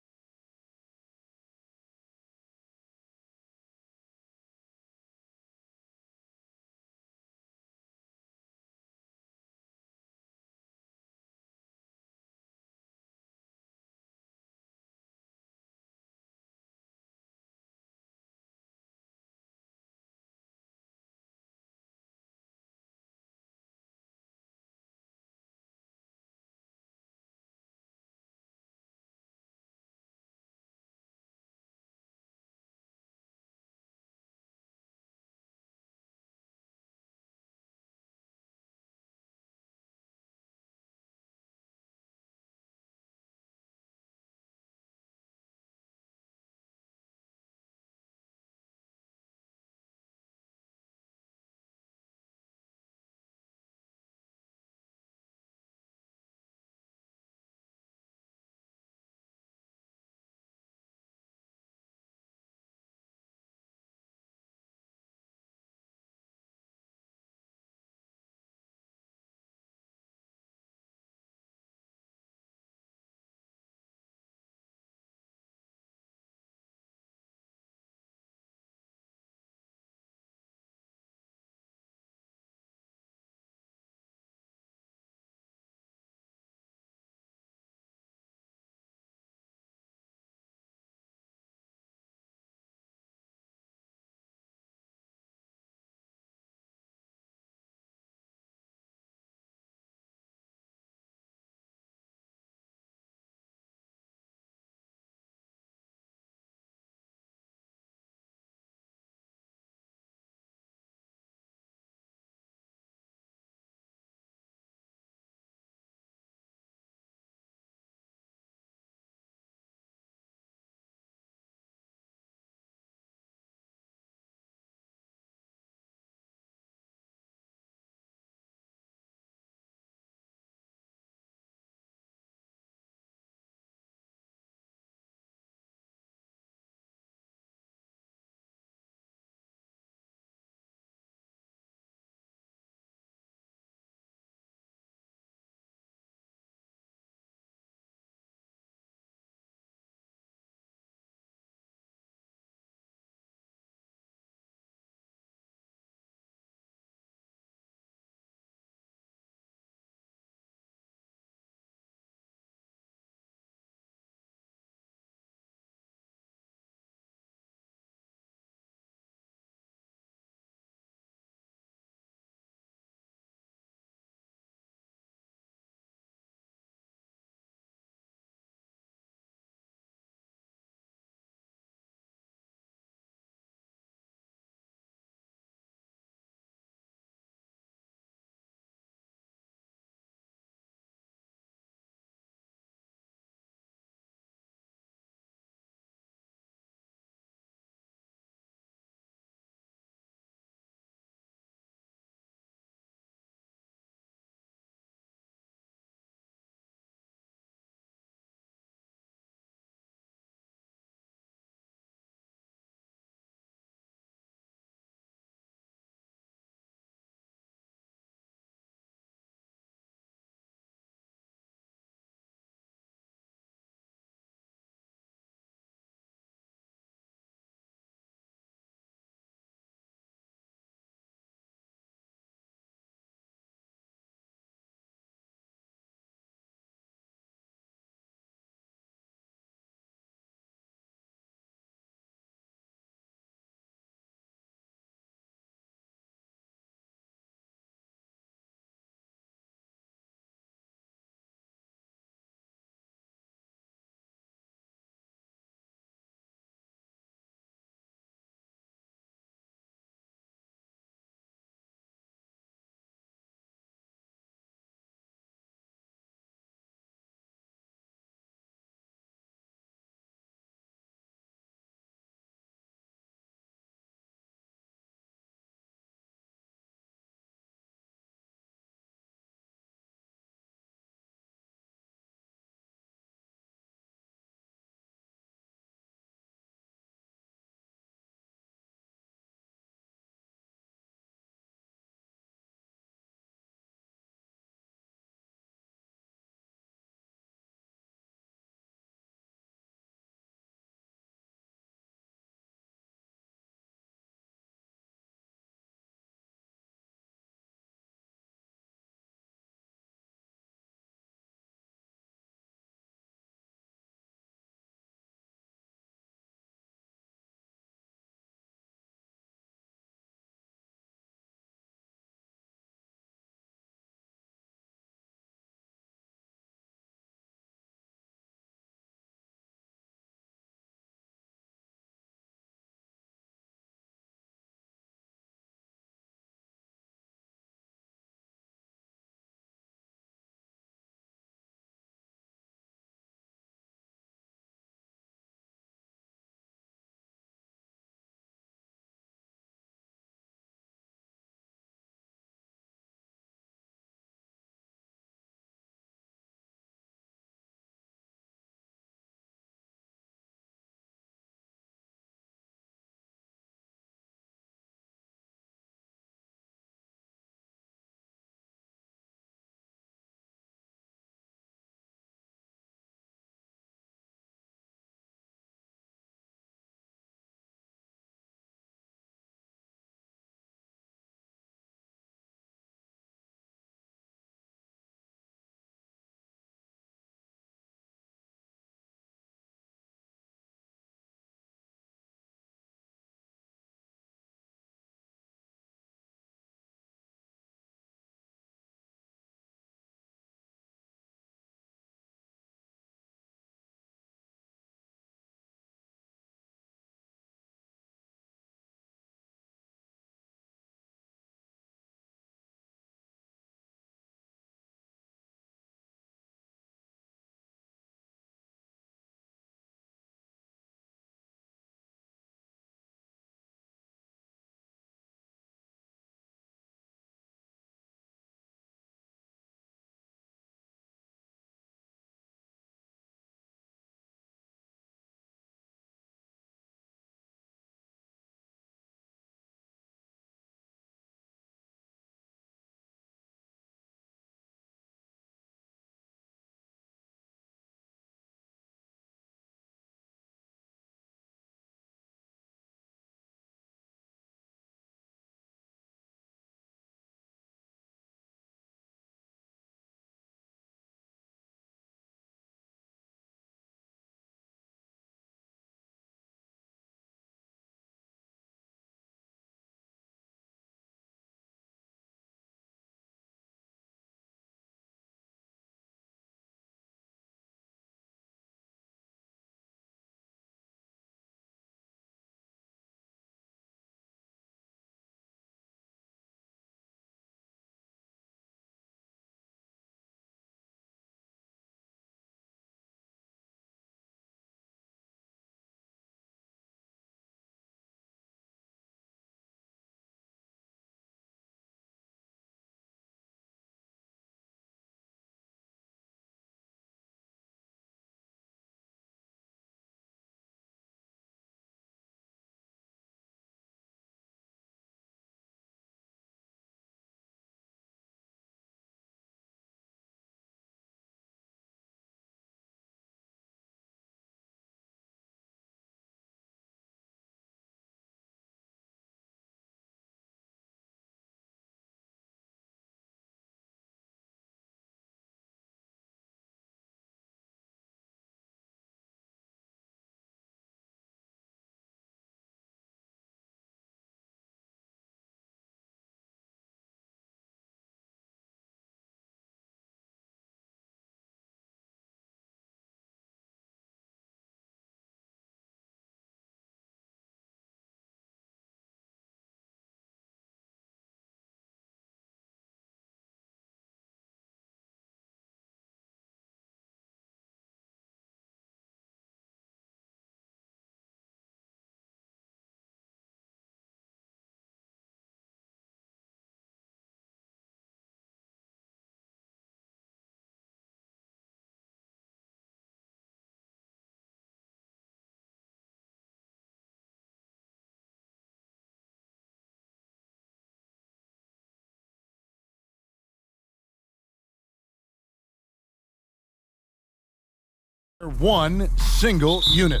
[SPEAKER 6] One single unit.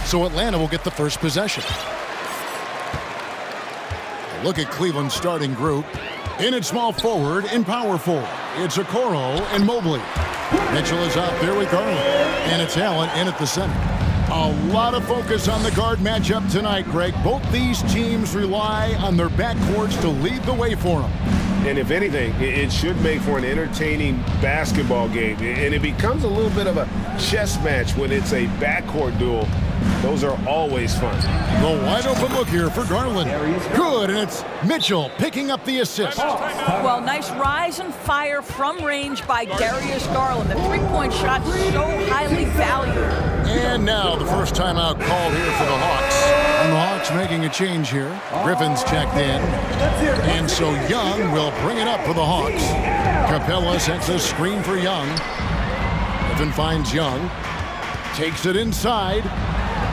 [SPEAKER 6] So Atlanta will get the first possession. Look at Cleveland's starting group. In at small forward and power forward, it's Okoro and Mobley. Mitchell is out there with Garland. And it's Allen in at the center. A lot of focus on the guard matchup tonight, Greg. Both these teams rely on their backcourts to lead the way for them.
[SPEAKER 10] And if anything, it should make for an entertaining basketball game. And it becomes a little bit of a chess match when it's a backcourt duel. Those are always fun.
[SPEAKER 6] The wide open look here for Garland. Good, and it's Mitchell picking up the assist.
[SPEAKER 14] Well, nice rise and fire from range by Darius Garland. The three-point shot so highly valued.
[SPEAKER 6] And now the first timeout called here for the Hawks. And the Hawks making a change here. Griffin's checked in. And so Young will bring it up for the Hawks. Capella sets a screen for Young. Griffin finds Young. Takes it inside.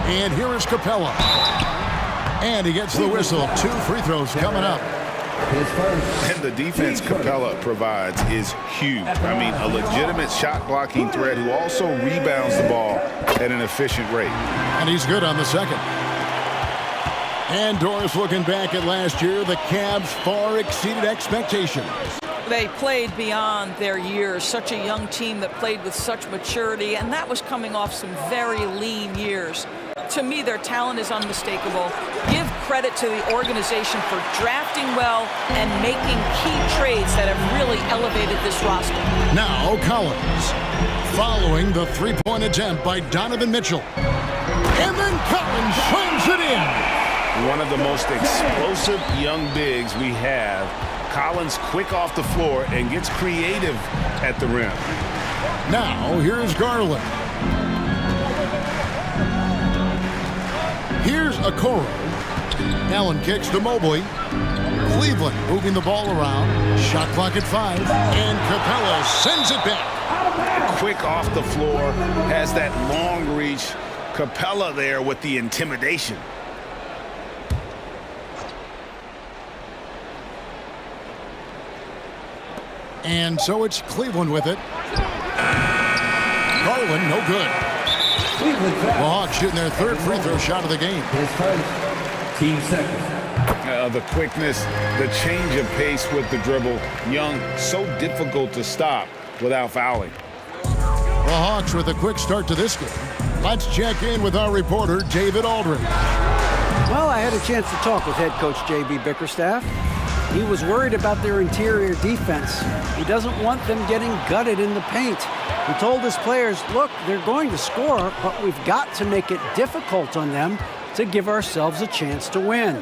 [SPEAKER 6] And here is Capella. And he gets the whistle. 2 free throws coming up.
[SPEAKER 10] And the defense Capella provides is huge. I mean, a legitimate shot blocking threat who also rebounds the ball at an efficient rate.
[SPEAKER 6] And he's good on the second. And Doris looking back at last year, the Cavs far exceeded expectations.
[SPEAKER 14] They played beyond their years. Such a young team that played with such maturity, and that was coming off some very lean years. To me, their talent is unmistakable. Give credit to the organization for drafting well and making key trades that have really elevated this roster.
[SPEAKER 6] Now Collins, following the three-point attempt by Donovan Mitchell. And then Collins slams it in.
[SPEAKER 10] One of the most explosive young bigs we have. Collins quick off the floor and gets creative at the rim.
[SPEAKER 6] Now here's Garland. Here's Okoro. Allen kicks to Mobley. Cleveland moving the ball around. Shot clock at 5. And Capella sends it back.
[SPEAKER 10] Quick off the floor. Has that long reach. Capella there with the intimidation.
[SPEAKER 6] And so it's Cleveland with it. Garland, no good. The Hawks shooting their third free throw shot of the game.
[SPEAKER 7] Team seconds.
[SPEAKER 10] The quickness, the change of pace with the dribble. Young, so difficult to stop without fouling.
[SPEAKER 6] The Hawks with a quick start to this game. Let's check in with our reporter, David Aldridge.
[SPEAKER 9] Well, I had a chance to talk with head coach J.B. Bickerstaff. He was worried about their interior defense. He doesn't want them getting gutted in the paint. He told his players, look, they're going to score, but we've got to make it difficult on them to give ourselves a chance to win.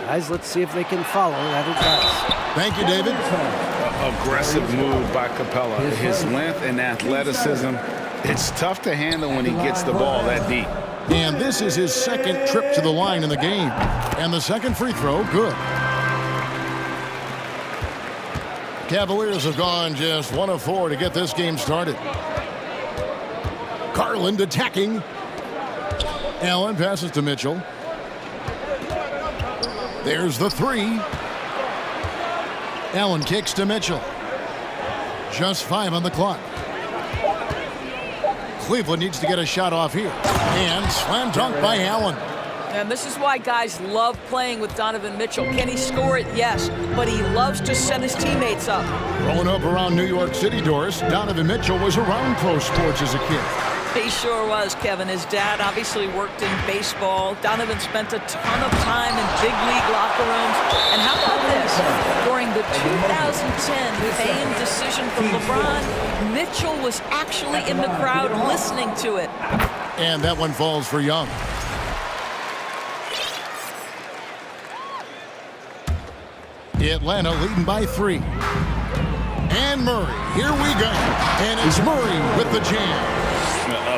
[SPEAKER 9] Guys, let's see if they can follow that advice.
[SPEAKER 6] Thank you, David.
[SPEAKER 10] Aggressive move by Capella. His length and athleticism, it's tough to handle when he gets the ball that deep.
[SPEAKER 6] And this is his second trip to the line in the game. And the second free throw, good. Cavaliers have gone just 1 of 4 to get this game started. Garland attacking. Allen passes to Mitchell. There's the 3. Allen kicks to Mitchell. Just 5 on the clock. Cleveland needs to get a shot off here. And slam dunk by Allen.
[SPEAKER 14] And this is why guys love playing with Donovan Mitchell. Can he score it? Yes. But he loves to set his teammates up.
[SPEAKER 6] Growing up around New York City, Doris, Donovan Mitchell was around pro sports as a kid.
[SPEAKER 14] He sure was, Kevin. His dad obviously worked in baseball. Donovan spent a ton of time in big league locker rooms. And how about this? During the 2010 fame decision from LeBron, Mitchell was actually in the crowd listening to it.
[SPEAKER 6] And that one falls for Young. Atlanta leading by 3. And Murray, here we go. And it's Murray with the jam.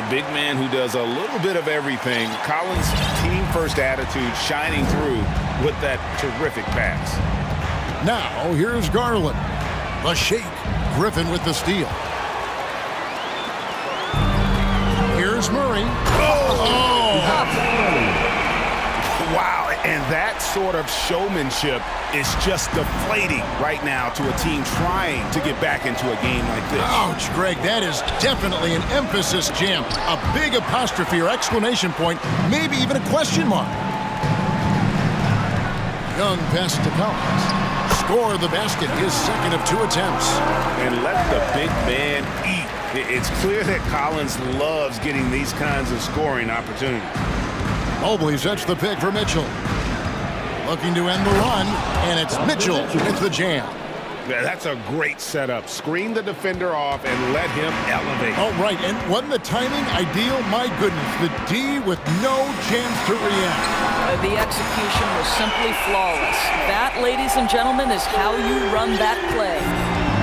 [SPEAKER 10] A big man who does a little bit of everything. Collins' team-first attitude shining through with that terrific pass.
[SPEAKER 6] Now, here's Garland. The shake. Griffin with the steal. Here's Murray.
[SPEAKER 10] Wow, And that sort of showmanship is just deflating right now to a team trying to get back into a game like this.
[SPEAKER 6] Ouch, Greg, that is definitely an emphasis jam. A big apostrophe or exclamation point, maybe even a question mark. Young pass to Collins. Score the basket, his second of 2 attempts.
[SPEAKER 10] And let the big man eat. It's clear that Collins loves getting these kinds of scoring opportunities.
[SPEAKER 6] Mobley sets the pick for Mitchell. Looking to end the run, and it's Mitchell with the jam.
[SPEAKER 10] Yeah, that's a great setup. Screen the defender off and let him elevate.
[SPEAKER 6] Oh, right, and wasn't the timing ideal? My goodness, the D with no chance to react.
[SPEAKER 14] The execution was simply flawless. That, ladies and gentlemen, is how you run that play.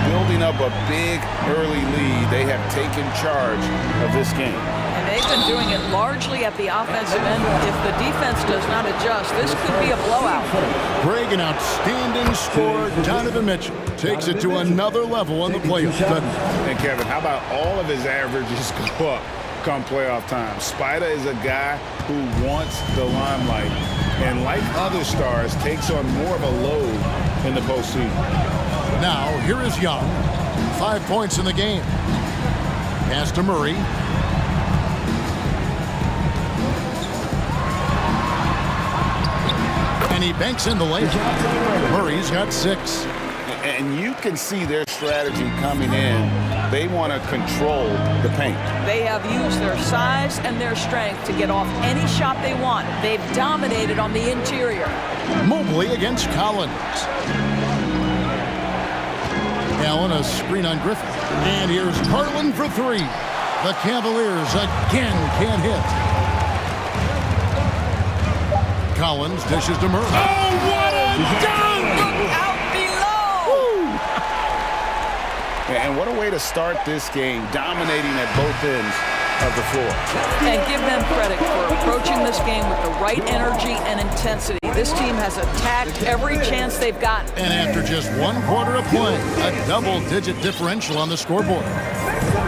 [SPEAKER 10] Building up a big early lead, they have taken charge of this game.
[SPEAKER 14] And they've been doing it largely at the offensive end. If the defense does not adjust, this could be a blowout.
[SPEAKER 6] Greg, an outstanding scorer. Donovan Mitchell takes it to another level in the playoffs.
[SPEAKER 10] And Kevin, how about all of his averages go up come playoff time? Spida is a guy who wants the limelight, and like other stars, takes on more of a load in the postseason.
[SPEAKER 6] Now, here is Young. 5 points in the game. Pass to Murray. And he banks in the layup. Murray's got 6.
[SPEAKER 10] And you can see their strategy coming in. They want to control the paint.
[SPEAKER 14] They have used their size and their strength to get off any shot they want. They've dominated on the interior.
[SPEAKER 6] Mobley against Collins. Allen, a screen on Griffin. And here's Garland for 3. The Cavaliers again can't hit. Collins dishes to Murray.
[SPEAKER 14] Oh, what a dunk! Look out below!
[SPEAKER 10] And what a way to start this game, dominating at both ends of the floor.
[SPEAKER 14] And give them credit for approaching this game with the right energy and intensity. This team has attacked every chance they've gotten.
[SPEAKER 6] And after just 1 quarter of play, a double-digit differential on the scoreboard.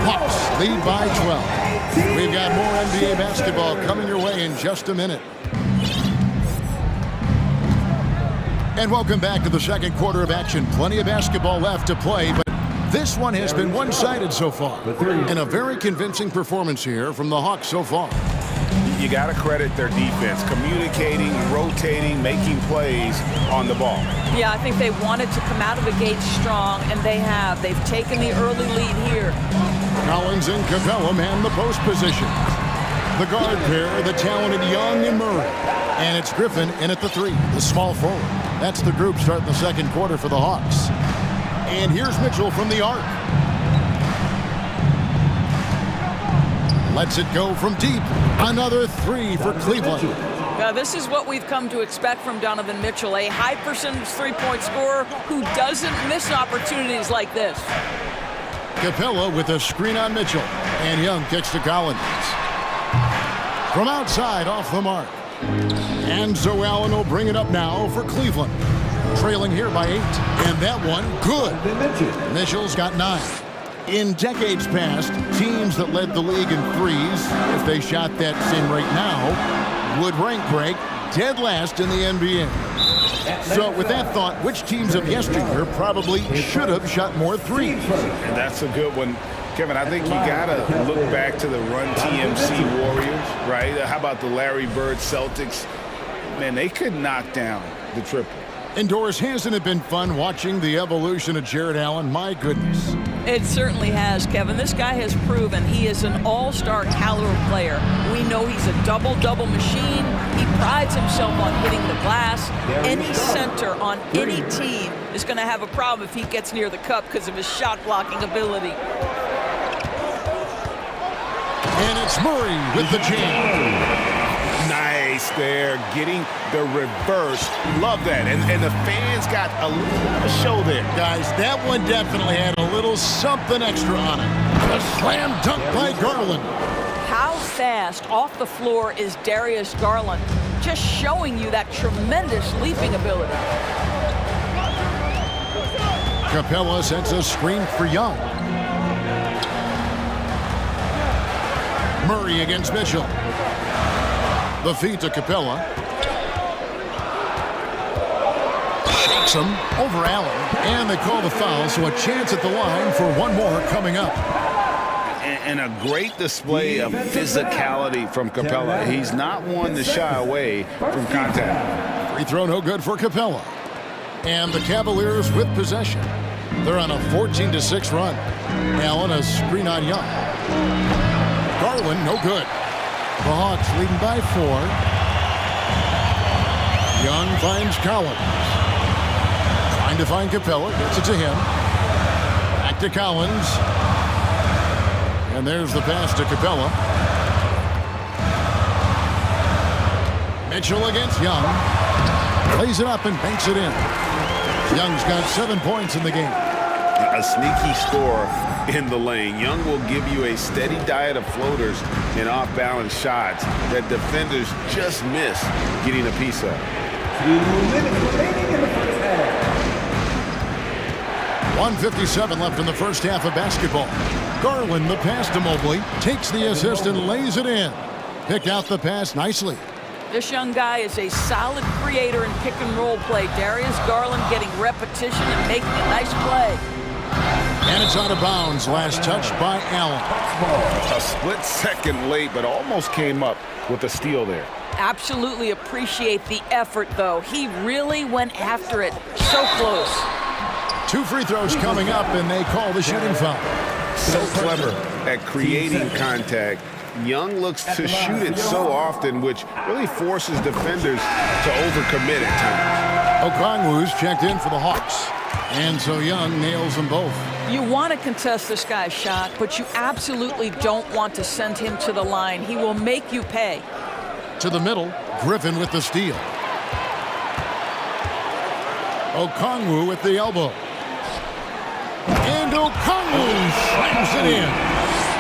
[SPEAKER 6] Hawks lead by 12. We've got more NBA basketball coming your way in just a minute. And welcome back to the second quarter of action. Plenty of basketball left to play, but this one has been one-sided so far. And a very convincing performance here from the Hawks so far.
[SPEAKER 10] You got to credit their defense, communicating, rotating, making plays on the ball.
[SPEAKER 14] Yeah, I think they wanted to come out of the gate strong, and they have. They've taken the early lead here.
[SPEAKER 6] Collins and Capella man the post position. The guard pair, the talented Young and Murray. And it's Griffin in at the 3, the small forward. That's the group starting the second quarter for the Hawks. And here's Mitchell from the arc. Lets it go from deep. Another 3 for Cleveland.
[SPEAKER 14] Now, this is what we've come to expect from Donovan Mitchell, a high percentage three-point scorer who doesn't miss opportunities like this.
[SPEAKER 6] Capella with a screen on Mitchell. And Young kicks to Collins. From outside, off the mark. And so Allen will bring it up now for Cleveland. Trailing here by 8. And that one, good. Mitchell's got 9. In decades past, teams that led the league in threes, if they shot that same rate now, would rank Greg dead last in the NBA. So with that thought, which teams of yesteryear probably should have shot more threes?
[SPEAKER 10] And that's a good one. Kevin, I think you got to look back to the Run TMC Warriors, right? How about the Larry Bird Celtics? Man, they could knock down the triple.
[SPEAKER 6] Indoors, hasn't it been fun watching the evolution of Jared Allen? My goodness.
[SPEAKER 14] It certainly has, Kevin. This guy has proven he is an all-star caliber player. We know he's a double-double machine. He prides himself on hitting the glass. Any center on any team is going to have a problem if he gets near the cup because of his shot-blocking ability.
[SPEAKER 6] And it's Murray with the jam.
[SPEAKER 10] Nice there, getting the reverse. Love that. And the fans got a little show there.
[SPEAKER 6] Guys, that one definitely had a little something extra on it. A slam dunk by Garland.
[SPEAKER 14] How fast off the floor is Darius Garland? Just showing you that tremendous leaping ability.
[SPEAKER 6] Capella sets a screen for Young. Murray against Mitchell. The feed to Capella. knocks him over Allen. And they call the foul, so a chance at the line for one more coming up.
[SPEAKER 10] And a great display of physicality from Capella. He's not one to shy away from contact.
[SPEAKER 6] Free throw no good for Capella. And the Cavaliers with possession. They're on a 14-6 run. Allen a screen on Young. Garland no good. The Hawks leading by 4. Young finds Collins. Trying to find Capella. Gets it to him. Back to Collins. And there's the pass to Capella. Mitchell against Young. Plays it up and banks it in. Young's got 7 points in the game.
[SPEAKER 10] A sneaky score in the lane. Young will give you a steady diet of floaters and off-balance shots that defenders just miss getting a piece of.
[SPEAKER 6] 1:57 left in the first half of basketball. Garland, the pass to Mobley, takes the assist and lays it in. Picked out the pass nicely.
[SPEAKER 14] This young guy is a solid creator in pick-and-roll play. Darius Garland getting repetition and making a nice play.
[SPEAKER 6] And it's out of bounds. Last touch by Allen.
[SPEAKER 10] A split second late, but almost came up with a steal there.
[SPEAKER 14] Absolutely appreciate the effort, though. He really went after it. So close.
[SPEAKER 6] 2 free throws coming up, and they call the shooting foul.
[SPEAKER 10] So clever at creating contact. Young looks to shoot it so often, which really forces defenders to overcommit at times.
[SPEAKER 6] Okongwu's checked in for the Hawks. And so Young nails them both.
[SPEAKER 14] You want to contest this guy's shot, but you absolutely don't want to send him to the line. He will make you pay.
[SPEAKER 6] To the middle, Griffin with the steal. Okongwu with the elbow. And Okongwu slams it in.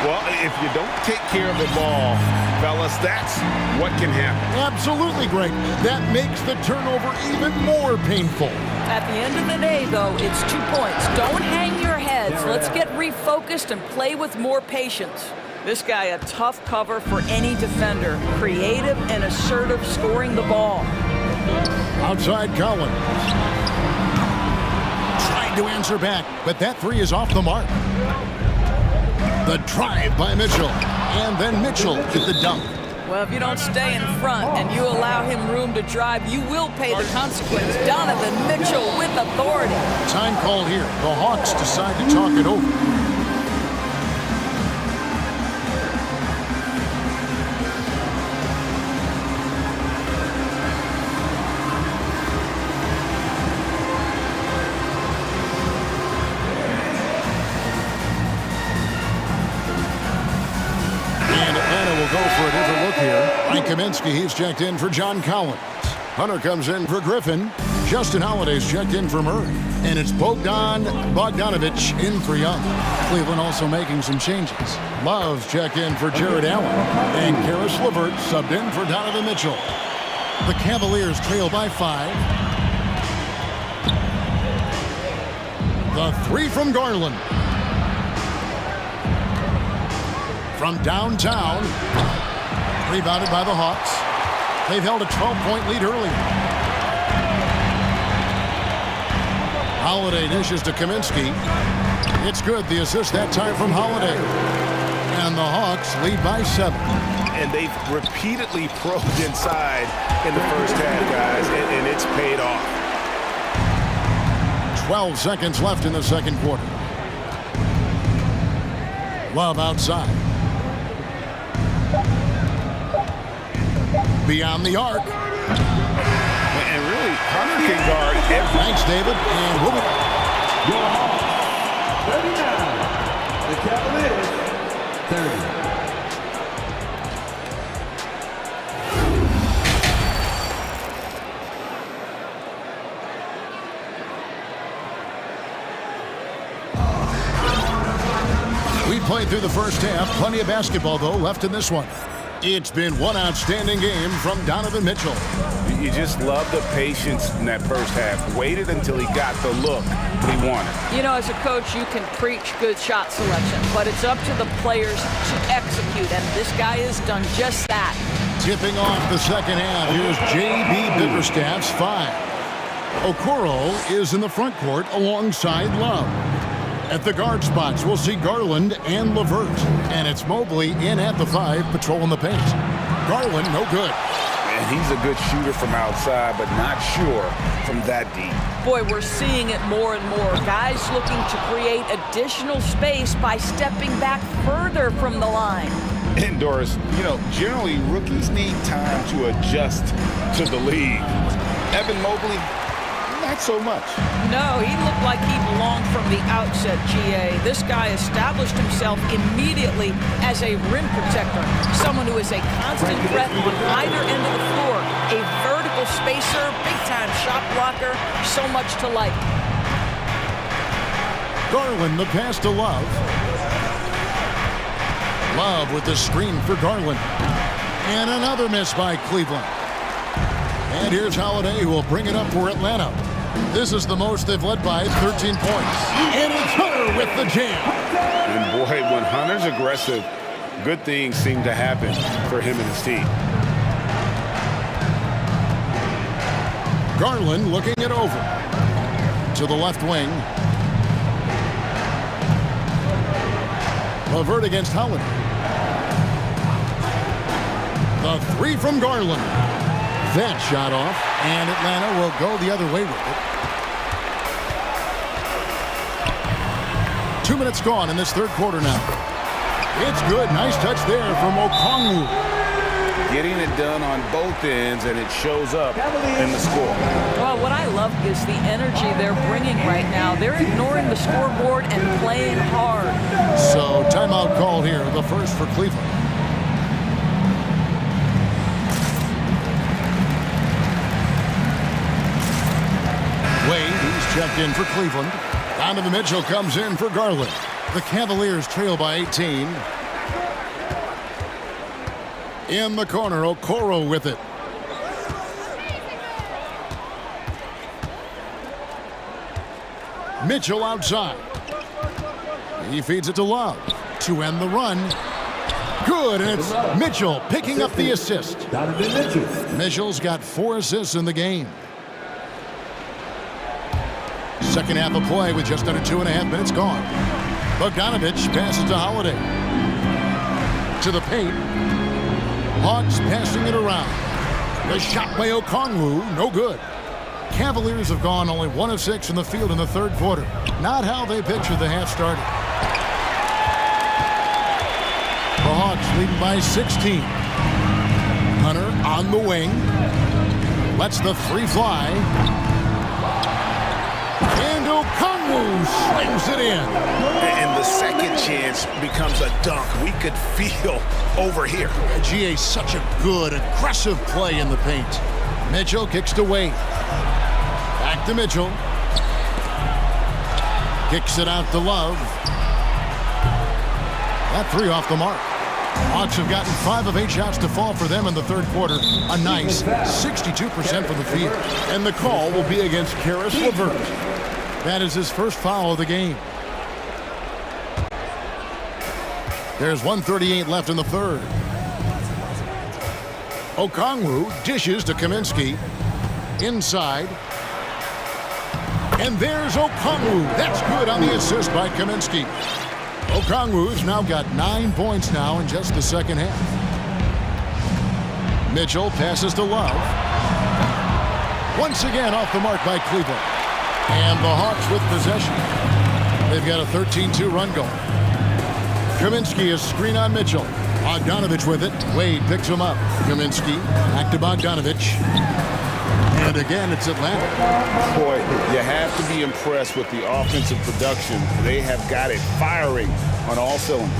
[SPEAKER 10] Well, if you don't take care of the ball, fellas, that's what can happen.
[SPEAKER 6] Absolutely great. That makes the turnover even more painful.
[SPEAKER 14] At the end of the day, though, it's 2 points. Don't hang your heads. Let's get refocused and play with more patience. This guy, a tough cover for any defender. Creative and assertive scoring the ball.
[SPEAKER 6] Outside Collins. Trying to answer back, but that 3 is off the mark. The drive by Mitchell. And then Mitchell with the dunk.
[SPEAKER 14] Well, if you don't stay in front and you allow him room to drive, you will pay the consequence. Donovan Mitchell with authority.
[SPEAKER 6] Time called here. The Hawks decide to talk it over. Kaminsky, he's checked in for John Collins. Hunter comes in for Griffin. Justin Holiday's checked in for Murray. And it's Bogdanovich in for Young. Cleveland also making some changes. Love's checked in for Jared Allen. And Karis LeVert subbed in for Donovan Mitchell. The Cavaliers trail by 5. The 3 from Garland. From downtown. Rebounded by the Hawks. They've held a 12-point lead early. Holiday dishes to Kaminsky. It's good. The assist that time from Holiday. And the Hawks lead by 7.
[SPEAKER 10] And they've repeatedly probed inside in the first half, guys, and it's paid off.
[SPEAKER 6] 12 seconds left in the second quarter. Love outside. Beyond the arc.
[SPEAKER 10] And really, Hunter can guard every...
[SPEAKER 6] Thanks, David. And we'll be...
[SPEAKER 5] 39. The Cavaliers,
[SPEAKER 6] 30. We played through the first half. Plenty of basketball, though, left in this one. It's been one outstanding game from Donovan Mitchell.
[SPEAKER 10] You just love the patience in that first half. Waited until he got the look he wanted.
[SPEAKER 14] You know, as a coach, you can preach good shot selection, but it's up to the players to execute, and this guy has done just that.
[SPEAKER 6] Tipping off the second half, here's J.B. Bickerstaff's 5. Okoro is in the front court alongside Love. At the guard spots, we'll see Garland and LeVert. And it's Mobley in at the 5, patrolling the paint. Garland, no good.
[SPEAKER 7] And he's a good shooter from outside, but not sure from that deep.
[SPEAKER 14] Boy, we're seeing it more and more. Guys looking to create additional space by stepping back further from the line.
[SPEAKER 7] And Doris, you know, generally rookies need time to adjust to the league. Evan Mobley, not so much.
[SPEAKER 14] No, he looked like he belonged from the outset, GA. This guy established himself immediately as a rim protector, someone who is a constant threat on either end of the floor, a vertical spacer, big-time shot blocker, so much to like.
[SPEAKER 6] Garland, the pass to Love. Love with the screen for Garland. And another miss by Cleveland. And here's Holiday, who will bring it up for Atlanta. This is the most they've led by, 13 points. And it's Hunter with the jam.
[SPEAKER 7] And boy, when Hunter's aggressive, good things seem to happen for him and his team.
[SPEAKER 6] Garland looking it over. To the left wing. LeVert against Holiday. The 3 from Garland. That shot off, and Atlanta will go the other way with it. 2 minutes gone in this third quarter now. It's good. Nice touch there from Okongwu.
[SPEAKER 7] Getting it done on both ends, and it shows up in the score.
[SPEAKER 14] Well, what I love is the energy they're bringing right now. They're ignoring the scoreboard and playing hard.
[SPEAKER 6] So timeout call here, the first for Cleveland. Wade, he's checked in for Cleveland. Donovan Mitchell comes in for Garland. The Cavaliers trail by 18. In the corner, Okoro with it. Mitchell outside. He feeds it to Love to end the run. Good, and it's Mitchell picking up the assist. Mitchell's got 4 assists in the game. Second half of play with just under 2.5 minutes gone. Bogdanovich passes to Holiday. To the paint. Hawks passing it around. The shot by Okongwu, no good. Cavaliers have gone only 1 of 6 in the field in the third quarter. Not how they pictured the half started. The Hawks leading by 16. Hunter on the wing. Lets the 3 fly. And Okongwu slings it in.
[SPEAKER 10] And the second chance becomes a dunk. We could feel over here.
[SPEAKER 6] GA, such a good, aggressive play in the paint. Mitchell kicks to Wade. Back to Mitchell. Kicks it out to Love. That 3 off the mark. Hawks have gotten 5 of 8 shots to fall for them in the third quarter. A nice 62% from the field. And the call will be against Caris LeVert. That is his first foul of the game. There's 1:38 left in the third. Okongwu dishes to Kaminsky. Inside. And there's Okongwu. That's good on the assist by Kaminsky. Okongwu's now got 9 points now in just the second half. Mitchell passes to Love. Once again off the mark by Cleveland. And the Hawks with possession. They've got a 13-2 run going. Kaminsky is screen on Mitchell. Bogdanovich with it. Wade picks him up. Kaminsky back to Bogdanovich. And again, it's Atlanta.
[SPEAKER 7] Boy, you have to be impressed with the offensive production. They have got it firing on all cylinders.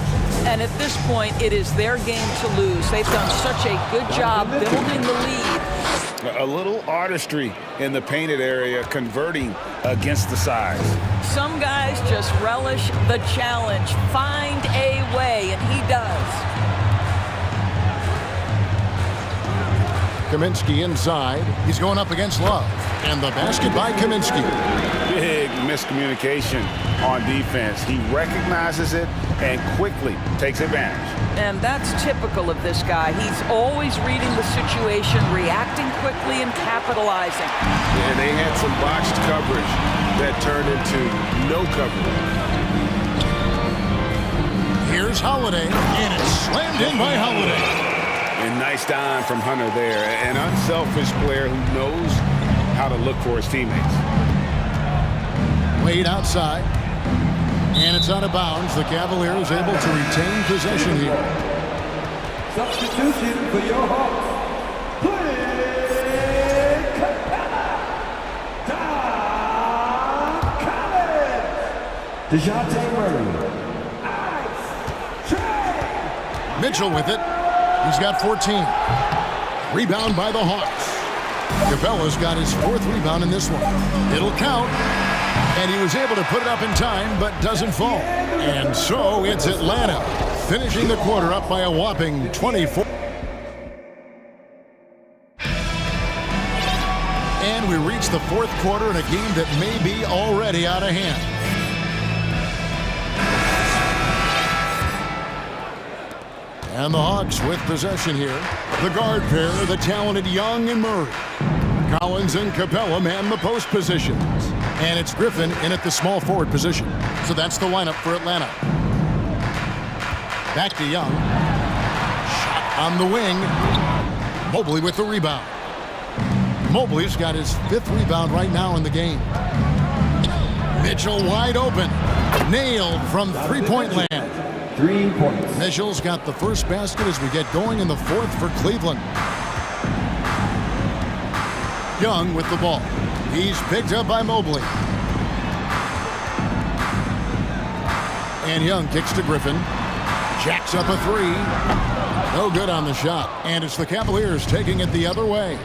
[SPEAKER 14] And at this point, it is their game to lose. They've done such a good job building the lead.
[SPEAKER 7] A little artistry in the painted area, converting against the size.
[SPEAKER 14] Some guys just relish the challenge. Find a way, and he does.
[SPEAKER 6] Kaminsky inside. He's going up against Love. And the basket by Kaminsky.
[SPEAKER 7] Big miscommunication on defense. He recognizes it and quickly takes advantage.
[SPEAKER 14] And that's typical of this guy. He's always reading the situation, reacting quickly, and capitalizing.
[SPEAKER 7] And they had some botched coverage that turned into no coverage.
[SPEAKER 6] Here's Holiday, and it's slammed in by Holiday.
[SPEAKER 7] And nice dime from Hunter there. An unselfish player who knows how to look for his teammates.
[SPEAKER 6] Wade outside. And it's out of bounds. The Cavaliers able to retain possession here.
[SPEAKER 5] Substitution for your Hawks. DeJounte Murray.
[SPEAKER 6] Mitchell with it. He's got 14. Rebound by the Hawks. Capella's got his 4th rebound in this one. It'll count. And he was able to put it up in time, but doesn't fall. And so it's Atlanta, finishing the quarter up by a whopping 24. And we reach the 4th quarter in a game that may be already out of hand. And the Hawks with possession here. The guard pair, the talented Young and Murray. Collins and Capella man the post positions. And it's Griffin in at the small forward position. So that's the lineup for Atlanta. Back to Young. Shot on the wing. Mobley with the rebound. Mobley's got his 5th rebound right now in the game. Mitchell wide open. Nailed from three-point land.
[SPEAKER 5] 3 points.
[SPEAKER 6] Mitchell's got the first basket as we get going in the 4th for Cleveland. Young with the ball. He's picked up by Mobley. And Young kicks to Griffin. Jacks up a 3. No good on the shot. And it's the Cavaliers taking it the other way.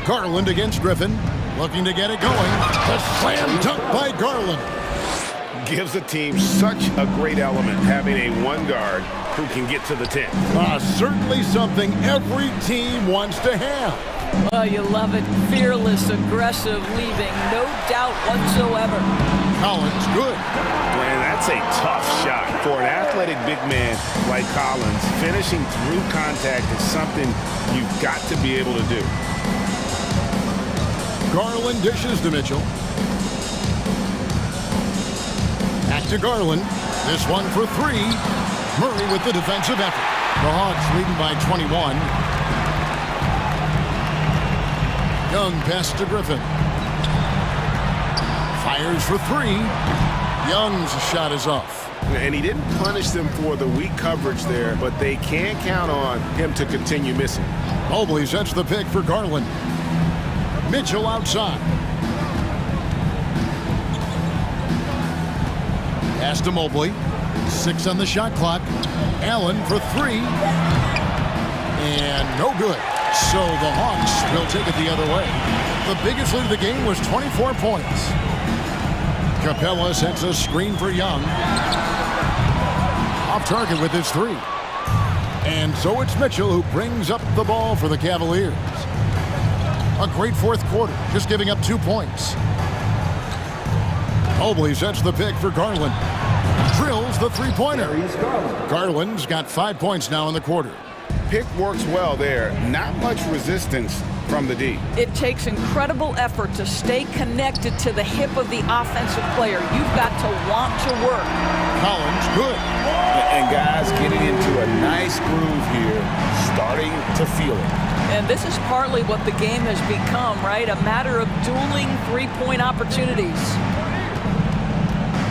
[SPEAKER 6] Garland against Griffin. Looking to get it going. The slam dunk by Garland.
[SPEAKER 7] Gives the team such a great element having a one guard who can get to the 10.
[SPEAKER 6] Certainly something every team wants to have.
[SPEAKER 14] Oh, you love it. Fearless, aggressive, leaving no doubt whatsoever.
[SPEAKER 6] Collins, good.
[SPEAKER 7] Man, that's a tough shot for an athletic big man like Collins. Finishing through contact is something you've got to be able to do.
[SPEAKER 6] Garland dishes to Mitchell. Back to Garland. This one for 3. Murray with the defensive effort. The Hawks leading by 21. Young pass to Griffin. Fires for 3. Young's shot is off.
[SPEAKER 7] And he didn't punish them for the weak coverage there, but they can't count on him to continue missing.
[SPEAKER 6] Mobley sets the pick for Garland. Mitchell outside. Pass to Mobley. 6 on the shot clock. Allen for 3. And no good. So the Hawks will take it the other way. The biggest lead of the game was 24 points. Capella sets a screen for Young. Off target with his 3. And so it's Mitchell who brings up the ball for the Cavaliers. A great 4th quarter, just giving up 2 points. Mobley sets the pick for Garland. Drills the 3-pointer. Garland's got 5 points now in the quarter.
[SPEAKER 7] Pick works well there. Not much resistance from the D.
[SPEAKER 14] It takes incredible effort to stay connected to the hip of the offensive player. You've got to want to work.
[SPEAKER 6] Collins, good.
[SPEAKER 7] And guys getting into a nice groove here, starting to feel it.
[SPEAKER 14] And this is partly what the game has become, right? A matter of dueling 3-point opportunities.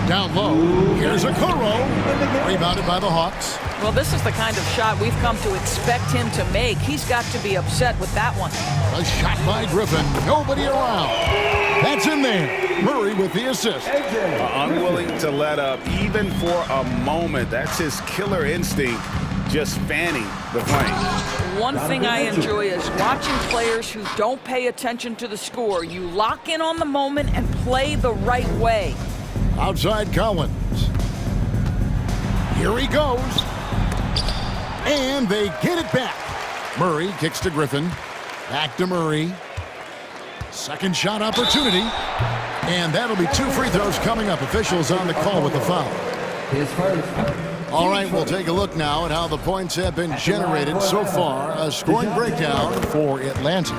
[SPEAKER 6] Down low. Here's a Okoro. Rebounded by the Hawks.
[SPEAKER 14] Well, this is the kind of shot we've come to expect him to make. He's got to be upset with that one.
[SPEAKER 6] A shot by Griffin. Nobody around. That's in there. Murray with the assist.
[SPEAKER 7] Unwilling to let up even for a moment. That's his killer instinct, just fanning the flame.
[SPEAKER 14] One thing I enjoy is watching players who don't pay attention to the score. You lock in on the moment and play the right way.
[SPEAKER 6] Outside Collins. Here he goes. And they get it back. Murray kicks to Griffin. Back to Murray. Second shot opportunity. And that'll be 2 free throws coming up. Officials on the call with the foul. All right, we'll take a look now at how the points have been generated so far. A scoring breakdown for Atlanta.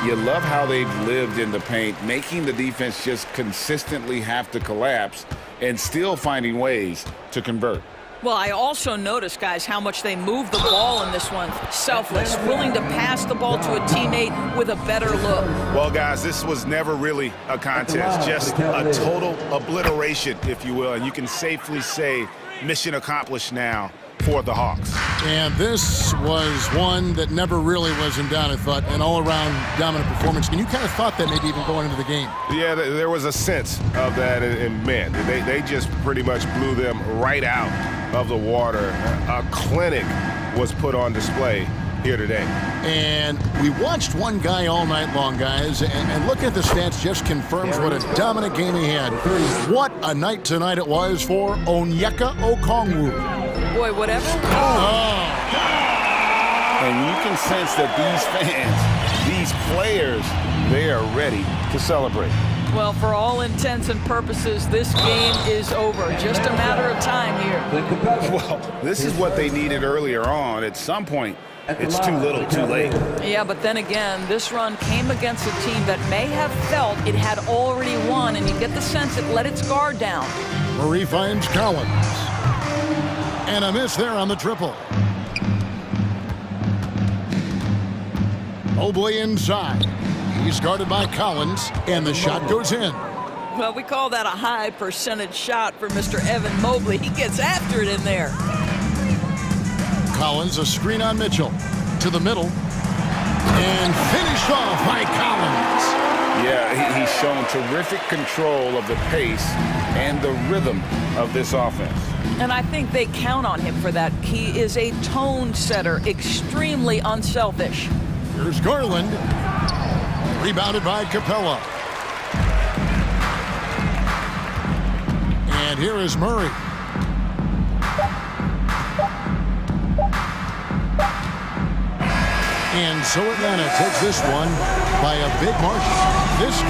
[SPEAKER 7] You love how they've lived in the paint, making the defense just consistently have to collapse and still finding ways to convert.
[SPEAKER 14] Well, I also noticed, guys, how much they move the ball in this one. Selfless, willing to pass the ball to a teammate with a better look.
[SPEAKER 10] Well, guys, this was never really a contest, just a total obliteration, if you will. And you can safely say mission accomplished now for the Hawks.
[SPEAKER 6] And this was one that never really was in doubt, I thought, an all-around dominant performance. And you kind of thought that maybe even going into the game.
[SPEAKER 10] Yeah, there was a sense of that in men. They just pretty much blew them right out of the water. A clinic was put on display here today.
[SPEAKER 6] And we watched one guy all night long, guys, and looking at the stats just confirms what a dominant game he had. What a night tonight it was for Onyeka Okongwu.
[SPEAKER 14] Boy, whatever.
[SPEAKER 10] And you can sense that these fans, these players, they are ready to celebrate.
[SPEAKER 14] Well, for all intents and purposes, this game is over. Just a matter of time here.
[SPEAKER 10] Well, this is what they needed earlier on. At some point, it's too little, too late.
[SPEAKER 14] Yeah, but then again, this run came against a team that may have felt it had already won, and you get the sense it let its guard down.
[SPEAKER 6] Murray finds Collins. And a miss there on the triple. Mobley inside. He's guarded by Collins, and the shot goes in.
[SPEAKER 14] Well, we call that a high percentage shot for Mr. Evan Mobley. He gets after it in there.
[SPEAKER 6] Collins, a screen on Mitchell. To the middle. And finished off by Collins.
[SPEAKER 7] Yeah, he's shown terrific control of the pace and the rhythm of this offense.
[SPEAKER 14] And I think they count on him for that. He is a tone setter, extremely unselfish.
[SPEAKER 6] Here's Garland. Rebounded by Capella. And here is Murray. And so Atlanta takes this one by a big margin. This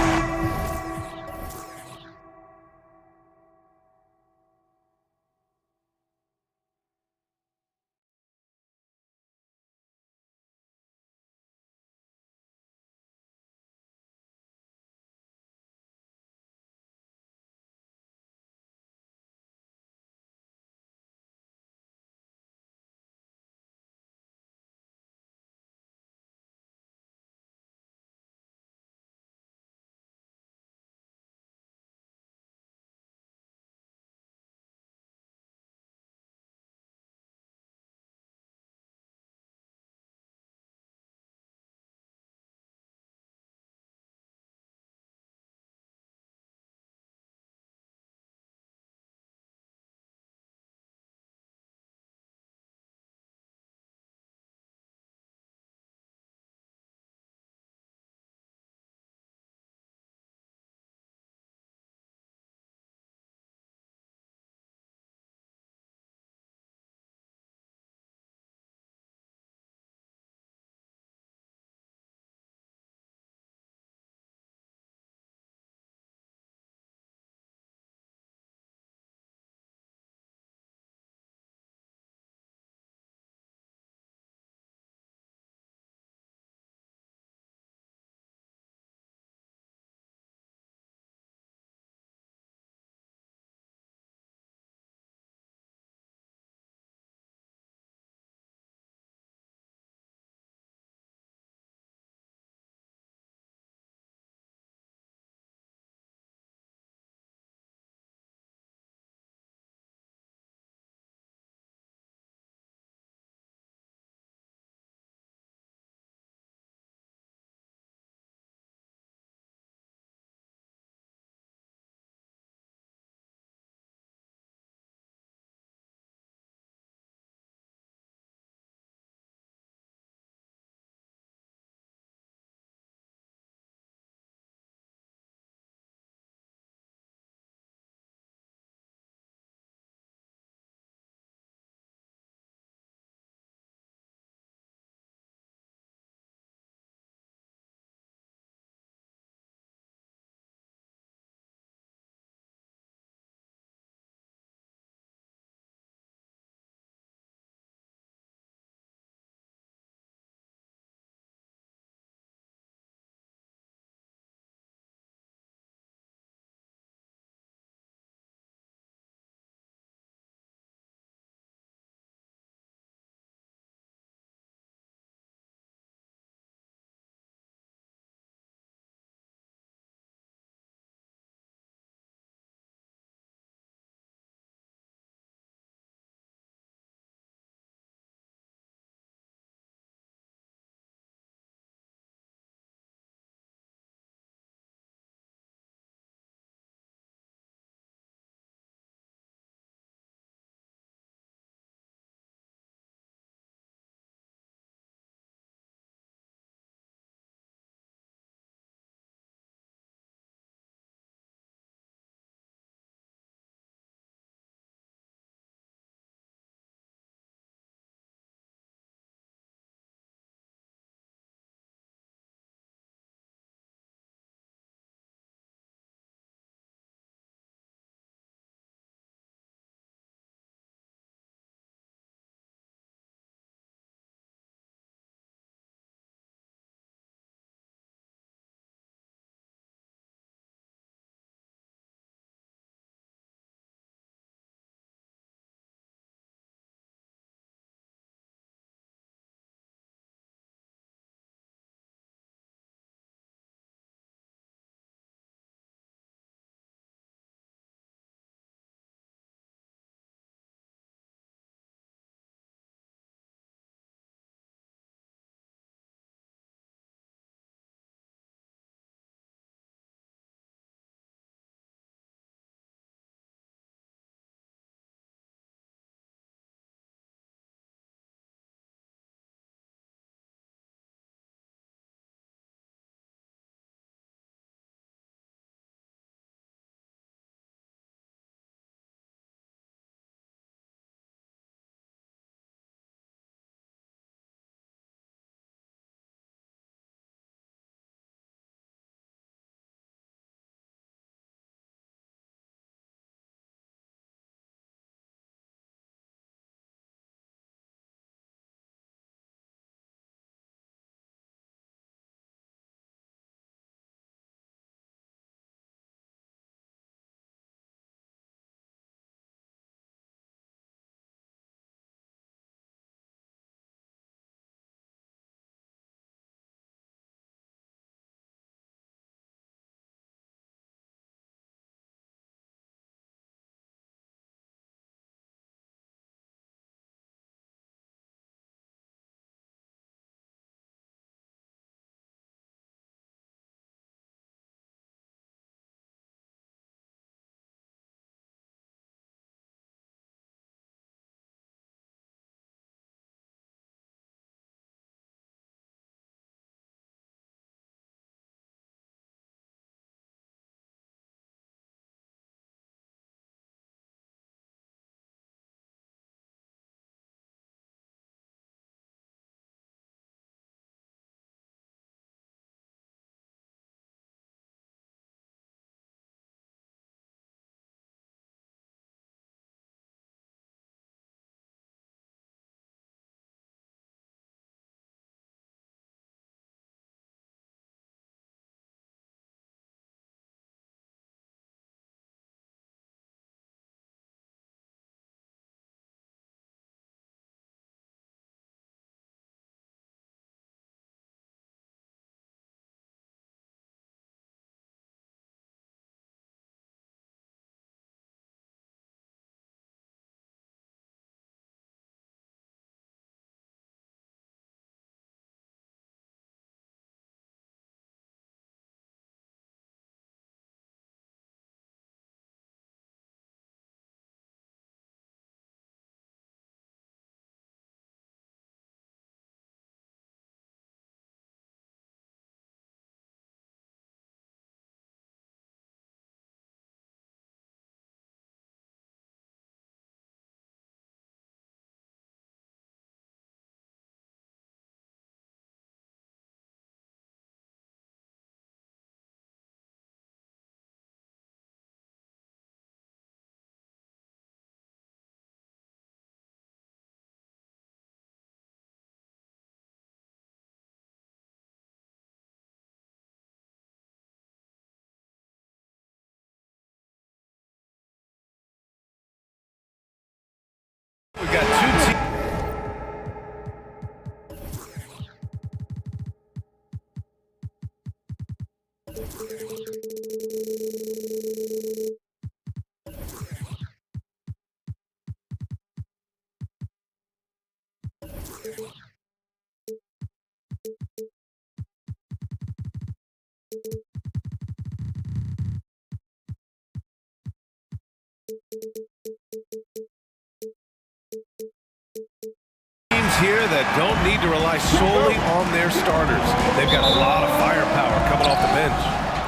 [SPEAKER 1] Here that don't need to rely solely on their starters. They've got a lot of firepower coming off the bench.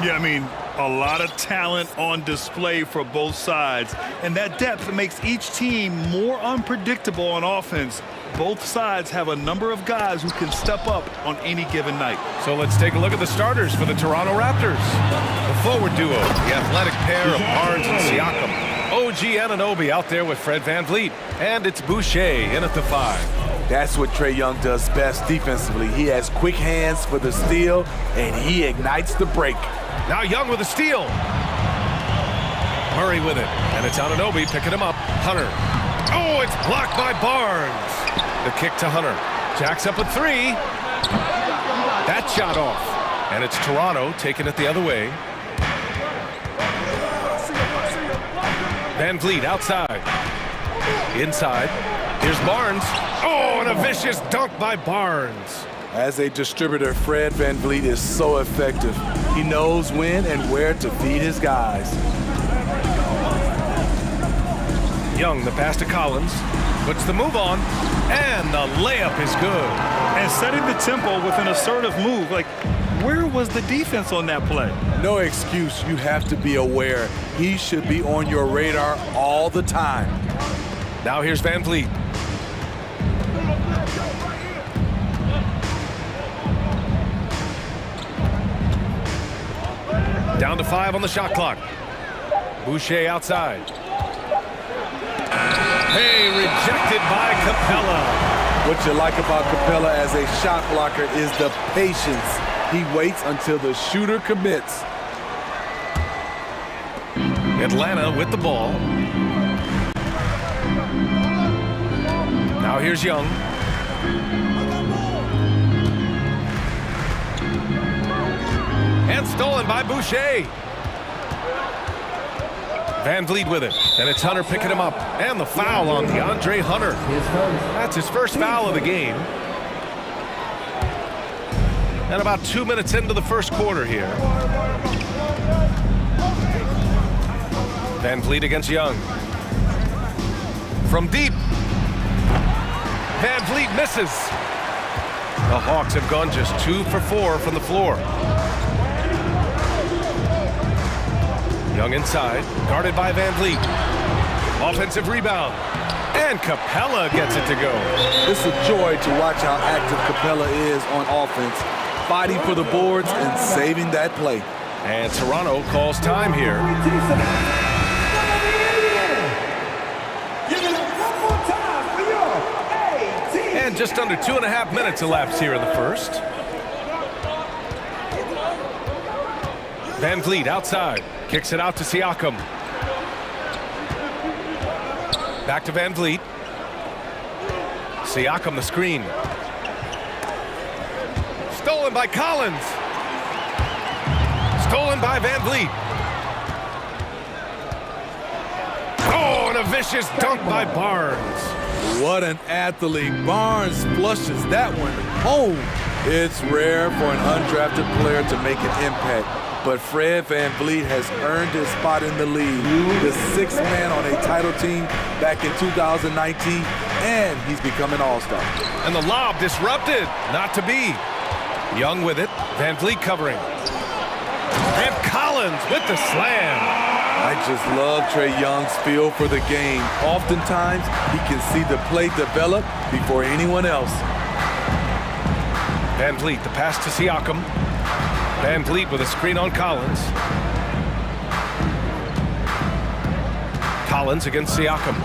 [SPEAKER 2] Yeah, I mean, a lot of talent on display for both sides. And that depth makes each team more unpredictable on offense. Both sides have a number of guys who can step up on any given night.
[SPEAKER 1] So let's take a look at the starters for the Toronto Raptors. The forward duo, the athletic pair of Barnes and Siakam. OG Anunoby out there with Fred VanVleet. And it's Boucher in at the 5.
[SPEAKER 3] That's what Trae Young does best defensively. He has quick hands for the steal, and he ignites the break.
[SPEAKER 1] Now Young with a steal. Murray with it, and it's Anunoby picking him up. Hunter. Oh, it's blocked by Barnes. The kick to Hunter. Jacks up at 3. That shot off. And it's Toronto taking it the other way. VanVleet outside. Inside. Here's Barnes. Oh, and a vicious dunk by Barnes.
[SPEAKER 3] As a distributor, Fred VanVleet is so effective. He knows when and where to feed his guys.
[SPEAKER 1] Young, the pass to Collins. Puts the move on, and the layup is good.
[SPEAKER 2] And setting the tempo with an assertive move. Like, where was the defense on that play?
[SPEAKER 3] No excuse. You have to be aware. He should be on your radar all the time.
[SPEAKER 1] Now here's VanVleet. Down to 5 on the shot clock. Boucher outside. Hey, rejected by Capella.
[SPEAKER 3] What you like about Capella as a shot blocker is the patience. He waits until the shooter commits.
[SPEAKER 1] Atlanta with the ball. Now here's Young. And stolen by Boucher. VanVleet with it, and it's Hunter picking him up. And the foul on DeAndre Hunter. That's his first foul of the game. And about 2 minutes into the first quarter here. VanVleet against Young. From deep. VanVleet misses. The Hawks have gone just 2 for 4 from the floor. Young inside, guarded by VanVleet. Offensive rebound. And Capella gets it to go.
[SPEAKER 3] It's a joy to watch how active Capella is on offense, fighting for the boards and saving that play.
[SPEAKER 1] And Toronto calls time here. And just under 2.5 minutes elapsed here in the first. VanVleet outside, kicks it out to Siakam. Back to VanVleet. Siakam the screen. Stolen by Collins. Stolen by VanVleet. Oh, and a vicious dunk by Barnes.
[SPEAKER 3] What an athlete. Barnes flushes that one home. It's rare for an undrafted player to make an impact, but Fred VanVleet has earned his spot in the league. The 6th man on a title team back in 2019, and he's become an all-star.
[SPEAKER 1] And the lob disrupted, not to be. Young with it, VanVleet covering. And Collins with the slam.
[SPEAKER 3] I just love Trae Young's feel for the game. Oftentimes, he can see the play develop before anyone else.
[SPEAKER 1] VanVleet, the pass to Siakam. VanVleet with a screen on Collins. Collins against Siakam.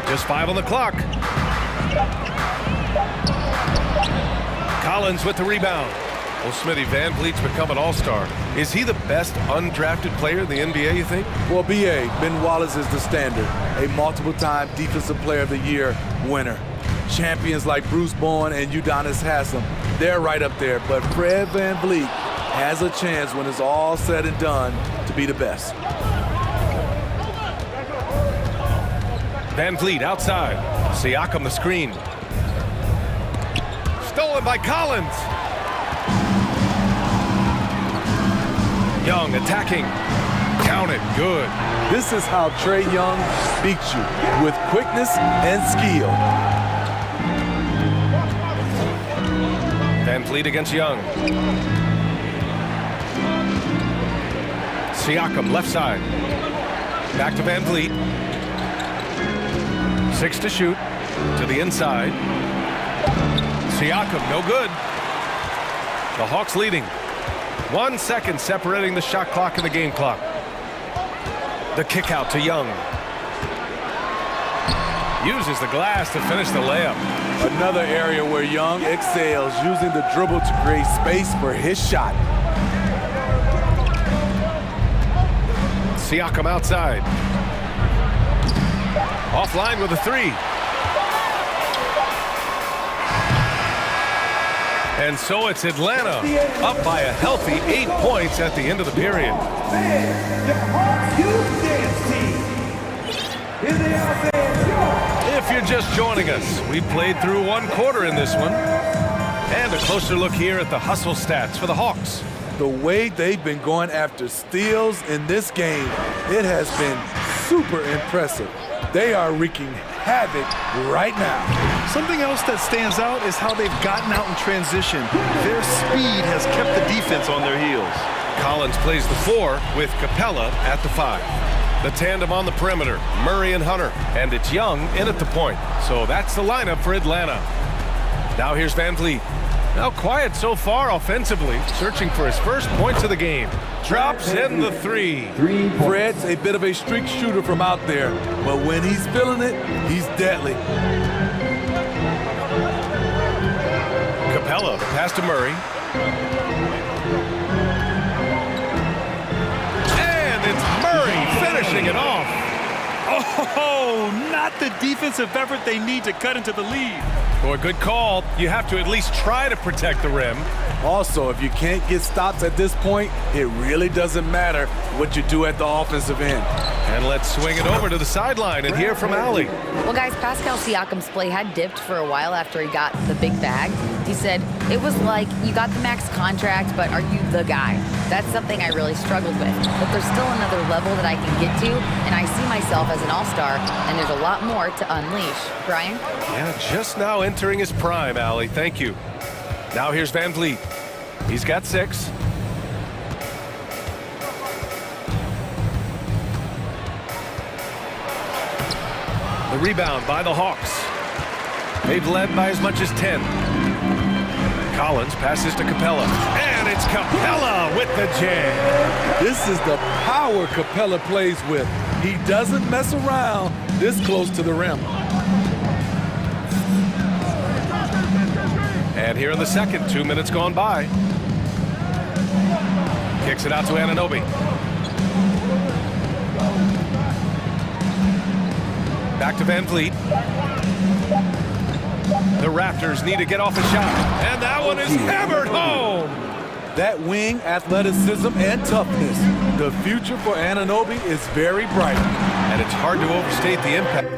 [SPEAKER 1] Just 5 on the clock. Collins with the rebound. Well, Smitty, VanVleet's become an all-star. Is he the best undrafted player in the NBA, you think?
[SPEAKER 3] Well, B.A., Ben Wallace is the standard. A multiple-time Defensive Player of the Year winner. Champions like Bruce Bowen and Udonis Haslem, they're right up there. But Fred VanVleet has a chance when it's all said and done to be the best.
[SPEAKER 1] Van Vliet outside. Siakam the screen. Stolen by Collins. Young attacking. Count it. Good.
[SPEAKER 3] This is how Trae Young beats you, with quickness and skill.
[SPEAKER 1] Van Vliet against Young. Siakam left side. Back to Van Vliet. 6 to shoot. To the inside. Siakam, no good. The Hawks leading. 1 second separating the shot clock and the game clock. The kick out to Young. Uses the glass to finish the layup.
[SPEAKER 3] Another area where Young excels, using the dribble to create space for his shot.
[SPEAKER 1] Siakam outside. Offline with a 3. And so it's Atlanta up by a healthy 8 points at the end of the period. If you're just joining us, we played through 1 quarter in this one. And a closer look here at the hustle stats for the Hawks.
[SPEAKER 3] The way they've been going after steals in this game, it has been super impressive. They are wreaking havoc right now.
[SPEAKER 2] Something else that stands out is how they've gotten out in transition. Their speed has kept the defense on their heels.
[SPEAKER 1] Collins plays the 4 with Capella at the 5. The tandem on the perimeter, Murray and Hunter. And it's Young in at the point. So that's the lineup for Atlanta. Now here's Van Vliet. Now quiet so far offensively, searching for his first points of the game. Drops in the 3.
[SPEAKER 3] Fred's a bit of a streak shooter from out there, but when he's feeling it, he's deadly.
[SPEAKER 1] Capella, the pass to Murray. And it's Murray finishing it off.
[SPEAKER 2] Oh, not the defensive effort they need to cut into the lead.
[SPEAKER 1] Boy, good call. You have to at least try to protect the rim.
[SPEAKER 3] Also, if you can't get stops at this point, it really doesn't matter what you do at the offensive end.
[SPEAKER 1] And let's swing it over to the sideline and hear from Allie.
[SPEAKER 4] Well, guys, Pascal Siakam's play had dipped for a while after he got the big bag. He said, it was like, you got the max contract, but are you the guy? That's something I really struggled with. But there's still another level that I can get to, and I see myself as an all-star, and there's a lot more to unleash. Brian?
[SPEAKER 1] Yeah, just now entering his prime, Allie. Thank you. Now here's Van Vliet. He's got 6. The rebound by the Hawks. They've led by as much as 10. Collins passes to Capella. And it's Capella with the jam.
[SPEAKER 3] This is the power Capella plays with. He doesn't mess around this close to the rim.
[SPEAKER 1] And here in the second, 2 minutes gone by. Kicks it out to Anunoby. Back to Van Vliet. The Raptors need to get off a shot. And that one is hammered home.
[SPEAKER 3] That wing athleticism and toughness. The future for Anunoby is very bright.
[SPEAKER 1] And it's hard to overstate the impact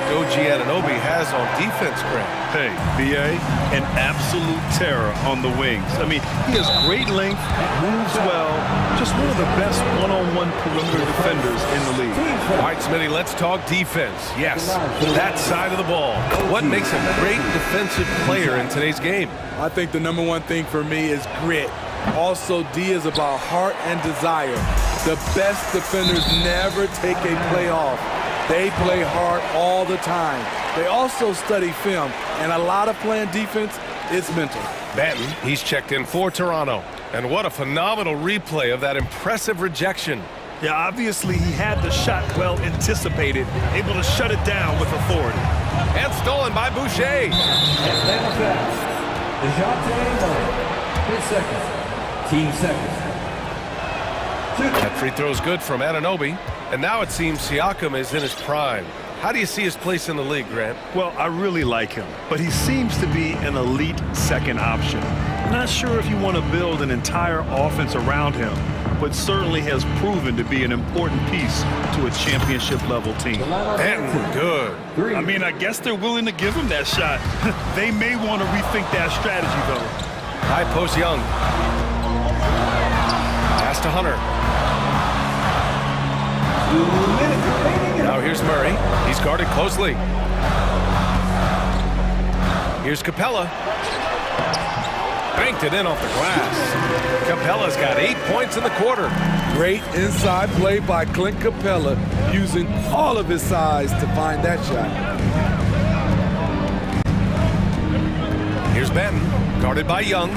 [SPEAKER 1] OG Anunoby has on defense, Grant.
[SPEAKER 2] Hey, B.A., an absolute terror on the wings. I mean, he has great length, moves well, just one of the best one-on-one perimeter defenders in the league.
[SPEAKER 1] All right, Smitty, let's talk defense. Yes, that side of the ball. What makes a great defensive player in today's game?
[SPEAKER 3] I think the number one thing for me is grit. Also, D is about heart and desire. The best defenders never take a play off. They play hard all the time. They also study film, and a lot of playing defense is mental.
[SPEAKER 1] Banton, he's checked in for Toronto. And what a phenomenal replay of that impressive rejection.
[SPEAKER 2] Yeah, obviously he had the shot well anticipated, able to shut it down with authority.
[SPEAKER 1] And stolen by Boucher.
[SPEAKER 16] Atlanta fouls. DeJounte Murray, 10 seconds. Team seconds.
[SPEAKER 1] That free throw's good from Anunoby. And now it seems Siakam is in his prime. How do you see his place in the league, Grant?
[SPEAKER 2] Well, I really like him, but he seems to be an elite second option. Not sure if you want to build an entire offense around him, but certainly has proven to be an important piece to a championship-level team.
[SPEAKER 1] And good.
[SPEAKER 2] I mean, I guess they're willing to give him that shot. They may want to rethink that strategy, though.
[SPEAKER 1] High post Young. Pass to Hunter. Now here's Murray. He's guarded closely. Here's Capella. Banked it in off the glass. Capella's got 8 points in the quarter.
[SPEAKER 3] Great inside play by Clint Capella, using all of his size to find that shot.
[SPEAKER 1] Here's Benton, guarded by Young.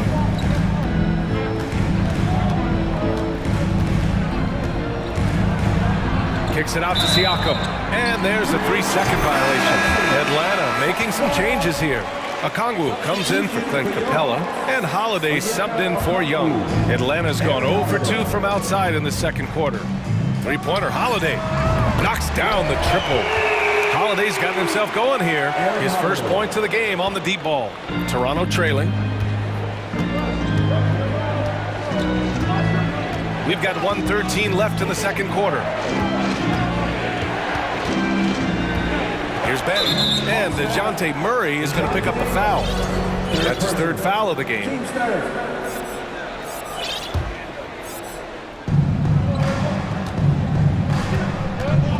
[SPEAKER 1] Kicks it out to Siakam. And there's a 3-second violation. Atlanta making some changes here. Okongwu comes in for Clint Capella, and Holiday subbed in for Young. Atlanta's gone 0 for 2 from outside in the second quarter. Three-pointer, Holiday knocks down the triple. Holiday's gotten himself going here. His first points of the game on the deep ball. Toronto trailing. We've got 1:13 left in the second quarter. Here's Benton, and DeJounte Murray is going to pick up the foul. That's his third foul of the game.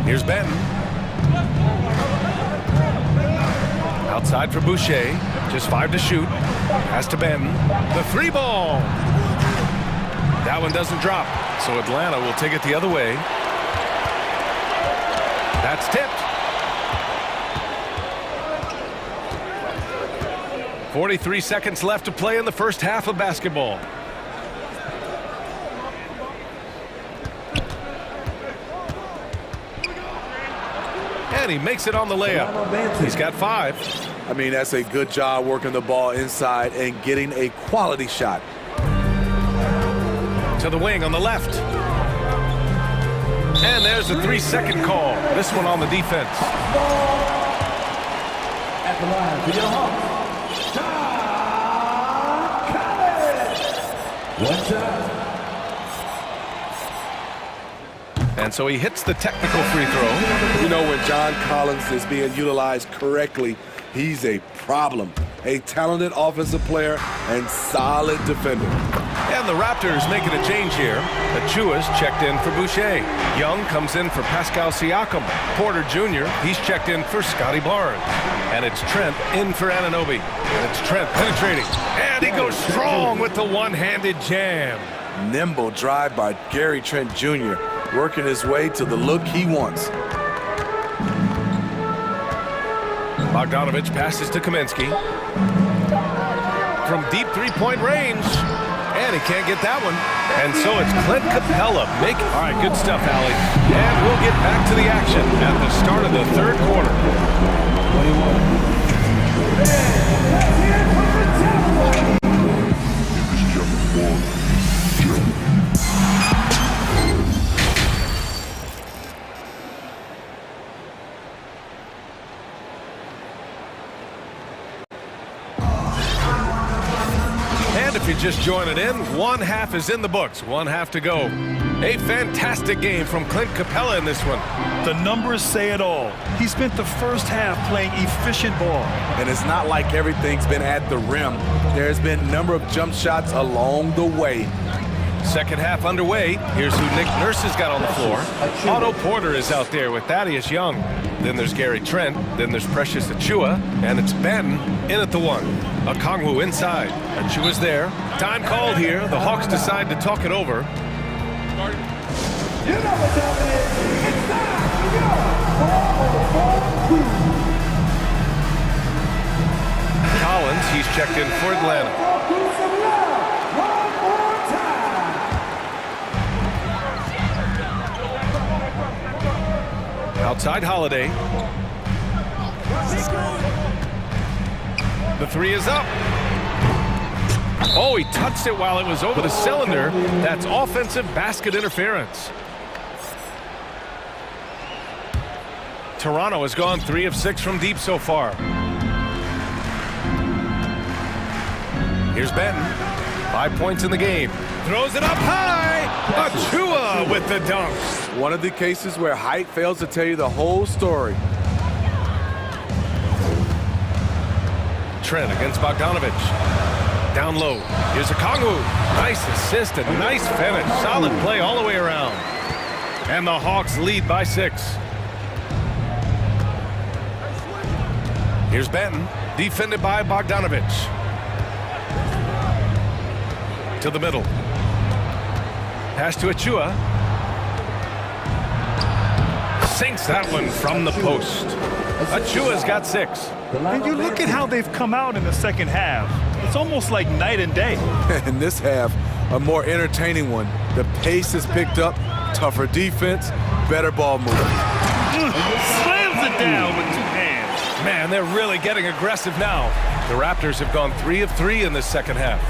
[SPEAKER 1] Here's Benton. Outside for Boucher, just 5 to shoot. Pass to Benton. The 3 ball. That one doesn't drop, so Atlanta will take it the other way. That's tipped. 43 seconds left to play in the first half of basketball. And he makes it on the layup. He's got 5.
[SPEAKER 3] I mean, that's a good job working the ball inside and getting a quality shot.
[SPEAKER 1] To the wing on the left. And there's a 3-second call. This one on the defense.
[SPEAKER 16] At the line for your Hawks, one shot.
[SPEAKER 1] And so he hits the technical free throw.
[SPEAKER 3] You know, when John Collins is being utilized correctly, he's a problem. A talented offensive player and solid defender.
[SPEAKER 1] And the Raptors making a change here. Achua's checked in for Boucher. Young comes in for Pascal Siakam. Porter Jr., he's checked in for Scotty Barnes. And it's Trent in for Anunoby. And it's Trent penetrating. And he goes strong with the one-handed jam.
[SPEAKER 3] Nimble drive by Gary Trent Jr., working his way to the look he wants.
[SPEAKER 1] Bogdanovich passes to Kaminsky. From deep three-point range. And he can't get that one. And so it's Clint Capella. All right, good stuff, Allie. And we'll get back to the action at the start of the third quarter. If you're just joining in, one half is in the books, one half to go. A fantastic game from Clint Capella in this one.
[SPEAKER 2] The numbers say it all. He spent the first half playing efficient ball.
[SPEAKER 3] And it's not like everything's been at the rim. There's been a number of jump shots along the way.
[SPEAKER 1] Second half underway. Here's who Nick Nurse has got on the floor. Otto Porter is out there with Thaddeus Young. Then there's Gary Trent. Then there's Precious Achiuwa. And it's Benton in at the 1. Okongwu inside. Achua's there. Time called here. The Hawks decide to talk it over.
[SPEAKER 5] You know what time it is. It's time to go.
[SPEAKER 1] Collins, he's checked in for Atlanta. Outside Holiday. The 3 is up. Oh, he touched it while it was over the cylinder. That's offensive basket interference. Toronto has gone 3 of 6 from deep so far. Here's Benton. 5 points in the game. Throws it up high. Achua with the dunk.
[SPEAKER 3] One of the cases where height fails to tell you the whole story.
[SPEAKER 1] Trent against Bogdanovich. Down low. Here's a Kongwu. Nice assist and nice finish. Solid play all the way around. And the Hawks lead by 6. Here's Benton. Defended by Bogdanovich. To the middle. Pass to Achua. Sinks that one from the post. Achua's got 6.
[SPEAKER 2] And you look at how they've come out in the second half. It's almost like night and day.
[SPEAKER 3] In this half, a more entertaining one. The pace is picked up, tougher defense, better ball movement.
[SPEAKER 2] Slams it down with 2 hands.
[SPEAKER 1] Man, they're really getting aggressive now. The Raptors have gone 3 of 3 in this second half.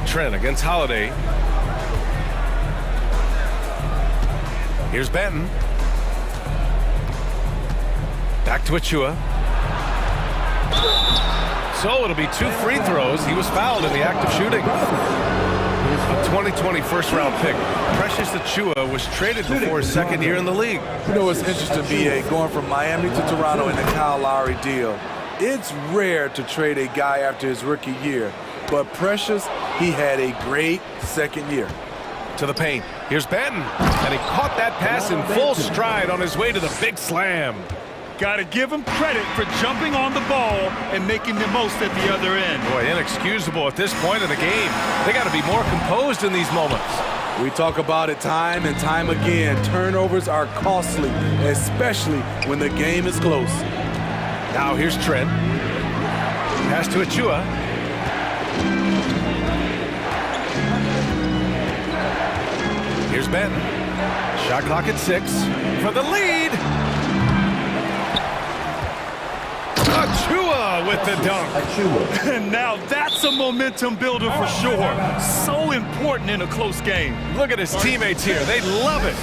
[SPEAKER 1] Trent against Holiday. Here's Benton. Back to Achua. So it'll be 2 free throws. He was fouled in the act of shooting. A 2020 first-round pick. Precious Achua was traded before his second year in the league.
[SPEAKER 3] You know, it's interesting, B.A., going from Miami to Toronto in the Kyle Lowry deal. It's rare to trade a guy after his rookie year, but Precious, he had a great second year.
[SPEAKER 1] To the paint. Here's Benton. And he caught that pass in full stride on his way to the big slam.
[SPEAKER 2] Got to give him credit for jumping on the ball and making the most at the other end.
[SPEAKER 1] Boy, inexcusable at this point in the game. They got to be more composed in these moments.
[SPEAKER 3] We talk about it time and time again. Turnovers are costly, especially when the game is close.
[SPEAKER 1] Now here's Trent. Pass to Achua. Here's Benton. Shot clock at 6 for the lead. Achua with the dunk.
[SPEAKER 2] And now that's a momentum builder for sure. So important in a close game.
[SPEAKER 1] Look at his teammates here. They love it.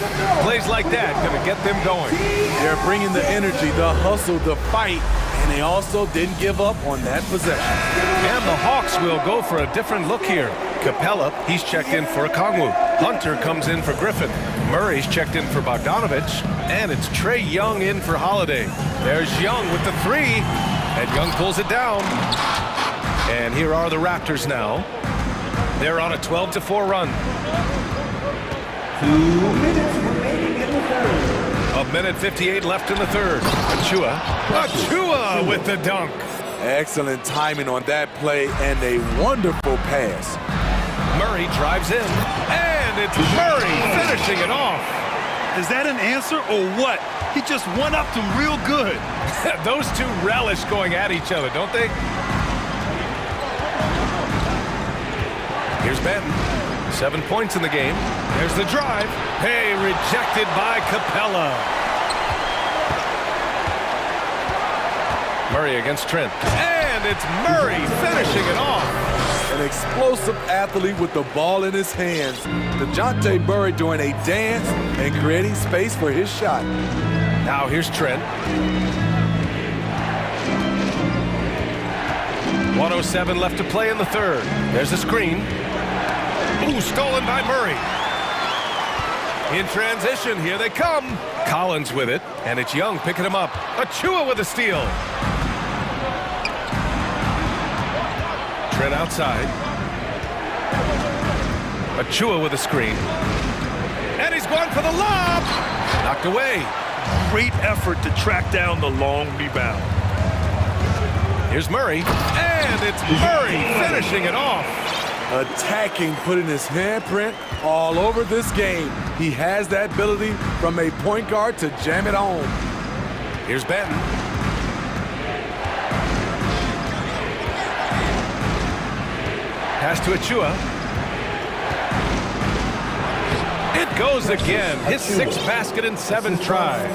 [SPEAKER 1] Plays like that gonna get them going.
[SPEAKER 3] They're bringing the energy, the hustle, the fight, and they also didn't give up on that possession.
[SPEAKER 1] And the Hawks will go for a different look here. Capella, he's checked in for Kongwu. Hunter comes in for Griffin. Murray's checked in for Bogdanovich. And it's Trey Young in for Holiday. There's Young with the 3. And Young pulls it down. And here are the Raptors now. They're on a 12-4 run.
[SPEAKER 16] 2 minutes remaining in the third.
[SPEAKER 1] 1:58 left in the third. Achua with the dunk.
[SPEAKER 3] Excellent timing on that play and a wonderful pass.
[SPEAKER 1] Murray drives in, and it's Murray finishing it off.
[SPEAKER 2] Is that an answer or what? He just one-upped him real good.
[SPEAKER 1] Those two relish going at each other, don't they? Here's Benton. 7 points in the game. There's the drive. Hey, rejected by Capella. Murray against Trent. And it's Murray finishing it off.
[SPEAKER 3] An explosive athlete with the ball in his hands. DeJounte Murray doing a dance and creating space for his shot.
[SPEAKER 1] Now here's Trent. 1:07 left to play in the third. There's a screen. Ooh, stolen by Murray. In transition, here they come. Collins with it, and it's Young picking him up. Achua with a steal. Trent outside. Achua with a screen. And he's going for the lob. Knocked away.
[SPEAKER 2] Great effort to track down the long rebound.
[SPEAKER 1] Here's Murray. And it's Murray finishing it off.
[SPEAKER 3] Attacking, putting his handprint all over this game. He has that ability from a point guard to jam it home.
[SPEAKER 1] Here's Benton. Pass to Achua. It goes again. His 6th basket in 7 tries.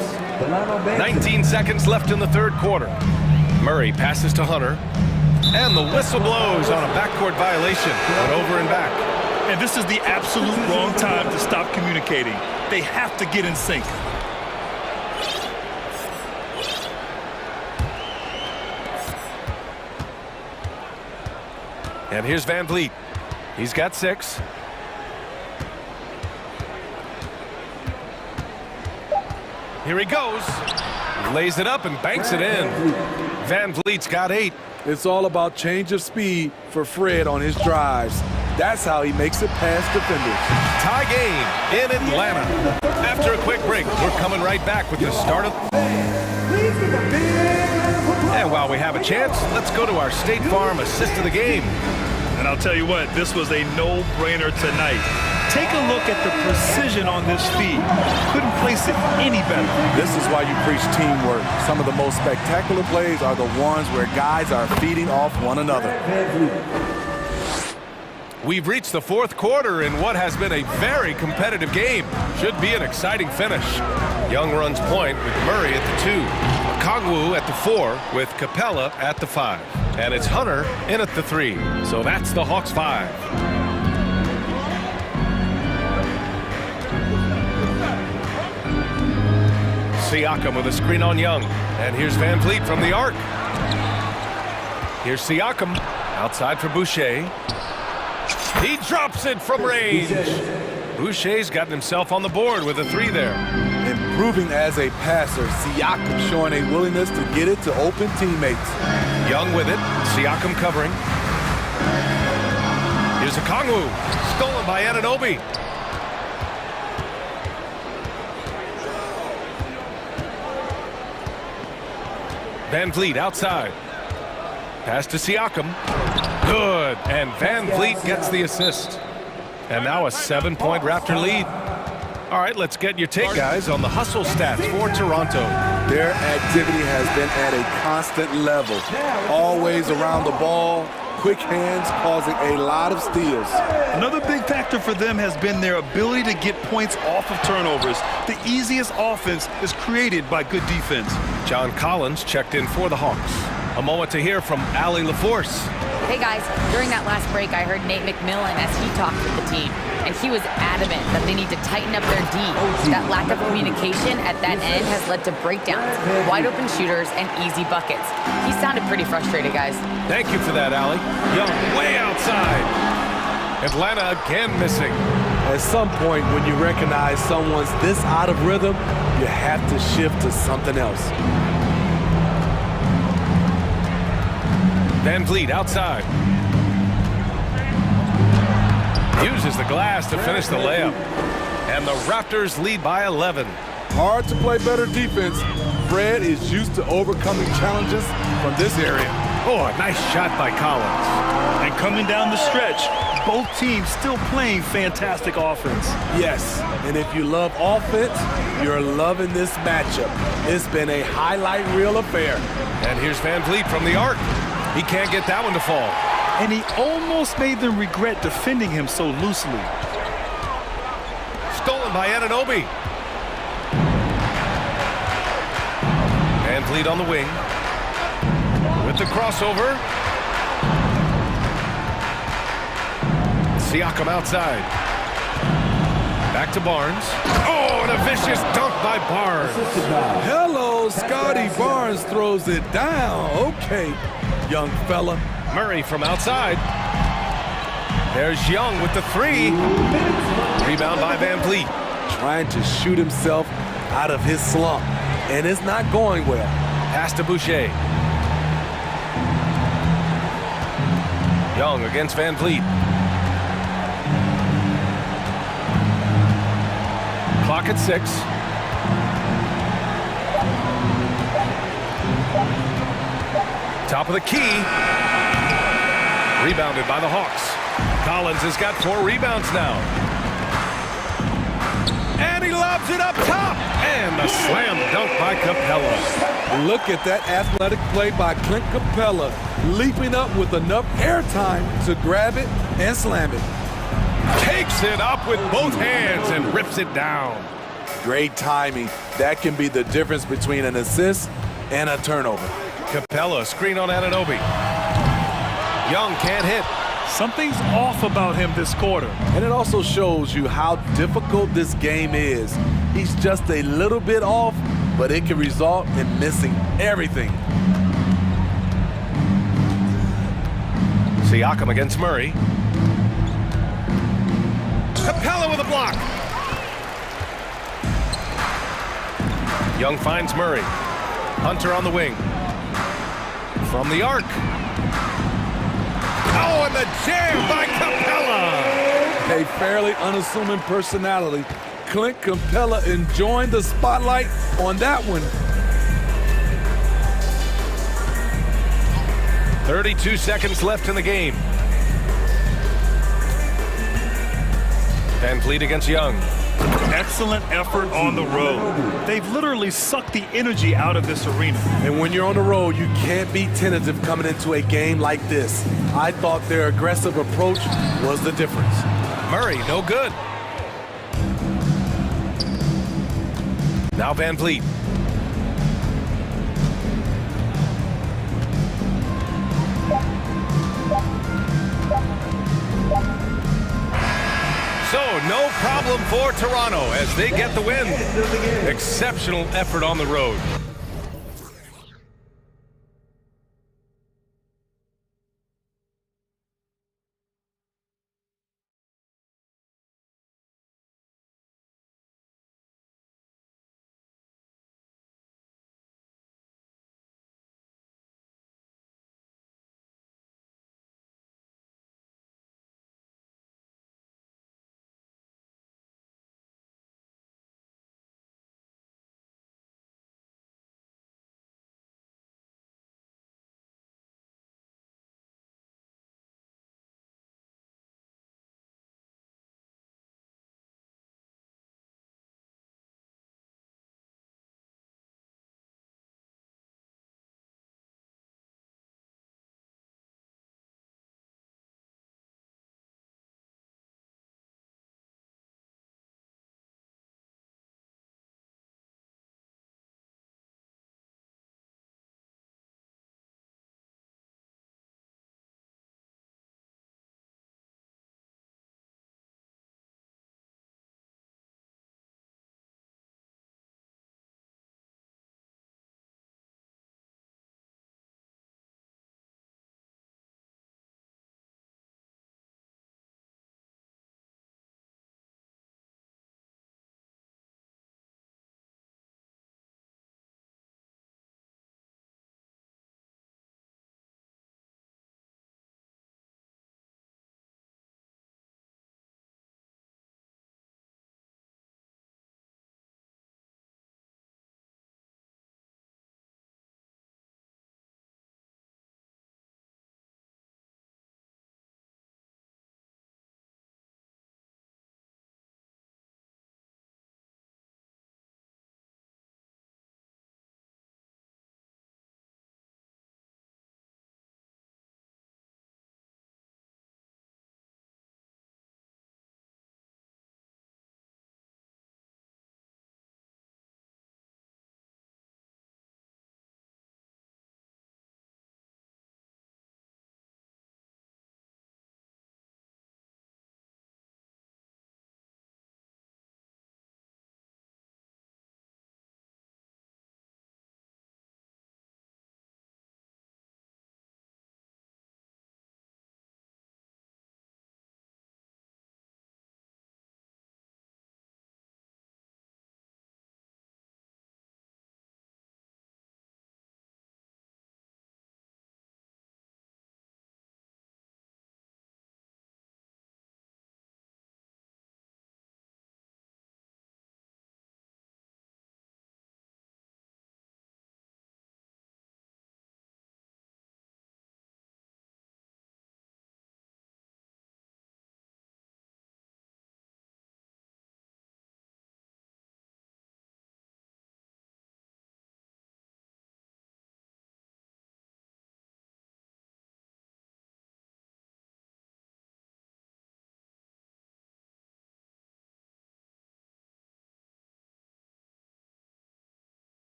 [SPEAKER 1] 19 seconds left in the third quarter. Murray passes to Hunter. And the whistle blows on a backcourt violation. Went over and back.
[SPEAKER 2] And this is the absolute wrong time to stop communicating. They have to get in sync.
[SPEAKER 1] And here's Van Vliet. He's got 6. Here he goes. Lays it up and banks it in. Van Vliet's got 8.
[SPEAKER 3] It's all about change of speed for Fred on his drives. That's how he makes it past defenders.
[SPEAKER 1] Tie game in Atlanta. After a quick break, we're coming right back with the start of... And while we have a chance, let's go to our State Farm assist of the game.
[SPEAKER 2] And I'll tell you what, this was a no-brainer tonight. Take a look at the precision on this feed. Couldn't place it any better.
[SPEAKER 3] This is why you preach teamwork. Some of the most spectacular plays are the ones where guys are feeding off one another.
[SPEAKER 1] We've reached the 4th quarter in what has been a very competitive game. Should be an exciting finish. Young runs point with Murray at the 2. Kongwu at the 4 with Capella at the 5. And it's Hunter in at the 3. So that's the Hawks 5. Siakam with a screen on Young. And here's Van Vliet from the arc. Here's Siakam outside for Boucher. He drops it from range. Boucher's gotten himself on the board with a 3 there.
[SPEAKER 3] Improving as a passer, Siakam showing a willingness to get it to open teammates.
[SPEAKER 1] Young with it, Siakam covering. Here's a Kongwu, stolen by Anunoby. Van Vliet outside. Pass to Siakam. Good, and Van Vliet gets the assist. And now a 7-point Raptor lead. All right, let's get your take, guys, on the hustle stats for Toronto.
[SPEAKER 3] Their activity has been at a constant level. Always around the ball, quick hands causing a lot of steals.
[SPEAKER 2] Another big factor for them has been their ability to get points off of turnovers. The easiest offense is created by good defense.
[SPEAKER 1] John Collins checked in for the Hawks. A moment to hear from Allie LaForce.
[SPEAKER 4] Hey guys, during that last break, I heard Nate McMillan as he talked with the team, and he was adamant that they need to tighten up their D. That lack of communication at that end has led to breakdowns, wide open shooters, and easy buckets. He sounded pretty frustrated, guys.
[SPEAKER 1] Thank you for that, Allie. Young way outside. Atlanta again missing.
[SPEAKER 3] At some point, when you recognize someone's this out of rhythm, you have to shift to something else.
[SPEAKER 1] Van Vliet outside. Uses the glass to finish the layup. And the Raptors lead by 11.
[SPEAKER 3] Hard to play better defense. Fred is used to overcoming challenges from this area.
[SPEAKER 1] Oh, a nice shot by Collins.
[SPEAKER 2] And coming down the stretch, both teams still playing fantastic offense.
[SPEAKER 3] Yes, and if you love offense, you're loving this matchup. It's been a highlight reel affair.
[SPEAKER 1] And here's Van Vliet from the arc. He can't get that one to fall.
[SPEAKER 2] And he almost made them regret defending him so loosely.
[SPEAKER 1] Stolen by Anunoby. Van Vliet on the wing. With the crossover. Siakam outside. Back to Barnes. Oh, and a vicious dunk by Barnes.
[SPEAKER 3] Hello, Scotty Barnes throws it down. Okay, young fella.
[SPEAKER 1] Murray from outside. There's Young with the 3. Rebound by Van Vliet.
[SPEAKER 3] Trying to shoot himself out of his slump, and it's not going well.
[SPEAKER 1] Pass to Boucher. Young against Van Vliet. Clock at 6. Top of the key. Rebounded by the Hawks. Collins has got 4 rebounds now. And he lobs it up top. And the slam dunk by Capella.
[SPEAKER 3] Look at that athletic play by Clint Capella, leaping up with enough airtime to grab it and slam it.
[SPEAKER 1] Takes it up with both hands and rips it down.
[SPEAKER 3] Great timing. That can be the difference between an assist and a turnover.
[SPEAKER 1] Capella, screen on Anunoby. Young can't hit.
[SPEAKER 2] Something's off about him this quarter.
[SPEAKER 3] And it also shows you how difficult this game is. He's just a little bit off, but it can result in missing everything.
[SPEAKER 1] Siakam against Murray. Capella with a block. Young finds Murray. Hunter on the wing. From the arc. Oh, and the jam by Capella.
[SPEAKER 3] A fairly unassuming personality. Clint Capella enjoying the spotlight on that one.
[SPEAKER 1] 32 seconds left in the game. Van Vliet against Young.
[SPEAKER 2] Excellent effort on the road. They've literally sucked the energy out of this arena.
[SPEAKER 3] And when you're on the road, you can't be tentative coming into a game like this. I thought their aggressive approach was the difference.
[SPEAKER 1] Murray, no good. Now Van Vliet. So, no problem for Toronto as they get the win. Exceptional effort on the road.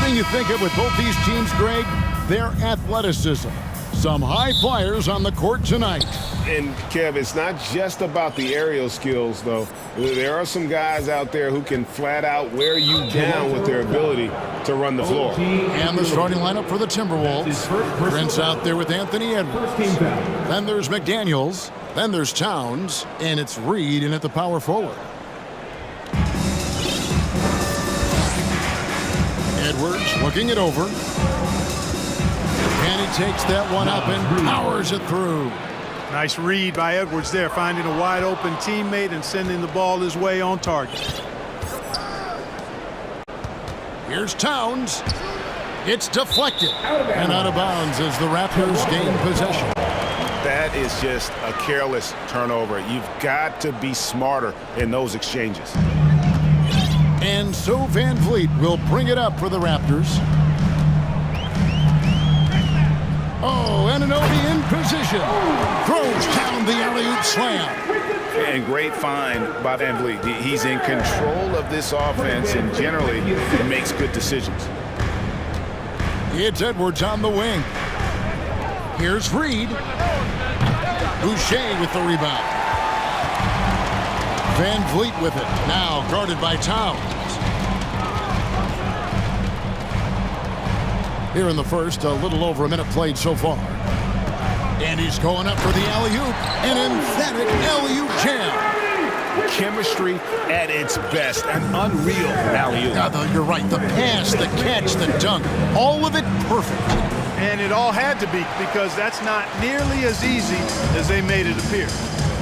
[SPEAKER 6] thing you think of with both these teams, Greg, their athleticism. Some high flyers on the court tonight.
[SPEAKER 10] And, Kev, it's not just about the aerial skills, though. There are some guys out there who can flat out wear you down with their ability to run the floor.
[SPEAKER 6] And the starting lineup for the Timberwolves. Prince out there with Anthony Edwards. Then there's McDaniels. Then there's Towns. And it's Reed in at the power forward. Edwards looking it over. And he takes that one up and powers it through.
[SPEAKER 8] Nice read by Edwards there, finding a wide open teammate and sending the ball his way on target.
[SPEAKER 6] Here's Towns. It's deflected. And out of bounds as the Raptors gain possession.
[SPEAKER 10] That is just a careless turnover. You've got to be smarter in those exchanges.
[SPEAKER 6] And so Van Vliet will bring it up for the Raptors. Oh, Anunoby in position. Throws down the alley-oop slam.
[SPEAKER 10] And great find by Van Vliet. He's in control of this offense and generally makes good decisions.
[SPEAKER 6] It's Edwards on the wing. Here's Reed. Boucher with the rebound. Van Vliet with it. Now guarded by Towns. Here in the first, a little over a minute played so far. And he's going up for the alley-oop. An emphatic alley-oop jam.
[SPEAKER 10] Chemistry at its best. An unreal alley-oop.
[SPEAKER 6] You're right. The pass, the catch, the dunk. All of it perfect.
[SPEAKER 8] And it all had to be, because that's not nearly as easy as they made it appear.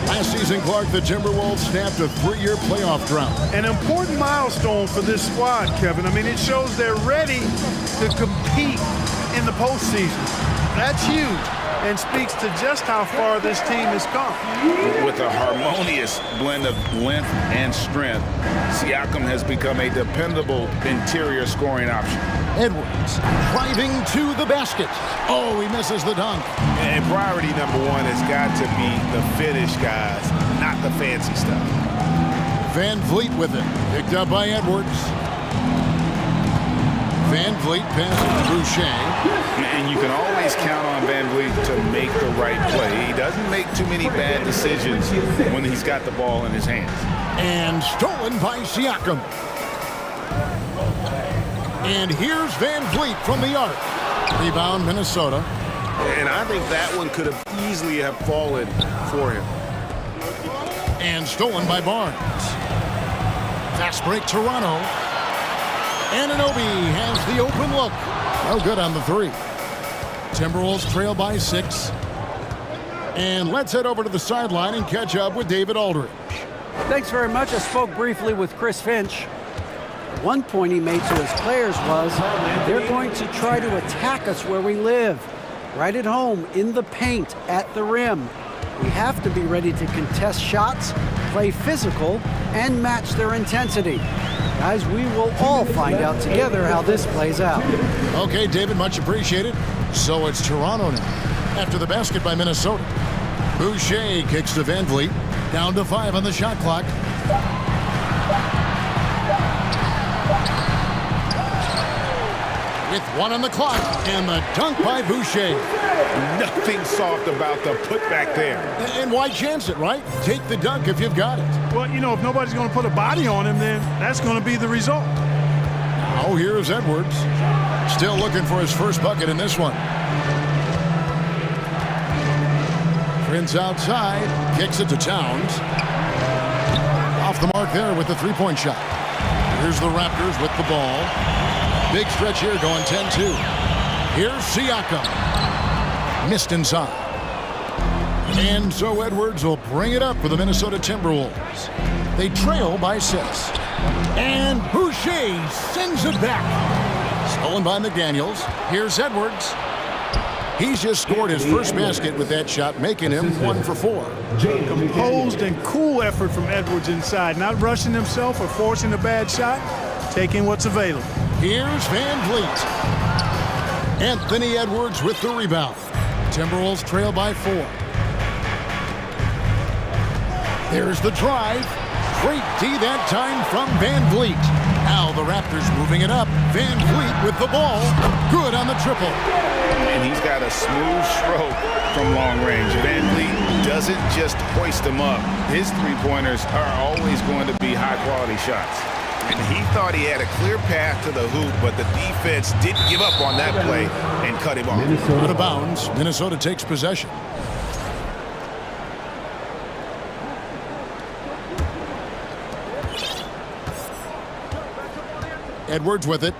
[SPEAKER 6] Last season, Clark, the Timberwolves snapped a 3-year playoff drought.
[SPEAKER 8] An important milestone for this squad, Kevin. I mean, it shows they're ready to compete in the postseason. That's huge and speaks to just how far this team has come.
[SPEAKER 10] With a harmonious blend of length and strength, Siakam has become a dependable interior scoring option.
[SPEAKER 6] Edwards driving to the basket. Oh, he misses the dunk.
[SPEAKER 10] And priority number one has got to be the finish, guys, not the fancy stuff.
[SPEAKER 6] Van Vliet with it. Picked up by Edwards. Van Vliet passes to Boucher.
[SPEAKER 10] And you can always count on Van Vliet to make the right play. He doesn't make too many bad decisions when he's got the ball in his hands.
[SPEAKER 6] And stolen by Siakam. And here's Van Vliet from the arc. Rebound, Minnesota.
[SPEAKER 10] And I think that one could have easily have fallen for him.
[SPEAKER 6] And stolen by Barnes. Fast break, Toronto. Anunoby has the open look. No good on the three. Timberwolves trail by 6. And let's head over to the sideline and catch up with David Aldridge.
[SPEAKER 9] Thanks very much. I spoke briefly with Chris Finch. One point he made to his players was they're going to try to attack us where we live, right at home, in the paint, at the rim. We have to be ready to contest shots, play physical, and match their intensity. Guys, we will all find out together how this plays out.
[SPEAKER 6] Okay, David, much appreciated. So it's Toronto now, after the basket by Minnesota. Boucher kicks to Van Vliet, down to 5 on the shot clock. With 1 on the clock, and the dunk by Boucher.
[SPEAKER 10] Nothing soft about the putback there.
[SPEAKER 6] And why chance it, right? Take the dunk if you've got it.
[SPEAKER 8] Well, you know, if nobody's going to put a body on him, then that's going to be the result.
[SPEAKER 6] Now here's Edwards. Still looking for his first bucket in this one. Prince outside, kicks it to Towns. Off the mark there with the three-point shot. Here's the Raptors with the ball. Big stretch here going 10-2. Here's Siakam. Missed inside. And so Edwards will bring it up for the Minnesota Timberwolves. They trail by 6. And Boucher sends it back. Stolen by McDaniels. Here's Edwards. He's just scored his first basket with that shot, making him 1 for 4.
[SPEAKER 8] Composed and cool effort from Edwards inside. Not rushing himself or forcing a bad shot. Taking what's available.
[SPEAKER 6] Here's Van Vliet. Anthony Edwards with the rebound. Timberwolves trail by 4. There's the drive. Great D that time from Van Vliet. Now the Raptors moving it up. Van Vliet with the ball. Good on the triple.
[SPEAKER 10] And he's got a smooth stroke from long range. Van Vliet doesn't just hoist them up. His three-pointers are always going to be high-quality shots. And he thought he had a clear path to the hoop, but the defense didn't give up on that play and cut him off.
[SPEAKER 6] Out of bounds. Minnesota takes possession. Edwards with it.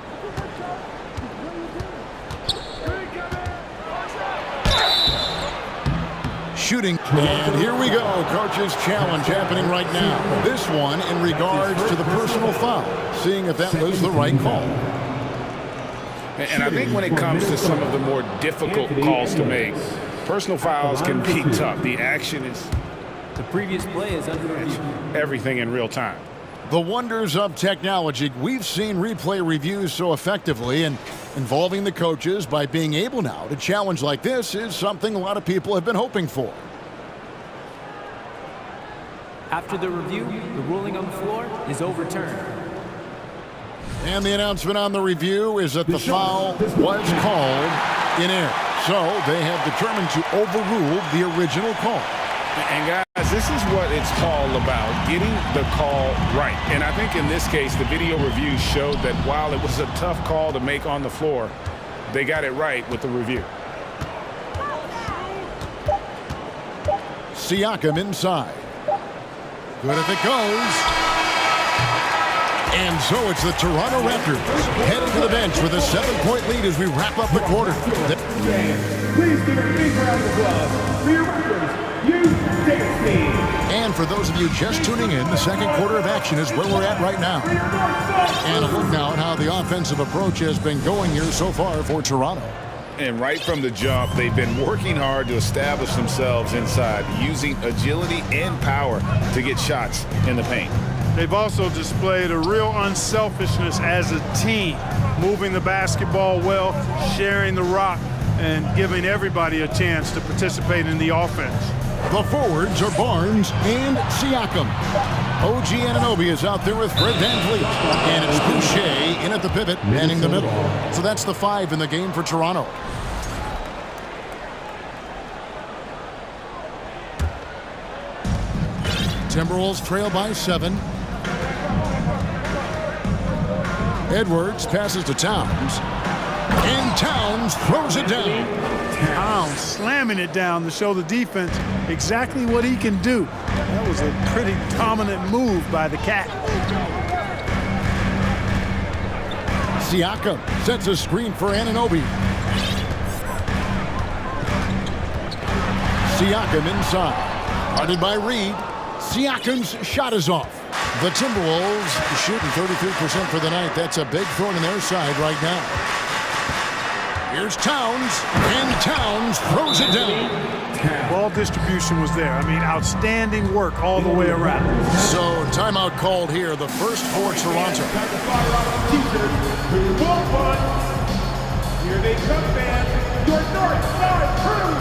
[SPEAKER 6] Shooting. And here we go. Coach's challenge happening right now. This one in regards to the personal foul. Seeing if that was the right call.
[SPEAKER 7] And I think when it comes to some of the more difficult calls to make, personal fouls can be tough. The action is...
[SPEAKER 12] The previous play is under review.
[SPEAKER 7] Everything in real time.
[SPEAKER 6] The wonders of technology. We've seen replay reviews so effectively, and involving the coaches by being able now to challenge like this is something a lot of people have been hoping for.
[SPEAKER 12] After the review, the ruling on the floor is overturned.
[SPEAKER 6] And the announcement on the review is that the foul was called in error. So they have determined to overrule the original call.
[SPEAKER 7] And guys, this is what it's all about, getting the call right. And I think in this case, the video review showed that while it was a tough call to make on the floor, they got it right with the review.
[SPEAKER 6] Siakam inside. Good if it goes. And so it's the Toronto Raptors heading to the bench with a 7-point lead as we wrap up the quarter.
[SPEAKER 5] Please give a big round of applause for your Raptors.
[SPEAKER 6] And for those of you just tuning in, the second quarter of action is where we're at right now. And a look now at how the offensive approach has been going here so far for Toronto.
[SPEAKER 10] And right from the jump, they've been working hard to establish themselves inside, using agility and power to get shots in the paint.
[SPEAKER 8] They've also displayed a real unselfishness as a team, moving the basketball well, sharing the rock, and giving everybody a chance to participate in the offense.
[SPEAKER 6] The forwards are Barnes and Siakam. OG Anunoby is out there with Fred VanVleet. And it's Boucher in at the pivot, manning the middle. So that's the 5 in the game for Toronto. Timberwolves trail by 7. Edwards passes to Towns. And Towns throws it down.
[SPEAKER 8] Towns slamming it down to show the defense exactly what he can do. That was a pretty dominant move by the Cat.
[SPEAKER 6] Siakam sets a screen for Anunoby. Siakam inside. Guarded by Reed. Siakam's shot is off. The Timberwolves shooting 33% for the night. That's a big throw on their side right now. Here's Towns, and Towns throws it down.
[SPEAKER 8] Ball distribution was there. I mean, outstanding work all the way around.
[SPEAKER 6] So, timeout called here, the first for Toronto.
[SPEAKER 5] Here they come, fans. Your north side crew.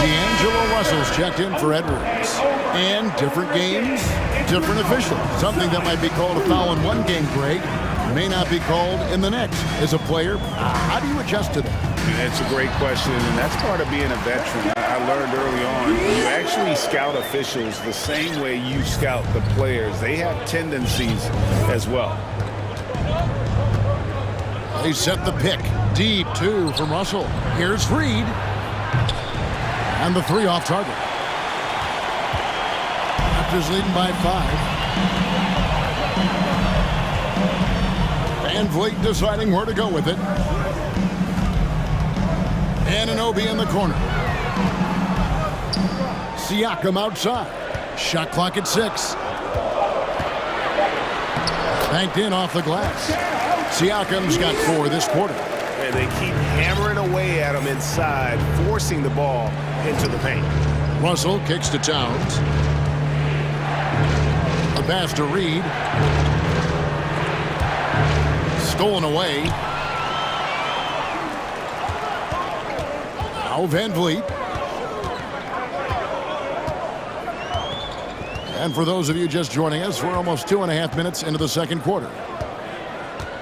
[SPEAKER 6] D'Angelo Russell's checked in for Edwards. And different games, different officials. Something that might be called a foul in one game, Greg, may not be called in the next. As a player, how do you adjust to that?
[SPEAKER 10] That's a great question, and that's part of being a veteran. I learned early on, you actually scout officials the same way you scout the players. They have tendencies as well.
[SPEAKER 6] They set the pick. Deep, 2 from Russell. Here's Reed. And the 3 off target. Raptors leading by 5. VanVleet deciding where to go with it. Anunoby in the corner. Siakam outside. Shot clock at 6. Banked in off the glass. Siakam's got 4 this quarter.
[SPEAKER 10] And they keep hammering away at him inside, forcing the ball into the paint.
[SPEAKER 6] Russell kicks to Towns. A pass to Reed. Stolen away. Now VanVleet. And for those of you just joining us, we're almost 2.5 minutes into the second quarter.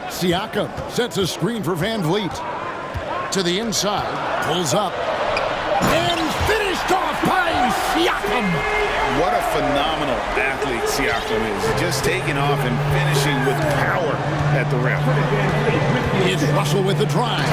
[SPEAKER 6] Siakam sets a screen for Van Vliet. To the inside, pulls up, and finished off by Siakam.
[SPEAKER 10] What a phenomenal athlete Siakam is. Just taking off and finishing with power at the rim.
[SPEAKER 6] It's Russell with the drive.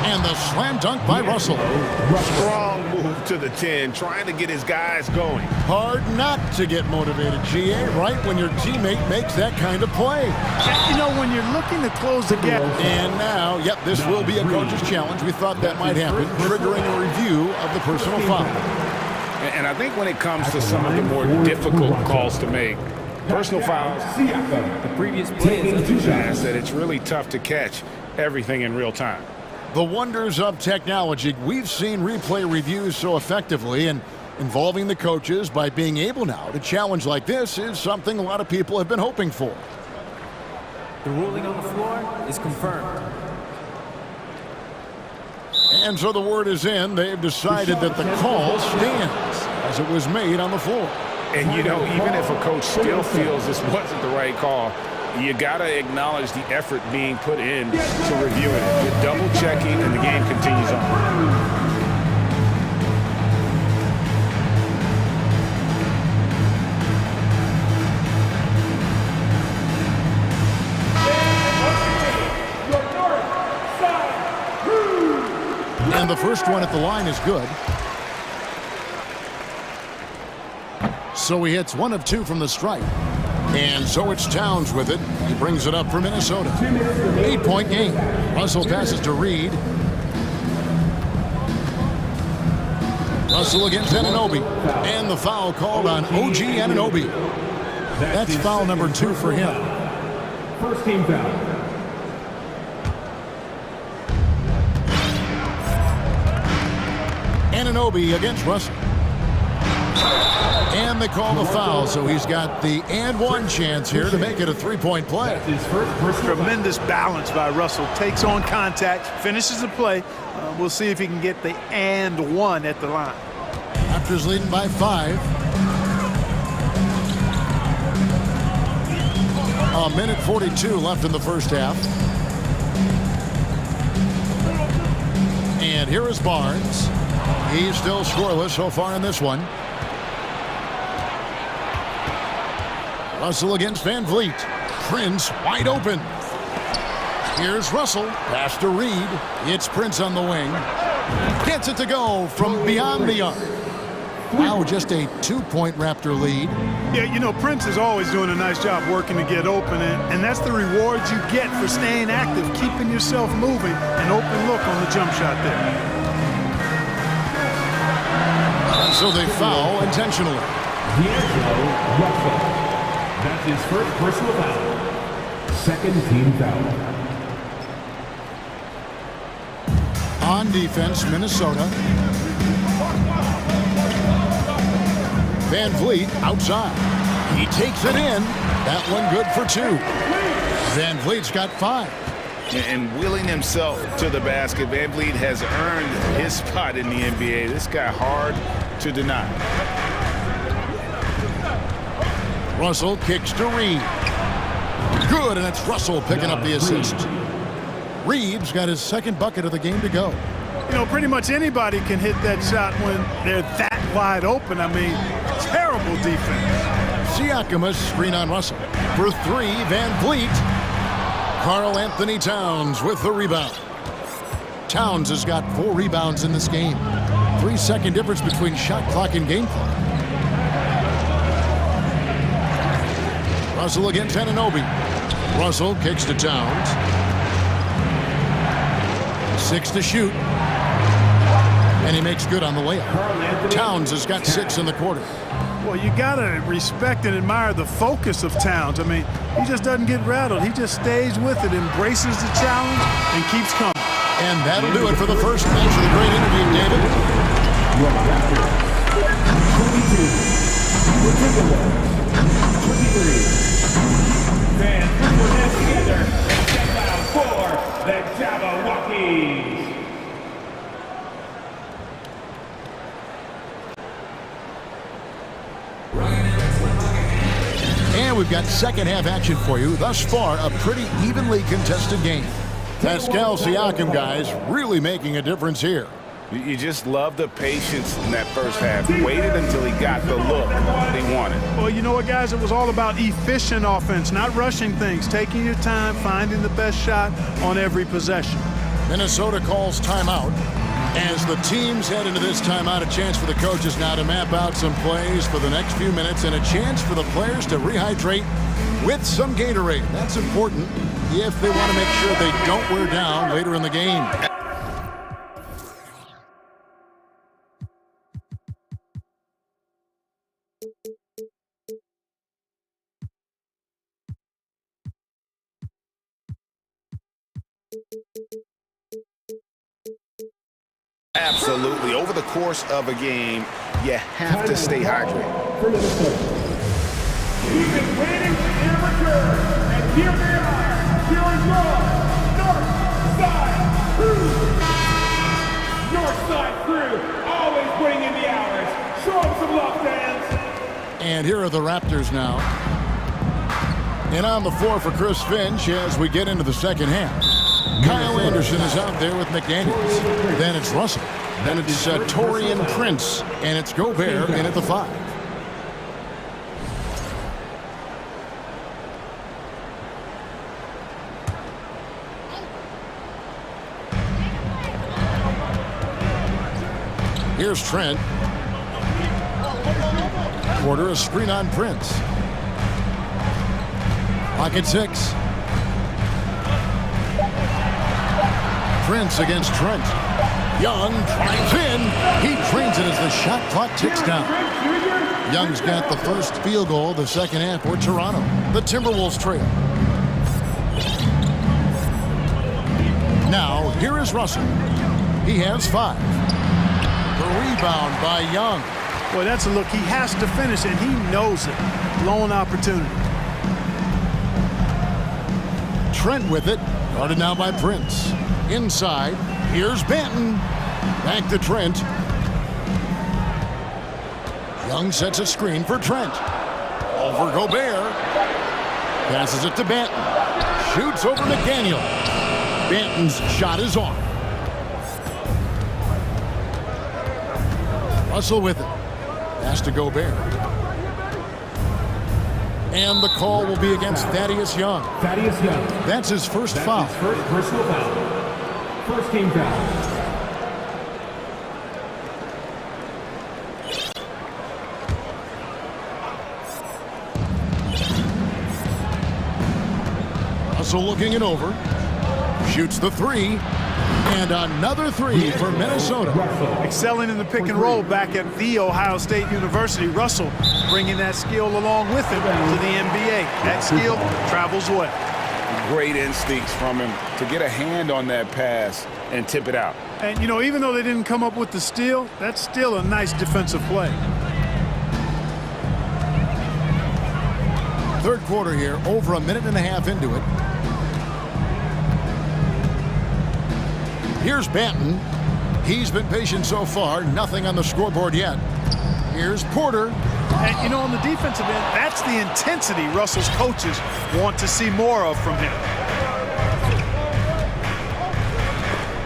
[SPEAKER 6] And the slam dunk by Russell.
[SPEAKER 10] Strong move to the 10, trying to get his guys going.
[SPEAKER 6] Hard not to get motivated, GA, right when your teammate makes that kind of play.
[SPEAKER 8] You know, when you're looking to close the gap.
[SPEAKER 6] And now, yep, this will be a coach's challenge. We thought that might happen, triggering a review of the personal foul.
[SPEAKER 7] And I think when it comes to some of the more difficult calls to make, personal fouls,
[SPEAKER 12] The previous play is
[SPEAKER 7] fast that it's really tough to catch everything in real time.
[SPEAKER 6] The wonders of technology. We've seen replay reviews so effectively, and involving the coaches by being able now to challenge like this is something a lot of people have been hoping for.
[SPEAKER 12] The ruling on the floor is confirmed.
[SPEAKER 6] And so the word is in. They've decided that the call stands as it was made on the floor.
[SPEAKER 7] And, you know, even if a coach still feels this wasn't the right call, you got to acknowledge the effort being put in to reviewing it. You're double checking, and the game continues on.
[SPEAKER 6] And the first one at the line is good. So he hits 1 of 2 from the stripe. And so it's Towns with it. He brings it up for Minnesota. 8-point game. Russell passes to Reed. Russell against Anunoby. And the foul called on OG Anunoby. That's foul number 2 for him.
[SPEAKER 5] First team foul.
[SPEAKER 6] Anunoby against Russell. And they call the foul, so he's got the and one chance here to make it a 3-point play.
[SPEAKER 8] Tremendous balance by Russell. Takes on contact, finishes the play. We'll see if he can get the and one at the line.
[SPEAKER 6] Raptors leading by 5. A minute 42 left in the first half. And here is Barnes. He's still scoreless so far in this one. Russell against Van Vliet. Prince wide open. Here's Russell. Pass to Reed. It's Prince on the wing. Gets it to go from beyond the arc. Now just a 2-point Raptor lead.
[SPEAKER 8] Yeah, you know, Prince is always doing a nice job working to get open, and that's the rewards you get for staying active, keeping yourself moving, an open look on the jump shot there.
[SPEAKER 6] So they foul intentionally.
[SPEAKER 5] Russell. That's his first personal foul. Second team foul.
[SPEAKER 6] On defense, Minnesota. Van Vliet outside. He takes it in. That one good for 2. Van Vliet's got 5.
[SPEAKER 10] And wheeling himself to the basket, Van Vliet has earned his spot in the NBA. This guy hard to deny.
[SPEAKER 6] Russell kicks to Reed. Good, and it's Russell picking up the assist. Reed's got his second bucket of the game to go.
[SPEAKER 8] You know, pretty much anybody can hit that shot when they're that wide open. I mean, terrible defense.
[SPEAKER 6] Siakam screen on Russell. For 3, Van Vliet. Karl Anthony Towns with the rebound. Towns has got 4 rebounds in this game. 3-second difference between shot clock and game clock. Russell against Anunoby. Russell kicks to Towns. 6 to shoot. And he makes good on the layup. Towns has got 6 in the quarter.
[SPEAKER 8] Well, you got to respect and admire the focus of Towns. I mean, he just doesn't get rattled. He just stays with it, embraces the challenge, and keeps coming.
[SPEAKER 6] And that'll do it for the first match of the great interview, David.
[SPEAKER 5] 23. Fans put their hands together and step out for the Jabberwockies.
[SPEAKER 6] And we've got second half action for you. Thus far, a pretty evenly contested game. Pascal Siakam, guys, really making a difference here.
[SPEAKER 7] You just love the patience in that first half. He waited until he got the look he wanted.
[SPEAKER 8] Well, you know what, guys? It was all about efficient offense, not rushing things, taking your time, finding the best shot on every possession.
[SPEAKER 6] Minnesota calls timeout. As the teams head into this timeout, a chance for the coaches now to map out some plays for the next few minutes and a chance for the players to rehydrate with some Gatorade. That's important if they want to make sure they don't wear down later in the game.
[SPEAKER 10] Absolutely. Over the course of a game, you have to stay hydrated.
[SPEAKER 5] We've been waiting for their return, and here they are. Here is your North Side Crew. North Side Crew, always putting in the hours. Show them some love, fans.
[SPEAKER 6] And here are the Raptors now. And on the floor for Chris Finch as we get into the second half. Kyle Anderson is out there with McDaniels. Then it's Russell. Then it's Torian Prince. And it's Gobert in at the 5. Here's Trent. Porter, a screen on Prince. Pocket 6. Prince against Trent. Young drives in. He drains it as the shot clock ticks down. Young's got the first field goal of the second half for Toronto. The Timberwolves trail. Now, here is Russell. He has 5. The rebound by Young.
[SPEAKER 8] Boy, that's a look. He has to finish, and he knows it. Lone opportunity.
[SPEAKER 6] Trent with it. Guarded now by Prince. Inside, here's Benton. Back to Trent. Young sets a screen for Trent. Over Gobert. Passes it to Benton. Shoots over McDaniel. Benton's shot is off. Russell with it. Pass to Gobert. And the call will be against Thaddeus Young.
[SPEAKER 5] Thaddeus Young.
[SPEAKER 6] That's his first foul.
[SPEAKER 5] His first personal foul. First team foul.
[SPEAKER 6] Russell looking it over. Shoots the 3. And another 3 for Minnesota.
[SPEAKER 8] Excelling in the pick and roll back at The Ohio State University. Russell bringing that skill along with him to the NBA. That skill travels well.
[SPEAKER 7] Great instincts from him to get a hand on that pass and tip it out.
[SPEAKER 8] And, you know, even though they didn't come up with the steal, that's still a nice defensive play.
[SPEAKER 6] Third quarter here, over a minute and a half into it. Here's Benton. He's been patient so far. Nothing on the scoreboard yet. Here's Porter.
[SPEAKER 8] And, you know, on the defensive end, that's the intensity Russell's coaches want to see more of from him.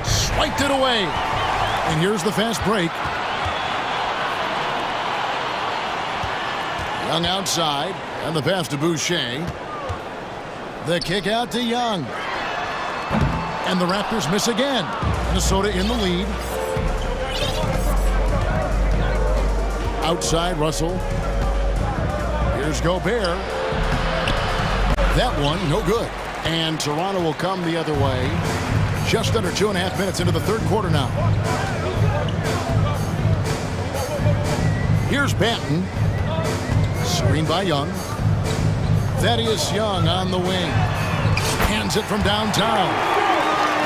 [SPEAKER 6] Swiped it away. And here's the fast break. Young outside. And the pass to Boucher. The kick out to Young. And the Raptors miss again. Minnesota in the lead. Outside, Russell. Here's Gobert. That one, no good. And Toronto will come the other way. Just under 2.5 minutes into the third quarter now. Here's Benton. Screened by Young. Thaddeus Young on the wing. Hands it from downtown.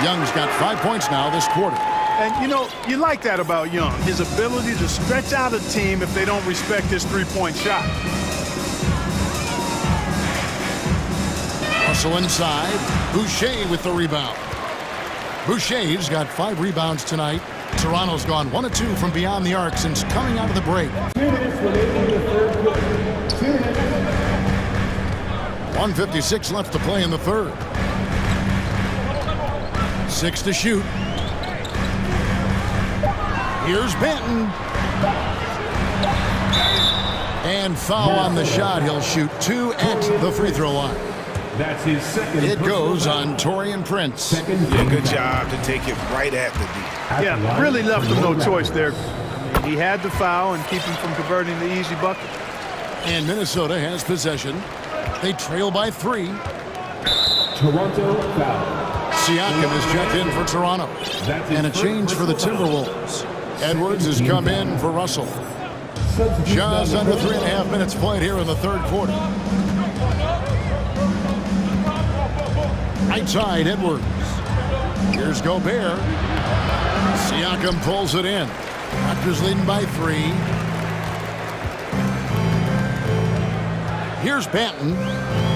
[SPEAKER 6] Young's got 5 points now this quarter.
[SPEAKER 8] And, you know, you like that about Young, his ability to stretch out a team if they don't respect his three-point shot.
[SPEAKER 6] Russell inside. Boucher with the rebound. Boucher's got 5 rebounds tonight. Toronto's gone 1 of 2 from beyond the arc since coming out of the break.
[SPEAKER 5] 2 minutes remaining in the third quarter. 2 minutes.
[SPEAKER 6] 1:56 left to play in the third. 6 to shoot. Here's Benton. And foul on the shot. He'll shoot 2 at the free throw line.
[SPEAKER 5] That's his second.
[SPEAKER 6] It goes on Taurean Prince.
[SPEAKER 10] Good job to take it right at the D.
[SPEAKER 8] Yeah, really left him no choice there. I mean, he had the foul and keep him from converting the easy bucket.
[SPEAKER 6] And Minnesota has possession. They trail by 3.
[SPEAKER 5] Toronto foul.
[SPEAKER 6] Siakam is checked in for Toronto. And a change for the Timberwolves. Edwards has come in for Russell. Just under 3.5 minutes played here in the third quarter. Right side, Edwards. Here's Gobert. Siakam pulls it in. Raptors leading by 3. Here's Benton.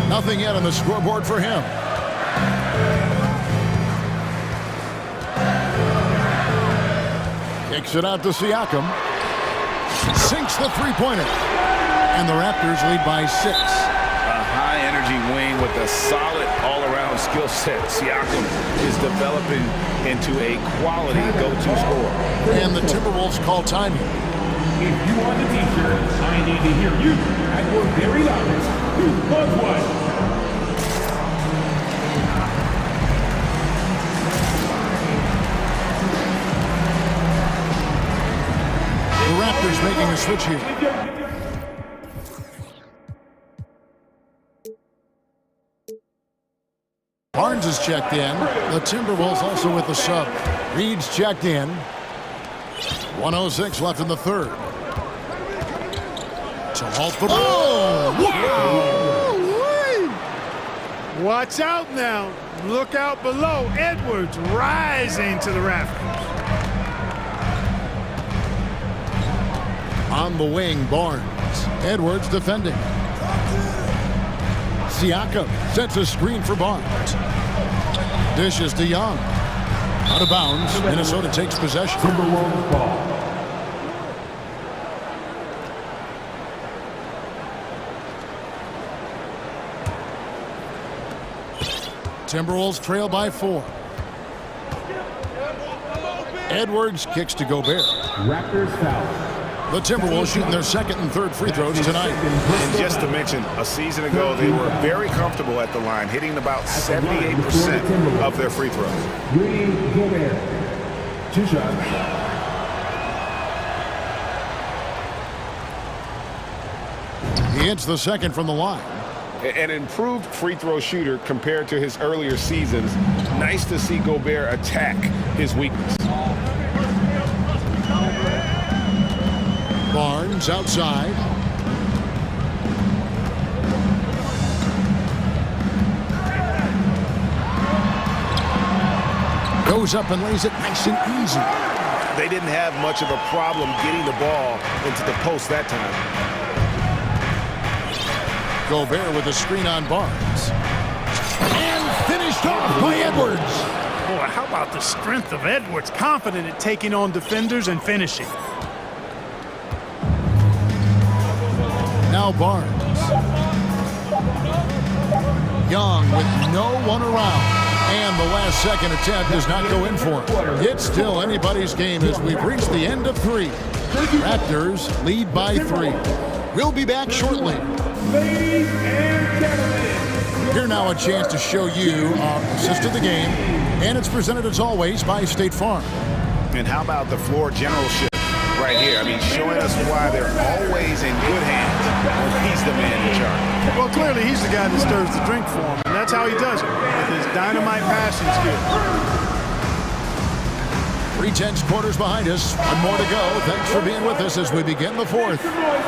[SPEAKER 6] Nothing yet on the scoreboard for him. Kicks it out to Siakam. Sinks the three-pointer. And the Raptors lead by 6.
[SPEAKER 7] A high-energy wing with a solid all-around skill set. Siakam is developing into a quality go-to scorer.
[SPEAKER 6] And the Timberwolves call timing.
[SPEAKER 5] If you want the t-shirt, I need to hear you at your very loudest. Who was what?
[SPEAKER 6] The Raptors making a switch here. Barnes is checked in. The Timberwolves also with the sub. Reed's checked in. 1:06 left in the third. To halt the ball.
[SPEAKER 8] Watch out now. Look out below. Edwards rising to the rafters.
[SPEAKER 6] On the wing, Barnes. Edwards defending. Siakam sets a screen for Barnes. Dishes to Young. Out of bounds. Minnesota takes possession.
[SPEAKER 5] Timberwolves ball.
[SPEAKER 6] Timberwolves trail by 4. Edwards kicks to Gobert.
[SPEAKER 5] Raptors foul.
[SPEAKER 6] The Timberwolves shooting their second and third free throws tonight.
[SPEAKER 10] And just to mention, a season ago, they were very comfortable at the line, hitting about 78% of their free throws.
[SPEAKER 5] Rudy Gobert. 2 shots.
[SPEAKER 6] He hits the second from the line.
[SPEAKER 7] An improved free throw shooter compared to his earlier seasons. Nice to see Gobert attack his weakness.
[SPEAKER 6] Barnes outside. Goes up and lays it nice and easy.
[SPEAKER 10] They didn't have much of a problem getting the ball into the post that time.
[SPEAKER 6] Gobert with a screen on Barnes. And finished off by Edwards.
[SPEAKER 8] Boy, how about the strength of Edwards? Confident at taking on defenders and finishing.
[SPEAKER 6] Now Barnes. Young with no one around. And the last second attempt does not go in for him. It's still anybody's game as we've reached the end of 3. Raptors lead by 3. We'll be back shortly.
[SPEAKER 5] Ladies and gentlemen.
[SPEAKER 6] Here now a chance to show you our assist of the game. And it's presented as always by State Farm.
[SPEAKER 10] And how about the floor generalship right here? I mean, showing us why they're always in good hands when he's the man in charge.
[SPEAKER 8] Well, clearly he's the guy that stirs the drink for him, and that's how he does it, with his dynamite passing skill.
[SPEAKER 6] 3/10 quarters behind us. One more to go. Thanks for being with us as we begin the fourth.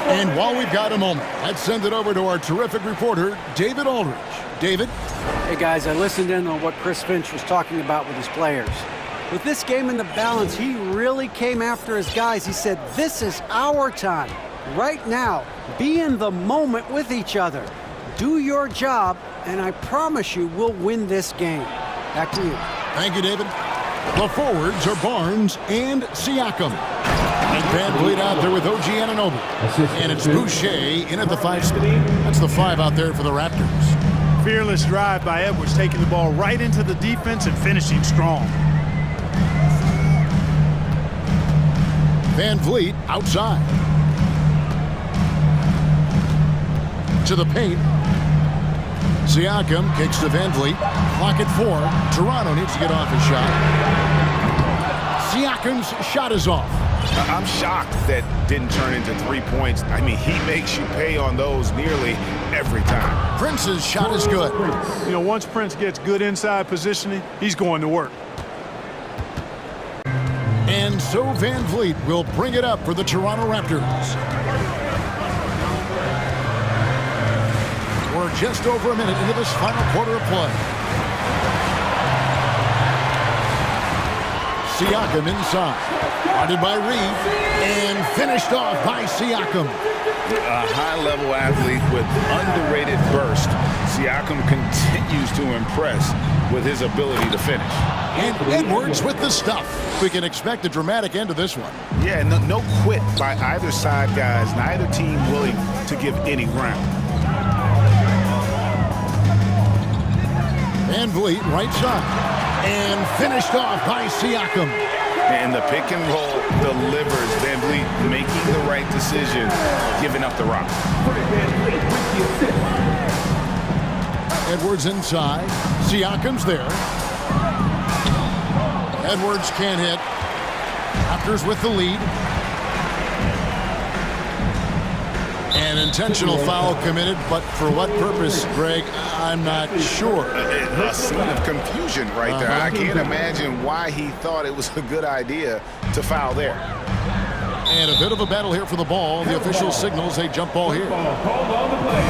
[SPEAKER 6] And while we've got a moment, let's send it over to our terrific reporter, David Aldridge. David?
[SPEAKER 9] Hey, guys, I listened in on what Chris Finch was talking about with his players. With this game in the balance, he really came after his guys. He said, this is our time. Right now, be in the moment with each other. Do your job, and I promise you we'll win this game. Back to you.
[SPEAKER 6] Thank you, David. The forwards are Barnes and Siakam. And Van Vliet out there with OG Anunoby. And it's Boucher in at the 5 spot. That's the 5 out there for the Raptors.
[SPEAKER 8] Fearless drive by Edwards, taking the ball right into the defense and finishing strong.
[SPEAKER 6] Van Vliet outside. To the paint. Siakam kicks to Van Vliet. Clock at 4. Toronto needs to get off his shot. Siakam's shot is off.
[SPEAKER 10] I'm shocked that didn't turn into 3 points. I mean, he makes you pay on those nearly every time.
[SPEAKER 6] Prince's shot is good.
[SPEAKER 8] You know, once Prince gets good inside positioning, he's going to work.
[SPEAKER 6] And so Van Vliet will bring it up for the Toronto Raptors. We're just over a minute into this final quarter of play. Siakam inside. Guarded by Reed. And finished off by Siakam.
[SPEAKER 10] A high-level athlete with underrated burst. Siakam continues to impress with his ability to finish.
[SPEAKER 6] And Edwards with the stuff. We can expect a dramatic end to this one.
[SPEAKER 10] Yeah, no quit by either side, guys. Neither team willing to give any ground.
[SPEAKER 6] Van Vliet right side. And finished off by Siakam.
[SPEAKER 10] And the pick and roll delivers. Van Vliet making the right decision, giving up the rock.
[SPEAKER 6] Edwards inside. Siakam's there. Edwards can't hit. Raptors with the lead. An intentional foul committed, but for what purpose, Greg, I'm not sure.
[SPEAKER 10] A scene of confusion right there. I can't imagine why he thought it was a good idea to foul there.
[SPEAKER 6] And a bit of a battle here for the ball. The official signals a jump ball here.
[SPEAKER 5] Called on the play.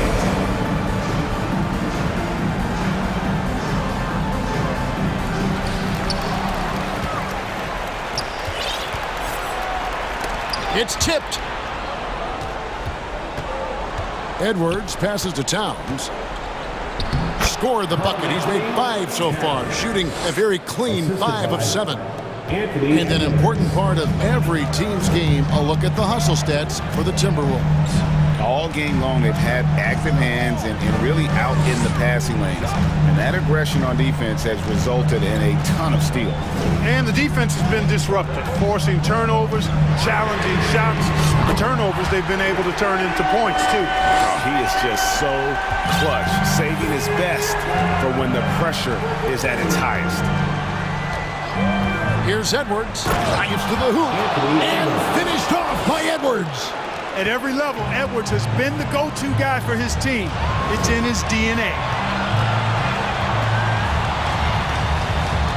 [SPEAKER 6] It's tipped. Edwards passes to Towns. Scored the bucket. He's made 5 so far, shooting a very clean 5 of 7. And an important part of every team's game, a look at the hustle stats for the Timberwolves.
[SPEAKER 10] All game long, they've had active hands and really out in the passing lanes. And that aggression on defense has resulted in a ton of steals.
[SPEAKER 8] And the defense has been disruptive, forcing turnovers, challenging shots. The turnovers they've been able to turn into points, too.
[SPEAKER 10] Oh, he is just so clutch, saving his best for when the pressure is at its highest.
[SPEAKER 6] Here's Edwards. Drives to the hoop. And finished off by Edwards.
[SPEAKER 8] At every level, Edwards has been the go-to guy for his team. It's in his DNA.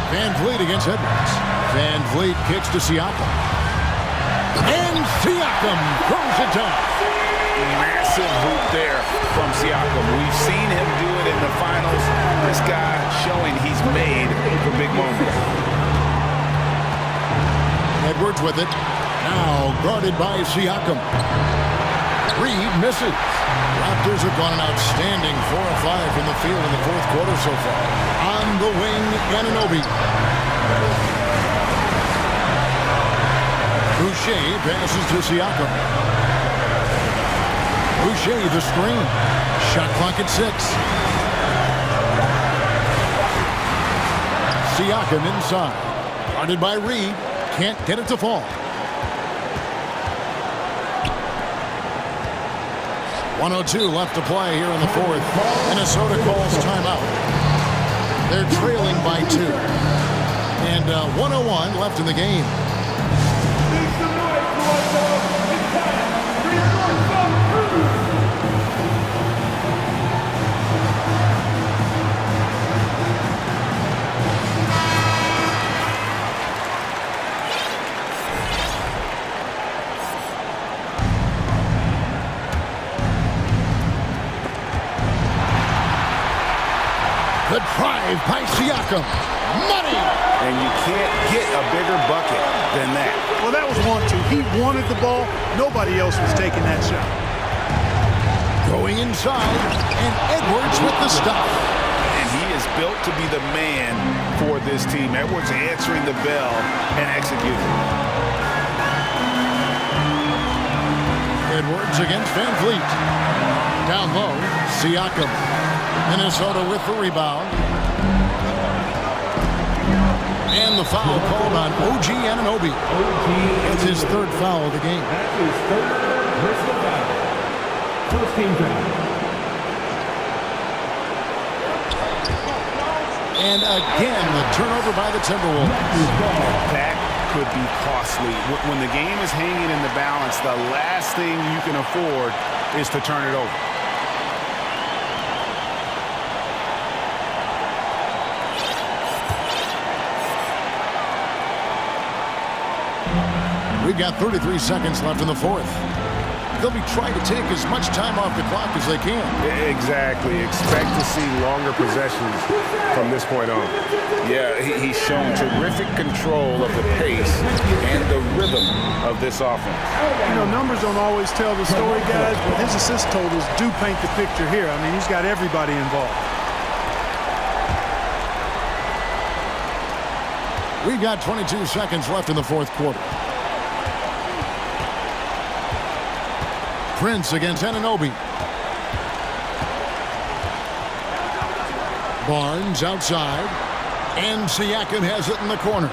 [SPEAKER 6] Van Vliet against Edwards. Van Vliet kicks to Siakam. And Siakam throws it down.
[SPEAKER 10] Massive hoop there from Siakam. We've seen him do it in the finals. This guy showing he's made for big moments.
[SPEAKER 6] Edwards with it. Now guarded by Siakam. Reed misses. Raptors have gone an outstanding 4 of 5 from the field in the fourth quarter so far. On the wing, Anunoby. Boucher passes to Siakam. Boucher the screen. Shot clock at 6. Siakam inside. Guarded by Reed. Can't get it to fall. 1:02 left to play here in the fourth. Minnesota calls timeout. They're trailing by 2. And 1:01 left in the game. The drive by Siakam. Money!
[SPEAKER 10] And you can't get a bigger bucket than that.
[SPEAKER 8] Well, that was 1-2. He wanted the ball. Nobody else was taking that shot.
[SPEAKER 6] Going inside, and Edwards with the stop.
[SPEAKER 10] And he is built to be the man for this team. Edwards answering the bell and executing.
[SPEAKER 6] Edwards against Van Vliet. Down low, Siakam. Minnesota with the rebound. And the foul called on OG Anunoby. It's his third foul of the game.
[SPEAKER 5] That's his third personal foul. First team foul.
[SPEAKER 6] And again, the turnover by the Timberwolves.
[SPEAKER 10] That could be costly. When the game is hanging in the balance, the last thing you can afford is to turn it over.
[SPEAKER 6] We've got 33 seconds left in the fourth. They'll be trying to take as much time off the clock as they can.
[SPEAKER 7] Exactly. Expect to see longer possessions from this point on. Yeah, he's shown terrific control of the pace and the rhythm of this offense.
[SPEAKER 8] You know, numbers don't always tell the story, guys, but his assist totals do paint the picture here. I mean, he's got everybody involved.
[SPEAKER 6] We've got 22 seconds left in the fourth quarter. Prince against Anunoby. Barnes outside. And Siakam has it in the corner.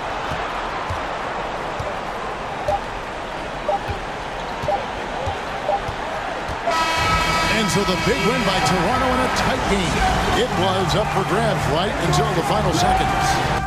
[SPEAKER 6] And so the big win by Toronto in a tight game. It was up for grabs right until the final seconds.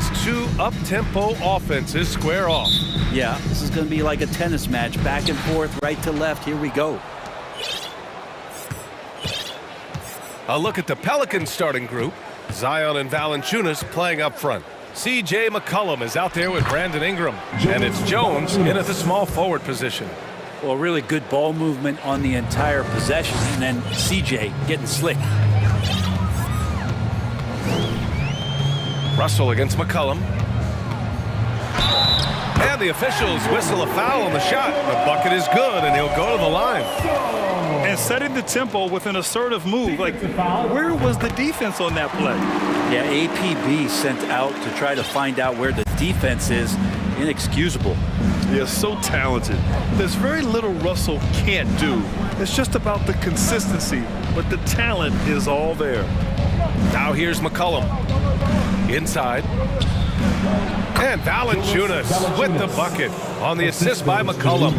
[SPEAKER 1] these two up-tempo offenses square off.
[SPEAKER 11] Yeah, this is going to be like a tennis match, back and forth, right to left. Here we go.
[SPEAKER 1] A look at the Pelicans starting group. Zion and Valanciunas playing up front. C.J. McCollum is out there with Brandon Ingram. And it's Jones in at the small forward position.
[SPEAKER 11] Well, really good ball movement on the entire possession. And then C.J. getting slick.
[SPEAKER 1] Russell against McCollum. And the officials whistle a foul on the shot. The bucket is good, and he'll go to the line.
[SPEAKER 2] And setting the tempo with an assertive move. Like, where was the defense on that play?
[SPEAKER 11] Yeah, APB sent out to try to find out where the defense is. Inexcusable.
[SPEAKER 2] Yeah, so talented. There's very little Russell can't do. It's just about the consistency, but the talent is all there.
[SPEAKER 1] Now here's McCollum. Inside. And Valanciunas with the bucket on the assist by McCollum.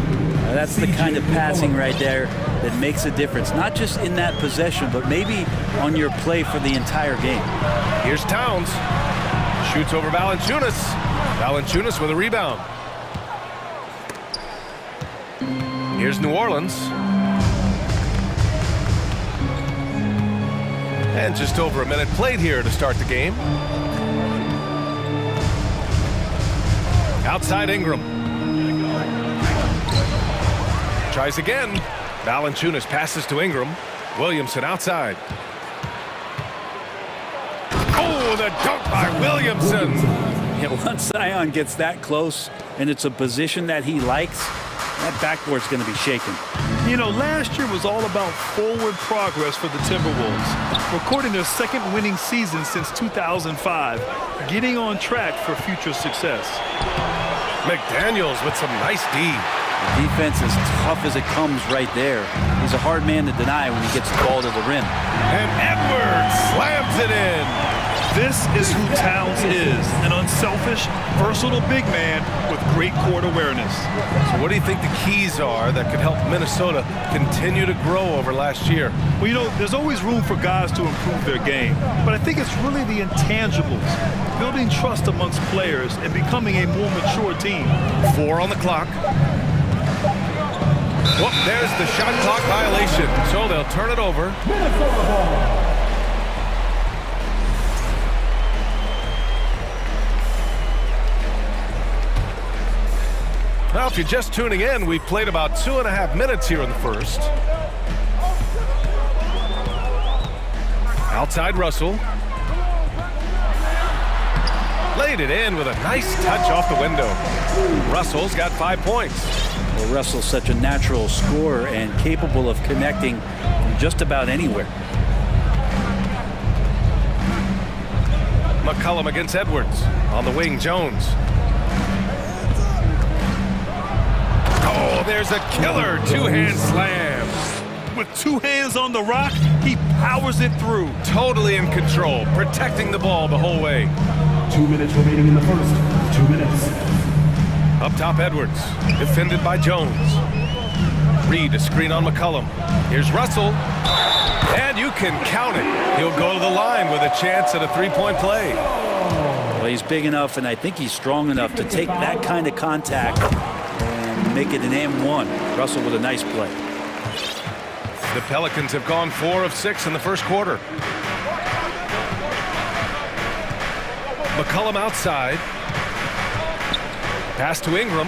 [SPEAKER 11] That's the kind of passing right there that makes a difference. Not just in that possession, but maybe on your play for the entire game.
[SPEAKER 1] Here's Towns. Shoots over Valanciunas. Valanciunas with a rebound. Here's New Orleans. And just over a minute played here to start the game. Outside Ingram. Tries again. Valanciunas passes to Ingram. Williamson outside. Oh, the dunk by Williamson.
[SPEAKER 11] Yeah, once Zion gets that close and it's a position that he likes, that backboard's going to be shaken.
[SPEAKER 2] You know, last year was all about forward progress for the Timberwolves, recording their second winning season since 2005, getting on track for future success.
[SPEAKER 1] McDaniels with some nice D.
[SPEAKER 11] The defense is tough as it comes right there. He's a hard man to deny when he gets the ball to the rim.
[SPEAKER 1] And Edwards slams it in.
[SPEAKER 2] This is who Towns is, an unselfish, versatile big man with great court awareness.
[SPEAKER 1] So what do you think the keys are that could help Minnesota continue to grow over last year?
[SPEAKER 2] Well, you know, there's always room for guys to improve their game, but I think it's really the intangibles, building trust amongst players and becoming a more mature team.
[SPEAKER 1] 4 on the clock. Whoop, there's the shot clock violation, so they'll turn it over.
[SPEAKER 5] Minnesota ball.
[SPEAKER 1] Now, if you're just tuning in, we've played about 2.5 minutes here in the first. Outside Russell. Laid it in with a nice touch off the window. Russell's got 5 points.
[SPEAKER 11] Well, Russell's such a natural scorer and capable of connecting from just about anywhere.
[SPEAKER 1] McCollum against Edwards. On the wing, Jones. Oh, there's a killer two-hand slam.
[SPEAKER 2] With 2 hands on the rock, he powers it through.
[SPEAKER 1] Totally in control, protecting the ball the whole way.
[SPEAKER 5] 2 minutes remaining in the first. 2 minutes.
[SPEAKER 1] Up top, Edwards. Defended by Jones. Reed, a screen on McCollum. Here's Russell. And you can count it. He'll go to the line with a chance at a three-point play.
[SPEAKER 11] Well, he's big enough, and I think he's strong enough to take that kind of contact and make it an M1. Russell with a nice play.
[SPEAKER 1] The Pelicans have gone 4 of 6 in the first quarter. McCollum outside. Pass to Ingram.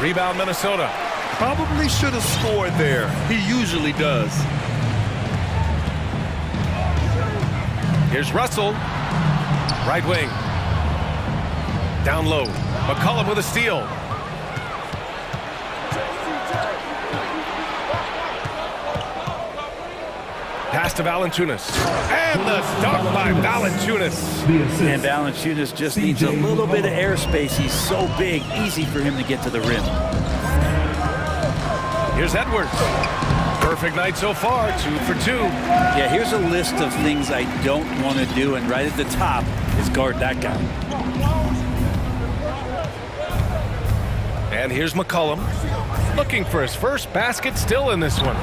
[SPEAKER 1] Rebound Minnesota.
[SPEAKER 2] Probably should have scored there. He usually does.
[SPEAKER 1] Here's Russell. Right wing. Down low. McCollum with a steal. Pass to Valanciunas. And the dunk by Valanciunas.
[SPEAKER 11] And Valanciunas just needs a little bit of airspace. He's so big, easy for him to get to the rim.
[SPEAKER 1] Here's Edwards. Perfect night so far, 2 for 2.
[SPEAKER 11] Yeah, here's a list of things I don't want to do, and right at the top is guard that guy.
[SPEAKER 1] And here's McCollum. Looking for his first basket still in this one.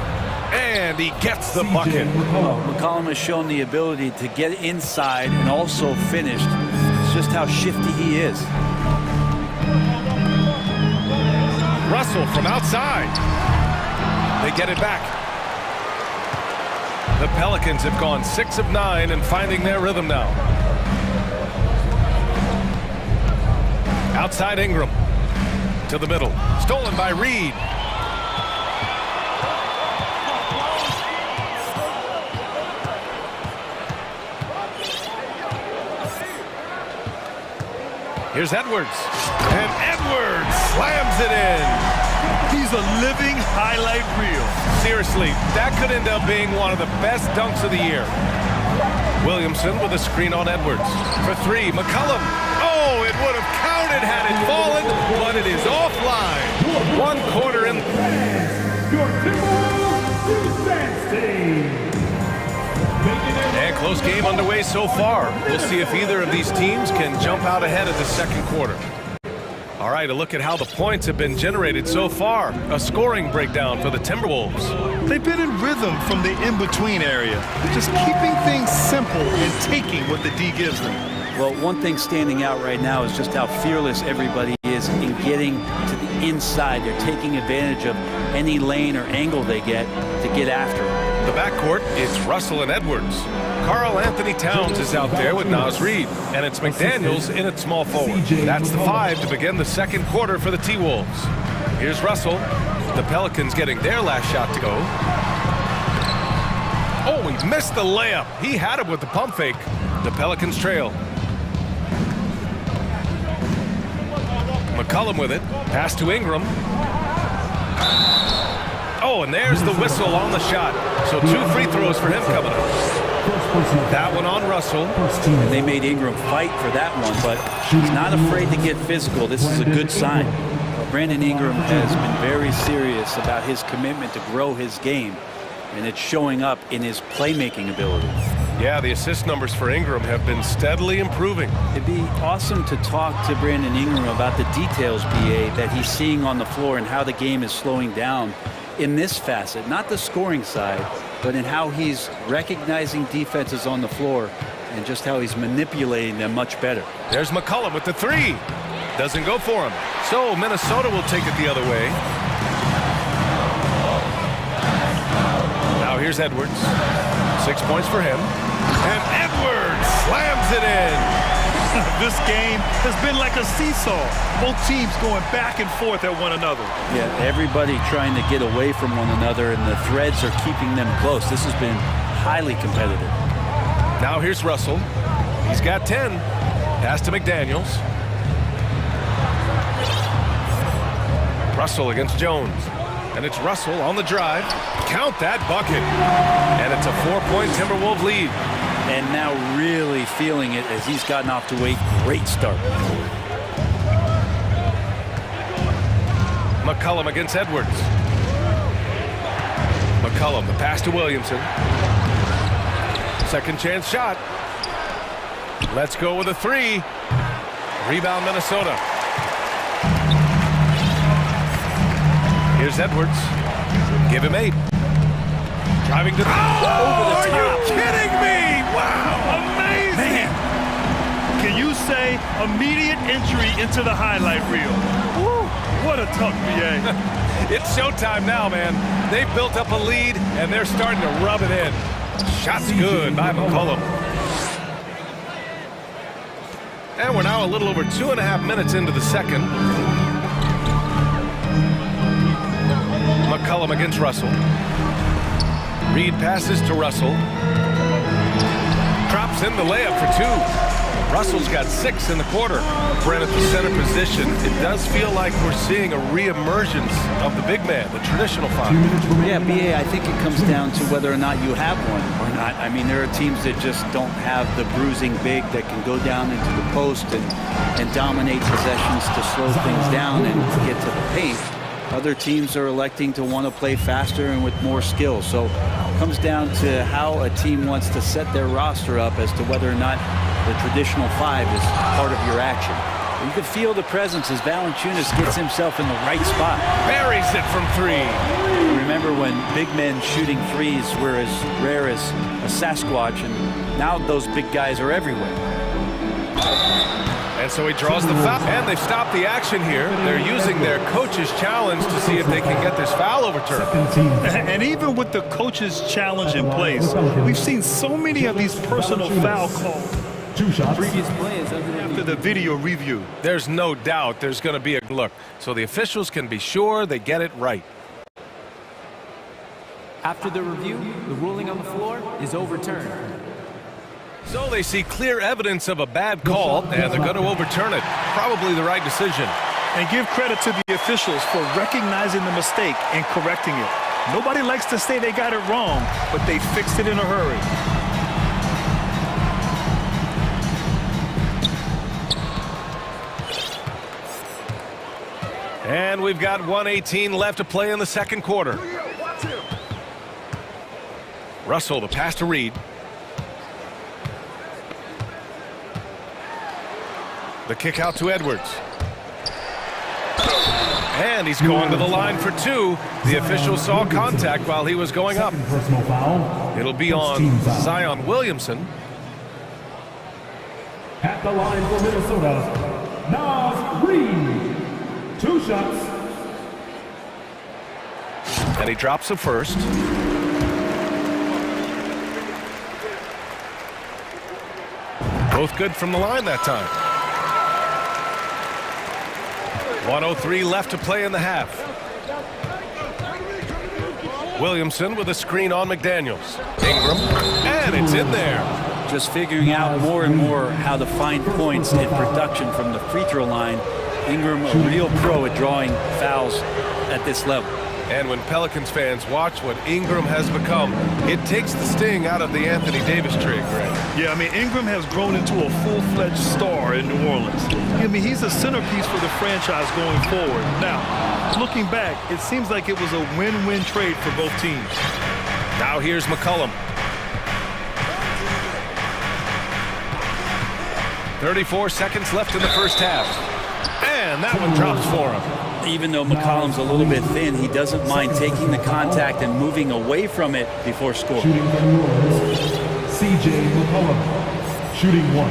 [SPEAKER 1] And he gets the bucket.
[SPEAKER 11] McCollum has shown the ability to get inside and also finish. It's just how shifty he is.
[SPEAKER 1] Russell from outside. They get it back. The Pelicans have gone 6 of 9 and finding their rhythm now. Outside Ingram. To the middle. Stolen by Reed. Here's Edwards. And Edwards slams it in.
[SPEAKER 2] He's a living highlight reel.
[SPEAKER 1] Seriously, that could end up being one of the best dunks of the year. Williamson with a screen on Edwards. For 3, McCollum. Oh, it would have counted had it fallen, but it is offline. 1 quarter in.
[SPEAKER 5] Your
[SPEAKER 1] And close game underway so far. We'll see if either of these teams can jump out ahead of the second quarter. All right, a look at how the points have been generated so far. A scoring breakdown for the Timberwolves.
[SPEAKER 2] They've been in rhythm from the in-between area, just keeping things simple and taking what the D gives them.
[SPEAKER 11] Well, one thing standing out right now is just how fearless everybody is in getting to the inside. They're taking advantage of any lane or angle they get to get after it.
[SPEAKER 1] The backcourt, it's Russell and Edwards. Karl Anthony Towns is out there with Naz Reid, and it's McDaniels in at small forward. That's the 5 to begin the second quarter for the T-Wolves. Here's Russell. The Pelicans getting their last shot to go. Oh, he missed the layup. He had it with the pump fake. The Pelicans trail. McCollum with it. Pass to Ingram. Oh, and there's the whistle on the shot. So 2 free throws for him coming up. That one on Russell.
[SPEAKER 11] And they made Ingram fight for that one, but he's not afraid to get physical. This is a good sign. Brandon Ingram has been very serious about his commitment to grow his game, and it's showing up in his playmaking ability.
[SPEAKER 1] Yeah, the assist numbers for Ingram have been steadily improving.
[SPEAKER 11] It'd be awesome to talk to Brandon Ingram about the details, BA, that he's seeing on the floor and how the game is slowing down in this facet, not the scoring side, but in how he's recognizing defenses on the floor and just how he's manipulating them much better.
[SPEAKER 1] There's McCollum with the 3. Doesn't go for him. So Minnesota will take it the other way. Now here's Edwards. 6 points for him. And Edwards slams it in.
[SPEAKER 2] This game has been like a seesaw. Both teams going back and forth at one another.
[SPEAKER 11] Yeah, everybody trying to get away from one another, and the threads are keeping them close. This has been highly competitive.
[SPEAKER 1] Now here's Russell. He's got 10. Pass to McDaniels. Russell against Jones. And it's Russell on the drive. Count that bucket. And it's a 4-point Timberwolves lead.
[SPEAKER 11] And now really feeling it as he's gotten off to a great start.
[SPEAKER 1] McCollum against Edwards. McCollum, the pass to Williamson. Second chance shot. Let's go with a 3. Rebound Minnesota. Here's Edwards. Give him 8. Driving to the... Oh, are you kidding me? Wow, amazing.
[SPEAKER 2] Man, can you say immediate entry into the highlight reel? Woo, what a tough BA.
[SPEAKER 1] It's showtime now, man. They've built up a lead, and they're starting to rub it in. Shot's good by McCollum. And we're now a little over 2.5 minutes into the second. McCollum against Russell. Reed passes to Russell. Drops in the layup for 2. Russell's got 6 in the quarter. Brent at the center position. It does feel like we're seeing a re-emergence of the big man, the traditional 5.
[SPEAKER 11] Yeah, BA, I think it comes down to whether or not you have one or not. I mean, there are teams that just don't have the bruising big that can go down into the post and dominate possessions to slow things down and get to the paint. Other teams are electing to want to play faster and with more skill. So it comes down to how a team wants to set their roster up as to whether or not the traditional 5 is part of your action. You can feel the presence as Valanciunas gets himself in the right spot.
[SPEAKER 1] Buries it from three.
[SPEAKER 11] Remember when big men shooting threes were as rare as a Sasquatch, and now those big guys are everywhere.
[SPEAKER 1] And so he draws the foul, and they've stopped the action here. They're using their coach's challenge to see if they can get this foul overturned.
[SPEAKER 2] And even with the coach's challenge in place, we've seen so many of these personal foul calls.
[SPEAKER 12] Previous play is
[SPEAKER 2] After the video review.
[SPEAKER 1] There's no doubt there's going to be a look, so the officials can be sure they get it right.
[SPEAKER 12] After the review, the ruling on the floor is overturned.
[SPEAKER 1] So they see clear evidence of a bad call, and they're going to overturn it. Probably the right decision.
[SPEAKER 2] And give credit to the officials for recognizing the mistake and correcting it. Nobody likes to say they got it wrong, but they fixed it in a hurry.
[SPEAKER 1] And we've got 1:18 left to play in the second quarter. Russell, the pass to Reed. The kick out to Edwards. And he's going to the line for two. The official saw contact while he was going up.
[SPEAKER 5] Personal foul.
[SPEAKER 1] It'll be on Zion Williamson.
[SPEAKER 5] At the line for Minnesota, Nas Reed. 2 shots.
[SPEAKER 1] And he drops the first. Both good from the line that time. 1:03 left to play in the half. Williamson with a screen on McDaniels. Ingram, and it's in there.
[SPEAKER 11] Just figuring out more and more how to find points and production from the free throw line. Ingram, a real pro at drawing fouls at this level.
[SPEAKER 1] And when Pelicans fans watch what Ingram has become, it takes the sting out of the Anthony Davis trade, Greg.
[SPEAKER 2] Yeah, I mean, Ingram has grown into a full-fledged star in New Orleans. I mean, he's a centerpiece for the franchise going forward. Now, looking back, it seems like it was a win-win trade for both teams.
[SPEAKER 1] Now here's McCollum. 34 seconds left in the first half. And that one drops for him.
[SPEAKER 11] Even though McCollum's a little bit thin, he doesn't mind taking the contact and moving away from it before scoring.
[SPEAKER 5] Shooting from New Orleans, C.J. McCollum. Shooting 1.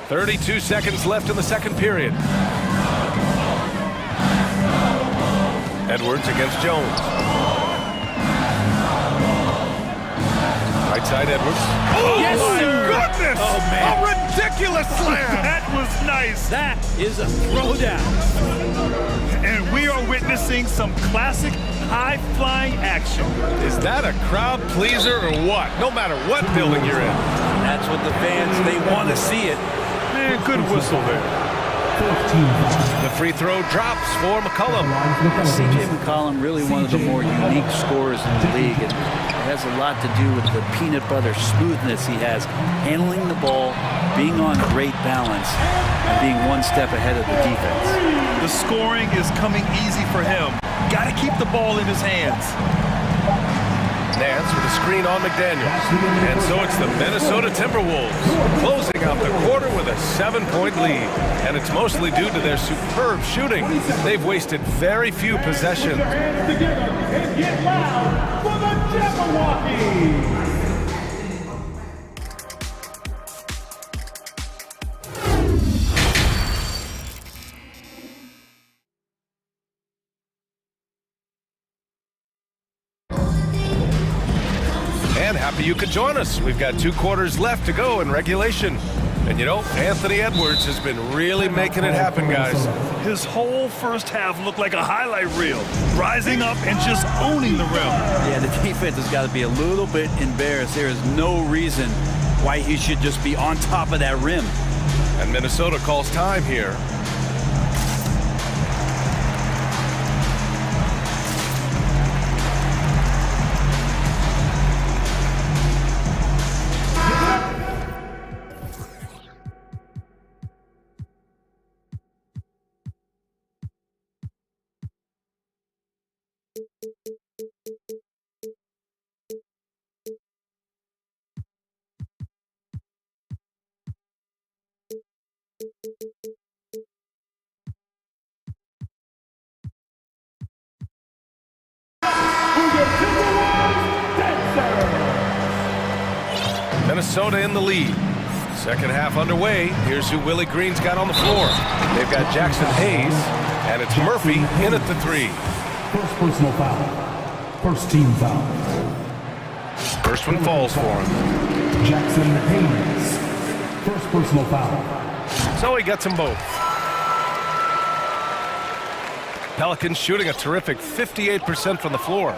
[SPEAKER 1] .32 seconds left in the second period. Edwards against Jones. Right side Edwards.
[SPEAKER 2] Oh,
[SPEAKER 1] yes,
[SPEAKER 2] my
[SPEAKER 1] goodness!
[SPEAKER 11] Oh, man.
[SPEAKER 1] A ridiculous slam!
[SPEAKER 2] That was nice.
[SPEAKER 11] That is a throwdown.
[SPEAKER 2] And we are witnessing some classic high-flying action.
[SPEAKER 1] Is that a crowd pleaser or what? No matter what building you're in.
[SPEAKER 11] That's what the fans, they want to see it.
[SPEAKER 2] Man, good whistle there.
[SPEAKER 1] The free throw drops for McCollum.
[SPEAKER 11] C.J. McCollum, really one of the more unique scorers in the league. And it has a lot to do with the peanut butter smoothness he has, handling the ball, being on great balance, and being one step ahead of the defense.
[SPEAKER 2] The scoring is coming easy for him. Got to keep the ball in his hands.
[SPEAKER 1] Nance with a screen on McDaniels. And so it's the Minnesota Timberwolves closing out the quarter with a 7-point lead. And it's mostly due to their superb shooting. They've wasted very few possessions.
[SPEAKER 5] Hands together and get loud for the Jabberwockies.
[SPEAKER 1] And happy you could join us. We've got 2 quarters left to go in regulation. And you know, Anthony Edwards has been really making it happen, guys.
[SPEAKER 2] His whole first half looked like a highlight reel, rising up and just owning the rim.
[SPEAKER 11] Yeah, the defense has got to be a little bit embarrassed. There is no reason why he should just be on top of that rim.
[SPEAKER 1] And Minnesota calls time here. Minnesota in the lead. Second half underway. Here's who Willie Green's got on the floor. They've got Jackson Hayes, and it's Murphy in at the 3.
[SPEAKER 5] First personal foul. First team foul.
[SPEAKER 1] First one falls for him.
[SPEAKER 5] Jackson Hayes. First personal foul.
[SPEAKER 1] So he gets them both. Pelicans shooting a terrific 58% from the floor.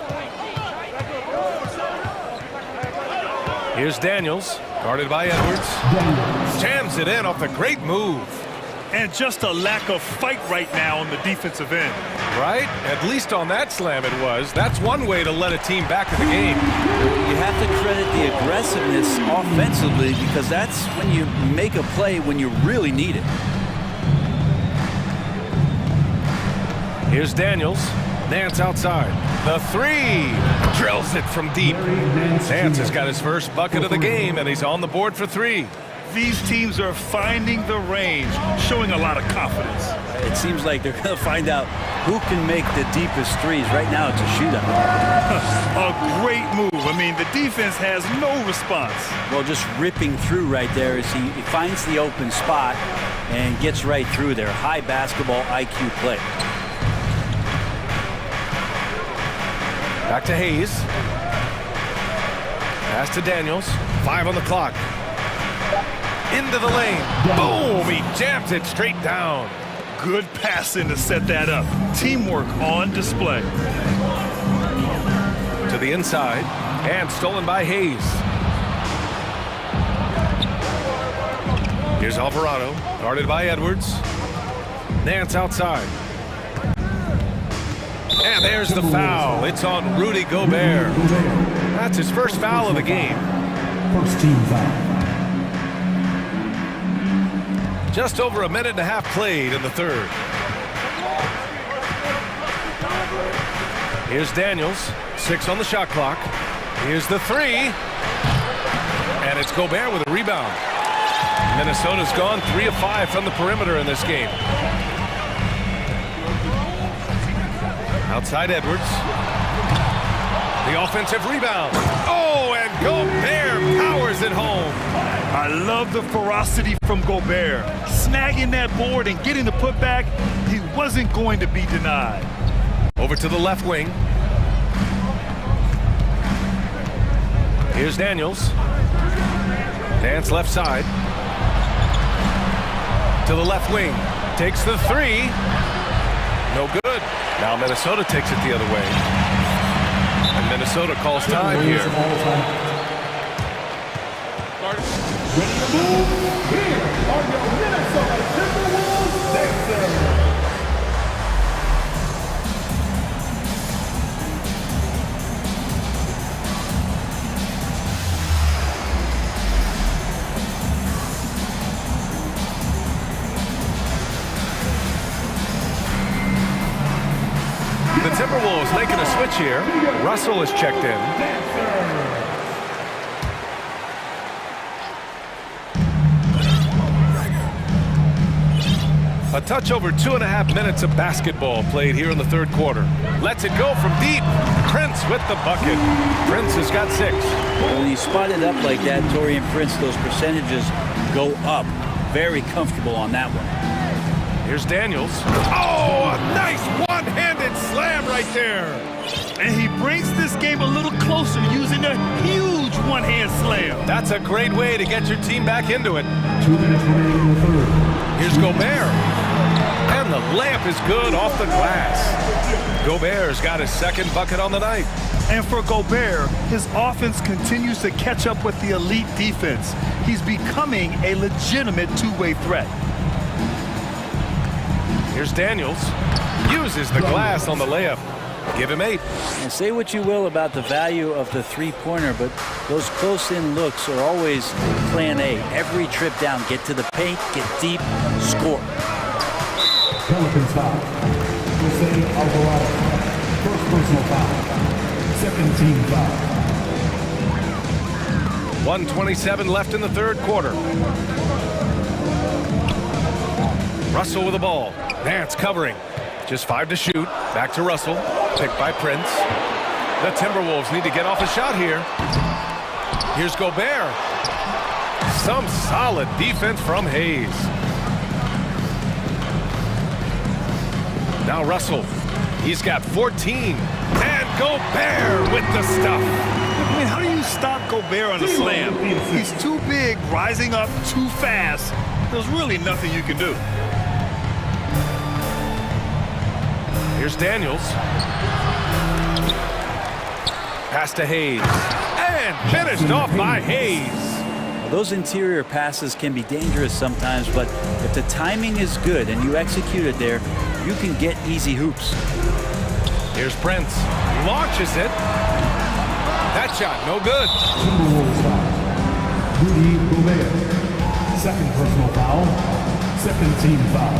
[SPEAKER 1] Here's Daniels, guarded by Edwards. Jams it in off the great move.
[SPEAKER 2] And just a lack of fight right now on the defensive end.
[SPEAKER 1] Right? At least on that slam it was. That's one way to let a team back in the game.
[SPEAKER 11] You have to credit the aggressiveness offensively because that's when you make a play when you really need it.
[SPEAKER 1] Here's Daniels. Nance outside. The 3. Drills it from deep. Nance has got his first bucket of the game, and he's on the board for 3.
[SPEAKER 2] These teams are finding the range, showing a lot of confidence.
[SPEAKER 11] It seems like they're going to find out who can make the deepest threes. Right now, it's a shootout.
[SPEAKER 2] A great move. I mean, the defense has no response.
[SPEAKER 11] Well, just ripping through right there as he finds the open spot and gets right through there. High basketball IQ play.
[SPEAKER 1] Back to Hayes. Pass to Daniels. 5 on the clock. Into the lane. Boom! He jams it straight down.
[SPEAKER 2] Good passing to set that up. Teamwork on display.
[SPEAKER 1] To the inside. And stolen by Hayes. Here's Alvarado. Guarded by Edwards. Nance outside. And there's the foul. It's on Rudy Gobert. That's his first foul of the game.
[SPEAKER 5] First team foul.
[SPEAKER 1] Just over a minute and a half played in the third. Here's Daniels. 6 on the shot clock. Here's the 3. And it's Gobert with a rebound. Minnesota's gone 3 of 5 from the perimeter in this game. Outside Edwards. The offensive rebound. Oh, and Gobert powers it home.
[SPEAKER 2] I love the ferocity from Gobert. Snagging that board and getting the putback, he wasn't going to be denied.
[SPEAKER 1] Over to the left wing. Here's Daniels. Nance left side. To the left wing. Takes the 3. No good. Now Minnesota takes it the other way. And Minnesota calls time here.
[SPEAKER 5] Ready to move? Here are your Minnesota Timberwolves Dancers.
[SPEAKER 1] The Timberwolves making a switch here. Russell is checked in. A touch over 2.5 minutes of basketball played here in the third quarter. Lets it go from deep. Prince with the bucket. Prince has got 6.
[SPEAKER 11] When you spot it up like that, Taurean Prince, those percentages go up. Very comfortable on that one.
[SPEAKER 1] Here's Daniels. Oh, a nice one-handed slam right there.
[SPEAKER 2] And he brings this game a little closer using a huge one-hand slam.
[SPEAKER 1] That's a great way to get your team back into it.
[SPEAKER 5] 2 minutes remaining in the third.
[SPEAKER 1] Here's Gobert. And the layup is good off the glass. Gobert's got his second bucket on the night.
[SPEAKER 2] And for Gobert, his offense continues to catch up with the elite defense. He's becoming a legitimate two-way threat.
[SPEAKER 1] Here's Daniels. Uses the glass on the layup. Give him 8.
[SPEAKER 11] And say what you will about the value of the three-pointer, but those close-in looks are always plan A. Every trip down, get to the paint, get deep, score.
[SPEAKER 5] Pelicans foul. Jose Alvarado. First personal foul. Second team foul.
[SPEAKER 1] 1:27 left in the third quarter. Russell with the ball. Nance covering. Just 5 to shoot. Back to Russell. Picked by Prince. The Timberwolves need to get off a shot here. Here's Gobert. Some solid defense from Hayes. Now Russell. He's got 14. And Gobert with the stuff.
[SPEAKER 2] I mean, how do you stop Gobert on a slam? He's too big, rising up too fast. There's really nothing you can do.
[SPEAKER 1] Here's Daniels. Pass to Hayes. And finished off by Hayes.
[SPEAKER 11] Those interior passes can be dangerous sometimes, but if the timing is good and you execute it there, you can get easy hoops.
[SPEAKER 1] Here's Prince. Launches it. That shot, no good.
[SPEAKER 5] Rudy Gobert. Second personal foul. Second team foul.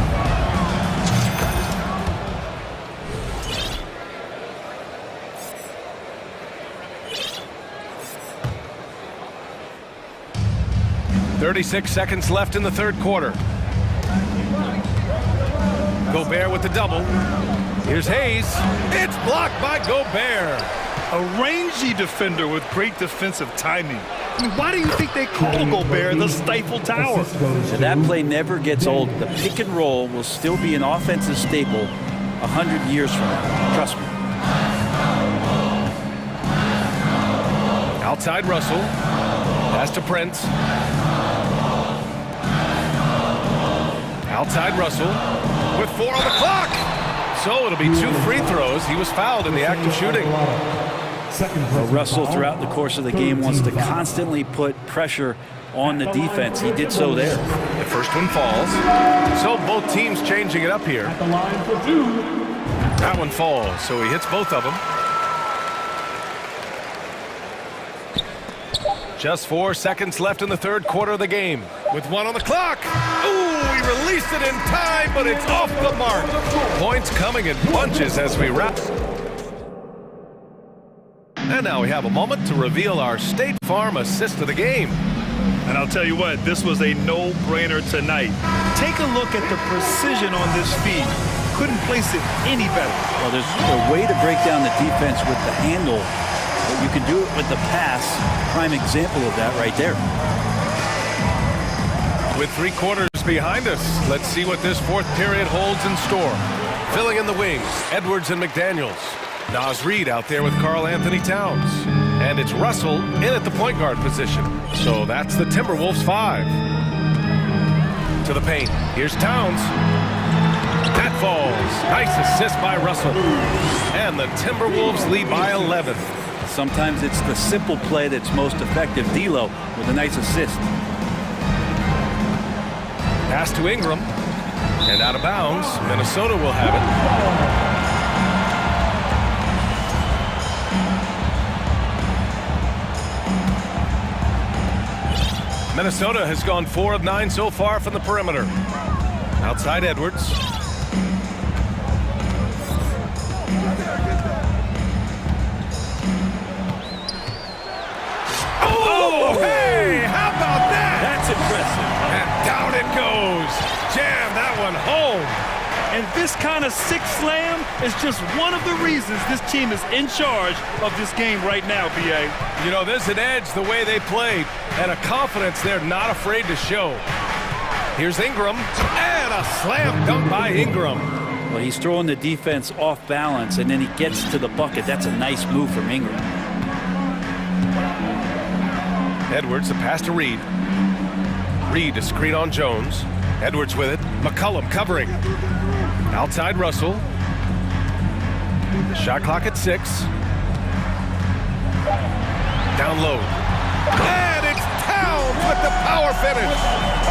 [SPEAKER 1] .36 seconds left in the third quarter. Gobert with the double. Here's Hayes. It's blocked by Gobert.
[SPEAKER 2] A rangy defender with great defensive timing. I mean, why do you think they call Gobert the Stifle Tower?
[SPEAKER 11] So that play never gets old. The pick and roll will still be an offensive staple 100 years from now. Trust me.
[SPEAKER 1] Outside Russell. Pass to Prince. Outside Russell with 4 on the clock. So it'll be 2 free throws. He was fouled in the act of shooting.
[SPEAKER 11] Well, Russell, throughout the course of the game, wants to constantly put pressure on the defense. He did so there.
[SPEAKER 1] The first one falls. So both teams changing it up here.
[SPEAKER 5] At the line for 2.
[SPEAKER 1] That one falls, so he hits both of them. Just 4 seconds left in the third quarter of the game. With 1 on the clock. Ooh, he released it in time, but it's off the mark. Points coming in bunches as we wrap. And now we have a moment to reveal our State Farm assist of the game.
[SPEAKER 2] And I'll tell you what, this was a no-brainer tonight. Take a look at the precision on this feed. Couldn't place it any better.
[SPEAKER 11] Well, there's a way to break down the defense with the handle, but you can do it with the pass. Prime example of that right there.
[SPEAKER 1] With 3 quarters behind us, let's see what this fourth period holds in store. Filling in the wings, Edwards and McDaniels. Naz Reid out there with Karl Anthony Towns. And it's Russell in at the point guard position. So that's the Timberwolves 5. To the paint. Here's Towns. That falls. Nice assist by Russell. And the Timberwolves lead by 11.
[SPEAKER 11] Sometimes it's the simple play that's most effective. D'Lo with a nice assist.
[SPEAKER 1] Pass to Ingram. And out of bounds. Minnesota will have it. Minnesota has gone 4 of 9 so far from the perimeter. Outside Edwards. Oh, hey, how about that?
[SPEAKER 2] That's impressive.
[SPEAKER 1] And down it goes. Jam that one home.
[SPEAKER 2] And this kind of sick slam is just one of the reasons this team is in charge of this game right now, B.A.
[SPEAKER 1] You know, there's an edge the way they played and a confidence they're not afraid to show. Here's Ingram, and a slam dunk by Ingram.
[SPEAKER 11] Well, he's throwing the defense off balance, and then he gets to the bucket. That's a nice move from Ingram.
[SPEAKER 1] Edwards, the pass to Reid. Reid to screen on Jones. Edwards with it. McCollum covering. Outside Russell. The shot clock at 6. Down low. And it's Towns with the power finish.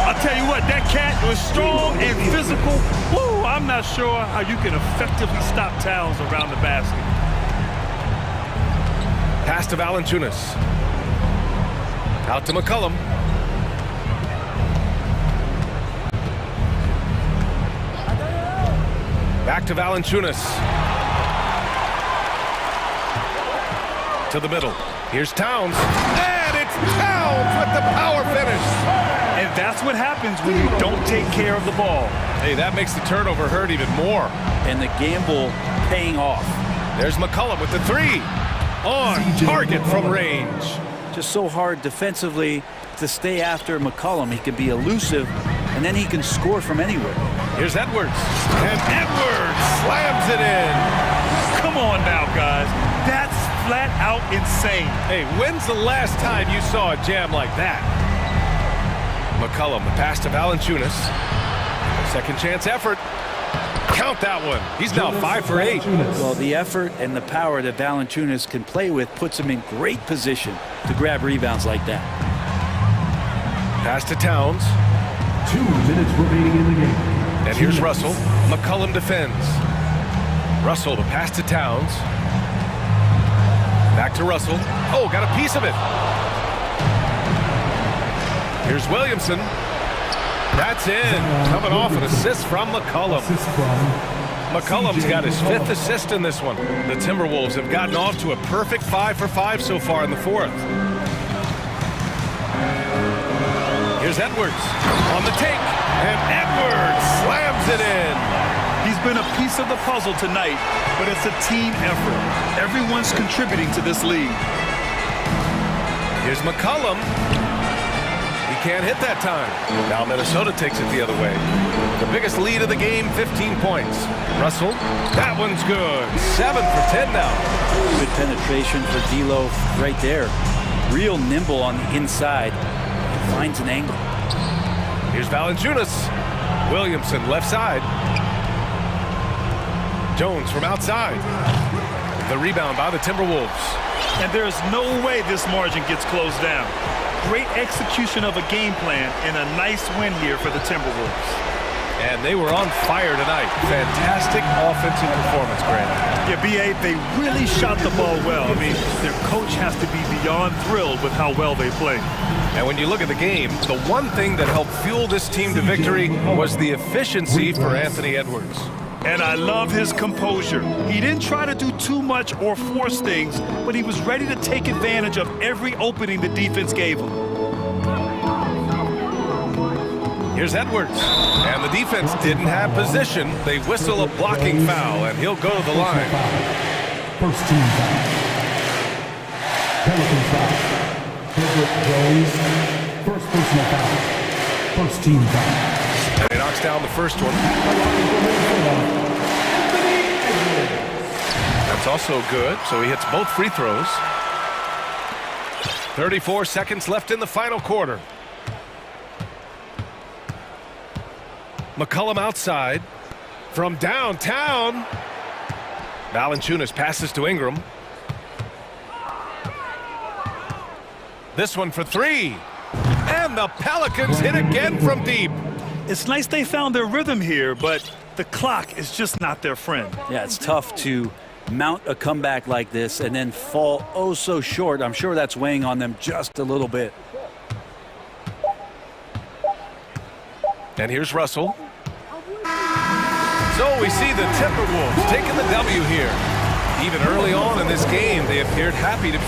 [SPEAKER 2] I'll tell you what, that cat was strong and physical. Woo, I'm not sure how you can effectively stop Towns around the basket.
[SPEAKER 1] Pass to Valanciunas. Out to McCollum. Back to Valanciunas. To the middle. Here's Towns. And it's Towns with the power finish.
[SPEAKER 2] And that's what happens when you don't take care of the ball.
[SPEAKER 1] Hey, that makes the turnover hurt even more.
[SPEAKER 11] And the gamble paying off.
[SPEAKER 1] There's McCollum with the 3. On target from range.
[SPEAKER 11] just so hard defensively to stay after McCollum. He can be elusive, and then he can score from anywhere.
[SPEAKER 1] Here's Edwards, and Edwards slams it in.
[SPEAKER 2] Come on now, guys. That's flat out insane.
[SPEAKER 1] Hey, when's the last time you saw a jam like that? McCollum, the pass to Valanciunas. Second chance effort. Count that one. He's now 5 for 8.
[SPEAKER 11] Well, the effort and the power that Valanciunas can play with puts him in great position to grab rebounds like that.
[SPEAKER 1] Pass to Towns.
[SPEAKER 5] 2 minutes remaining in the game.
[SPEAKER 1] And here's Russell. McCollum defends. Russell, the pass to Towns. Back to Russell. Oh, got a piece of it. Here's Williamson. That's in. Coming off an assist from McCollum. McCollum's got his 5th assist in this one. The Timberwolves have gotten off to a perfect 5 for 5 so far in the 4th. Here's Edwards on the take. And Edwards slams it in.
[SPEAKER 2] He's been a piece of the puzzle tonight, but it's a team effort. Everyone's contributing to this lead.
[SPEAKER 1] Here's McCollum. He can't hit that time. Now Minnesota takes it the other way. The biggest lead of the game, 15 points. Russell, that one's good. 7 for 10 now.
[SPEAKER 11] Good penetration for D'Lo right there. Real nimble on the inside. Finds an angle.
[SPEAKER 1] Here's Valanciunas. Williamson left side. Jones from outside. The rebound by the Timberwolves.
[SPEAKER 2] And there's no way this margin gets closed down. Great execution of a game plan and a nice win here for the Timberwolves.
[SPEAKER 1] And they were on fire tonight. Fantastic offensive performance, Grant.
[SPEAKER 2] Yeah, B.A., they really shot the ball well. I mean, their coach has to be beyond thrilled with how well they played.
[SPEAKER 1] And when you look at the game, the one thing that helped fuel this team to victory was the efficiency for Anthony Edwards.
[SPEAKER 2] And I love his composure. He didn't try to do too much or force things, but he was ready to take advantage of every opening the defense gave him.
[SPEAKER 1] Here's Edwards. And the defense didn't have position. They whistle a blocking foul, and he'll go to the line.
[SPEAKER 5] First team foul. Pelicans foul. Herbert Jones. First personal foul. First team foul.
[SPEAKER 1] And he knocks down the first one. That's also good, so he hits both free throws. 34 seconds left in the final quarter. McCollum outside. From downtown. Valanciunas passes to Ingram. This one for 3. And the Pelicans hit again from deep.
[SPEAKER 2] It's nice they found their rhythm here, but the clock is just not their friend.
[SPEAKER 11] Yeah, it's tough to mount a comeback like this and then fall oh so short. I'm sure that's weighing on them just a little bit.
[SPEAKER 1] And here's Russell. So we see the Timberwolves taking the W here. Even early on in this game, they appeared happy to